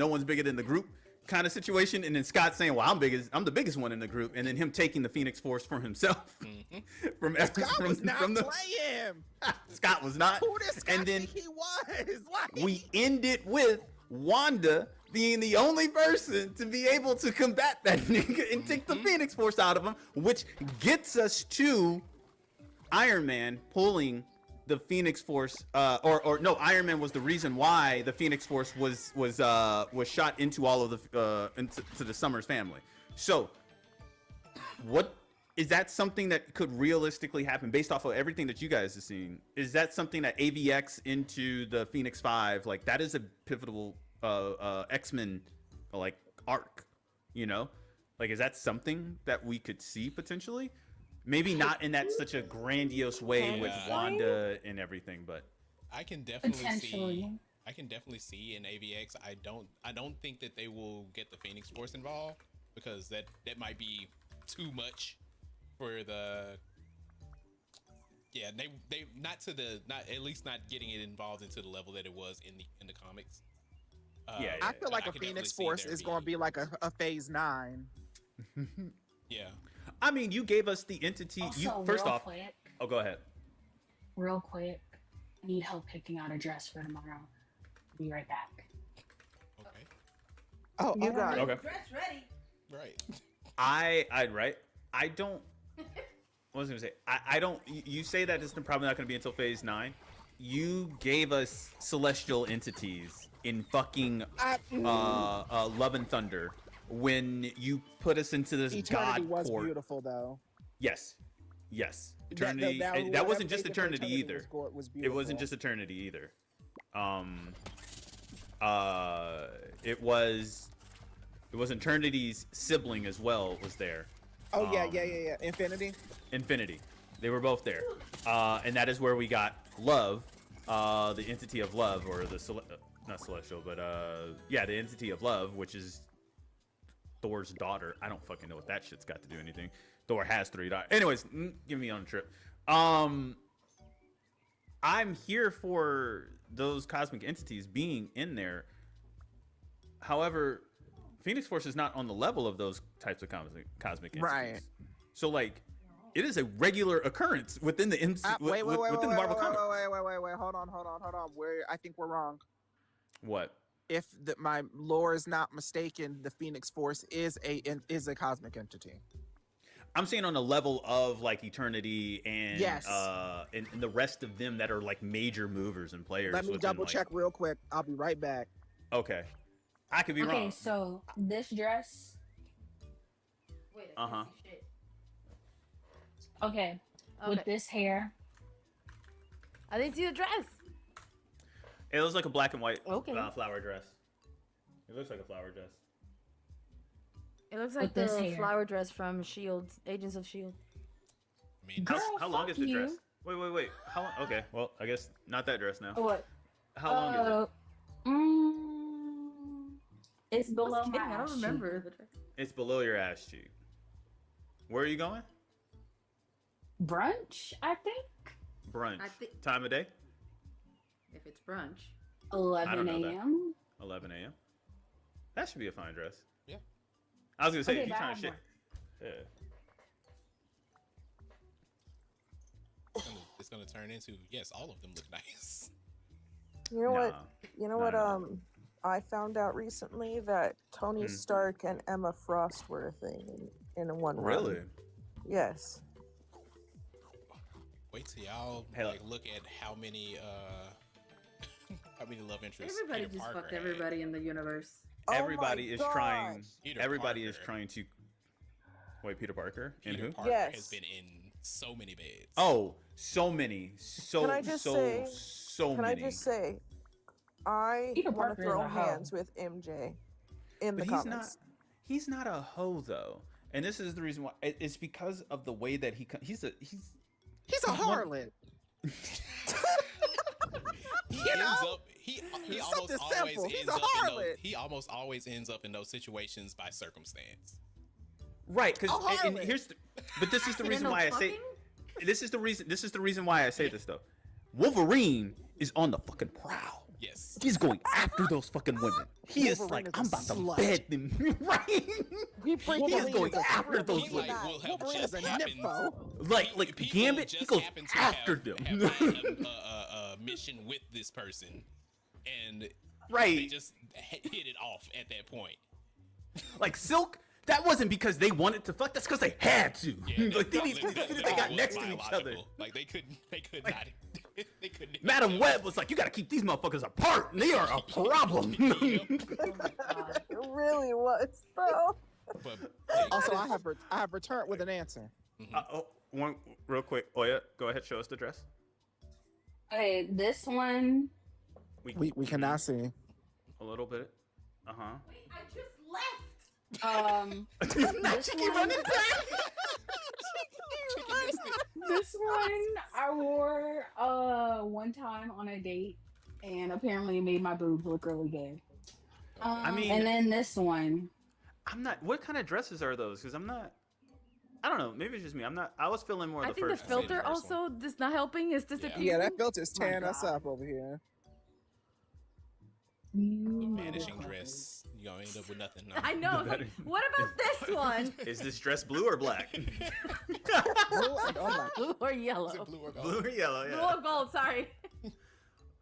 one's bigger than the group kind of situation, and then Scott saying, "Well, I'm the biggest one in the group," and then him taking the Phoenix Force for himself. Scott was not playing. Scott was not. Who did Scott and then think he was? Like, we end it with Wanda being the only person to be able to combat that nigga and take the Phoenix Force out of him, which gets us to Iron Man pulling the Phoenix Force, Iron Man was the reason why the Phoenix Force was shot into all of the into the Summers family. So, what is that something that could realistically happen based off of everything that you guys have seen? Is that something that AVX into the Phoenix 5, like that is a pivotal X-Men like arc, you know? Like, is that something that we could see potentially? Maybe not in that such a grandiose way with Wanda and everything, but I can definitely see in AVX. I don't think that they will get the Phoenix Force involved, because that might be too much for the they not at least not getting it involved into the level that it was in the comics. I feel like a Phoenix Force is going to be like a Phase 9. Yeah. I mean, you gave us the entity. First off, quick, go ahead. Real quick, I need help picking out a dress for tomorrow. Be right back. Okay. Oh, you got it. Okay. Dress ready. Right. I don't. What was I gonna say? I don't. You say that it's probably not gonna be until Phase 9. You gave us celestial entities in fucking Love and Thunder. When you put us into this Eternity God was court. beautiful, though. Yes. Eternity. That wasn't just Eternity either. It wasn't just Eternity either. It was Eternity's sibling as well was there. Oh yeah. Infinity. They were both there, and that is where we got Love, the entity of Love, or not celestial, but the entity of Love, which is Thor's daughter. I don't fucking know what that shit's got to do anything. Thor has 3 daughters. Anyways, give me on a trip. I'm here for those cosmic entities being in there. However, Phoenix Force is not on the level of those types of cosmic entities. Right. So, like, it is a regular occurrence within the within the Marvel comic. Wait. Hold on. I think we're wrong. What? If my lore is not mistaken, the Phoenix Force is a cosmic entity. I'm saying on the level of like Eternity and yes, and the rest of them that are like major movers and players. Let me double check real quick. I'll be right back. Okay, I could be wrong. Okay, so this dress. Wait. Okay, with this hair. I didn't see the dress. It looks like a black and white flower dress. It looks like a flower dress. It looks like the flower dress from S.H.I.E.L.D. Agents of S.H.I.E.L.D. I mean, how long is the dress? Wait. How long? Okay, well, I guess not that dress now. What? How long is it? It's below my I don't remember the dress. It's below your ass cheek. Where are you going? Brunch, I think. Brunch. Time of day? If it's brunch. 11 a.m. 11 a.m. That should be a fine dress. Yeah. I was gonna say, if you're trying to shit. Yeah. It's gonna turn into, yes, all of them look nice. You know what? I found out recently that Tony Stark and Emma Frost were a thing in one run. Really? Yes. Wait till y'all look at how many love interests. Everybody Peter just Parker fucked had. everybody in the universe. Everybody is trying. Peter Everybody Parker. is trying to. Wait, Peter Parker? Peter And who? Parker Yes. has been in so many beds. Oh, so many. So Can I just say? so Can many. I just say? I Peter want Parker to is throw a hoe. hands with MJ in the But comics. He's not a hoe though, and this is the reason why. It's because of the way that he's a harlot. He almost always ends up in those, he almost always ends up in those situations by circumstance. Right, because and here's but this is the reason why I say this is the reason why I say this though. Wolverine is on the fucking prowl. Yes. He's going after those fucking women. He is like, I'm about to bed them. Right? He is going after those women. Like Gambit, he goes after them. A mission with this person, and they just hit it off at that point. Like Silk, that wasn't because they wanted to fuck. That's because they had to. Yeah, like they got next to each other. Like they could not. They couldn't. Madam Web was like, you got to keep these motherfuckers apart. They are a problem. It really was, though. But also, I have returned with an answer. One real quick, Oya, go ahead, show us the dress. Okay, this one. We cannot see. A little bit. Uh huh. This one, this one I wore one time on a date, and apparently it made my boobs look really good. I mean, and then this one. I'm not. What kind of dresses are those? Because I'm not. I don't know. Maybe it's just me. I'm not. I was feeling more. I think the filter also is not helping. It's disappearing. Yeah, that filter's tearing us up over here. Vanishing dress. You're gonna end up with nothing. No. I know. Like, what about this one? Is this dress blue or black? Blue or yellow? Blue or gold? Blue or yellow? Yeah. Blue or gold? Sorry.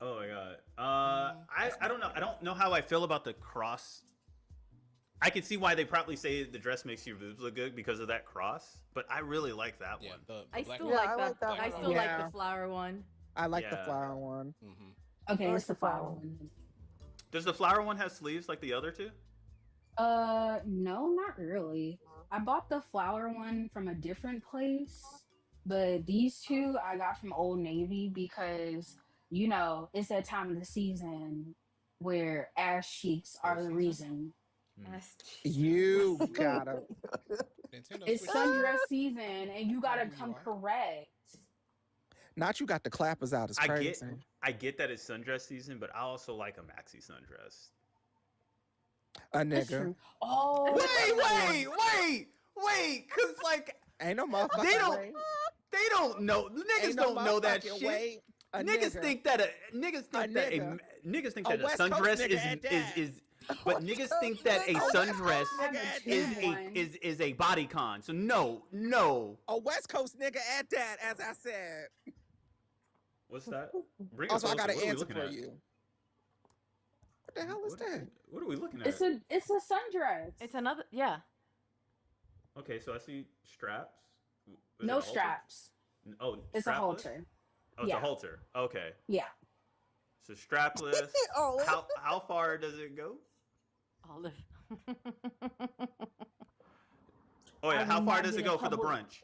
Oh my god. I don't know. I don't know how I feel about the cross. I can see why they probably say the dress makes your boobs look good because of that cross, but I really like that one. I still like that. I still like the flower one. I like the flower one. Okay, it's the flower one. Does the flower one have sleeves like the other two? No, not really. I bought the flower one from a different place, but these two I got from Old Navy because, you know, it's that time of the season where ass cheeks are the reason. You gotta. It's sundress season, and you gotta come correct. Not you got the clappers out. It's crazy. I get that it's sundress season, but I also like a maxi sundress. A nigga. Oh, wait, cause like ain't no motherfucker. They don't know. Niggas don't know that shit. Niggas think that a sundress is. But niggas think that a sundress is a bodycon. So no. A West Coast nigga at that, as I said. What's that? Also, I got an answer for you. What the hell is that? What are we looking at? It's a sundress. It's another, yeah. Okay, so I see straps. No straps. Oh, it's a halter. Oh, it's a halter. Okay. Yeah. So strapless. How far does it go? Olive. Oh yeah, how far does it go for the brunch?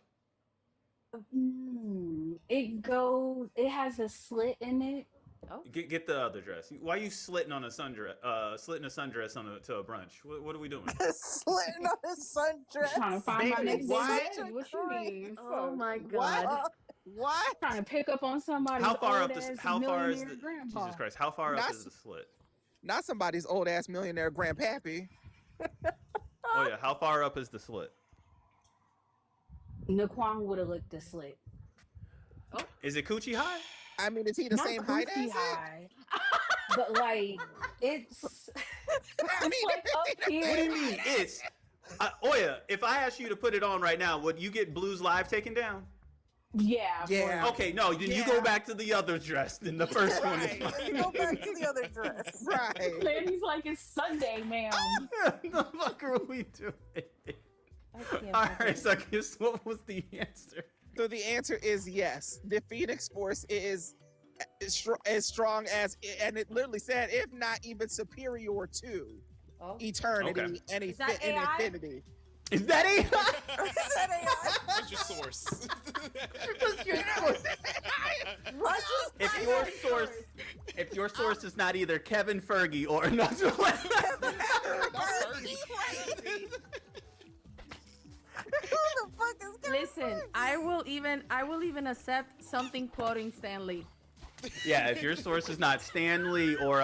It has a slit in it. Oh. Get the other dress. Why are you slitting on a sundress? Slitting a sundress to a brunch. What are we doing? Slitting on a sundress. Trying to find my next What? What you mean? Oh my god. What? Trying to pick up on somebody. How far up is the grandpa. Jesus Christ? How far up is the slit? Not somebody's old ass millionaire grandpappy. Oh yeah, how far up is the slit? Naquan would have licked the slit. Oh. Is it coochie high? I mean, is he the same height as high, but like it's. I mean, like up here. What do you mean? It's Oya. If I asked you to put it on right now, would you get Blues Live taken down? Yeah. Okay, no, then you go back to the other dress. Then the first one is fine. You go back to the other dress. Right. Man, he's like, it's Sunday, ma'am. The fuck are we doing? All right, so what was the answer? So the answer is yes. The Phoenix Force is as strong as, and it literally said, if not even superior to eternity and infinity. Is that AI? Is that AI? What's your source? If your source is not either Kevin Fergie or not. Listen, I will even accept something quoting Stanley. Yeah, if your source is not Stanley or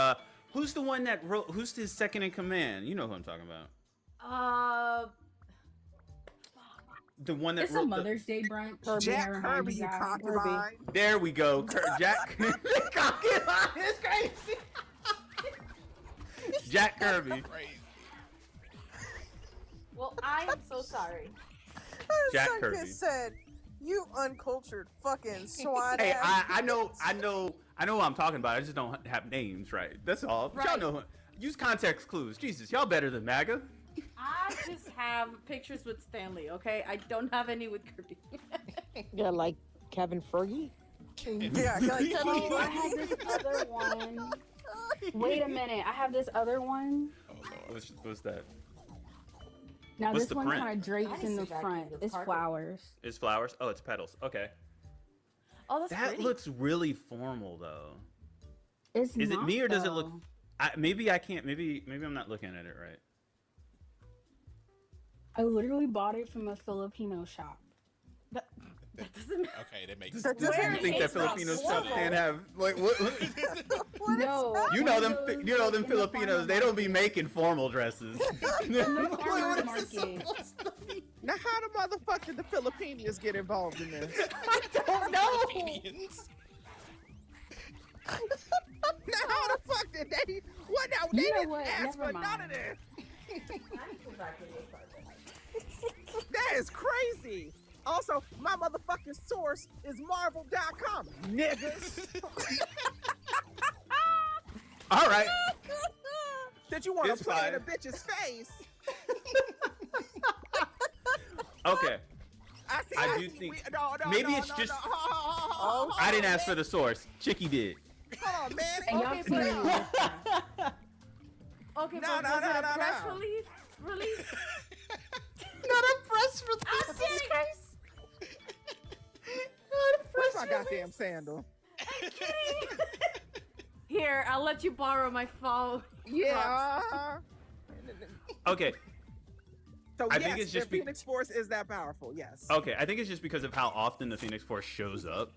who's the one that wrote? Who's his second in command? You know who I'm talking about. The one that It's wrote a Mother's Day brunch. Jack May I remind Kirby, you guys? concubine. There we go. Jack concubine is crazy. Jack Kirby. Well, I am so sorry. Jack Son Kirby. just said, "You uncultured fucking swine." Hey, ass I know what I'm talking about. I just don't have names right. That's all. But y'all know. Use context clues. Jesus, y'all better than MAGA. I just have pictures with Stanley, okay? I don't have any with Kirby. Yeah, like Kevin Fergie. Yeah, like Kevin Oh, I have this other one. Wait a minute, I have this other one. What's that? Now What's this the one print? kind of drapes in the front. It's flowers. It's flowers. Oh, it's petals. Okay. Oh, that's That pretty. looks really formal, though. It's Is it not, me or does it though. look? Maybe I can't. Maybe I'm not looking at it right. I literally bought it from a Filipino shop. That doesn't. Okay, that makes Does sense. you think that Filipino stuff can't have like what? No, You know them. You know them Filipinos. They don't be making formal dresses. Farmer's market. Now, how the motherfuck did the Filipinos get involved in this? I don't know. Filipinos? Now, how the fuck did they? What now? They You know didn't what? ask Never for none of mind. this. That is crazy. Also, my motherfucking source is Marvel.com, niggas. All right. Did you want It's to play in a fine. bitch's face? Okay. I do think no, maybe no, it's no, just. no. Hold I didn't on, ask for the source. Chicky did. Hold on, man. And y'all Okay, see it. Okay, No, but no, was no, it a no, press no. release? Not a press release. I'm serious. Where's my goddamn sandal? Here, I'll let you borrow my phone. Yeah. Okay. So I yes, think it's just the Phoenix Force is that powerful. Yes. Okay, I think it's just because of how often the Phoenix Force shows up.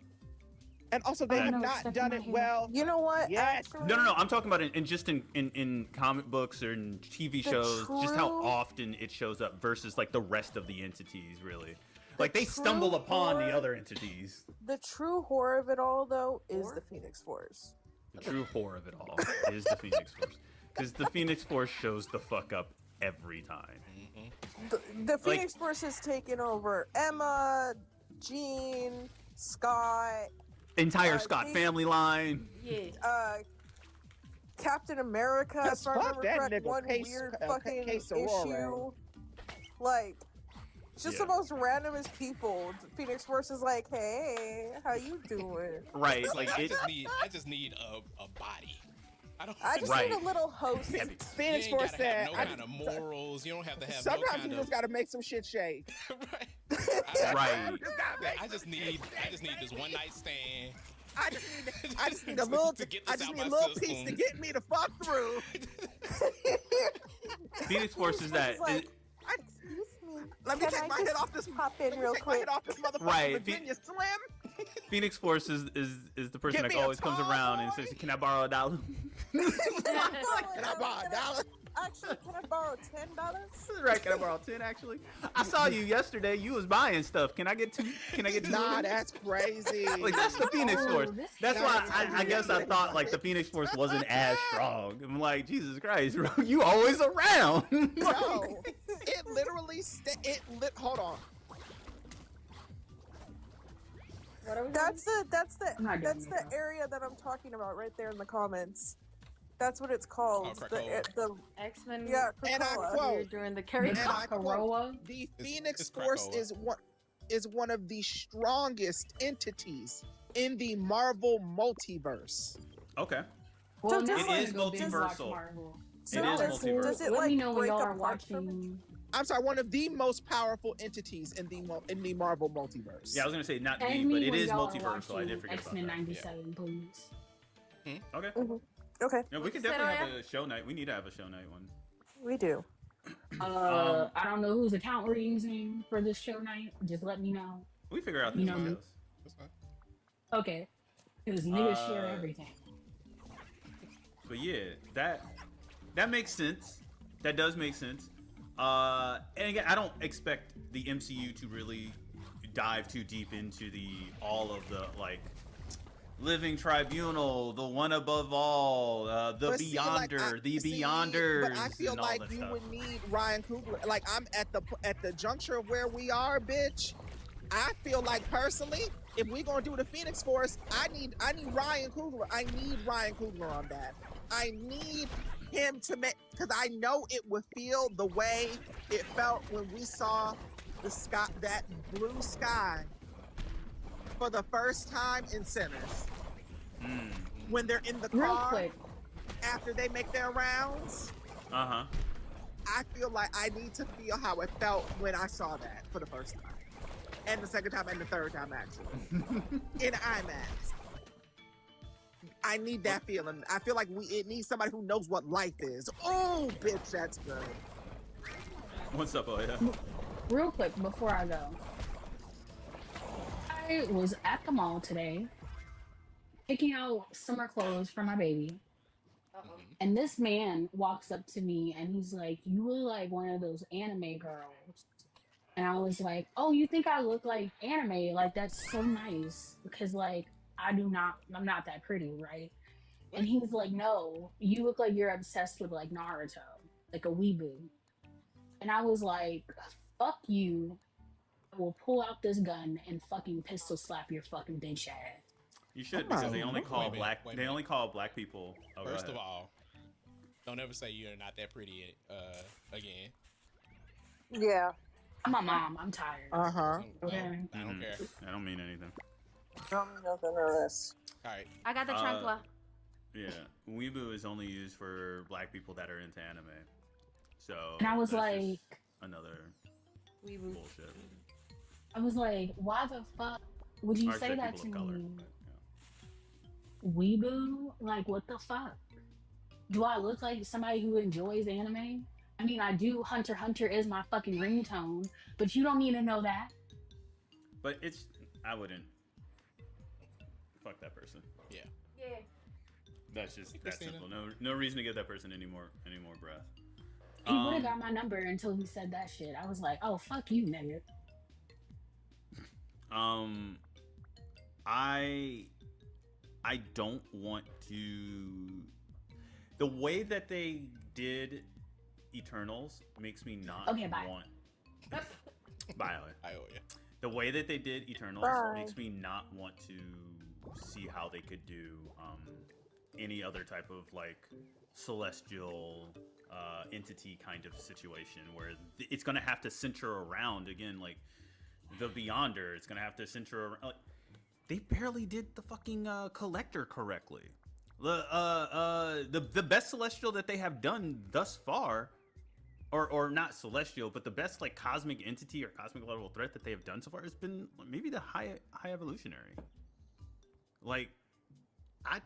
And also, they I have know, not stuck done in it my hair. well. You know what? Yes. No. I'm talking about in comic books or in TV shows, just how often it shows up versus like the rest of the entities, really. Like they stumble true upon the horror- other entities. The true horror of it all, though, is the Phoenix Force. The true horror of it all is the Phoenix Force, because the Phoenix Force shows the fuck up every time. The Phoenix Force has taken over Emma, Jean, Scott, Entire Scott family line. Yeah. Captain America. Yes, If I fuck remember that correct, nigga, one Case- weird Ca- fucking Case Aurora. issue. Like, just the most randomest people. The Phoenix Force is like, hey, how you doing? Right, Like like I it. just need a body. I just Right. need a little host. Phoenix you ain't Force gotta have said, no kind of morals. You don't have to have no sometimes kind you of. just gotta make some shit shake. Right. I just need this one night stand. I just need a little. To get I this just out need a my little piece system. to get me to fuck through. Phoenix Force is that. Like, excuse me. Let me Can take I my just head off this. Pop in real Take my quick. head off this motherfucking Right, Virginia Slim. Phoenix Force is the person Give that me a always comes tall around and boy. says, "Can I borrow $1?" Can I borrow $1? Actually, can I borrow $10? Right, can I borrow 10 actually? I saw you yesterday. You was buying stuff. Can I get 2? Can I get 2? Nah, that's crazy. Like that's the Phoenix Oh, Force. this That's guy why is I guess I thought like the Phoenix Force wasn't as strong. I'm like, Jesus Christ, bro, you always around. No, it literally. Hold on. What are we That's the not doing it, though. area that I'm talking about right there in the comments. That's what it's called. Oh, Krakoa. the X-Men. yeah, And I Krakoa. quote, During the carry. and I quote, Karoa. the It's Phoenix Force Krakoa. is one of the strongest entities in the Marvel multiverse. Okay. Well, So now does I'm it- gonna it is go binge watch multiversal. Marvel. So It is does, multiverse. does it Let like me know when break y'all are apart from it? watching. I'm sorry, one of the most powerful entities in the Marvel multiverse. Yeah, I was gonna say not Tag me, me but it when is y'all are multiversal. I did watching forget about X-Men that. 97, please. Okay. Okay, Yeah, we could Said definitely I have a show night. We need to have a show night one. we do. I don't know whose account we're using for this show night. Just let me know. We figure out the You know me. details. That's fine. Okay. Because niggas share everything. But yeah, that makes sense. That does make sense. And again, I don't expect the MCU to really dive too deep into all of the like Living Tribunal, the One Above All, the But see, like, Beyonder, the see, Beyonders, but I feel and all like that you stuff. would need Ryan Coogler. Like, I'm at the juncture of where we are, bitch. I feel like personally, if we're gonna do the Phoenix Force, I need Ryan Coogler. I need Ryan Coogler on that. I need him to make, because I know it would feel the way it felt when we saw the sky, that blue sky, for the first time in Sinners. When they're in the car, Real quick, after they make their rounds. I feel like I need to feel how it felt when I saw that for the first time. And the second time and the third time, actually. In IMAX. I need that feeling. I feel like it needs somebody who knows what life is. Oh, bitch, that's good. What's up, Oya? Real quick before I go. I was at the mall today picking out summer clothes for my baby. And this man walks up to me and he's like, "You look like one of those anime girls." And I was like, "Oh, you think I look like anime? Like, that's so nice." Because, like, I'm not that pretty, right? And he's like, "No, you look like you're obsessed with, like, Naruto, like a weeboo." And I was like, "Fuck you. I will pull out this gun and fucking pistol slap your fucking bitch ass." You should, because they only call black people. Oh, First of all, don't ever say you're not that pretty again. Yeah. I'm a mom. I'm tired. Okay. I don't care. I don't mean anything. Nothing of this. All right. I got the chancla. Yeah, weeboo is only used for black people that are into anime. So. And I was that's like, just another weeboo bullshit. I was like, why the fuck would you say that to me? Weeboo? Like, what the fuck? Do I look like somebody who enjoys anime? I mean, I do. Hunter x Hunter is my fucking ringtone, but you don't need to know that. But I wouldn't. Fuck that person. Yeah. Yeah. That's just that simple. No reason to give that person any more breath. He would have got my number until he said that shit. I was like, oh, fuck you, nigga. I don't want to. The way that they did Eternals makes me not want. Bye. The way that they did Eternals makes me not want to see how they could do any other type of like celestial entity kind of situation where it's going to have to center around again like the Beyonder. It's going to have to center around. Like, they barely did the fucking Collector correctly. The best celestial that they have done thus far, or not celestial, but the best like cosmic entity or cosmic level threat that they have done so far has been maybe the high evolutionary. Like, I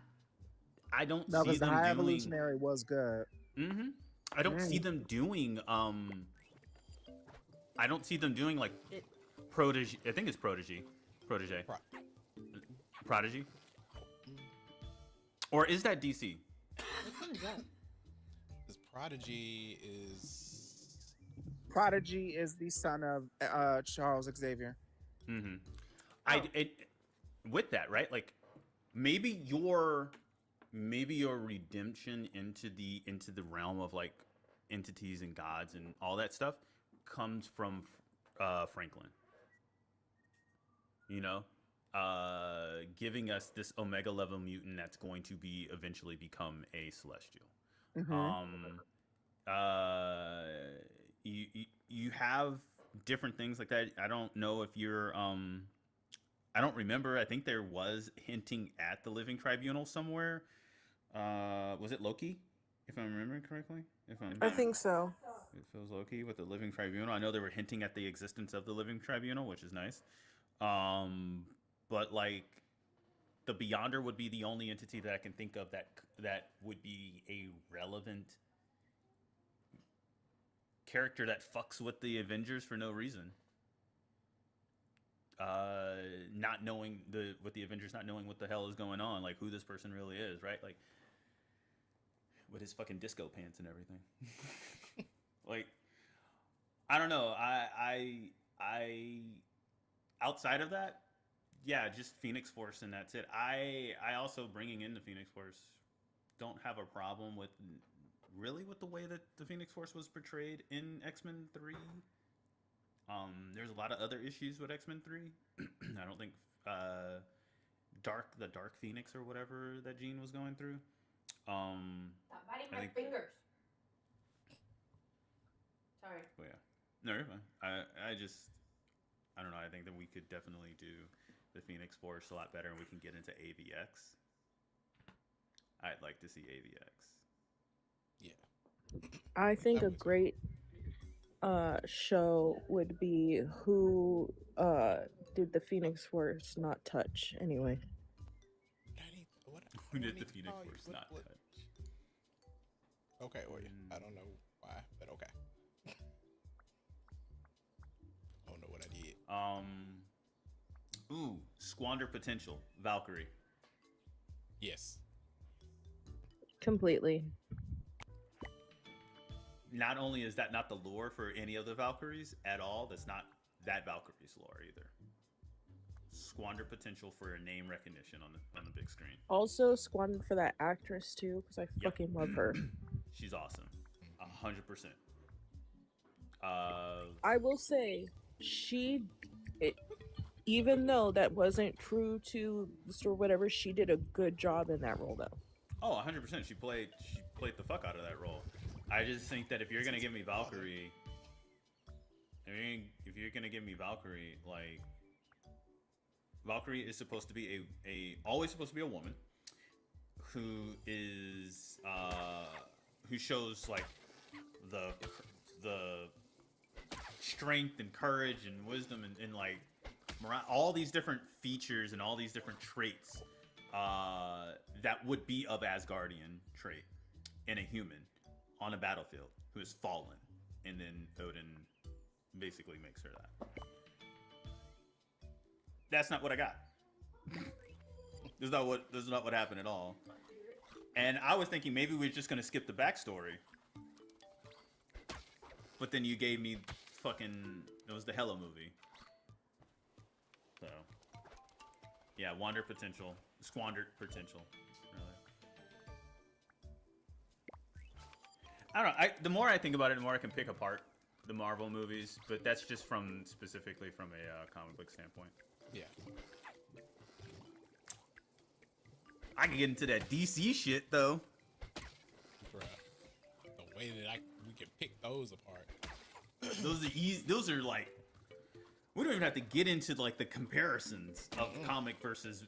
don't see them because the high doing. evolutionary was good. I don't see them doing. I don't see them doing like Protege. I think it's Protege. Prodigy. Or is that DC? Which one is that? Because Prodigy is the son of Charles Xavier. With that, right? Like maybe your redemption into the realm of like entities and gods and all that stuff comes from Franklin. You know, giving us this Omega level mutant that's going to eventually become a Celestial. You have different things like that. I don't know if you're I don't remember. I think there was hinting at the Living Tribunal somewhere. Was it Loki? If I'm remembering correctly? I think so. It feels Loki with the Living Tribunal. I know they were hinting at the existence of the Living Tribunal, which is nice. But like the Beyonder would be the only entity that I can think of that would be a relevant character that fucks with the Avengers for no reason. Not knowing with the Avengers not knowing what the hell is going on, like who this person really is, right? Like with his fucking disco pants and everything. Like, I don't know. I outside of that, yeah, just Phoenix Force and that's it. I also bringing in the Phoenix Force don't have a problem with the way that the Phoenix Force was portrayed in X-Men 3. There's a lot of other issues with X-Men 3. I don't think the Dark Phoenix or whatever that Jean was going through. Stop biting my fingers. Sorry. Well, yeah. No, you're fine. I don't know. I think that we could definitely do the Phoenix Force a lot better, and we can get into AVX. I'd like to see AVX. Yeah. I think a great show would be who did the Phoenix Force not touch anyway. Who did the Phoenix Force not touch? Okay, wait. I don't know why, but okay. I don't know what I did. Squander Potential, Valkyrie. Yes. Completely. Not only is that not the lore for any of the Valkyries at all, that's not that Valkyrie's lore either. Squander potential for a name recognition on the big screen. Also squandered for that actress too, because I fucking love her. She's awesome, 100%. I will say, even though that wasn't true to the story, whatever, she did a good job in that role though. Oh, 100%. She played the fuck out of that role. I just think that if you're gonna give me Valkyrie, like Valkyrie is supposed to be always supposed to be a woman who is who shows like the strength and courage and wisdom and like all these different features and all these different traits that would be of Asgardian trait in a human on a battlefield who has fallen, and then Odin basically makes her that. That's not what I got. This is not what happened at all. And I was thinking maybe we're just gonna skip the backstory. But then you gave me it was the Hella movie. So yeah, squandered potential. Really. I don't know. The more I think about it, the more I can pick apart the Marvel movies, but that's just specifically from a comic book standpoint. Yeah. I can get into that DC shit though. Bruh. The way that we can pick those apart. Those are easy. Those are like, we don't even have to get into like the comparisons of comic versus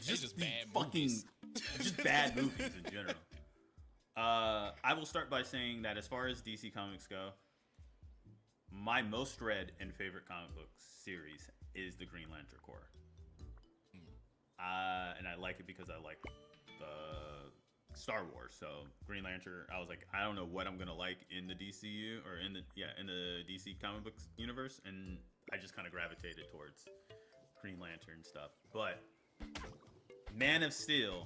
just bad fucking just bad movies in general. I will start by saying that as far as DC comics go, my most read and favorite comic book series is the Green Lantern Corps. And I like it because I like the Star Wars. So Green Lantern, I was like, I don't know what I'm gonna like in the DCU or in the DC comic books universe, and I just kind of gravitated towards Green Lantern stuff. But Man of Steel,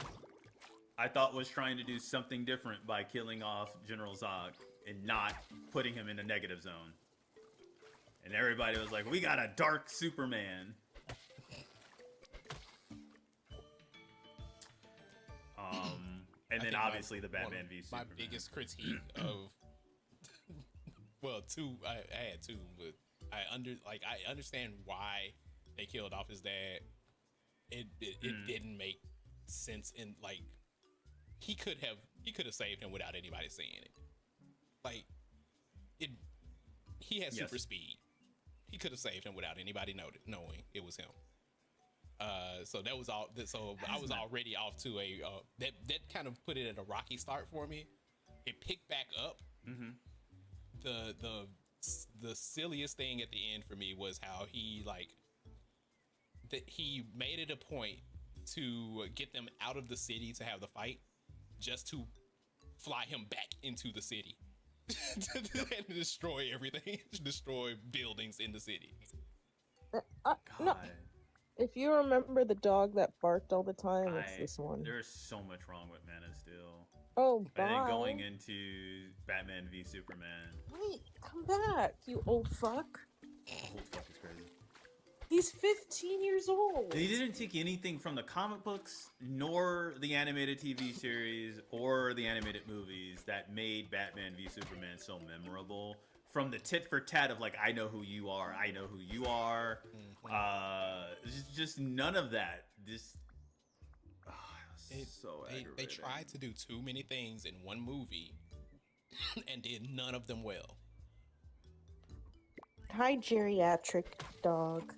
I thought was trying to do something different by killing off General Zod and not putting him in the negative zone. And everybody was like, we got a dark Superman. And then obviously the Batman v Superman. My biggest critique of, well, I had two, but I understand why they killed off his dad. It didn't make sense in like he could have saved him without anybody seeing it. Like he had super speed. He could have saved him without anybody knowing it was him. So that was all. So I was already off to a that kind of put it at a rocky start for me. It picked back up. Mm-hmm. The silliest thing at the end for me was how he made it a point to get them out of the city to have the fight, just to fly him back into the city. and destroy everything, destroy buildings in the city. No. If you remember the dog that barked all the time, it's this one. There's so much wrong with Man of Steel. Oh, I think bye. going into Batman v Superman. Wait, come back, you old fuck. Old fuck is crazy. He's 15 years old. He didn't take anything from the comic books, nor the animated TV series, or the animated movies that made Batman v Superman so memorable. From the tit for tat of like, I know who you are, I know who you are. Just none of that. They tried to do too many things in one movie and did none of them well. Hi, geriatric dog.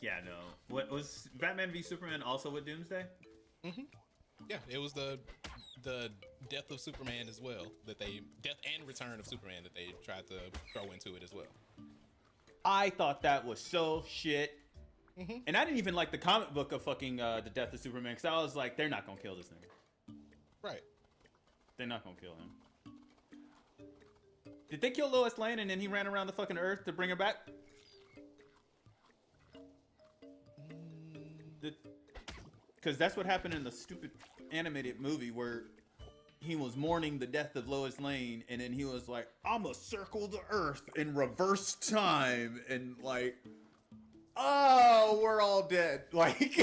Yeah, no. What was Batman v Superman also with Doomsday? Mm-hmm. Yeah, it was the death of Superman as well, death and return of Superman that they tried to throw into it as well. I thought that was so shit. And I didn't even like the comic book of fucking the death of Superman, because I was like, they're not gonna kill this nigga. Right. They're not gonna kill him. Did they kill Lois Lane and then he ran around the fucking earth to bring her back? Because that's what happened in the stupid animated movie where he was mourning the death of Lois Lane, and then he was like, I'ma circle the earth in reverse time, and like, oh, we're all dead. Like,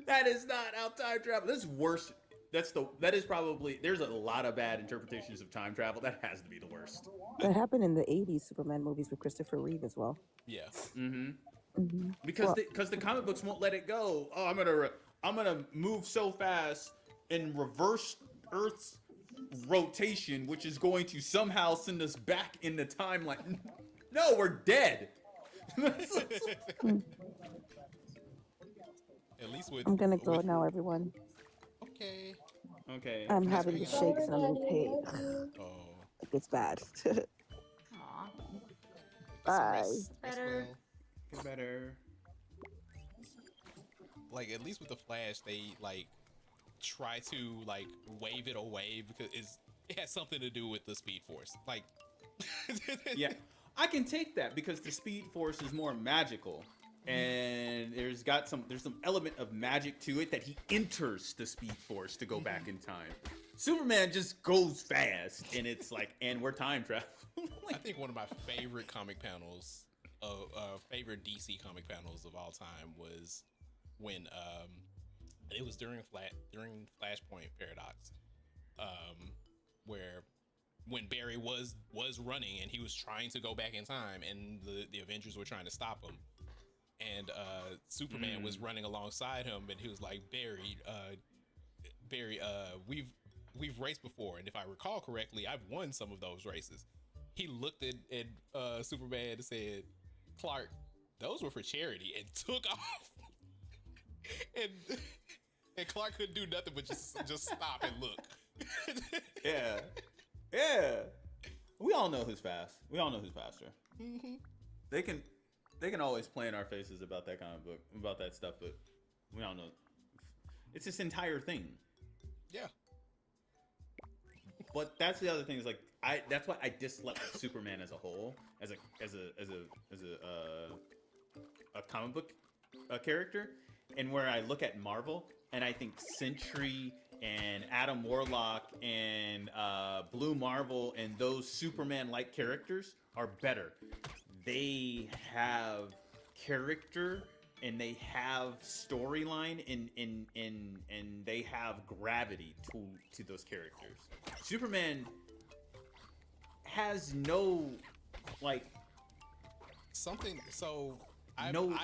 that is not how time travel. This is worse. That is probably, there's a lot of bad interpretations of time travel. That has to be the worst. That happened in the 80s Superman movies with Christopher Reeve as well. Yeah. Because the comic books won't let it go. Oh, I'm gonna move so fast in reverse Earth's rotation, which is going to somehow send us back in the timeline. No, we're dead. At least with I'm gonna go now, everyone. Okay. I'm having the shakes and I'm in pain. Like it's bad. Aw. Bye. Better. Get better. Like, at least with the Flash, they like try to like wave it away because it has something to do with the Speed Force. Like, yeah, I can take that because the Speed Force is more magical, and there's some element of magic to it that he enters the Speed Force to go back in time. Superman just goes fast, and it's like, and we're time traveling. I think one of my favorite comic panels, favorite DC comic panels of all time was when it was during Flashpoint Paradox, where when Barry was running and he was trying to go back in time, and the Avengers were trying to stop him, and Superman was running alongside him, and he was like, Barry, we've raced before, and if I recall correctly, I've won some of those races. He looked at Superman and said, Clark, those were for charity, and took off. and Clark couldn't do nothing but just stop and look. Yeah. We all know who's fast. We all know who's faster. They can always play in our faces about that comic book, about that stuff, but we all know it's this entire thing. Yeah. But that's the other thing is like that's why I dislike Superman as a whole, as a comic book character, and where I look at Marvel and I think Sentry and Adam Warlock and Blue Marvel and those Superman-like characters are better. They have character and they have storyline and they have gravity to those characters. Superman has no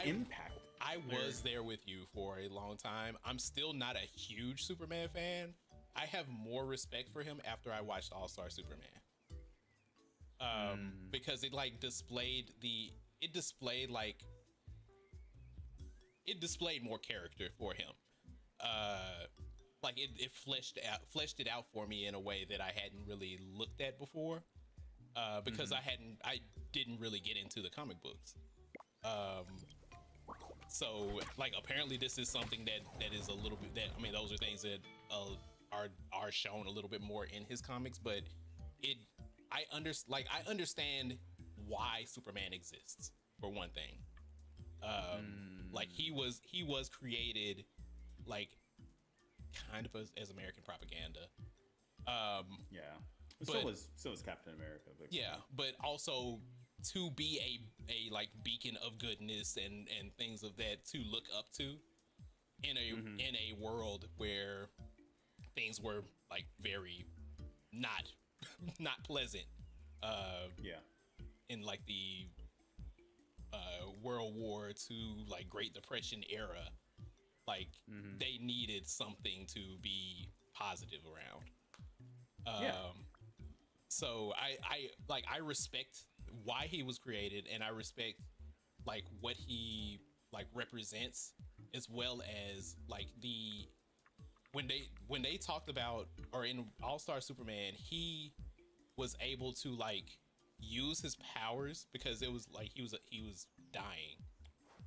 impact. I was there with you for a long time. I'm still not a huge Superman fan. I have more respect for him after I watched All-Star Superman. Because it displayed more character for him. It fleshed it out for me in a way that I hadn't really looked at before. Because I didn't really get into the comic books. So like apparently this is something that is a little bit that I mean those are things that are shown a little bit more in his comics, but I understand why Superman exists for one thing. Like he was created like kind of as American propaganda. Yeah. But, so was Captain America. But yeah, but also to be a like beacon of goodness and things of that to look up to in a world where things were like very not pleasant. In like the World War II, like Great Depression era, like they needed something to be positive around. So I respect why he was created, and I respect like what he like represents, as well as like when they talked about, or in All-Star Superman, he was able to like use his powers because it was like he was dying,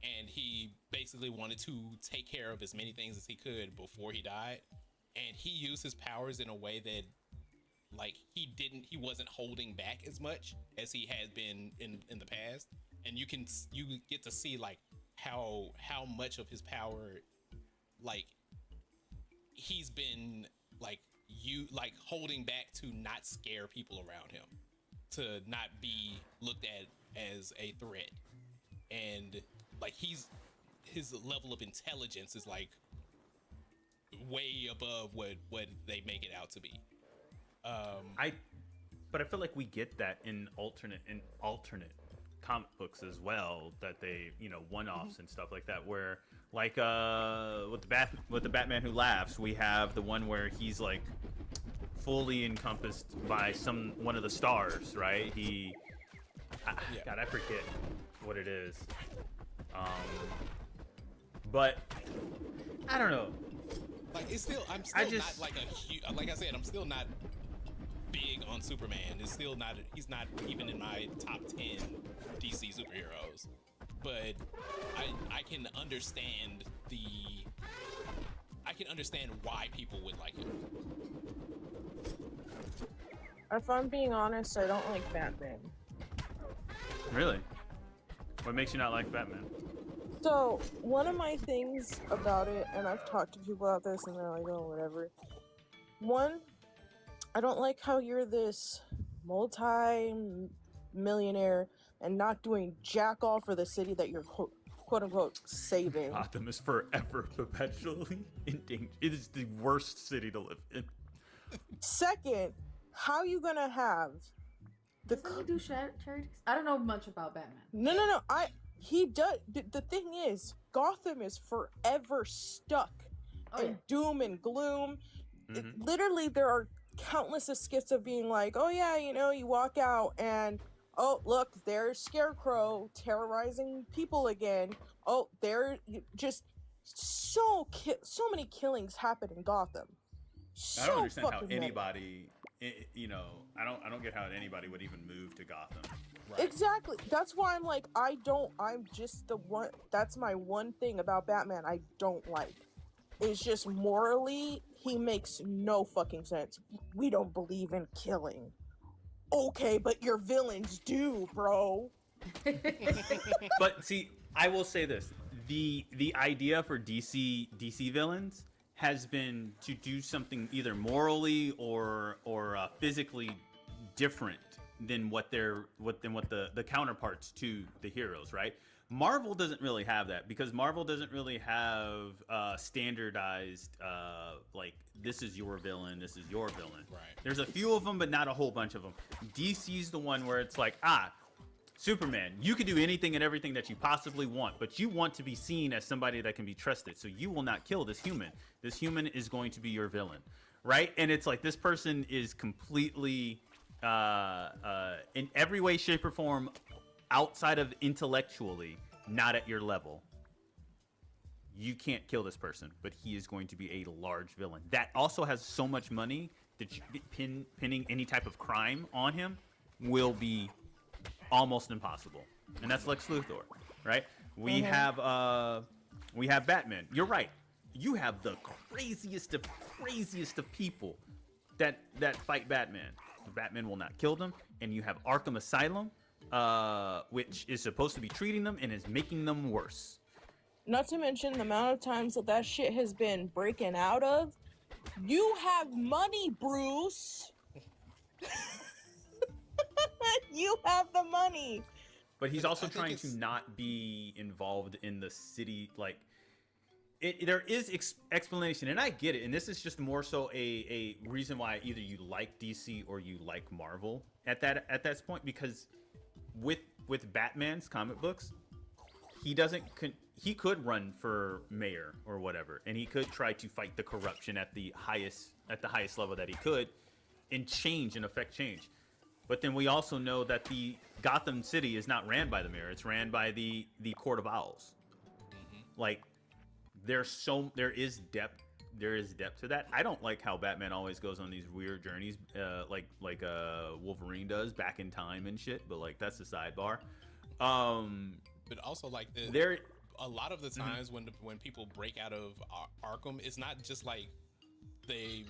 and he basically wanted to take care of as many things as he could before he died, and he used his powers in a way that like he wasn't holding back as much as he had been in the past, and you get to see like how much of his power like he's been like holding back to not scare people around him, to not be looked at as a threat, and like his level of intelligence is like way above what they make it out to be. But I feel like we get that in alternate comic books as well, that they, you know, one-offs and stuff like that, where like with the Batman Who Laughs, we have the one where he's like fully encompassed by one of the stars, right? God, I forget what it is. But I don't know. Like I'm still not like a huge, like I said, I'm still not big on Superman. It's still not, he's not even in my top 10 DC superheroes. But I can understand why people would like him. If I'm being honest, I don't like Batman. Really? What makes you not like Batman? So, one of my things about it, and I've talked to people about this and they're like, oh, whatever. One, I don't like how you're this multi-millionaire and not doing jack all for the city that you're quote-unquote saving. Gotham is forever perpetually in danger. It is the worst city to live in. Second, how you gonna have the... Doesn't he do charities? I don't know much about Batman. No. He does. The thing is, Gotham is forever stuck in doom and gloom. Literally, there are countless of skits of being like, oh yeah, you know, you walk out and, oh look, there's Scarecrow terrorizing people again. Oh, there just so many killings happen in Gotham. I don't understand how anybody, you know, I don't get how anybody would even move to Gotham. Right. Exactly. That's why I'm like, I'm just the one. That's my one thing about Batman I don't like. It's just morally, he makes no fucking sense. We don't believe in killing. Okay, but your villains do, bro. But see, I will say this: the idea for DC villains has been to do something either morally or physically different than what the counterparts to the heroes, right? Marvel doesn't really have that, because Marvel doesn't really have standardized like, this is your villain, this is your villain. Right. There's a few of them, but not a whole bunch of them. DC's the one where it's like, Superman, you can do anything and everything that you possibly want, but you want to be seen as somebody that can be trusted, so you will not kill this human. This human is going to be your villain, right? And it's like, this person is completely in every way, shape, or form, outside of intellectually, not at your level. You can't kill this person, but he is going to be a large villain. That also has so much money that pinning any type of crime on him will be almost impossible. And that's Lex Luthor, right? We have Batman. You're right. You have the craziest of people that fight Batman. Batman will not kill them, and you have Arkham Asylum, which is supposed to be treating them and is making them worse. Not to mention the amount of times that shit has been breaking out of. You have money, Bruce. You have the money. But he's also trying to not be involved in the city. Like, there is explanation, and I get it. And this is just more so a reason why either you like DC or you like Marvel at that point. Because with Batman's comic books, he could run for mayor or whatever, and he could try to fight the corruption at the highest level that he could, and affect change. But then we also know that the Gotham City is not ran by the mayor; it's ran by the Court of Owls. Mm-hmm. Like, there is depth to that. I don't like how Batman always goes on these weird journeys, like Wolverine does, back in time and shit. But like, that's a sidebar. But also, like, a lot of the times when people break out of Arkham, it's not just like the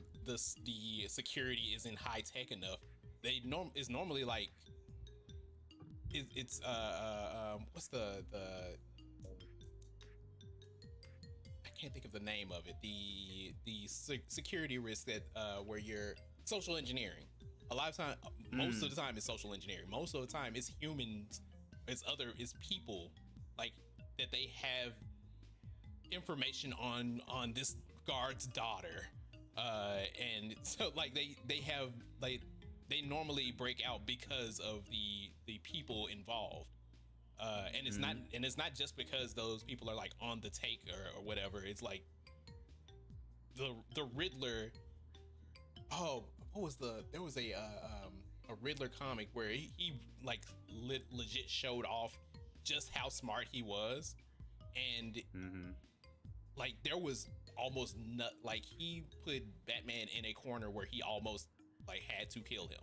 security isn't high tech enough. It's normally like it's what's the I can't think of the name of it. The security risk that where you're social engineering. A lot of time, most of the time, it's social engineering. Most of the time, it's humans. It's people, like, that they have information on this guard's daughter, and so like they normally break out because of the people involved, and it's not just because those people are like on the take or whatever. It's like the Riddler. Oh, there was a Riddler comic where he like legit showed off just how smart he was, and like there was almost like he put Batman in a corner where he almost like had to kill him,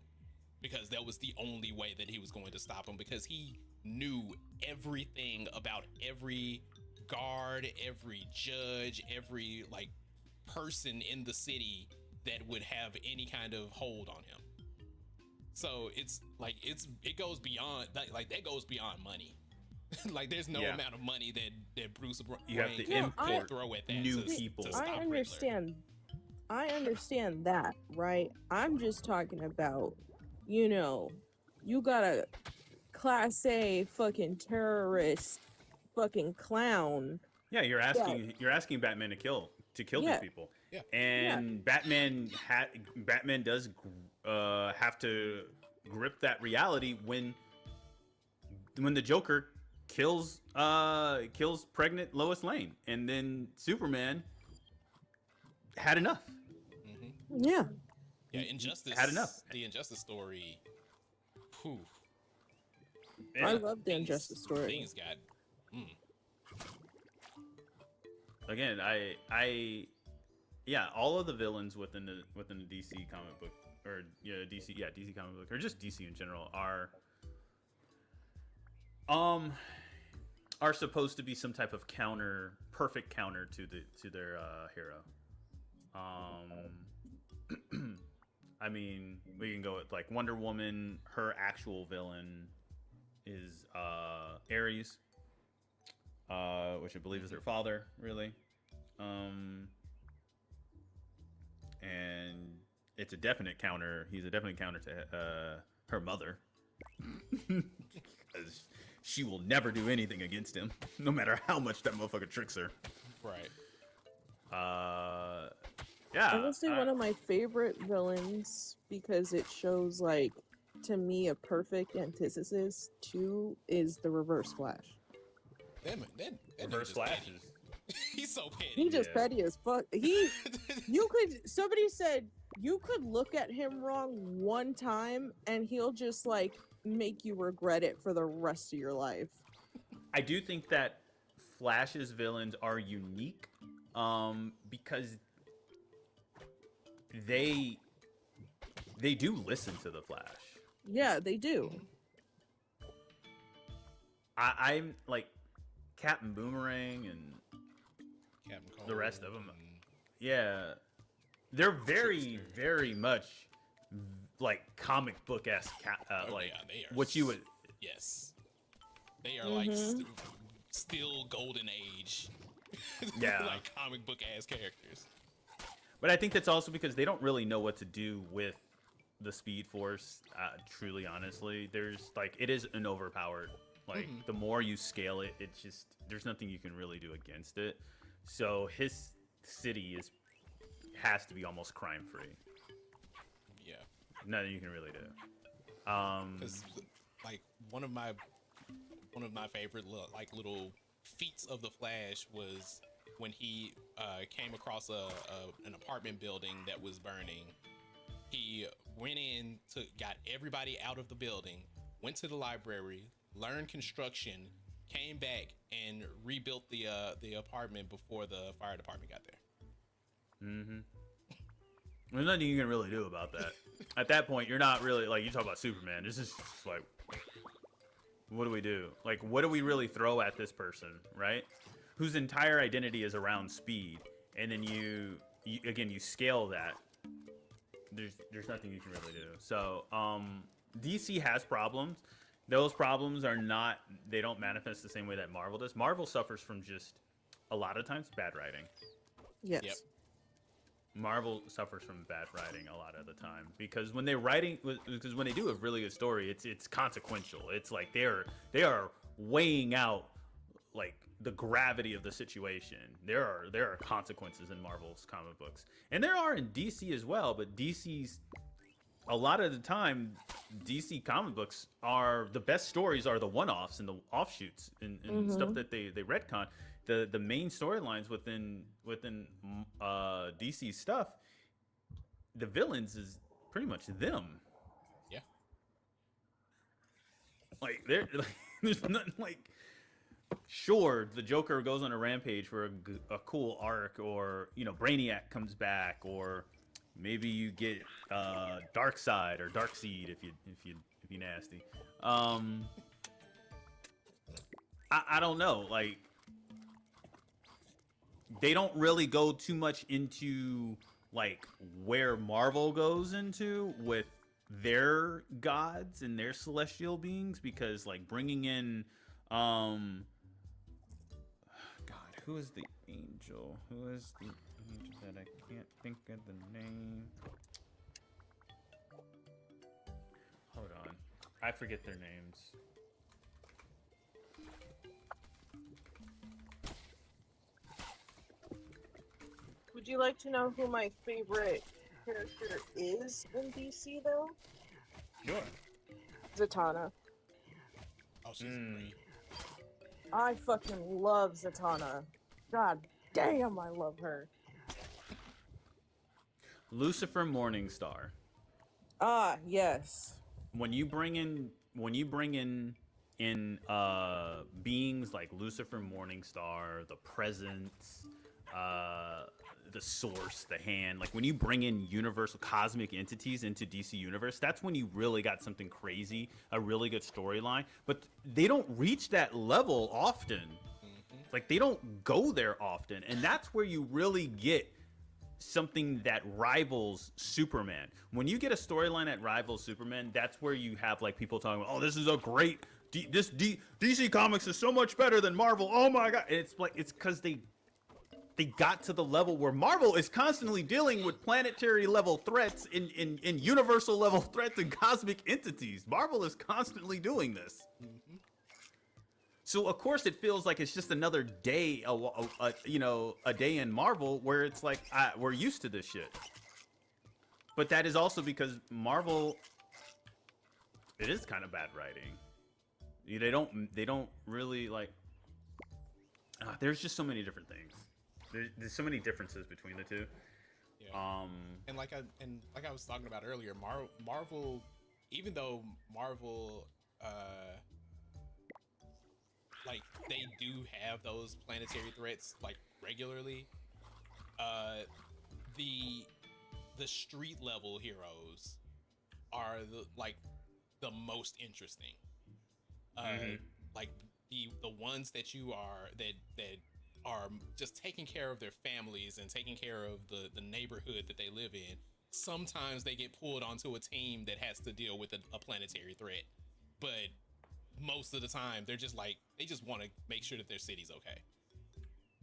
because that was the only way that he was going to stop him, because he knew everything about every guard, every judge, every like person in the city that would have any kind of hold on him. So it's like it goes beyond that goes beyond money. Like, there's no amount of money that Bruce you have to import throw at that new people. I understand. I understand that, right? I'm just talking about, you got a class A fucking terrorist fucking clown. Yeah, you're asking Batman to kill these people. Yeah. And Batman does have to grip that reality when the Joker kills pregnant Lois Lane, and then Superman had enough. Mm-hmm. Yeah, Injustice had enough. The Injustice story. Whew. Yeah. I love the Injustice story. Things got. Again, all of the villains within the DC comic book, or DC comic book, or just DC in general, are supposed to be some type of perfect counter to their hero. I mean, we can go with like Wonder Woman. Her actual villain is Ares, which I believe is her father, really. And it's a definite counter. He's a definite counter to her mother. Because she will never do anything against him, no matter how much that motherfucker tricks her. Right. Yeah. Honestly, one of my favorite villains, because it shows, like, to me, a perfect antithesis to, is the Reverse Flash. That Reverse Flash is... He's so petty. He just petty as fuck. Somebody said you could look at him wrong one time and he'll just like make you regret it for the rest of your life. I do think that Flash's villains are unique, because they do listen to the Flash. Yeah, they do. I'm like, Captain Boomerang and Captain Cold the rest of them. Yeah, they're very much like comic book esque. Like they are what you would. Yes, they are like still golden age. Yeah, like comic book ass characters. But I think that's also because they don't really know what to do with the Speed Force. Truly, honestly, it is an overpowered. Like the more you scale it, it's just there's nothing you can really do against it. So his city has to be almost crime free. Yeah, nothing you can really do. Because like one of my favorite little feats of the Flash was when he came across an apartment building that was burning. He went in, got everybody out of the building, went to the library, learned construction, came back and rebuilt the apartment before the fire department got there. There's nothing you can really do about that. At that point, you're not really like you talk about Superman. This is like, what do we do? Like, what do we really throw at this person, right? Whose entire identity is around speed, and then you scale that. There's nothing you can really do. So DC has problems. Those problems they don't manifest the same way that Marvel does. Marvel suffers from just a lot of times bad writing. Yes. Yep. Marvel suffers from bad writing a lot of the time because when when they do a really good story, it's consequential. It's like they are weighing out like the gravity of the situation. There are consequences in Marvel's comic books, and there are in DC as well. But a lot of the time, DC comic books are the best stories are the one-offs and the offshoots and stuff that they retcon. The main storylines within DC stuff, the villains is pretty much them. Yeah. Like there's nothing like. Sure, the Joker goes on a rampage for a cool arc, or Brainiac comes back, or maybe you get Darkseid or Darkseid if you nasty. I don't know, like they don't really go too much into like where Marvel goes into with their gods and their celestial beings, because like bringing in who is the angel? Who is the angel that I can't think of the name? Hold on. I forget their names. Would you like to know who my favorite character is in DC, though? Sure. Zatanna. Oh, she's great. I fucking love Zatanna. God damn, I love her. Lucifer Morningstar. Ah, yes. When you bring in beings like Lucifer Morningstar, the Presence, the Source, the Hand, like when you bring in universal cosmic entities into DC Universe, that's when you really got something crazy, a really good storyline. But they don't reach that level often. Like they don't go there often, and that's where you really get something that rivals Superman. When you get a storyline that rivals Superman, that's where you have like people talking about, oh, this is a great DC Comics is so much better than Marvel. Oh my god. And it's like it's because they got to the level where Marvel is constantly dealing with planetary level threats in universal level threats and cosmic entities. Marvel is constantly doing this. So of course it feels like it's just another day, a day in Marvel where it's like we're used to this shit. But that is also because Marvel, it is kind of bad writing. They don't really like. There's just so many different things. There's so many differences between the two. Yeah. And like I was talking about earlier, Marvel, even though Marvel, like they do have those planetary threats like regularly, the street level heroes are the most interesting. Like the ones that you are that are just taking care of their families and taking care of the neighborhood that they live in, sometimes they get pulled onto a team that has to deal with a planetary threat. But most of the time, they're just like, they just want to make sure that their city's okay.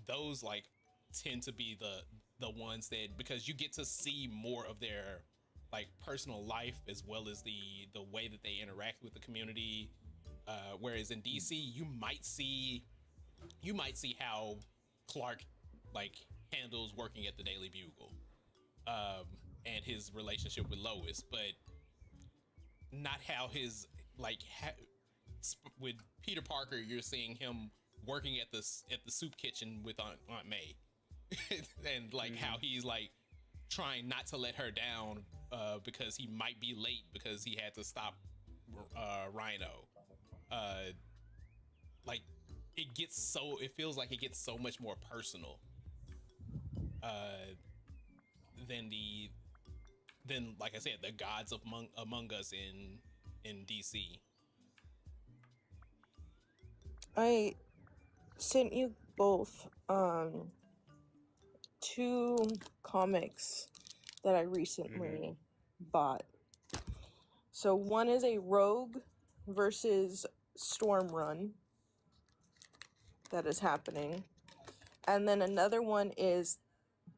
Those like tend to be the ones that, because you get to see more of their like personal life as well as the way that they interact with the community. Whereas in DC, you might see how Clark like handles working at the Daily Bugle, and his relationship with Lois, but not how his like with Peter Parker. You're seeing him working at the soup kitchen with Aunt May, and like how he's like trying not to let her down because he might be late because he had to stop Rhino. Like it feels like it gets so much more personal than like I said, the gods of among us in DC. I sent you both two comics that I recently bought. So one is a Rogue versus Storm run that is happening, and then another one is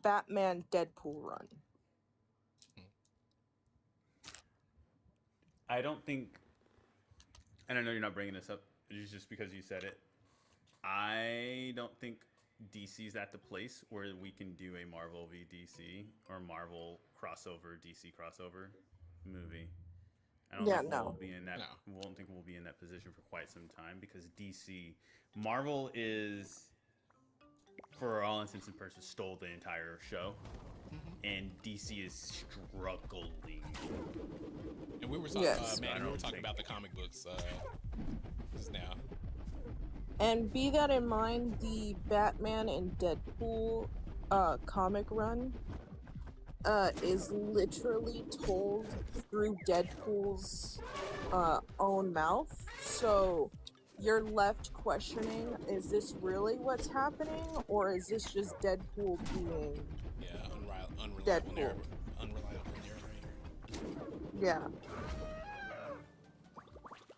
Batman Deadpool run. I don't think, and I know you're not bringing this up just because you said it, I don't think DC's at the place where we can do a Marvel v DC or Marvel crossover, DC crossover movie. I don't think we'll be in that. No. Won't think we'll be in that position for quite some time because Marvel is, for all intents and purposes, stole the entire show, and DC is struggling. And we were talking, we were talking about the comic books just now. And be that in mind, the Batman and Deadpool comic run is literally told through Deadpool's own mouth. So you're left questioning, is this really what's happening? Or is this just Deadpool being unreliable Deadpool? Unreliable narrator. Yeah.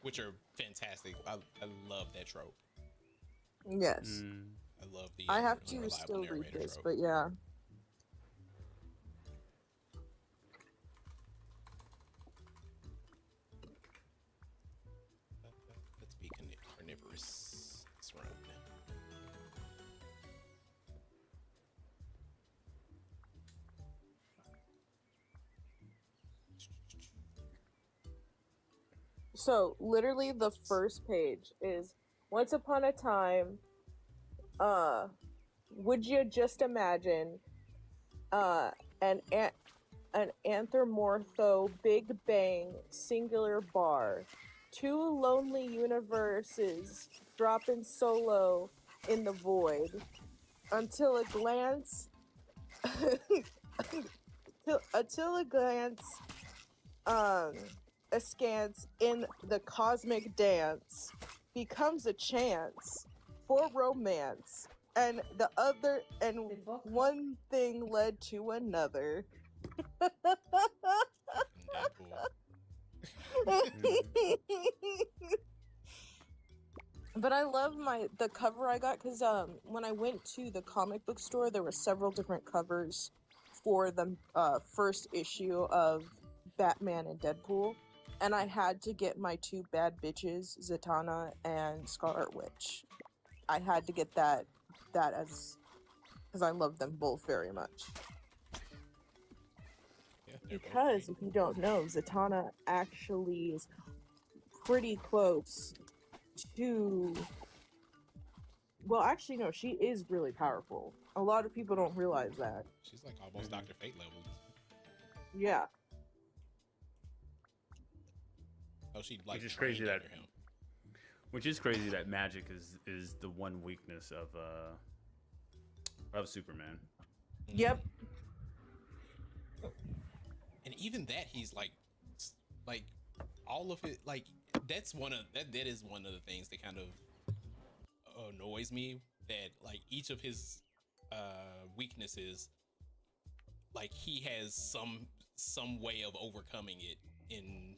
Which are fantastic. I love that trope. Yes. I love the I have to still read this, trope. but yeah. Let's be carnivorous. This round. So literally the first page is, once upon a time, would you just imagine an anthropomorpho Big Bang singular bar, two lonely universes dropping solo in the void until a glance askance in the cosmic dance becomes a chance for romance, and one thing led to another. But I love the cover I got because when I went to the comic book store, there were several different covers for the first issue of Batman and Deadpool, and I had to get my two bad bitches, Zatanna and Scarlet Witch. I had to get that as because I love them both very much. Yeah, because if you don't know, Zatanna actually is pretty close to. Well, actually, no, she is really powerful. A lot of people don't realize that. She's like almost Dr. Fate levels. Yeah. Oh, she like which is crazy that magic is the one weakness of Superman. Yep. And even that, he's like all of it. Like that is one of the things that kind of annoys me that like each of his weaknesses, like he has some way of overcoming it in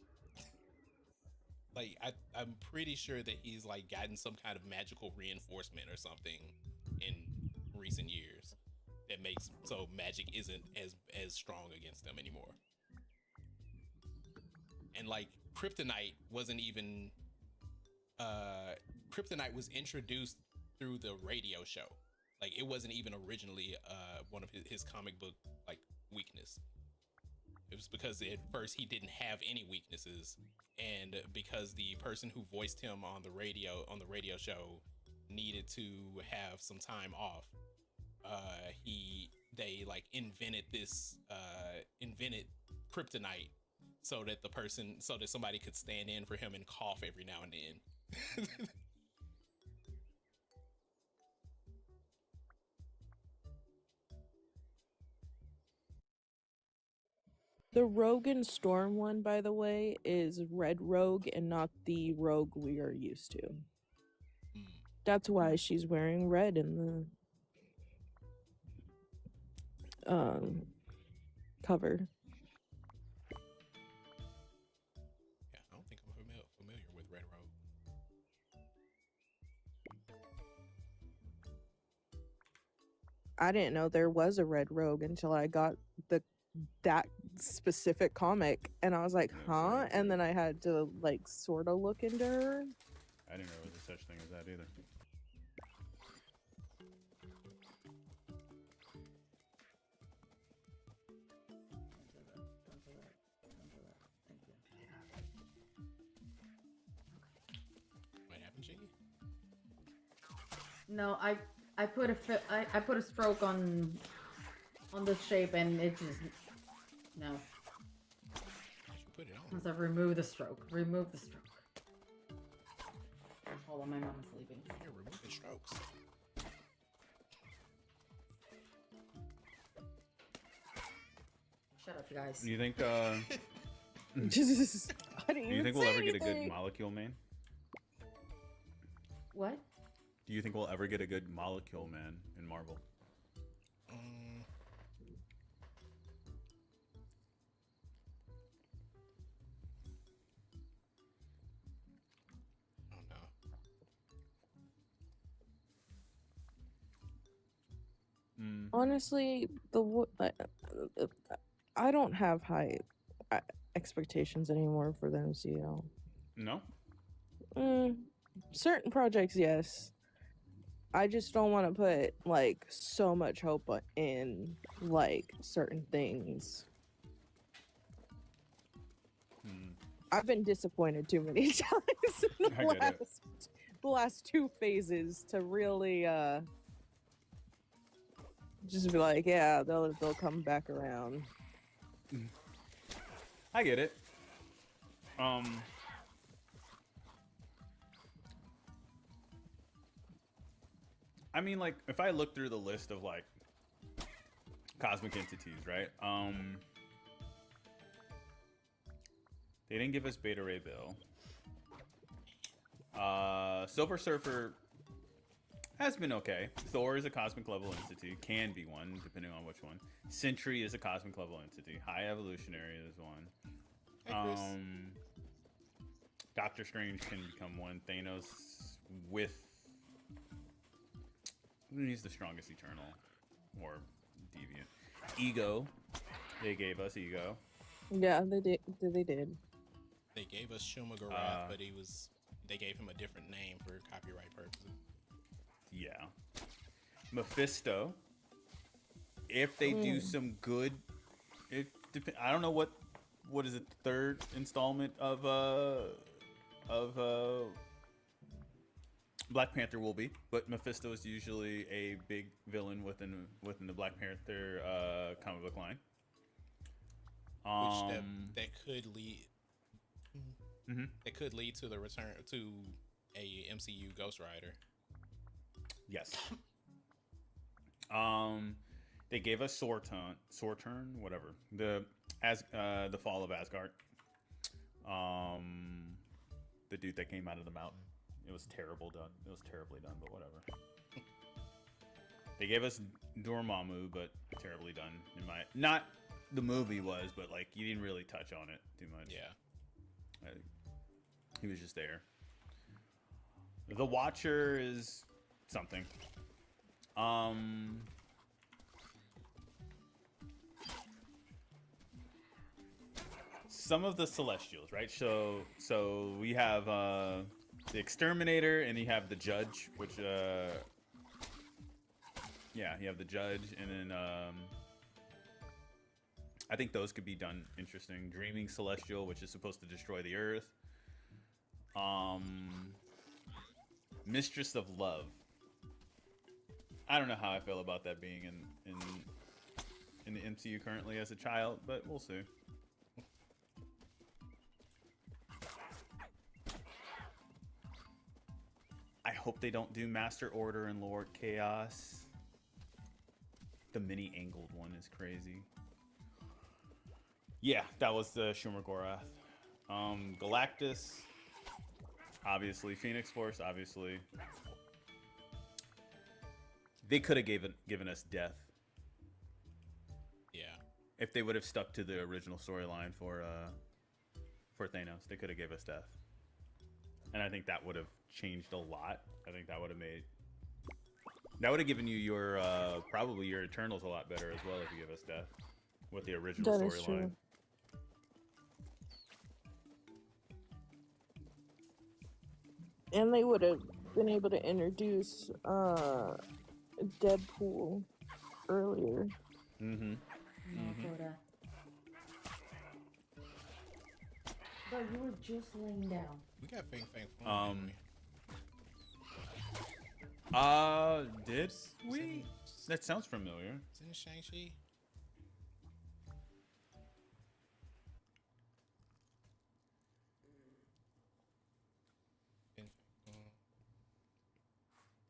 like I'm pretty sure that he's like gotten some kind of magical reinforcement or something in recent years that makes so magic isn't as strong against them anymore. And like kryptonite was introduced through the radio show. Like it wasn't even originally one of his comic book like weakness. It was because at first he didn't have any weaknesses, and because the person who voiced him on the radio show needed to have some time off, they like invented kryptonite so that somebody could stand in for him and cough every now and then. The Rogue and Storm one, by the way, is Red Rogue and not the Rogue we are used to. That's why she's wearing red in the cover. Yeah, I don't think I'm familiar with Red Rogue. I didn't know there was a Red Rogue until I got that specific comic, and I was like, huh? And then I had to like sort of look into her. I didn't know there was a such thing as that either. What happened, Jiggy? No, I put a stroke on the shape and it just no. Put it on. Once I've removed the stroke. Remove the stroke. Hold on, my mom's sleeping. Here, remove the strokes. Shut up, you guys. Do you think? I didn't Do you even think we'll say ever get a good anything. molecule man? What? Do you think we'll ever get a good molecule man in Marvel? Oh no. Honestly, I don't have high expectations anymore for the MCU. No. Certain projects, yes. I just don't want to put like so much hope in like certain things. I've been disappointed too many times in the last two phases to really just be like, yeah, they'll come back around. I get it. I mean, like, if I look through the list of like cosmic entities, right? They didn't give us Beta Ray Bill. Silver Surfer has been okay. Thor is a cosmic level entity, can be one depending on which one. Sentry is a cosmic level entity. High Evolutionary is one. Doctor Strange can become one. Thanos with he's the strongest Eternal or Deviant. Ego, they gave us Ego. Yeah, they did. They did. They gave us Shumagarath, but they gave him a different name for copyright purposes. Yeah. Mephisto. If they do some good, I don't know what is it, the third installment of Black Panther will be, but Mephisto is usually a big villain within the Black Panther comic book line. Which that could lead. That could lead to the return to a MCU Ghost Rider. Yes. They gave us Sorturn, whatever. The Fall of Asgard. The dude that came out of the mountain. It was terrible done. It was terribly done, but whatever. They gave us Dormammu, but terribly done. In my not the movie was, but like you didn't really touch on it too much. Yeah, he was just there. The Watcher is something. Some of the Celestials, right? So we have the Exterminator, and you have the Judge, which yeah, you have the Judge, and then I think those could be done interesting. Dreaming Celestial, which is supposed to destroy the Earth. Mistress of Love. I don't know how I feel about that being in the MCU currently as a child, but we'll see. I hope they don't do Master Order and Lord Chaos. The mini angled one is crazy. Yeah, that was the Shumer Gorath. Galactus, obviously. Phoenix Force, obviously. They could have given us Death. Yeah. If they would have stuck to the original storyline for Thanos, they could have gave us Death. And I think that would have changed a lot. I think that would have given you your probably your Eternals a lot better as well if you give us Death with the original storyline. And they would have been able to introduce Deadpool earlier. No, Bro, you were just laying down. We got Fang Fang. Did we? That sounds familiar. Is it in Shang-Chi?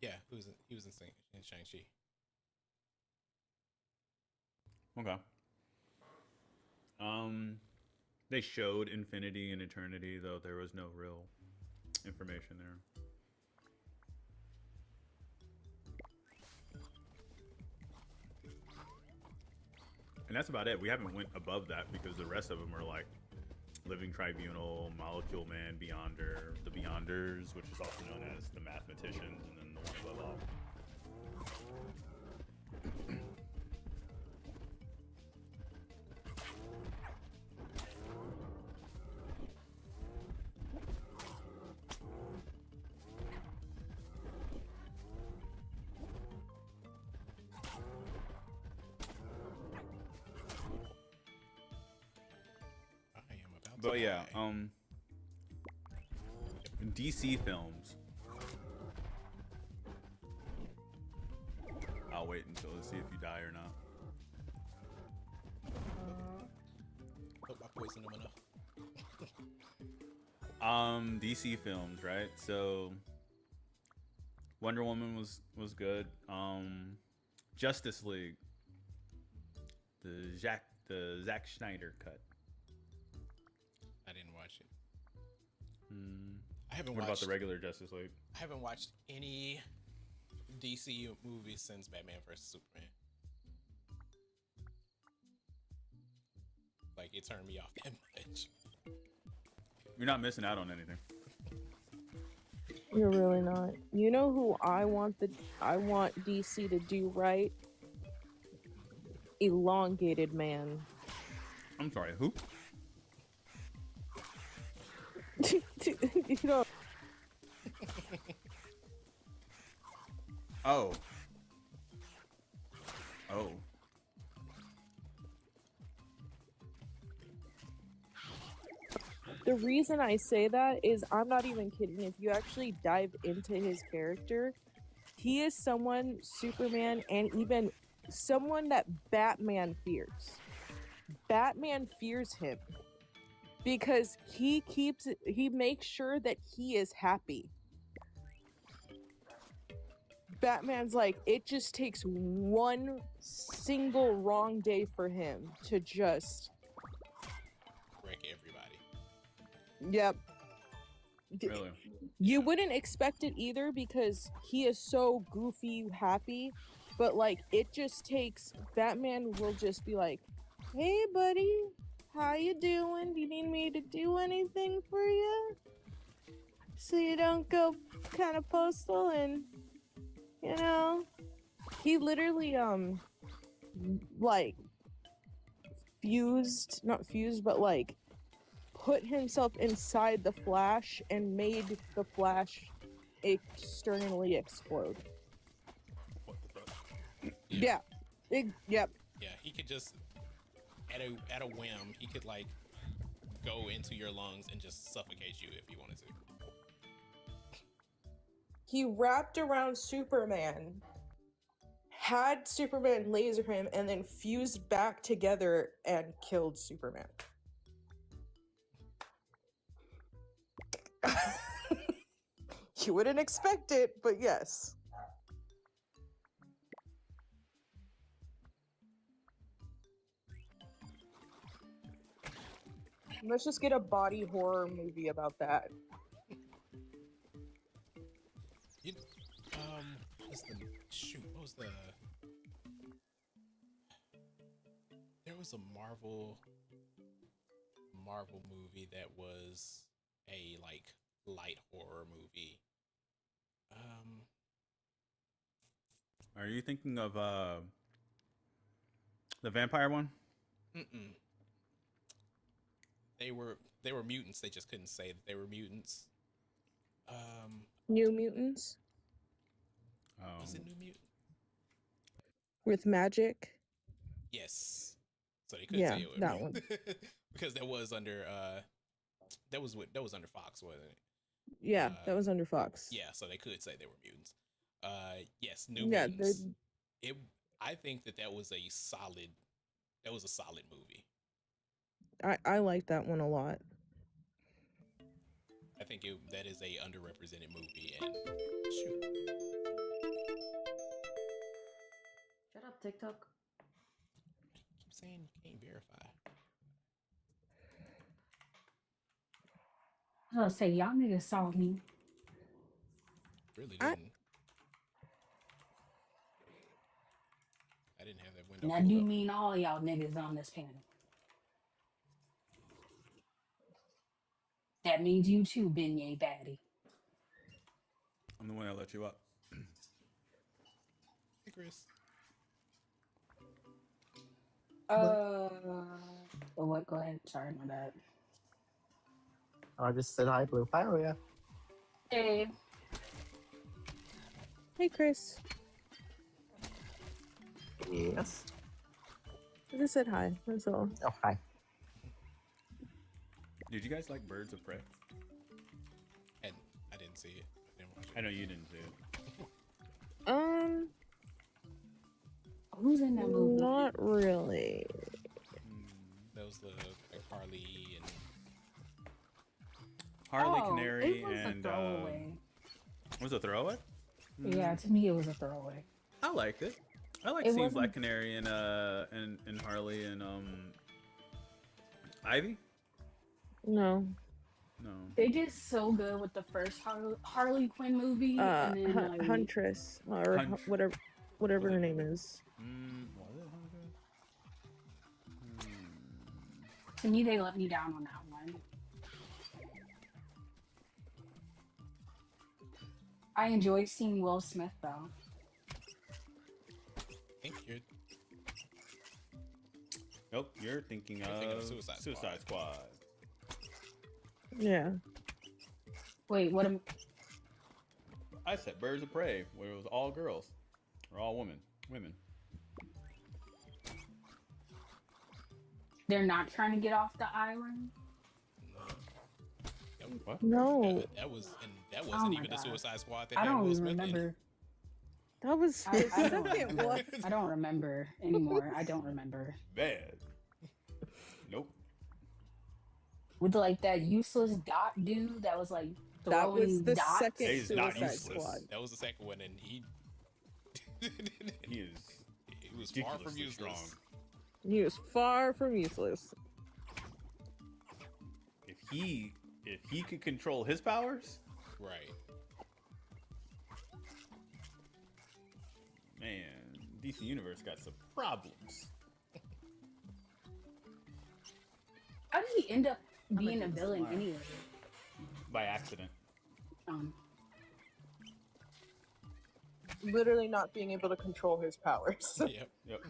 Yeah, he was in Shang-Chi. Okay. They showed Infinity and Eternity, though there was no real information there. And that's about it. We haven't went above that because the rest of them are like Living Tribunal, Molecule Man, Beyonder, the Beyonders, which is also known as the Mathematicians, and then the one above all. But yeah, DC films. I'll wait until to see if you die or not. Hope I poisoned him enough. DC films, right? So Wonder Woman was good. Justice League, the Zack Snyder cut. I didn't watch it. What about the regular Justice League? I haven't watched any DC movies since Batman vs Superman. Like, it turned me off that much. You're not missing out on anything. You're really not. You know who I want DC to do right? Elongated Man. I'm sorry, who? You know. Oh. The reason I say that is I'm not even kidding. If you actually dive into his character, he is someone, Superman, and even someone that Batman fears. Batman fears him because he makes sure that he is happy. Batman's like, it just takes one single wrong day for him to just wreck everybody. Yep. Really? You wouldn't expect it either because he is so goofy happy, but like it just takes Batman will just be like, "Hey buddy, how you doing? Do you need me to do anything for you? So you don't go kind of postal and you know." He literally like not fused, but like put himself inside the Flash and made the Flash externally explode. What the fuck? Yeah. Yep. Yeah, he could just at a whim, he could like go into your lungs and just suffocate you if he wanted to. He wrapped around Superman, had Superman laser him, and then fused back together and killed Superman. You wouldn't expect it, but yes. Let's just get a body horror movie about that. What was the there was a Marvel movie that was a like light horror movie. Are you thinking of the vampire one? Mm-mm. They were mutants. They just couldn't say that they were mutants. New Mutants Was it New Mutant? with magic. Yes. So they couldn't say it was that one. because that was under that was under Fox, wasn't it? Yeah, that was under Fox. Yeah, so they could say they were mutants. Yes, New Mutants. I think that was a solid movie. I like that one a lot. I think that is a underrepresented movie, and shoot. Shut up, TikTok. Keep saying you can't verify. I was gonna say, y'all niggas saw me. Really didn't. I didn't have that window. And I do mean all y'all niggas on this panel. That means you too, Beignet Batty. I'm the one that let you up. Hey, Chris. What? Go ahead. Sorry, my bad. I just said hi, Blue. Hi, Aria. Hey. Hey, Chris. Yes. I just said hi. That's all. Oh, hi. Did you guys like Birds of Prey? And I didn't see it. I didn't watch it. I know you didn't see it. Who's in that movie? Not really. That was the like Harley and Canary, it was and a throwaway. Was it a throwaway? Yeah, to me it was a throwaway. I liked it. I like seeing Black Canary and Harley and Ivy. No. They did so good with the first Harley Quinn movie, and then Huntress or whatever her name is. To me, they let me down on that one. I enjoyed seeing Will Smith though. I think you're. Nope, you're thinking of Suicide Squad. Yeah. Wait, what? I said Birds of Prey, where it was all girls, or all women. They're not trying to get off the island. What? No. That wasn't even the Suicide Squad that I had don't Will Smith in it. remember. That was the second one. I don't remember anymore. I don't remember. Bad. Nope. With like that useless dot dude that was like That was throwing the dots. second He's not Suicide useless. Squad. That was the second one, and he was far from ridiculously useless. strong. He was far from useless. If he could control his powers, Right. Man, DC Universe got some problems. How did he end up being a villain anyway? By accident. Literally not being able to control his powers. Yep.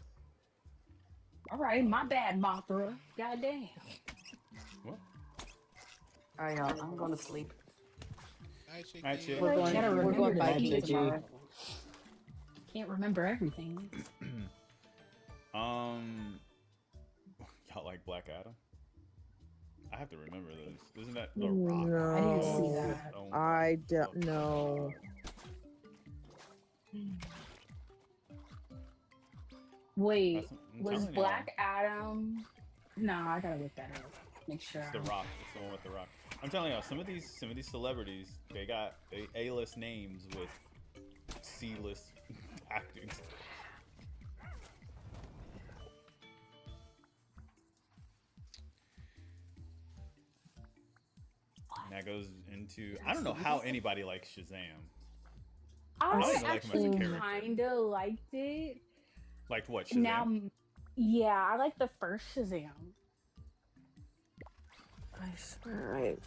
All right, my bad, Mothra. Goddamn. What? All right, y'all. I'm going to sleep. Night, Chick. We're going Biking tomorrow. Can't remember everything. Y'all like Black Adam? I have to remember this. Isn't that The Rock? No, I didn't see that. I don't know. Wait, I'm was telling Black Adam? No, I gotta look that up. Make sure. It's The Rock. It's the one with The Rock. I'm telling y'all, some of these celebrities, they got A-list names with C-list acting. And that goes into, I don't know how anybody likes Shazam. I don't even like him as a actually character. kinda liked it. Liked what, Shazam? Now, yeah, I like the first Shazam. Alright,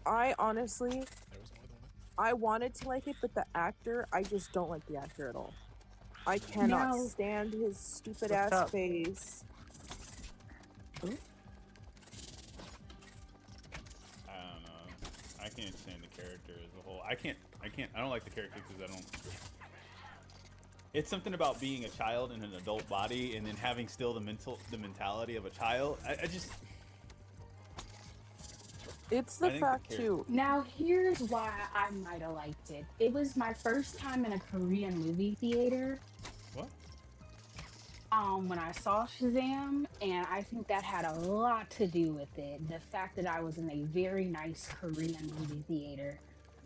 I honestly, I wanted to like it, but the actor, I just don't like the actor at all. I cannot Now- stand his stupid What's ass up? face. I don't know. I can't stand the character as a whole. I don't like the character because I don't. It's something about being a child in an adult body and then having still the mentality of a child. I just. It's I the think fact the too. Now, here's why I might have liked it. It was my first time in a Korean movie theater. What? When I saw Shazam, and I think that had a lot to do with it. The fact that I was in a very nice Korean movie theater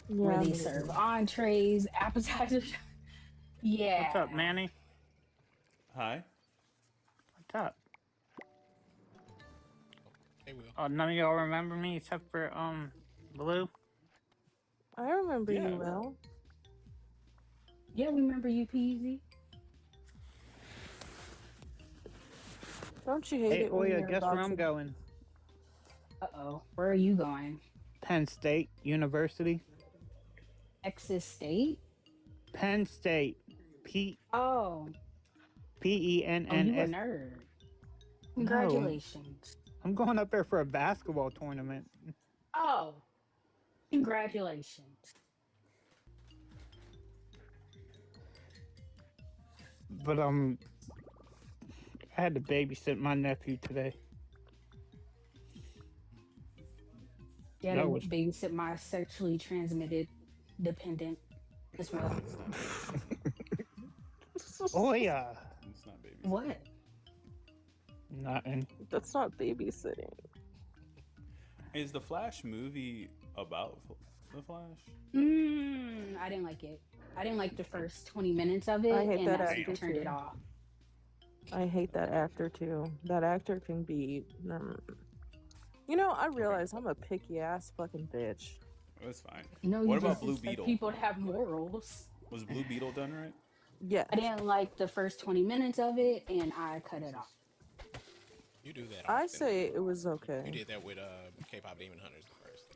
where Yeah, they me serve too. entrees, appetizers. Yeah. What's up, Manny? Hi. What's up? Hey, Will. Oh, none of y'all remember me except for Blue. I remember Yeah. you well. Yeah, we remember you, Peasy. Don't you hate Hey, it when Oya, you're guess about where I'm to- going? Uh-oh. Where are you going? Penn State University. Texas State? Penn State. Oh. Oh, you a P-E-N-N-S. nerd. Congratulations. I'm going up there for a basketball tournament. Oh. Congratulations. But I had to babysit my nephew today. Yeah, That to was- babysit my sexually transmitted dependent as well. Oh yeah. It's not baby. What? Nothing. That's not babysitting. Is the Flash movie about the Flash? I didn't like it. I didn't like the first 20 minutes of it, I hate and that I actor turned it too. off. I hate that actor too. That actor can be. You know, I realize I'm a picky ass fucking bitch. That's fine. No, What you about just Blue expect Beetle? people to have morals. Was Blue Beetle done right? Yeah. I didn't like the first 20 minutes of it, and I cut it off. You do that. I often. say it was You okay. did that with K-pop Demon Hunters the first.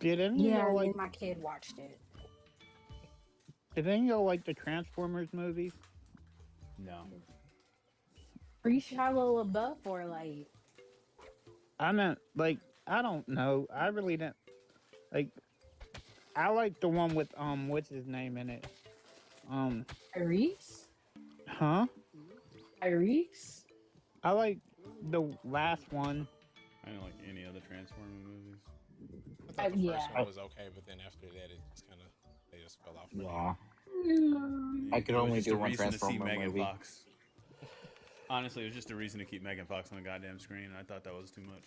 Did any of Yeah, y'all and like? then my kid watched it. Did any of y'all like the Transformers movies? No. Free Shia LaBeouf or like I meant like I don't know. I really didn't like. I like the one with what's his name in it? Tyrese? Huh? Tyrese? I like the last one. I didn't like any other Transformer movies. I thought the yeah. first one was okay, but then after that, it just kind of they just fell off. for me. Yeah. Mm. I could It was only just do a one reason to see Transformer Megan movie. Fox. Honestly, it was just a reason to keep Megan Fox on the goddamn screen, and I thought that was too much.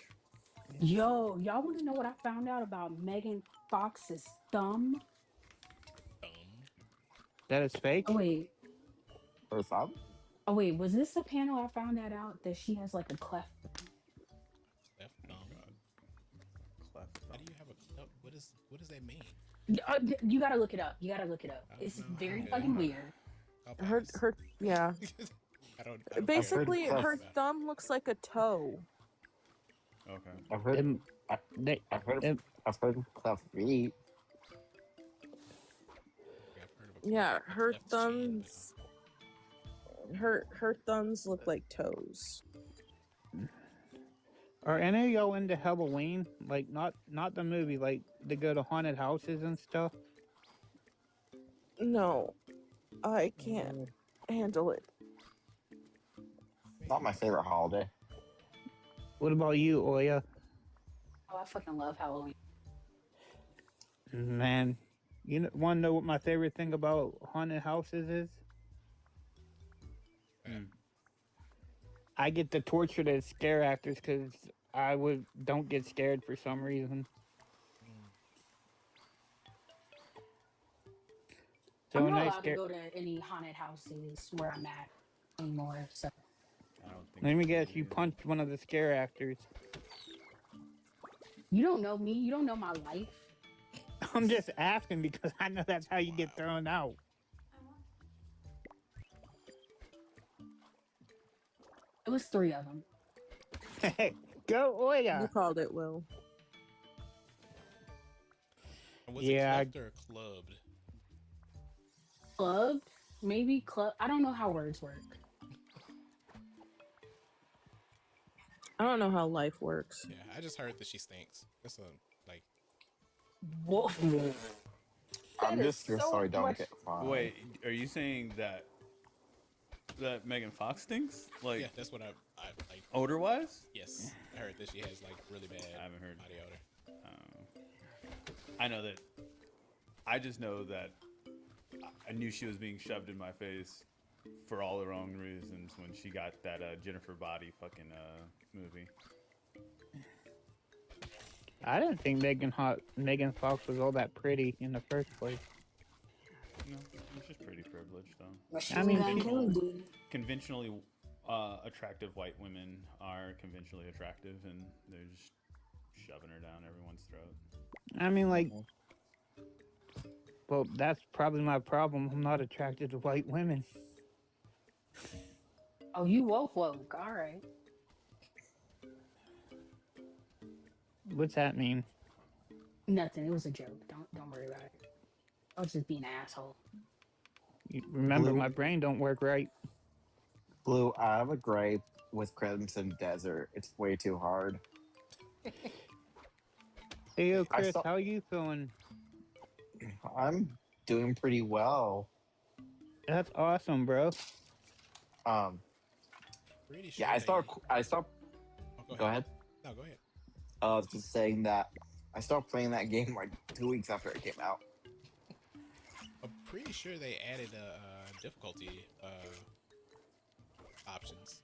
Yo, y'all want to know what I found out about Megan Fox's thumb? That is fake. Oh wait, Her thumb? oh wait, was this the panel I found that out that she has like a cleft? Cleft thumb. Cleft. How do you have a cleft? what does that mean? You gotta look it up. You gotta look it up. It's very fucking weird. Her yeah. I don't Basically, care. her thumb looks like a toe. Okay. I've heard. I've heard cleft feet. Yeah, her thumbs. Her thumbs look like toes. Are any of y'all into Halloween? Like not the movie, like to go to haunted houses and stuff? No, I can't handle it. Not my favorite holiday. What about you, Oya? Oh, I fucking love Halloween. Man, want to know what my favorite thing about haunted houses is? I get to torture the scare actors because don't get scared for some reason. So I'm when not I allowed to go to any haunted houses where I'm at anymore. So let me guess, you punched one of the scare actors. you don't know me. You don't know my life. I'm just asking because I know that's how you get thrown out. It was 3 of them. Go Oya! You called it, Will. Was it cleft or clubbed? Clubbed? Maybe club. I don't know how words work. I don't know how life works. Yeah, I just heard that she stinks. That's like. Whoa. I'm just here so I don't get fined. Wait, are you saying that Megan Fox stinks? Like, yeah, that's what I like. Odor wise? Yes, I heard that she has like really bad. I haven't heard body odor. I know that. I just know that I knew she was being shoved in my face for all the wrong reasons when she got that Jennifer Body fucking movie. I didn't think Megan Fox was all that pretty in the first place. No, it's just pretty privileged, though. I mean, conventionally attractive white women are conventionally attractive, and they're just shoving her down everyone's throat. I mean, like, well, that's probably my problem. I'm not attracted to white women. Oh, you woke. All right. What's that mean? Nothing. It was a joke. Don't worry about it. I was just being an asshole. Remember, my brain don't work right. Blue, I have a gripe with Crimson Desert. It's way too hard. Hey, yo, Chris, how are you feeling? I'm doing pretty well. That's awesome, bro. Pretty sure Yeah, I start. Oh, go ahead. No, go ahead. I was just saying that I started playing that game like 2 weeks after it came out. I'm pretty sure they added difficulty options.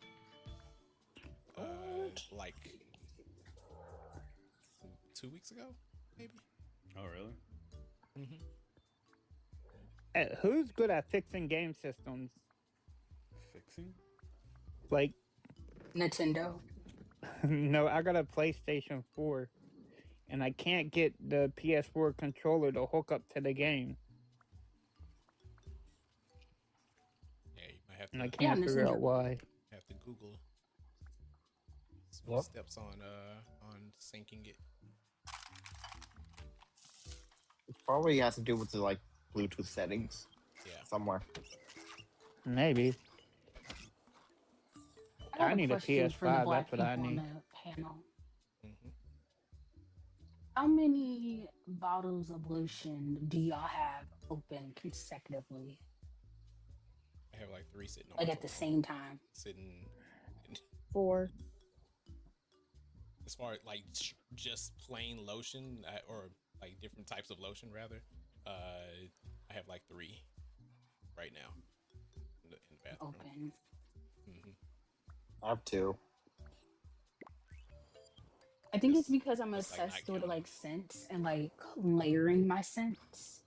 Like 2 weeks ago, maybe. Oh, really? Mm-hmm. Who's good at fixing game systems? Fixing? Like Nintendo. No, I got a PlayStation 4, and I can't get the PS4 controller to hook up to the game. Yeah, you might have to. And I can't figure out why. Have to Google some steps on syncing it. It probably has to do with the like Bluetooth settings. Yeah. Somewhere. Maybe. I need a question for the PS5. black That's what I people on need. the panel. How many bottles of lotion do y'all have open consecutively? I have like 3 sitting on. Like my at the phone. same time? Sitting. 4. As far as like just plain lotion or like different types of lotion rather, I have like 3 right now in the bathroom. Open. I have 2. I think it's because I'm obsessed with like scents and like layering my scents.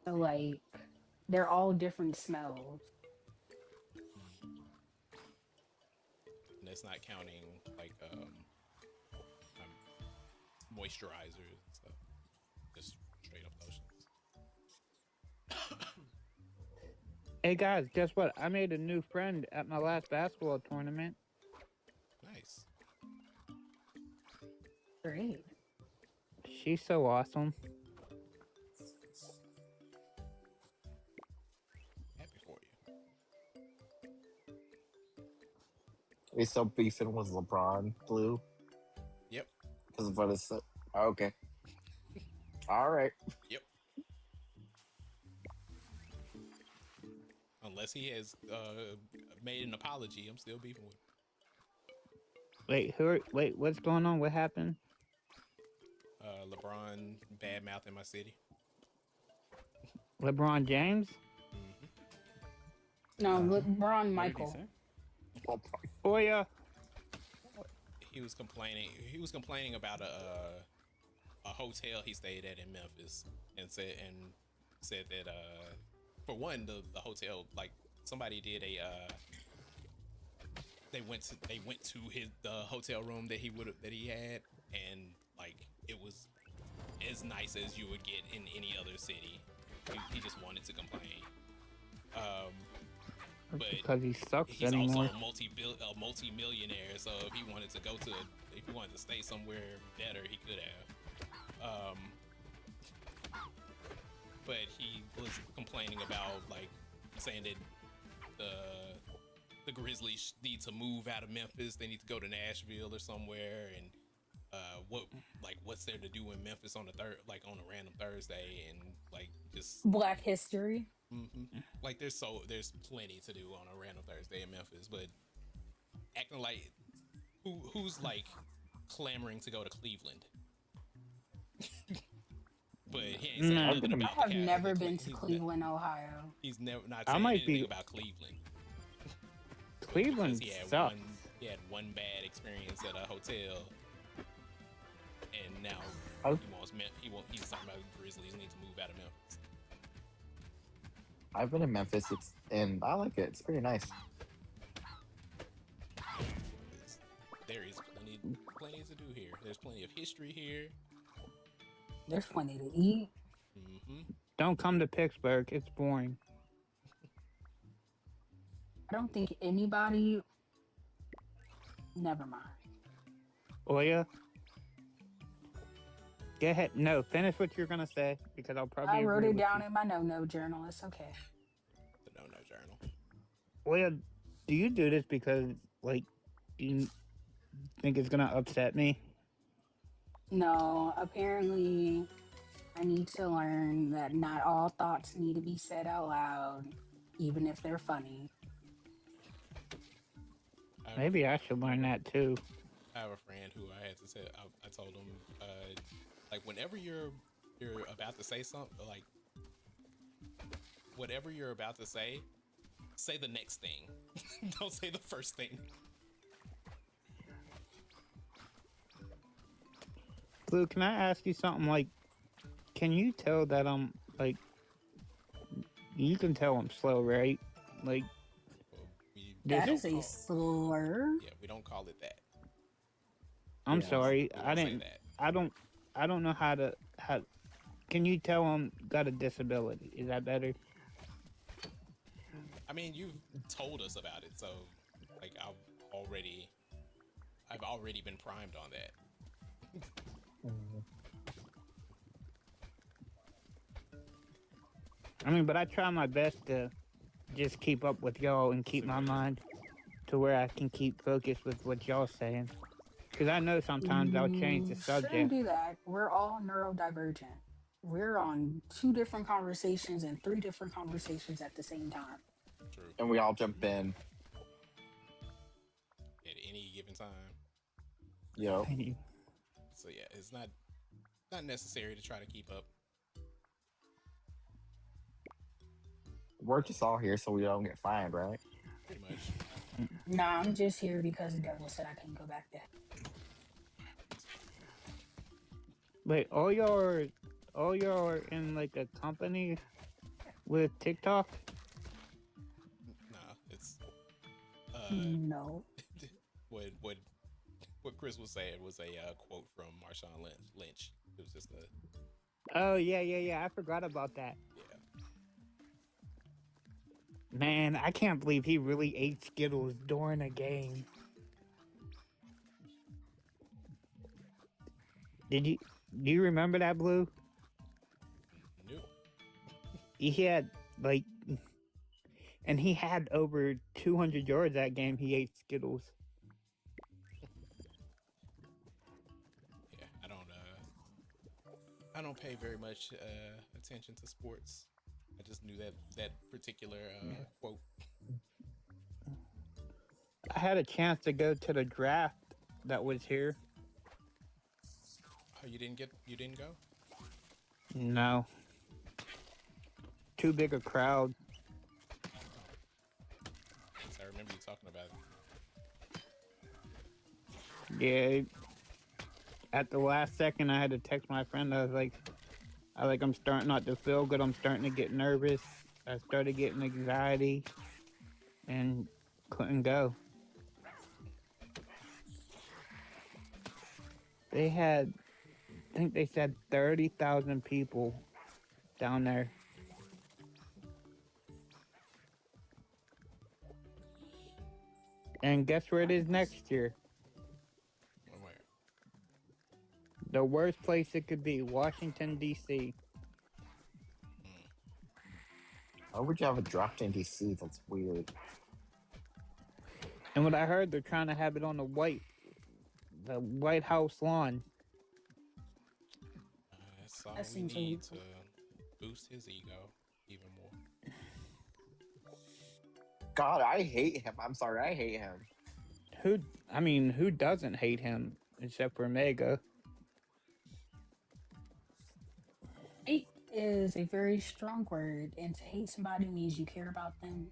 So like they're all different smells. And that's not counting like moisturizers and stuff. Just Hey guys, guess what? I made a new friend at my last basketball tournament. Nice. Great. She's so awesome. Happy for you. Are you still beefing with LeBron, Blue? Yep. Because of what it's... Okay. All right. Yep. Unless he has made an apology, I'm still beefing with him. Wait, what's going on? What happened? LeBron bad mouth in my city. LeBron James? No, LeBron Michael. Oh yeah. He was complaining. He was complaining about a hotel he stayed at in Memphis, and said that for one, the hotel, like, somebody did a they went to the hotel room that he had, and like it was as nice as you would get in any other city. He just wanted to complain. But Because he sucks he's anymore. also a multi-millionaire, so if he wanted to stay somewhere better, he could have. But he was complaining about, like, saying that the Grizzlies need to move out of Memphis. They need to go to Nashville or somewhere, and what's there to do in Memphis on a random Thursday, and like just Black history. Like there's plenty to do on a random Thursday in Memphis, but acting like who's like clamoring to go to Cleveland. But he ain't saying nothing about I have never been to Cleveland, Ohio. He's never not saying anything about Cleveland. Cleveland sucks. He had one bad experience at a hotel, and now he's talking about Grizzlies need to move out of Memphis. I've been in Memphis, and I like it. It's pretty nice. There is plenty to do here. There's plenty of history here. There's plenty to eat. Don't come to Pittsburgh. It's boring. I don't think anybody. Never mind. Oh yeah. Go ahead. No, finish what you're gonna say because I'll probably. I wrote agree it with down you. in my no journal. It's okay. The no journal. Well, yeah, do you do this because like you think it's gonna upset me? No, apparently, I need to learn that not all thoughts need to be said out loud, even if they're funny. Maybe I should learn that too. I have a friend who I had to say. I told him, like, whenever you're about to say something, like, whatever you're about to say the next thing. Don't say the first thing. Blue, can I ask you something? Like, can you tell that I'm like? You can tell I'm slow, right? Like, That is a slur. Yeah, we don't call it that. I'm Yeah. sorry, We I don't say didn't. that. I don't know how to. Can you tell I'm got a disability? Is that better? I mean, you've told us about it, so like I've already been primed on that. I mean, but I try my best to just keep up with y'all and keep my mind to where I can keep focused with what y'all saying. Because I know sometimes I'll change the Shouldn't subject. do that. We're all neurodivergent. We're on 2 different conversations and 3 different conversations at the same time. True. And we all jump in. At any given time. Yo. So yeah, it's not necessary to try to keep up. We're just all here so we don't get fined, right? Pretty much. Nah, I'm just here because the devil said I couldn't go back there. Wait, all y'all are in like a company with TikTok? Nah, it's no. What Chris was saying was a quote from Marshawn Lynch. It was just a Oh yeah. I forgot about that. Man, I can't believe he really ate Skittles during a game. Do you remember that, Blue? No. He had like, and he had over 200 yards that game. He ate Skittles. Yeah, I don't pay very much attention to sports. I just knew that particular quote. I had a chance to go to the draft that was here. Oh, you didn't go? No. Too big a crowd. Yes, I remember you talking about it. Yeah. At the last second, I had to text my friend. I was like, I'm starting not to feel good. I'm starting to get nervous. I started getting anxiety and couldn't go. They had, I think they said 30,000 people down there. And guess where it is next year? Where? The worst place it could be, Washington, D.C. Why would you have a draft in DC? That's weird. And what I heard, they're trying to have it on the White House lawn. That's all That we seems need illegal. to boost his ego even more. God, I hate him. I'm sorry, I hate him. Who doesn't hate him except for Mega? Hate is a very strong word, and to hate somebody means you care about them.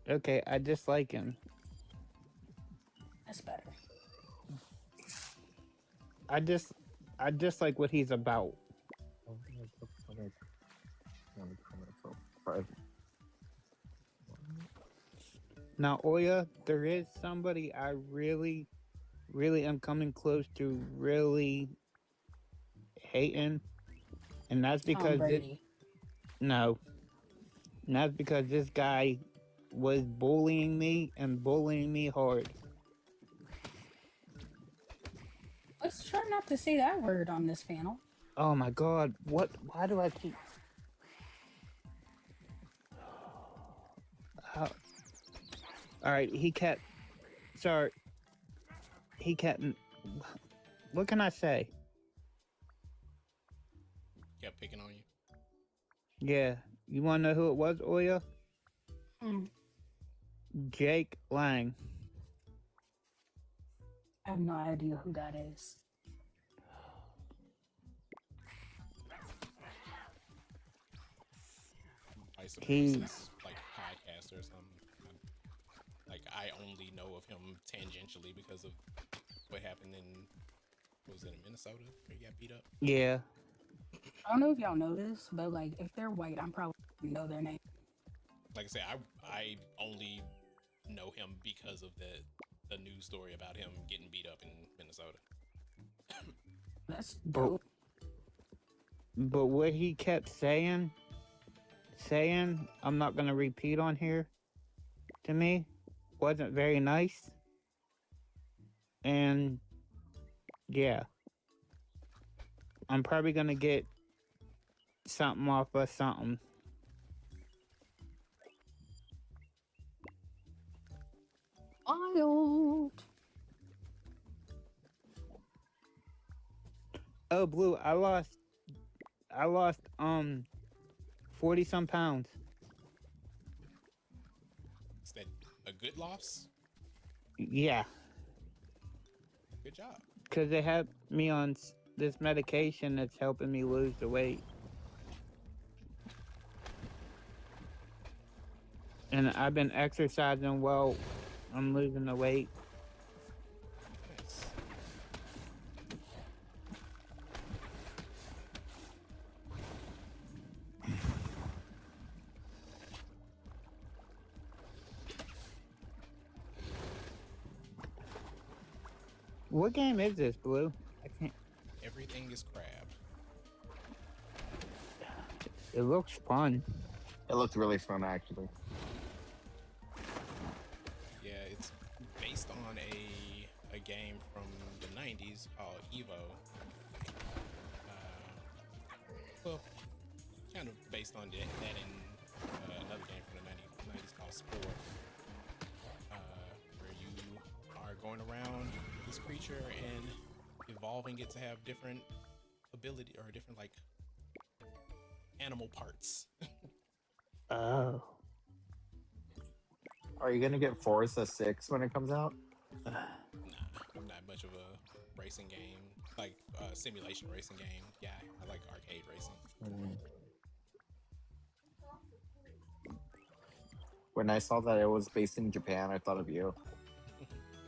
Okay, I dislike him. That's better. I dislike what he's about. Now, Oya, there is somebody I really, really am coming close to really hating, and that's Tom because Brady. no, and that's because this guy was bullying me and bullying me hard. Let's try not to say that word on this panel. Oh my God! Why do I keep? All right, he kept. Sorry. He kept. What can I say? Kept picking on you. Yeah, you want to know who it was, Oya? Jake Lang. I have no idea who that is. I suppose He- he's like a podcaster or something. Like I only know of him tangentially because of what happened in Minnesota where he got beat up. Yeah. I don't know if y'all know this, but like if they're white, I'm probably gonna know their name. Like I said, I only know him because of the news story about him getting beat up in Minnesota. That's dope. But what he kept saying, I'm not gonna repeat on here, to me, wasn't very nice. And yeah, I'm probably gonna get something off of something. Wild. Oh, Blue, I lost 40 some pounds. Is that a good loss? Yeah, Good job. because they have me on this medication that's helping me lose the weight. And I've been exercising well. I'm losing the weight. Nice. What game is this, Blue? I can't. Everything is crab. It looks fun. It looked really fun, actually. Yeah, it's based on a game from the 90s called Evo. Well, kind of based on that in another game from the 90s called Spore, where you are going around this creature and evolving it to have different ability or different like animal parts. Oh. Are you gonna get Forza 6 when it comes out? Nah, I'm not much of a racing game, like simulation racing game guy. I like arcade racing. When I saw that it was based in Japan, I thought of you.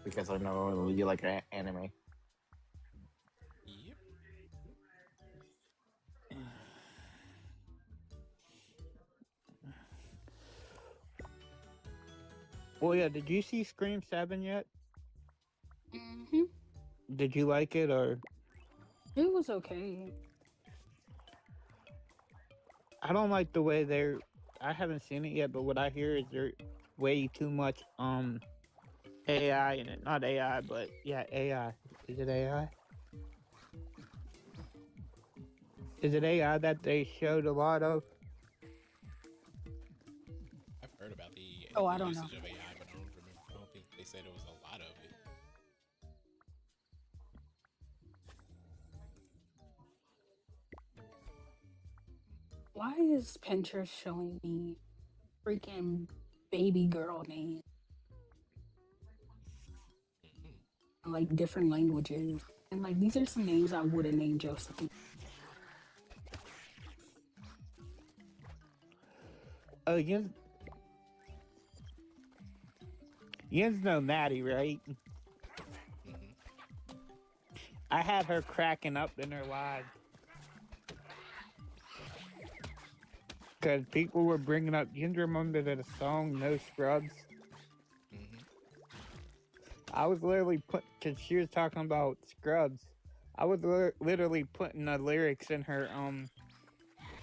Because I know you like anime. Yep. Well, yeah, did you see Scream 7 yet? Mm-hmm. Did you like it, or? It was okay. I don't like the way they're... I haven't seen it yet, but what I hear is they're way too much, AI in it. Not AI, but, yeah, AI. Is it AI? Is it AI that they showed a lot of? I've heard about the I don't know. usage of AI, but I don't remember. I don't think they said it was a lot of it. Why is Pinterest showing me freaking baby girl names? Like different languages. And like these are some names I would have named Josephine. Oh, you know Maddie, right? I had her cracking up in her live. Because people were bringing up, you remember the song No Scrubs? I was literally because she was talking about Scrubs. I was literally putting the lyrics in her,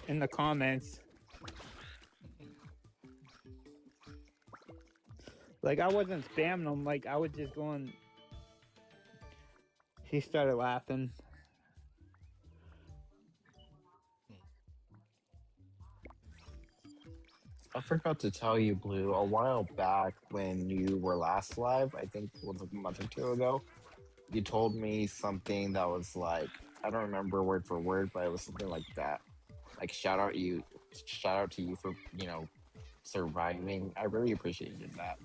in the comments. Like, I wasn't spamming them, like, I was just going... She started laughing. I forgot to tell you, Blue, a while back when you were last live, I think it was like a month or two ago, you told me something that was like, I don't remember word for word, but it was something like that. Like, shout out to you for, surviving. I really appreciated that.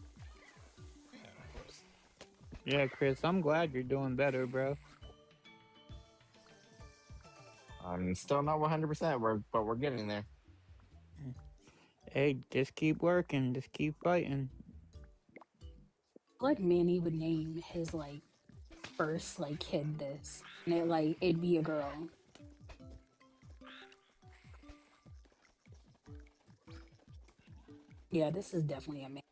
Yeah, of course. Yeah, Chris, I'm glad you're doing better, bro. I'm still not 100%, but we're getting there. Hey, just keep working, just keep fighting. Like Manny would name his like first like kid this. And it'd be a girl. Yeah, this is definitely a man.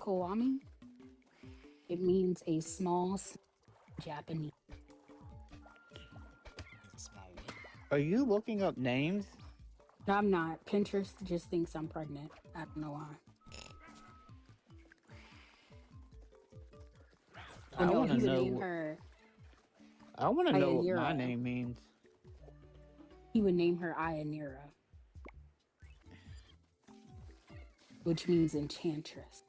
Koami. It means a small Japanese. Are you looking up names? No, I'm not. Pinterest just thinks I'm pregnant. I don't know why. I want to know. Name her. I want to know what my name means. He would name her Ayanira, which means enchantress.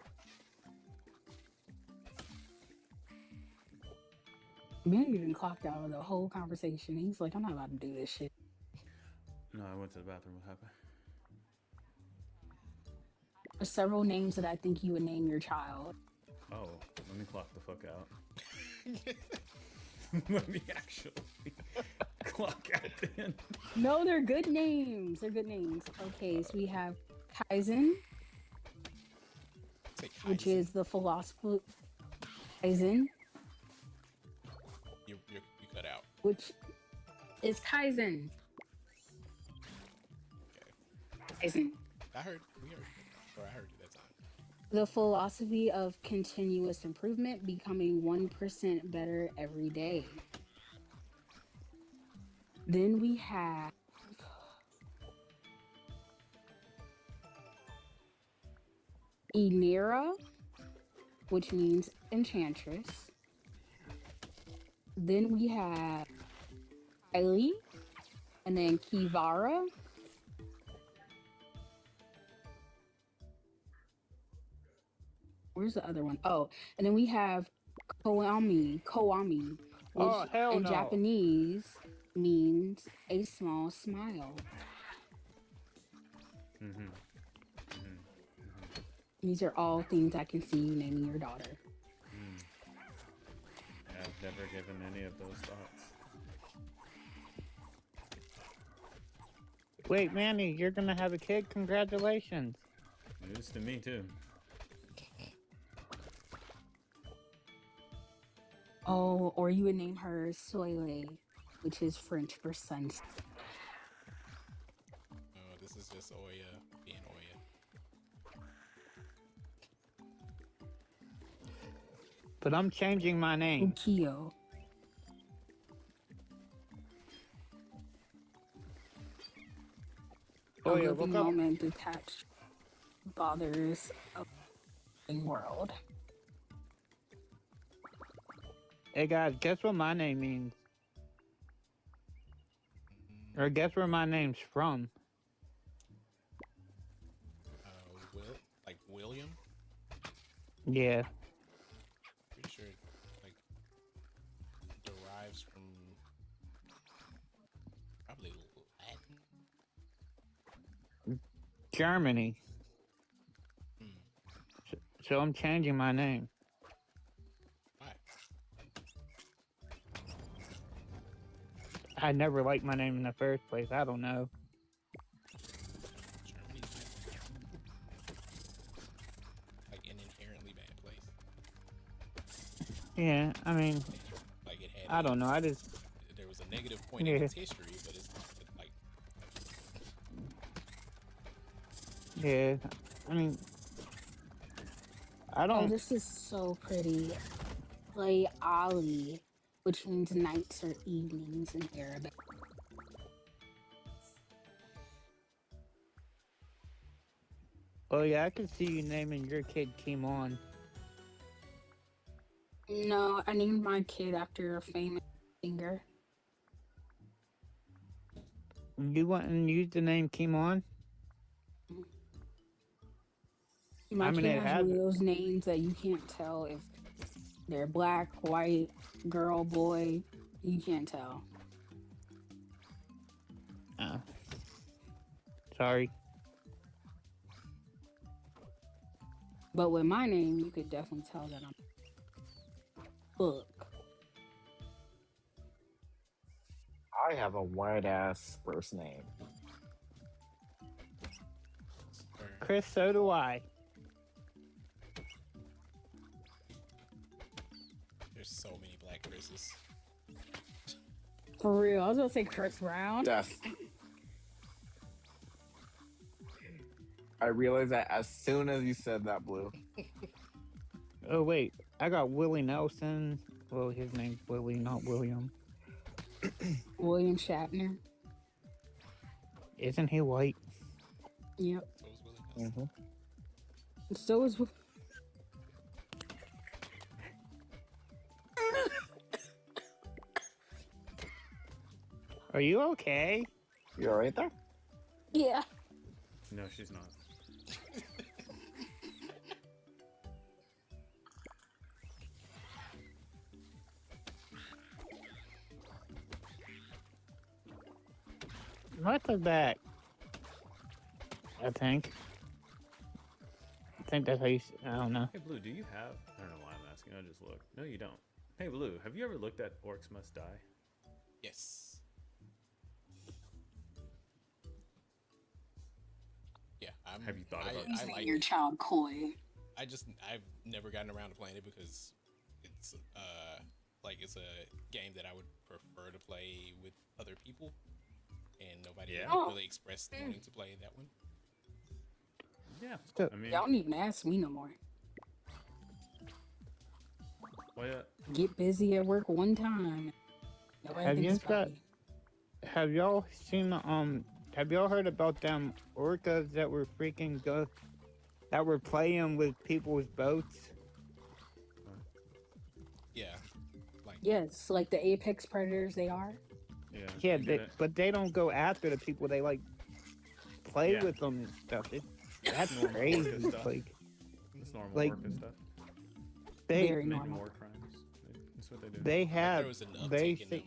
Man even clocked out of the whole conversation. He's like, I'm not about to do this shit. No, I went to the bathroom. What happened? There's several names that I think you would name your child. Oh, let me clock the fuck out. Let me actually clock out then. No, they're good names. They're good names. Okay, so we have Kaizen, which is the philosopher. Kaizen. You cut out. Which is Kaizen. Okay. Kaizen. I heard you that time. The philosophy of continuous improvement, becoming 1% better every day. Then we have Enira, which means enchantress. Then we have Kylie, and then Kivara. Where's the other one? Oh, and then we have Koami, which Oh, hell in no. Japanese means a small smile. Mm-hmm. These are all things I can see you naming your daughter. I've never given any of those thoughts. Wait, Manny, you're gonna have a kid? Congratulations. News to me too. Oh, or you would name her Soleil, which is French for sunset. Oh, this is just Oya being Oya. But I'm changing my name. Ukio. A Oh yeah, living look up. moment detached bothers of the world. Hey guys, guess what my name means? Or guess where my name's from? Like William? Yeah. Pretty sure it, like, derives from probably Latin. Germany. So I'm changing my name. Why? I never liked my name in the first place. I don't know. Germany's like an inherently bad place. Yeah, I mean, Like it had. I don't know. I just. There was a negative point in its history, but it's like. Yeah, I mean, I Oh, don't. this is so pretty. Play Ali, which means nights or evenings in Arabic. Oh yeah, I can see you naming your kid Kimon. No, I named my kid after a famous singer. You want to use the name Kimon? My I mean, kid it has has. one of those names that you can't tell if they're black, white, girl, boy. You can't tell. Sorry. But with my name, you could definitely tell that I'm book. I have a white ass first name. Chris, so do I. There's so many black Chris's. For real, I was gonna say Chris Brown. Yes. I realized that as soon as you said that, Blue. Oh wait, I got Willie Nelson. Well, his name's Willie, not William. William Shatner. Isn't he white? Yep. Mm-hmm. So is. Are you okay? You all right there? Yeah. No, she's not. Martha's back. I think. I think that's how you. I don't know. Hey, Blue, do you have? I don't know why I'm asking. I just looked. No, you don't. Hey, Blue, have you ever looked at Orcs Must Die? Yes. Yeah, have you thought about it? I like your child coy. I've never gotten around to playing it because it's like it's a game that I would prefer to play with other people, and nobody really expressed wanting to play that one. Yeah, I mean, Y'all don't even ask me no more. Well, Get busy at work one time. Nobody Have you thinks about got? me. have y'all seen have y'all heard about them orcas that were freaking that were playing with people's boats? Yeah. Yes, like the apex predators they are. Yeah. But they don't go after the people. They like play with them and stuff. That's normal crazy. orca stuff. Like, It's normal like orca stuff. they Very commit normal. more crimes. That's what they do. They have There was an uptick in them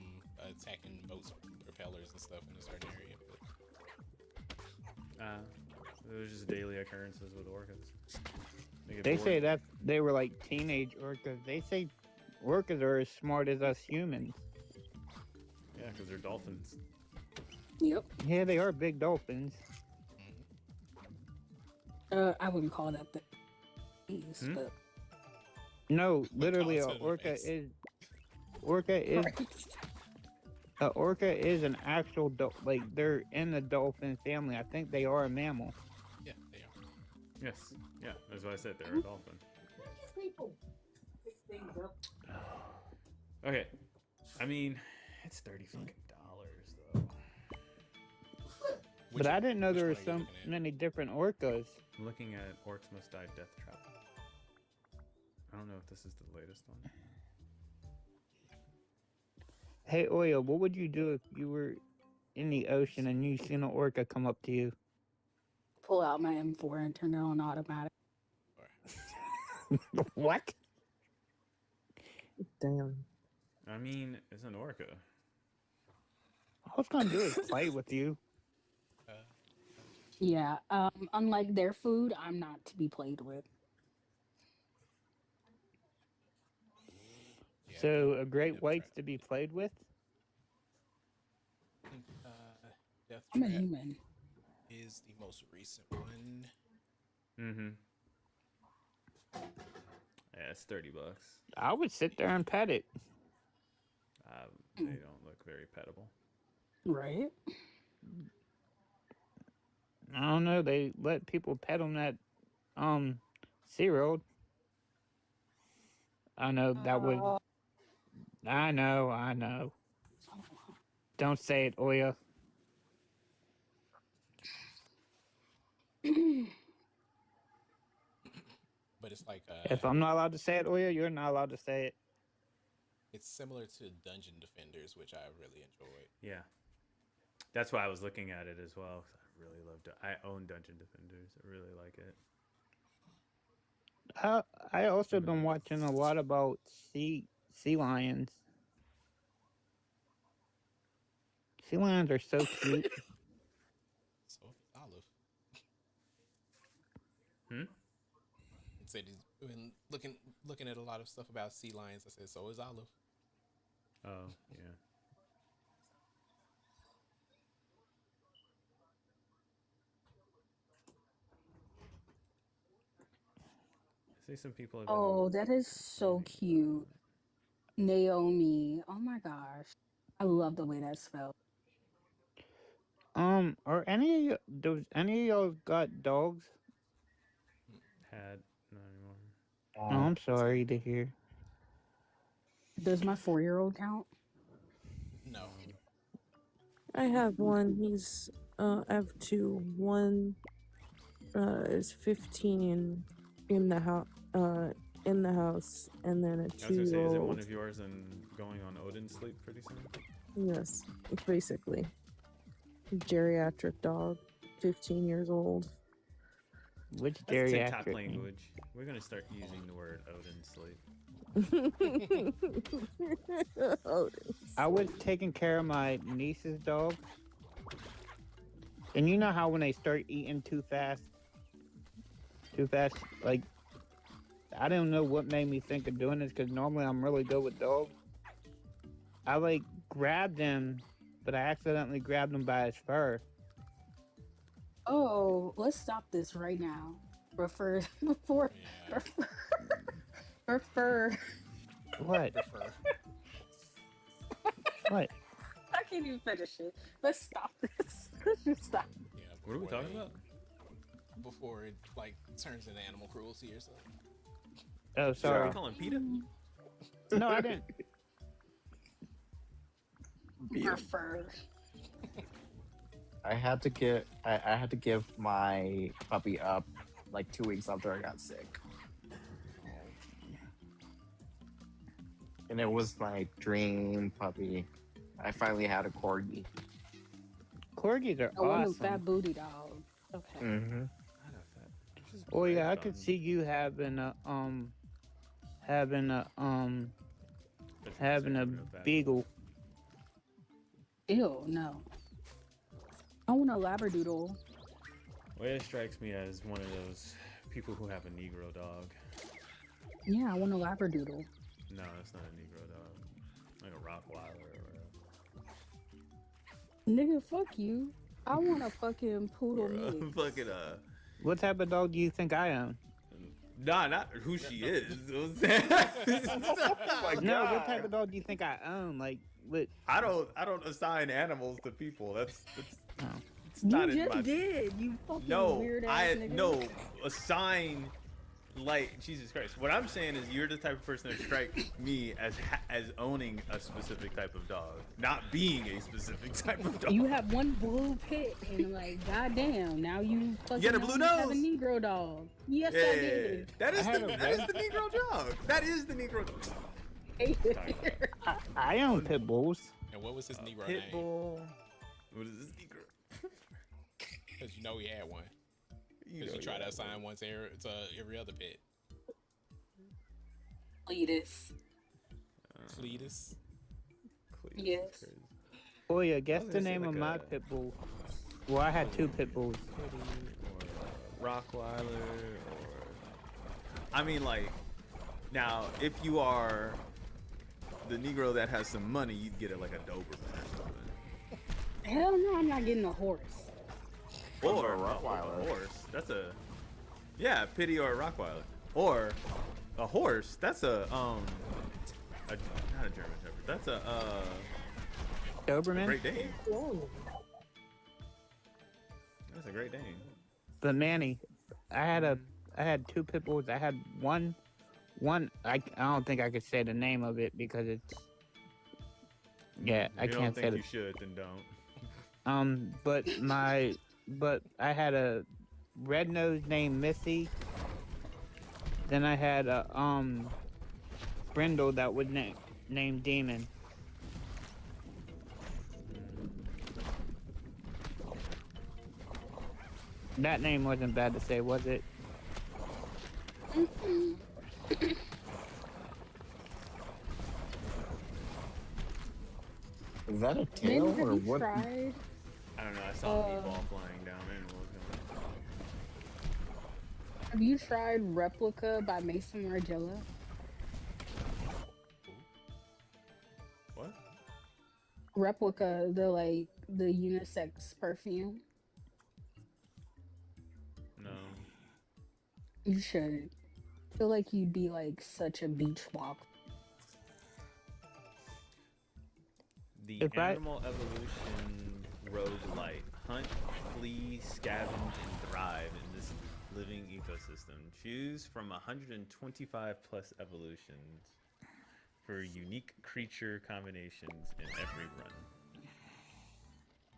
attacking boats, propellers, and stuff in a certain area. But... There's just daily occurrences with orcas. They say that they were like teenage orcas. They say orcas are as smart as us humans. Yeah, because they're dolphins. Yep. Yeah, they are big dolphins. I wouldn't call that the but No, literally, an orca is an orca is an actual like they're in the dolphin family. I think they are a mammal. Yeah, they are. Yes. Yeah, that's what I said. They're a dolphin. Okay. I mean, it's $30 fucking though. But I didn't know there were so many different orcas. I'm looking at Orcs Must Die Death Trap. I don't know if this is the latest one. Hey, Oya, what would you do if you were in the ocean and you seen an orca come up to you? pull out my M4 and turn it on automatic. What? Damn. I mean, it's an orca. All it's gonna do is play with you. Yeah, unlike their food, I'm not to be played with. So a great white's to be played with? I think Death I'm a Trap human. is the most recent one. Mm-hmm. Yeah, it's $30. I would sit there and pet it. They don't look very pettable. Right? I don't know. They let people pet them at SeaWorld. I know that would. I know. Don't say it, Oya. But it's like If I'm not allowed to say it, Oya, you're not allowed to say it. it's similar to Dungeon Defenders, which I really enjoyed. Yeah. That's why I was looking at it as well. I really loved it. I own Dungeon Defenders. I really like it. I also been watching a lot about sea lions. Sea lions are so cute. So Olive. Hmm? Said he's been looking at a lot of stuff about sea lions. I said, so is Olive. Oh, yeah. I see some people have been Oh, that is so cute. Naomi. Oh my gosh. I love the way that spelled. Are any of any of y'all got dogs? had not anymore. Oh, I'm sorry to hear. Does my 4-year-old count? No. I have one. He's I have two. One is 15 in the house and then a I was gonna say, 2-year-old. is it one of yours and going on Odin sleep pretty soon? Yes, basically. Geriatric dog, 15 years old. Which That's TikTok geriatric? language. We're gonna start using the word Odin sleep. I was taking care of my niece's dog. And you know how when they start eating too fast, like, I don't know what made me think of doing this because normally I'm really good with dogs. I like grabbed him, but I accidentally grabbed him by his fur. Oh, let's stop this right now. Refer before refer. What? What? I can't even finish it. Let's stop this. Stop. Yeah. What are we talking about? Before it like turns into animal cruelty or something. Oh, sorry. Are we calling PETA? No, I didn't. Refer. I had to give my puppy up like 2 weeks after I got sick. And it was my dream puppy. I finally had a corgi. Corgis are I want a awesome. fat booty dog. Okay. Mm-hmm. Oh yeah, I could see you having a having a having a beagle. Ew, no. I want a labradoodle. Well, it strikes me as one of those people who have a Negro dog. Yeah, I want a labradoodle. No, that's not a Negro dog. Like a Rottweiler or Nigga, fuck you. I want a fucking poodle mix. fucking What type of dog do you think I am? Nah, not who she is. No, what type of dog do you think I own? Like, what? I don't assign animals to people. That's it's You not in just my. did. You fucking No, weird ass nigga. no assign. Like Jesus Christ, what I'm saying is you're the type of person that strike me as owning a specific type of dog, not being a specific type of dog. You have one blue pit, and like, goddamn, now you fucking You got a blue have a nose? Negro dog. Yes, Yeah, I did. that is the Negro dog. That is the Negro dog. I own pit bulls. And what was his Negro Pit name? bull. What is this Negro? Because you know he had one. Because you try to assign one to every other pet. Cletus. Cletus. Yes. Oh yeah, guess was the gonna say name of like my a- pit bull. Well, I had 2 pit bulls. Rockweiler, or I mean, like, now if you are the Negro that has some money, you'd get it like a Doberman or something. Hell no, I'm not getting a horse. Or a Rottweiler. A horse. That's a pity or a Rottweiler. Or a horse. That's not a German Shepherd. That's a Doberman. Great Dane. That's a Great Dane. But Manny, I had 2 pit bulls. I had one. I don't think I could say the name of it because it's. Yeah, I If you can't don't say think the. you should, then don't. But I had a red nose named Missy. Then I had a brindle that was named Demon. That name wasn't bad to say, was it? Is that a tail Have or you what? tried? I don't know. I saw a meatball flying down. I didn't know what was going Have you tried Replica by Mason Margiela? What? Replica, the unisex perfume. No. You should. I feel like you'd be like such a beach walk. The If I- animal evolution roguelite. Hunt, flee, scavenge, and thrive in this living ecosystem. Choose from 125 plus evolutions for unique creature combinations in every run.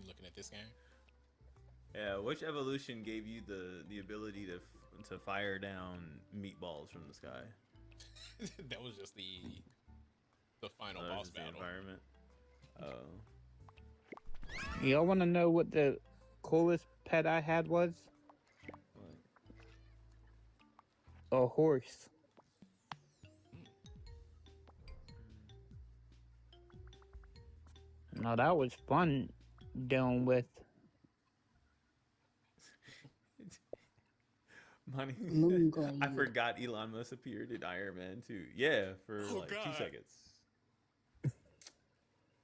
You looking at this game? Yeah, which evolution gave you the ability to fire down meatballs from the sky? That was just the final Oh, boss just the battle. environment. Oh. Y'all want to know what the coolest pet I had was? A horse. Now that was fun dealing with. Money. Moonglade. I forgot Elon Musk appeared in Iron Man 2. Yeah, for Oh, like God. 2 seconds.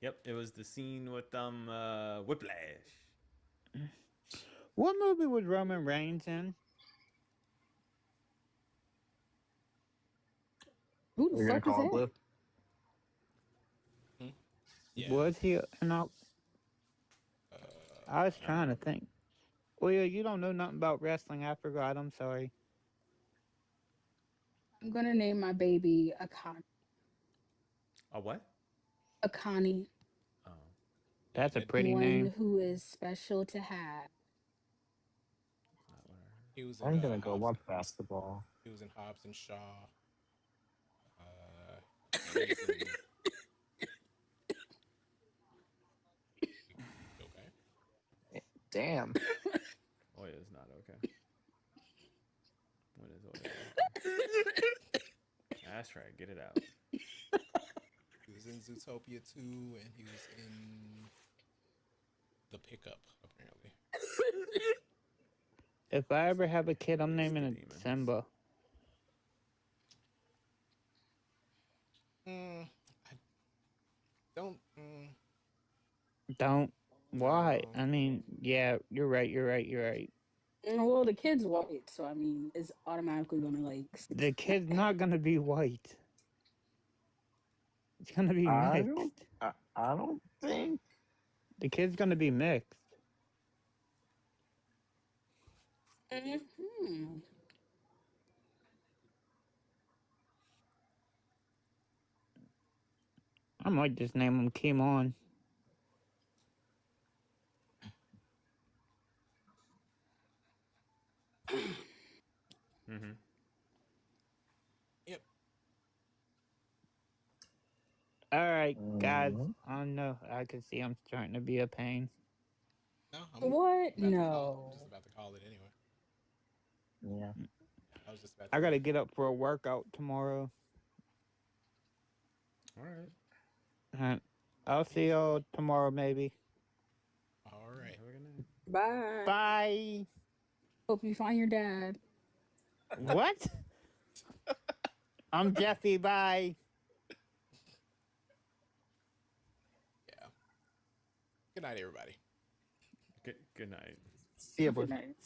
Yep, it was the scene with Whiplash. What movie was Roman Reigns in? Who the You're gonna fuck is call it that? Blue? Yeah. Was he in all... I was trying to think. Well, yeah, you don't know nothing about wrestling. I forgot. I'm sorry. I'm gonna name my baby Akani. A what? Akani. Oh. That's a That pretty dude. One name. who is special to have. He was in I'm gonna go Hobbs. watch basketball. He was in Hobbs and Shaw. And he's in. Okay. Damn. Oya is not okay. When is Oya okay? That's right. Get it out. He was in Zootopia 2, and he was in The Pickup, apparently. If I ever have a kid, I'm naming it Simba. I don't. Don't. Why? No. I mean, yeah, you're right. You're right. You're right. Well, the kid's white, so I mean, it's automatically gonna like. The kid's not gonna be white. It's gonna be I mixed. don't. I don't think. The kid's gonna be mixed. Mm-hmm. I might just name him Kimon. Mm-hmm. Yep. All right, guys. I know. I can see I'm starting to be a pain. No, What? I'm No. just about to call it anyway. Yeah. I was just about I to. gotta get up for a workout tomorrow. All right. I'll see y'all tomorrow, maybe. All right. Have a good night. Bye. Bye. Hope you find your dad. What? I'm Jeffy. Bye. Yeah. Good night, everybody. Good night. See ya, boy. Good night.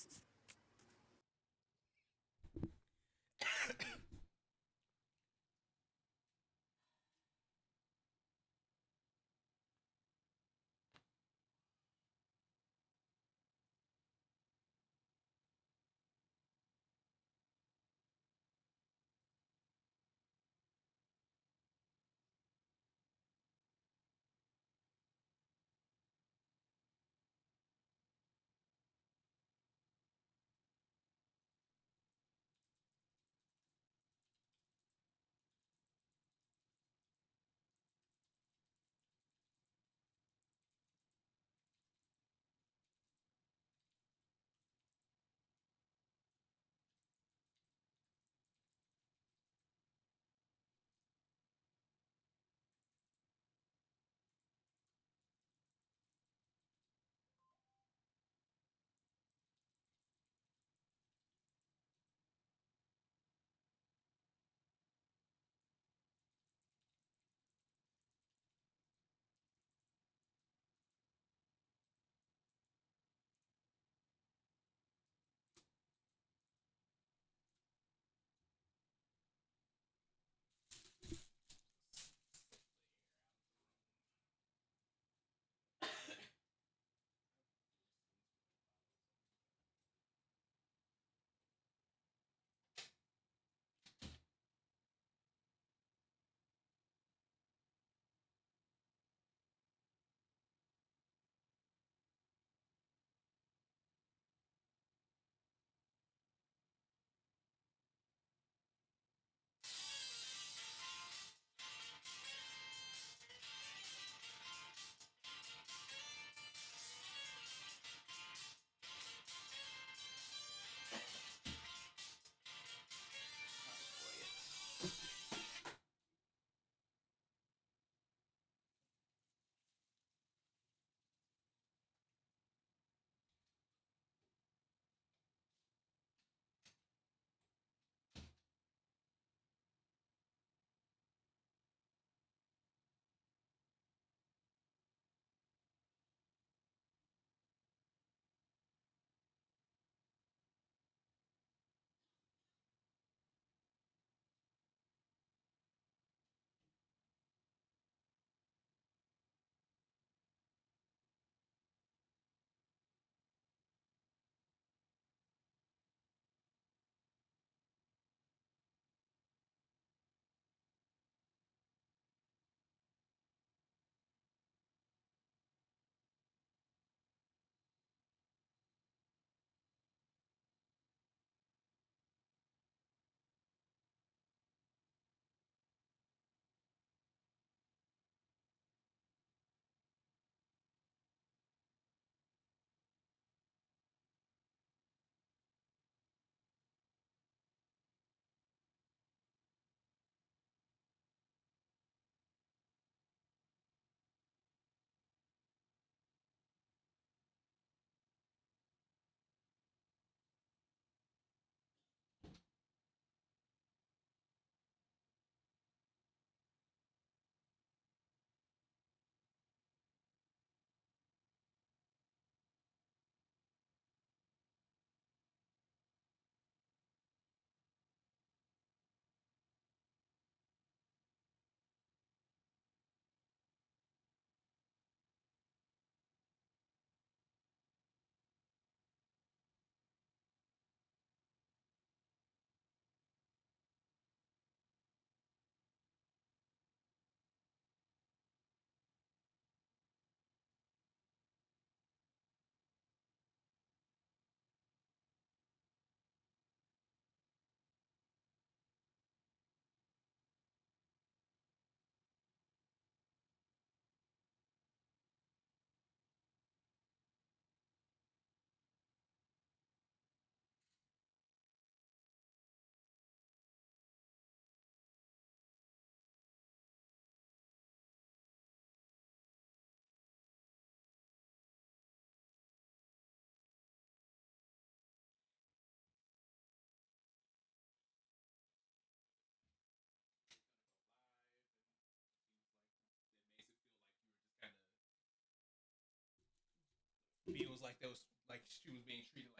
those like she was being treated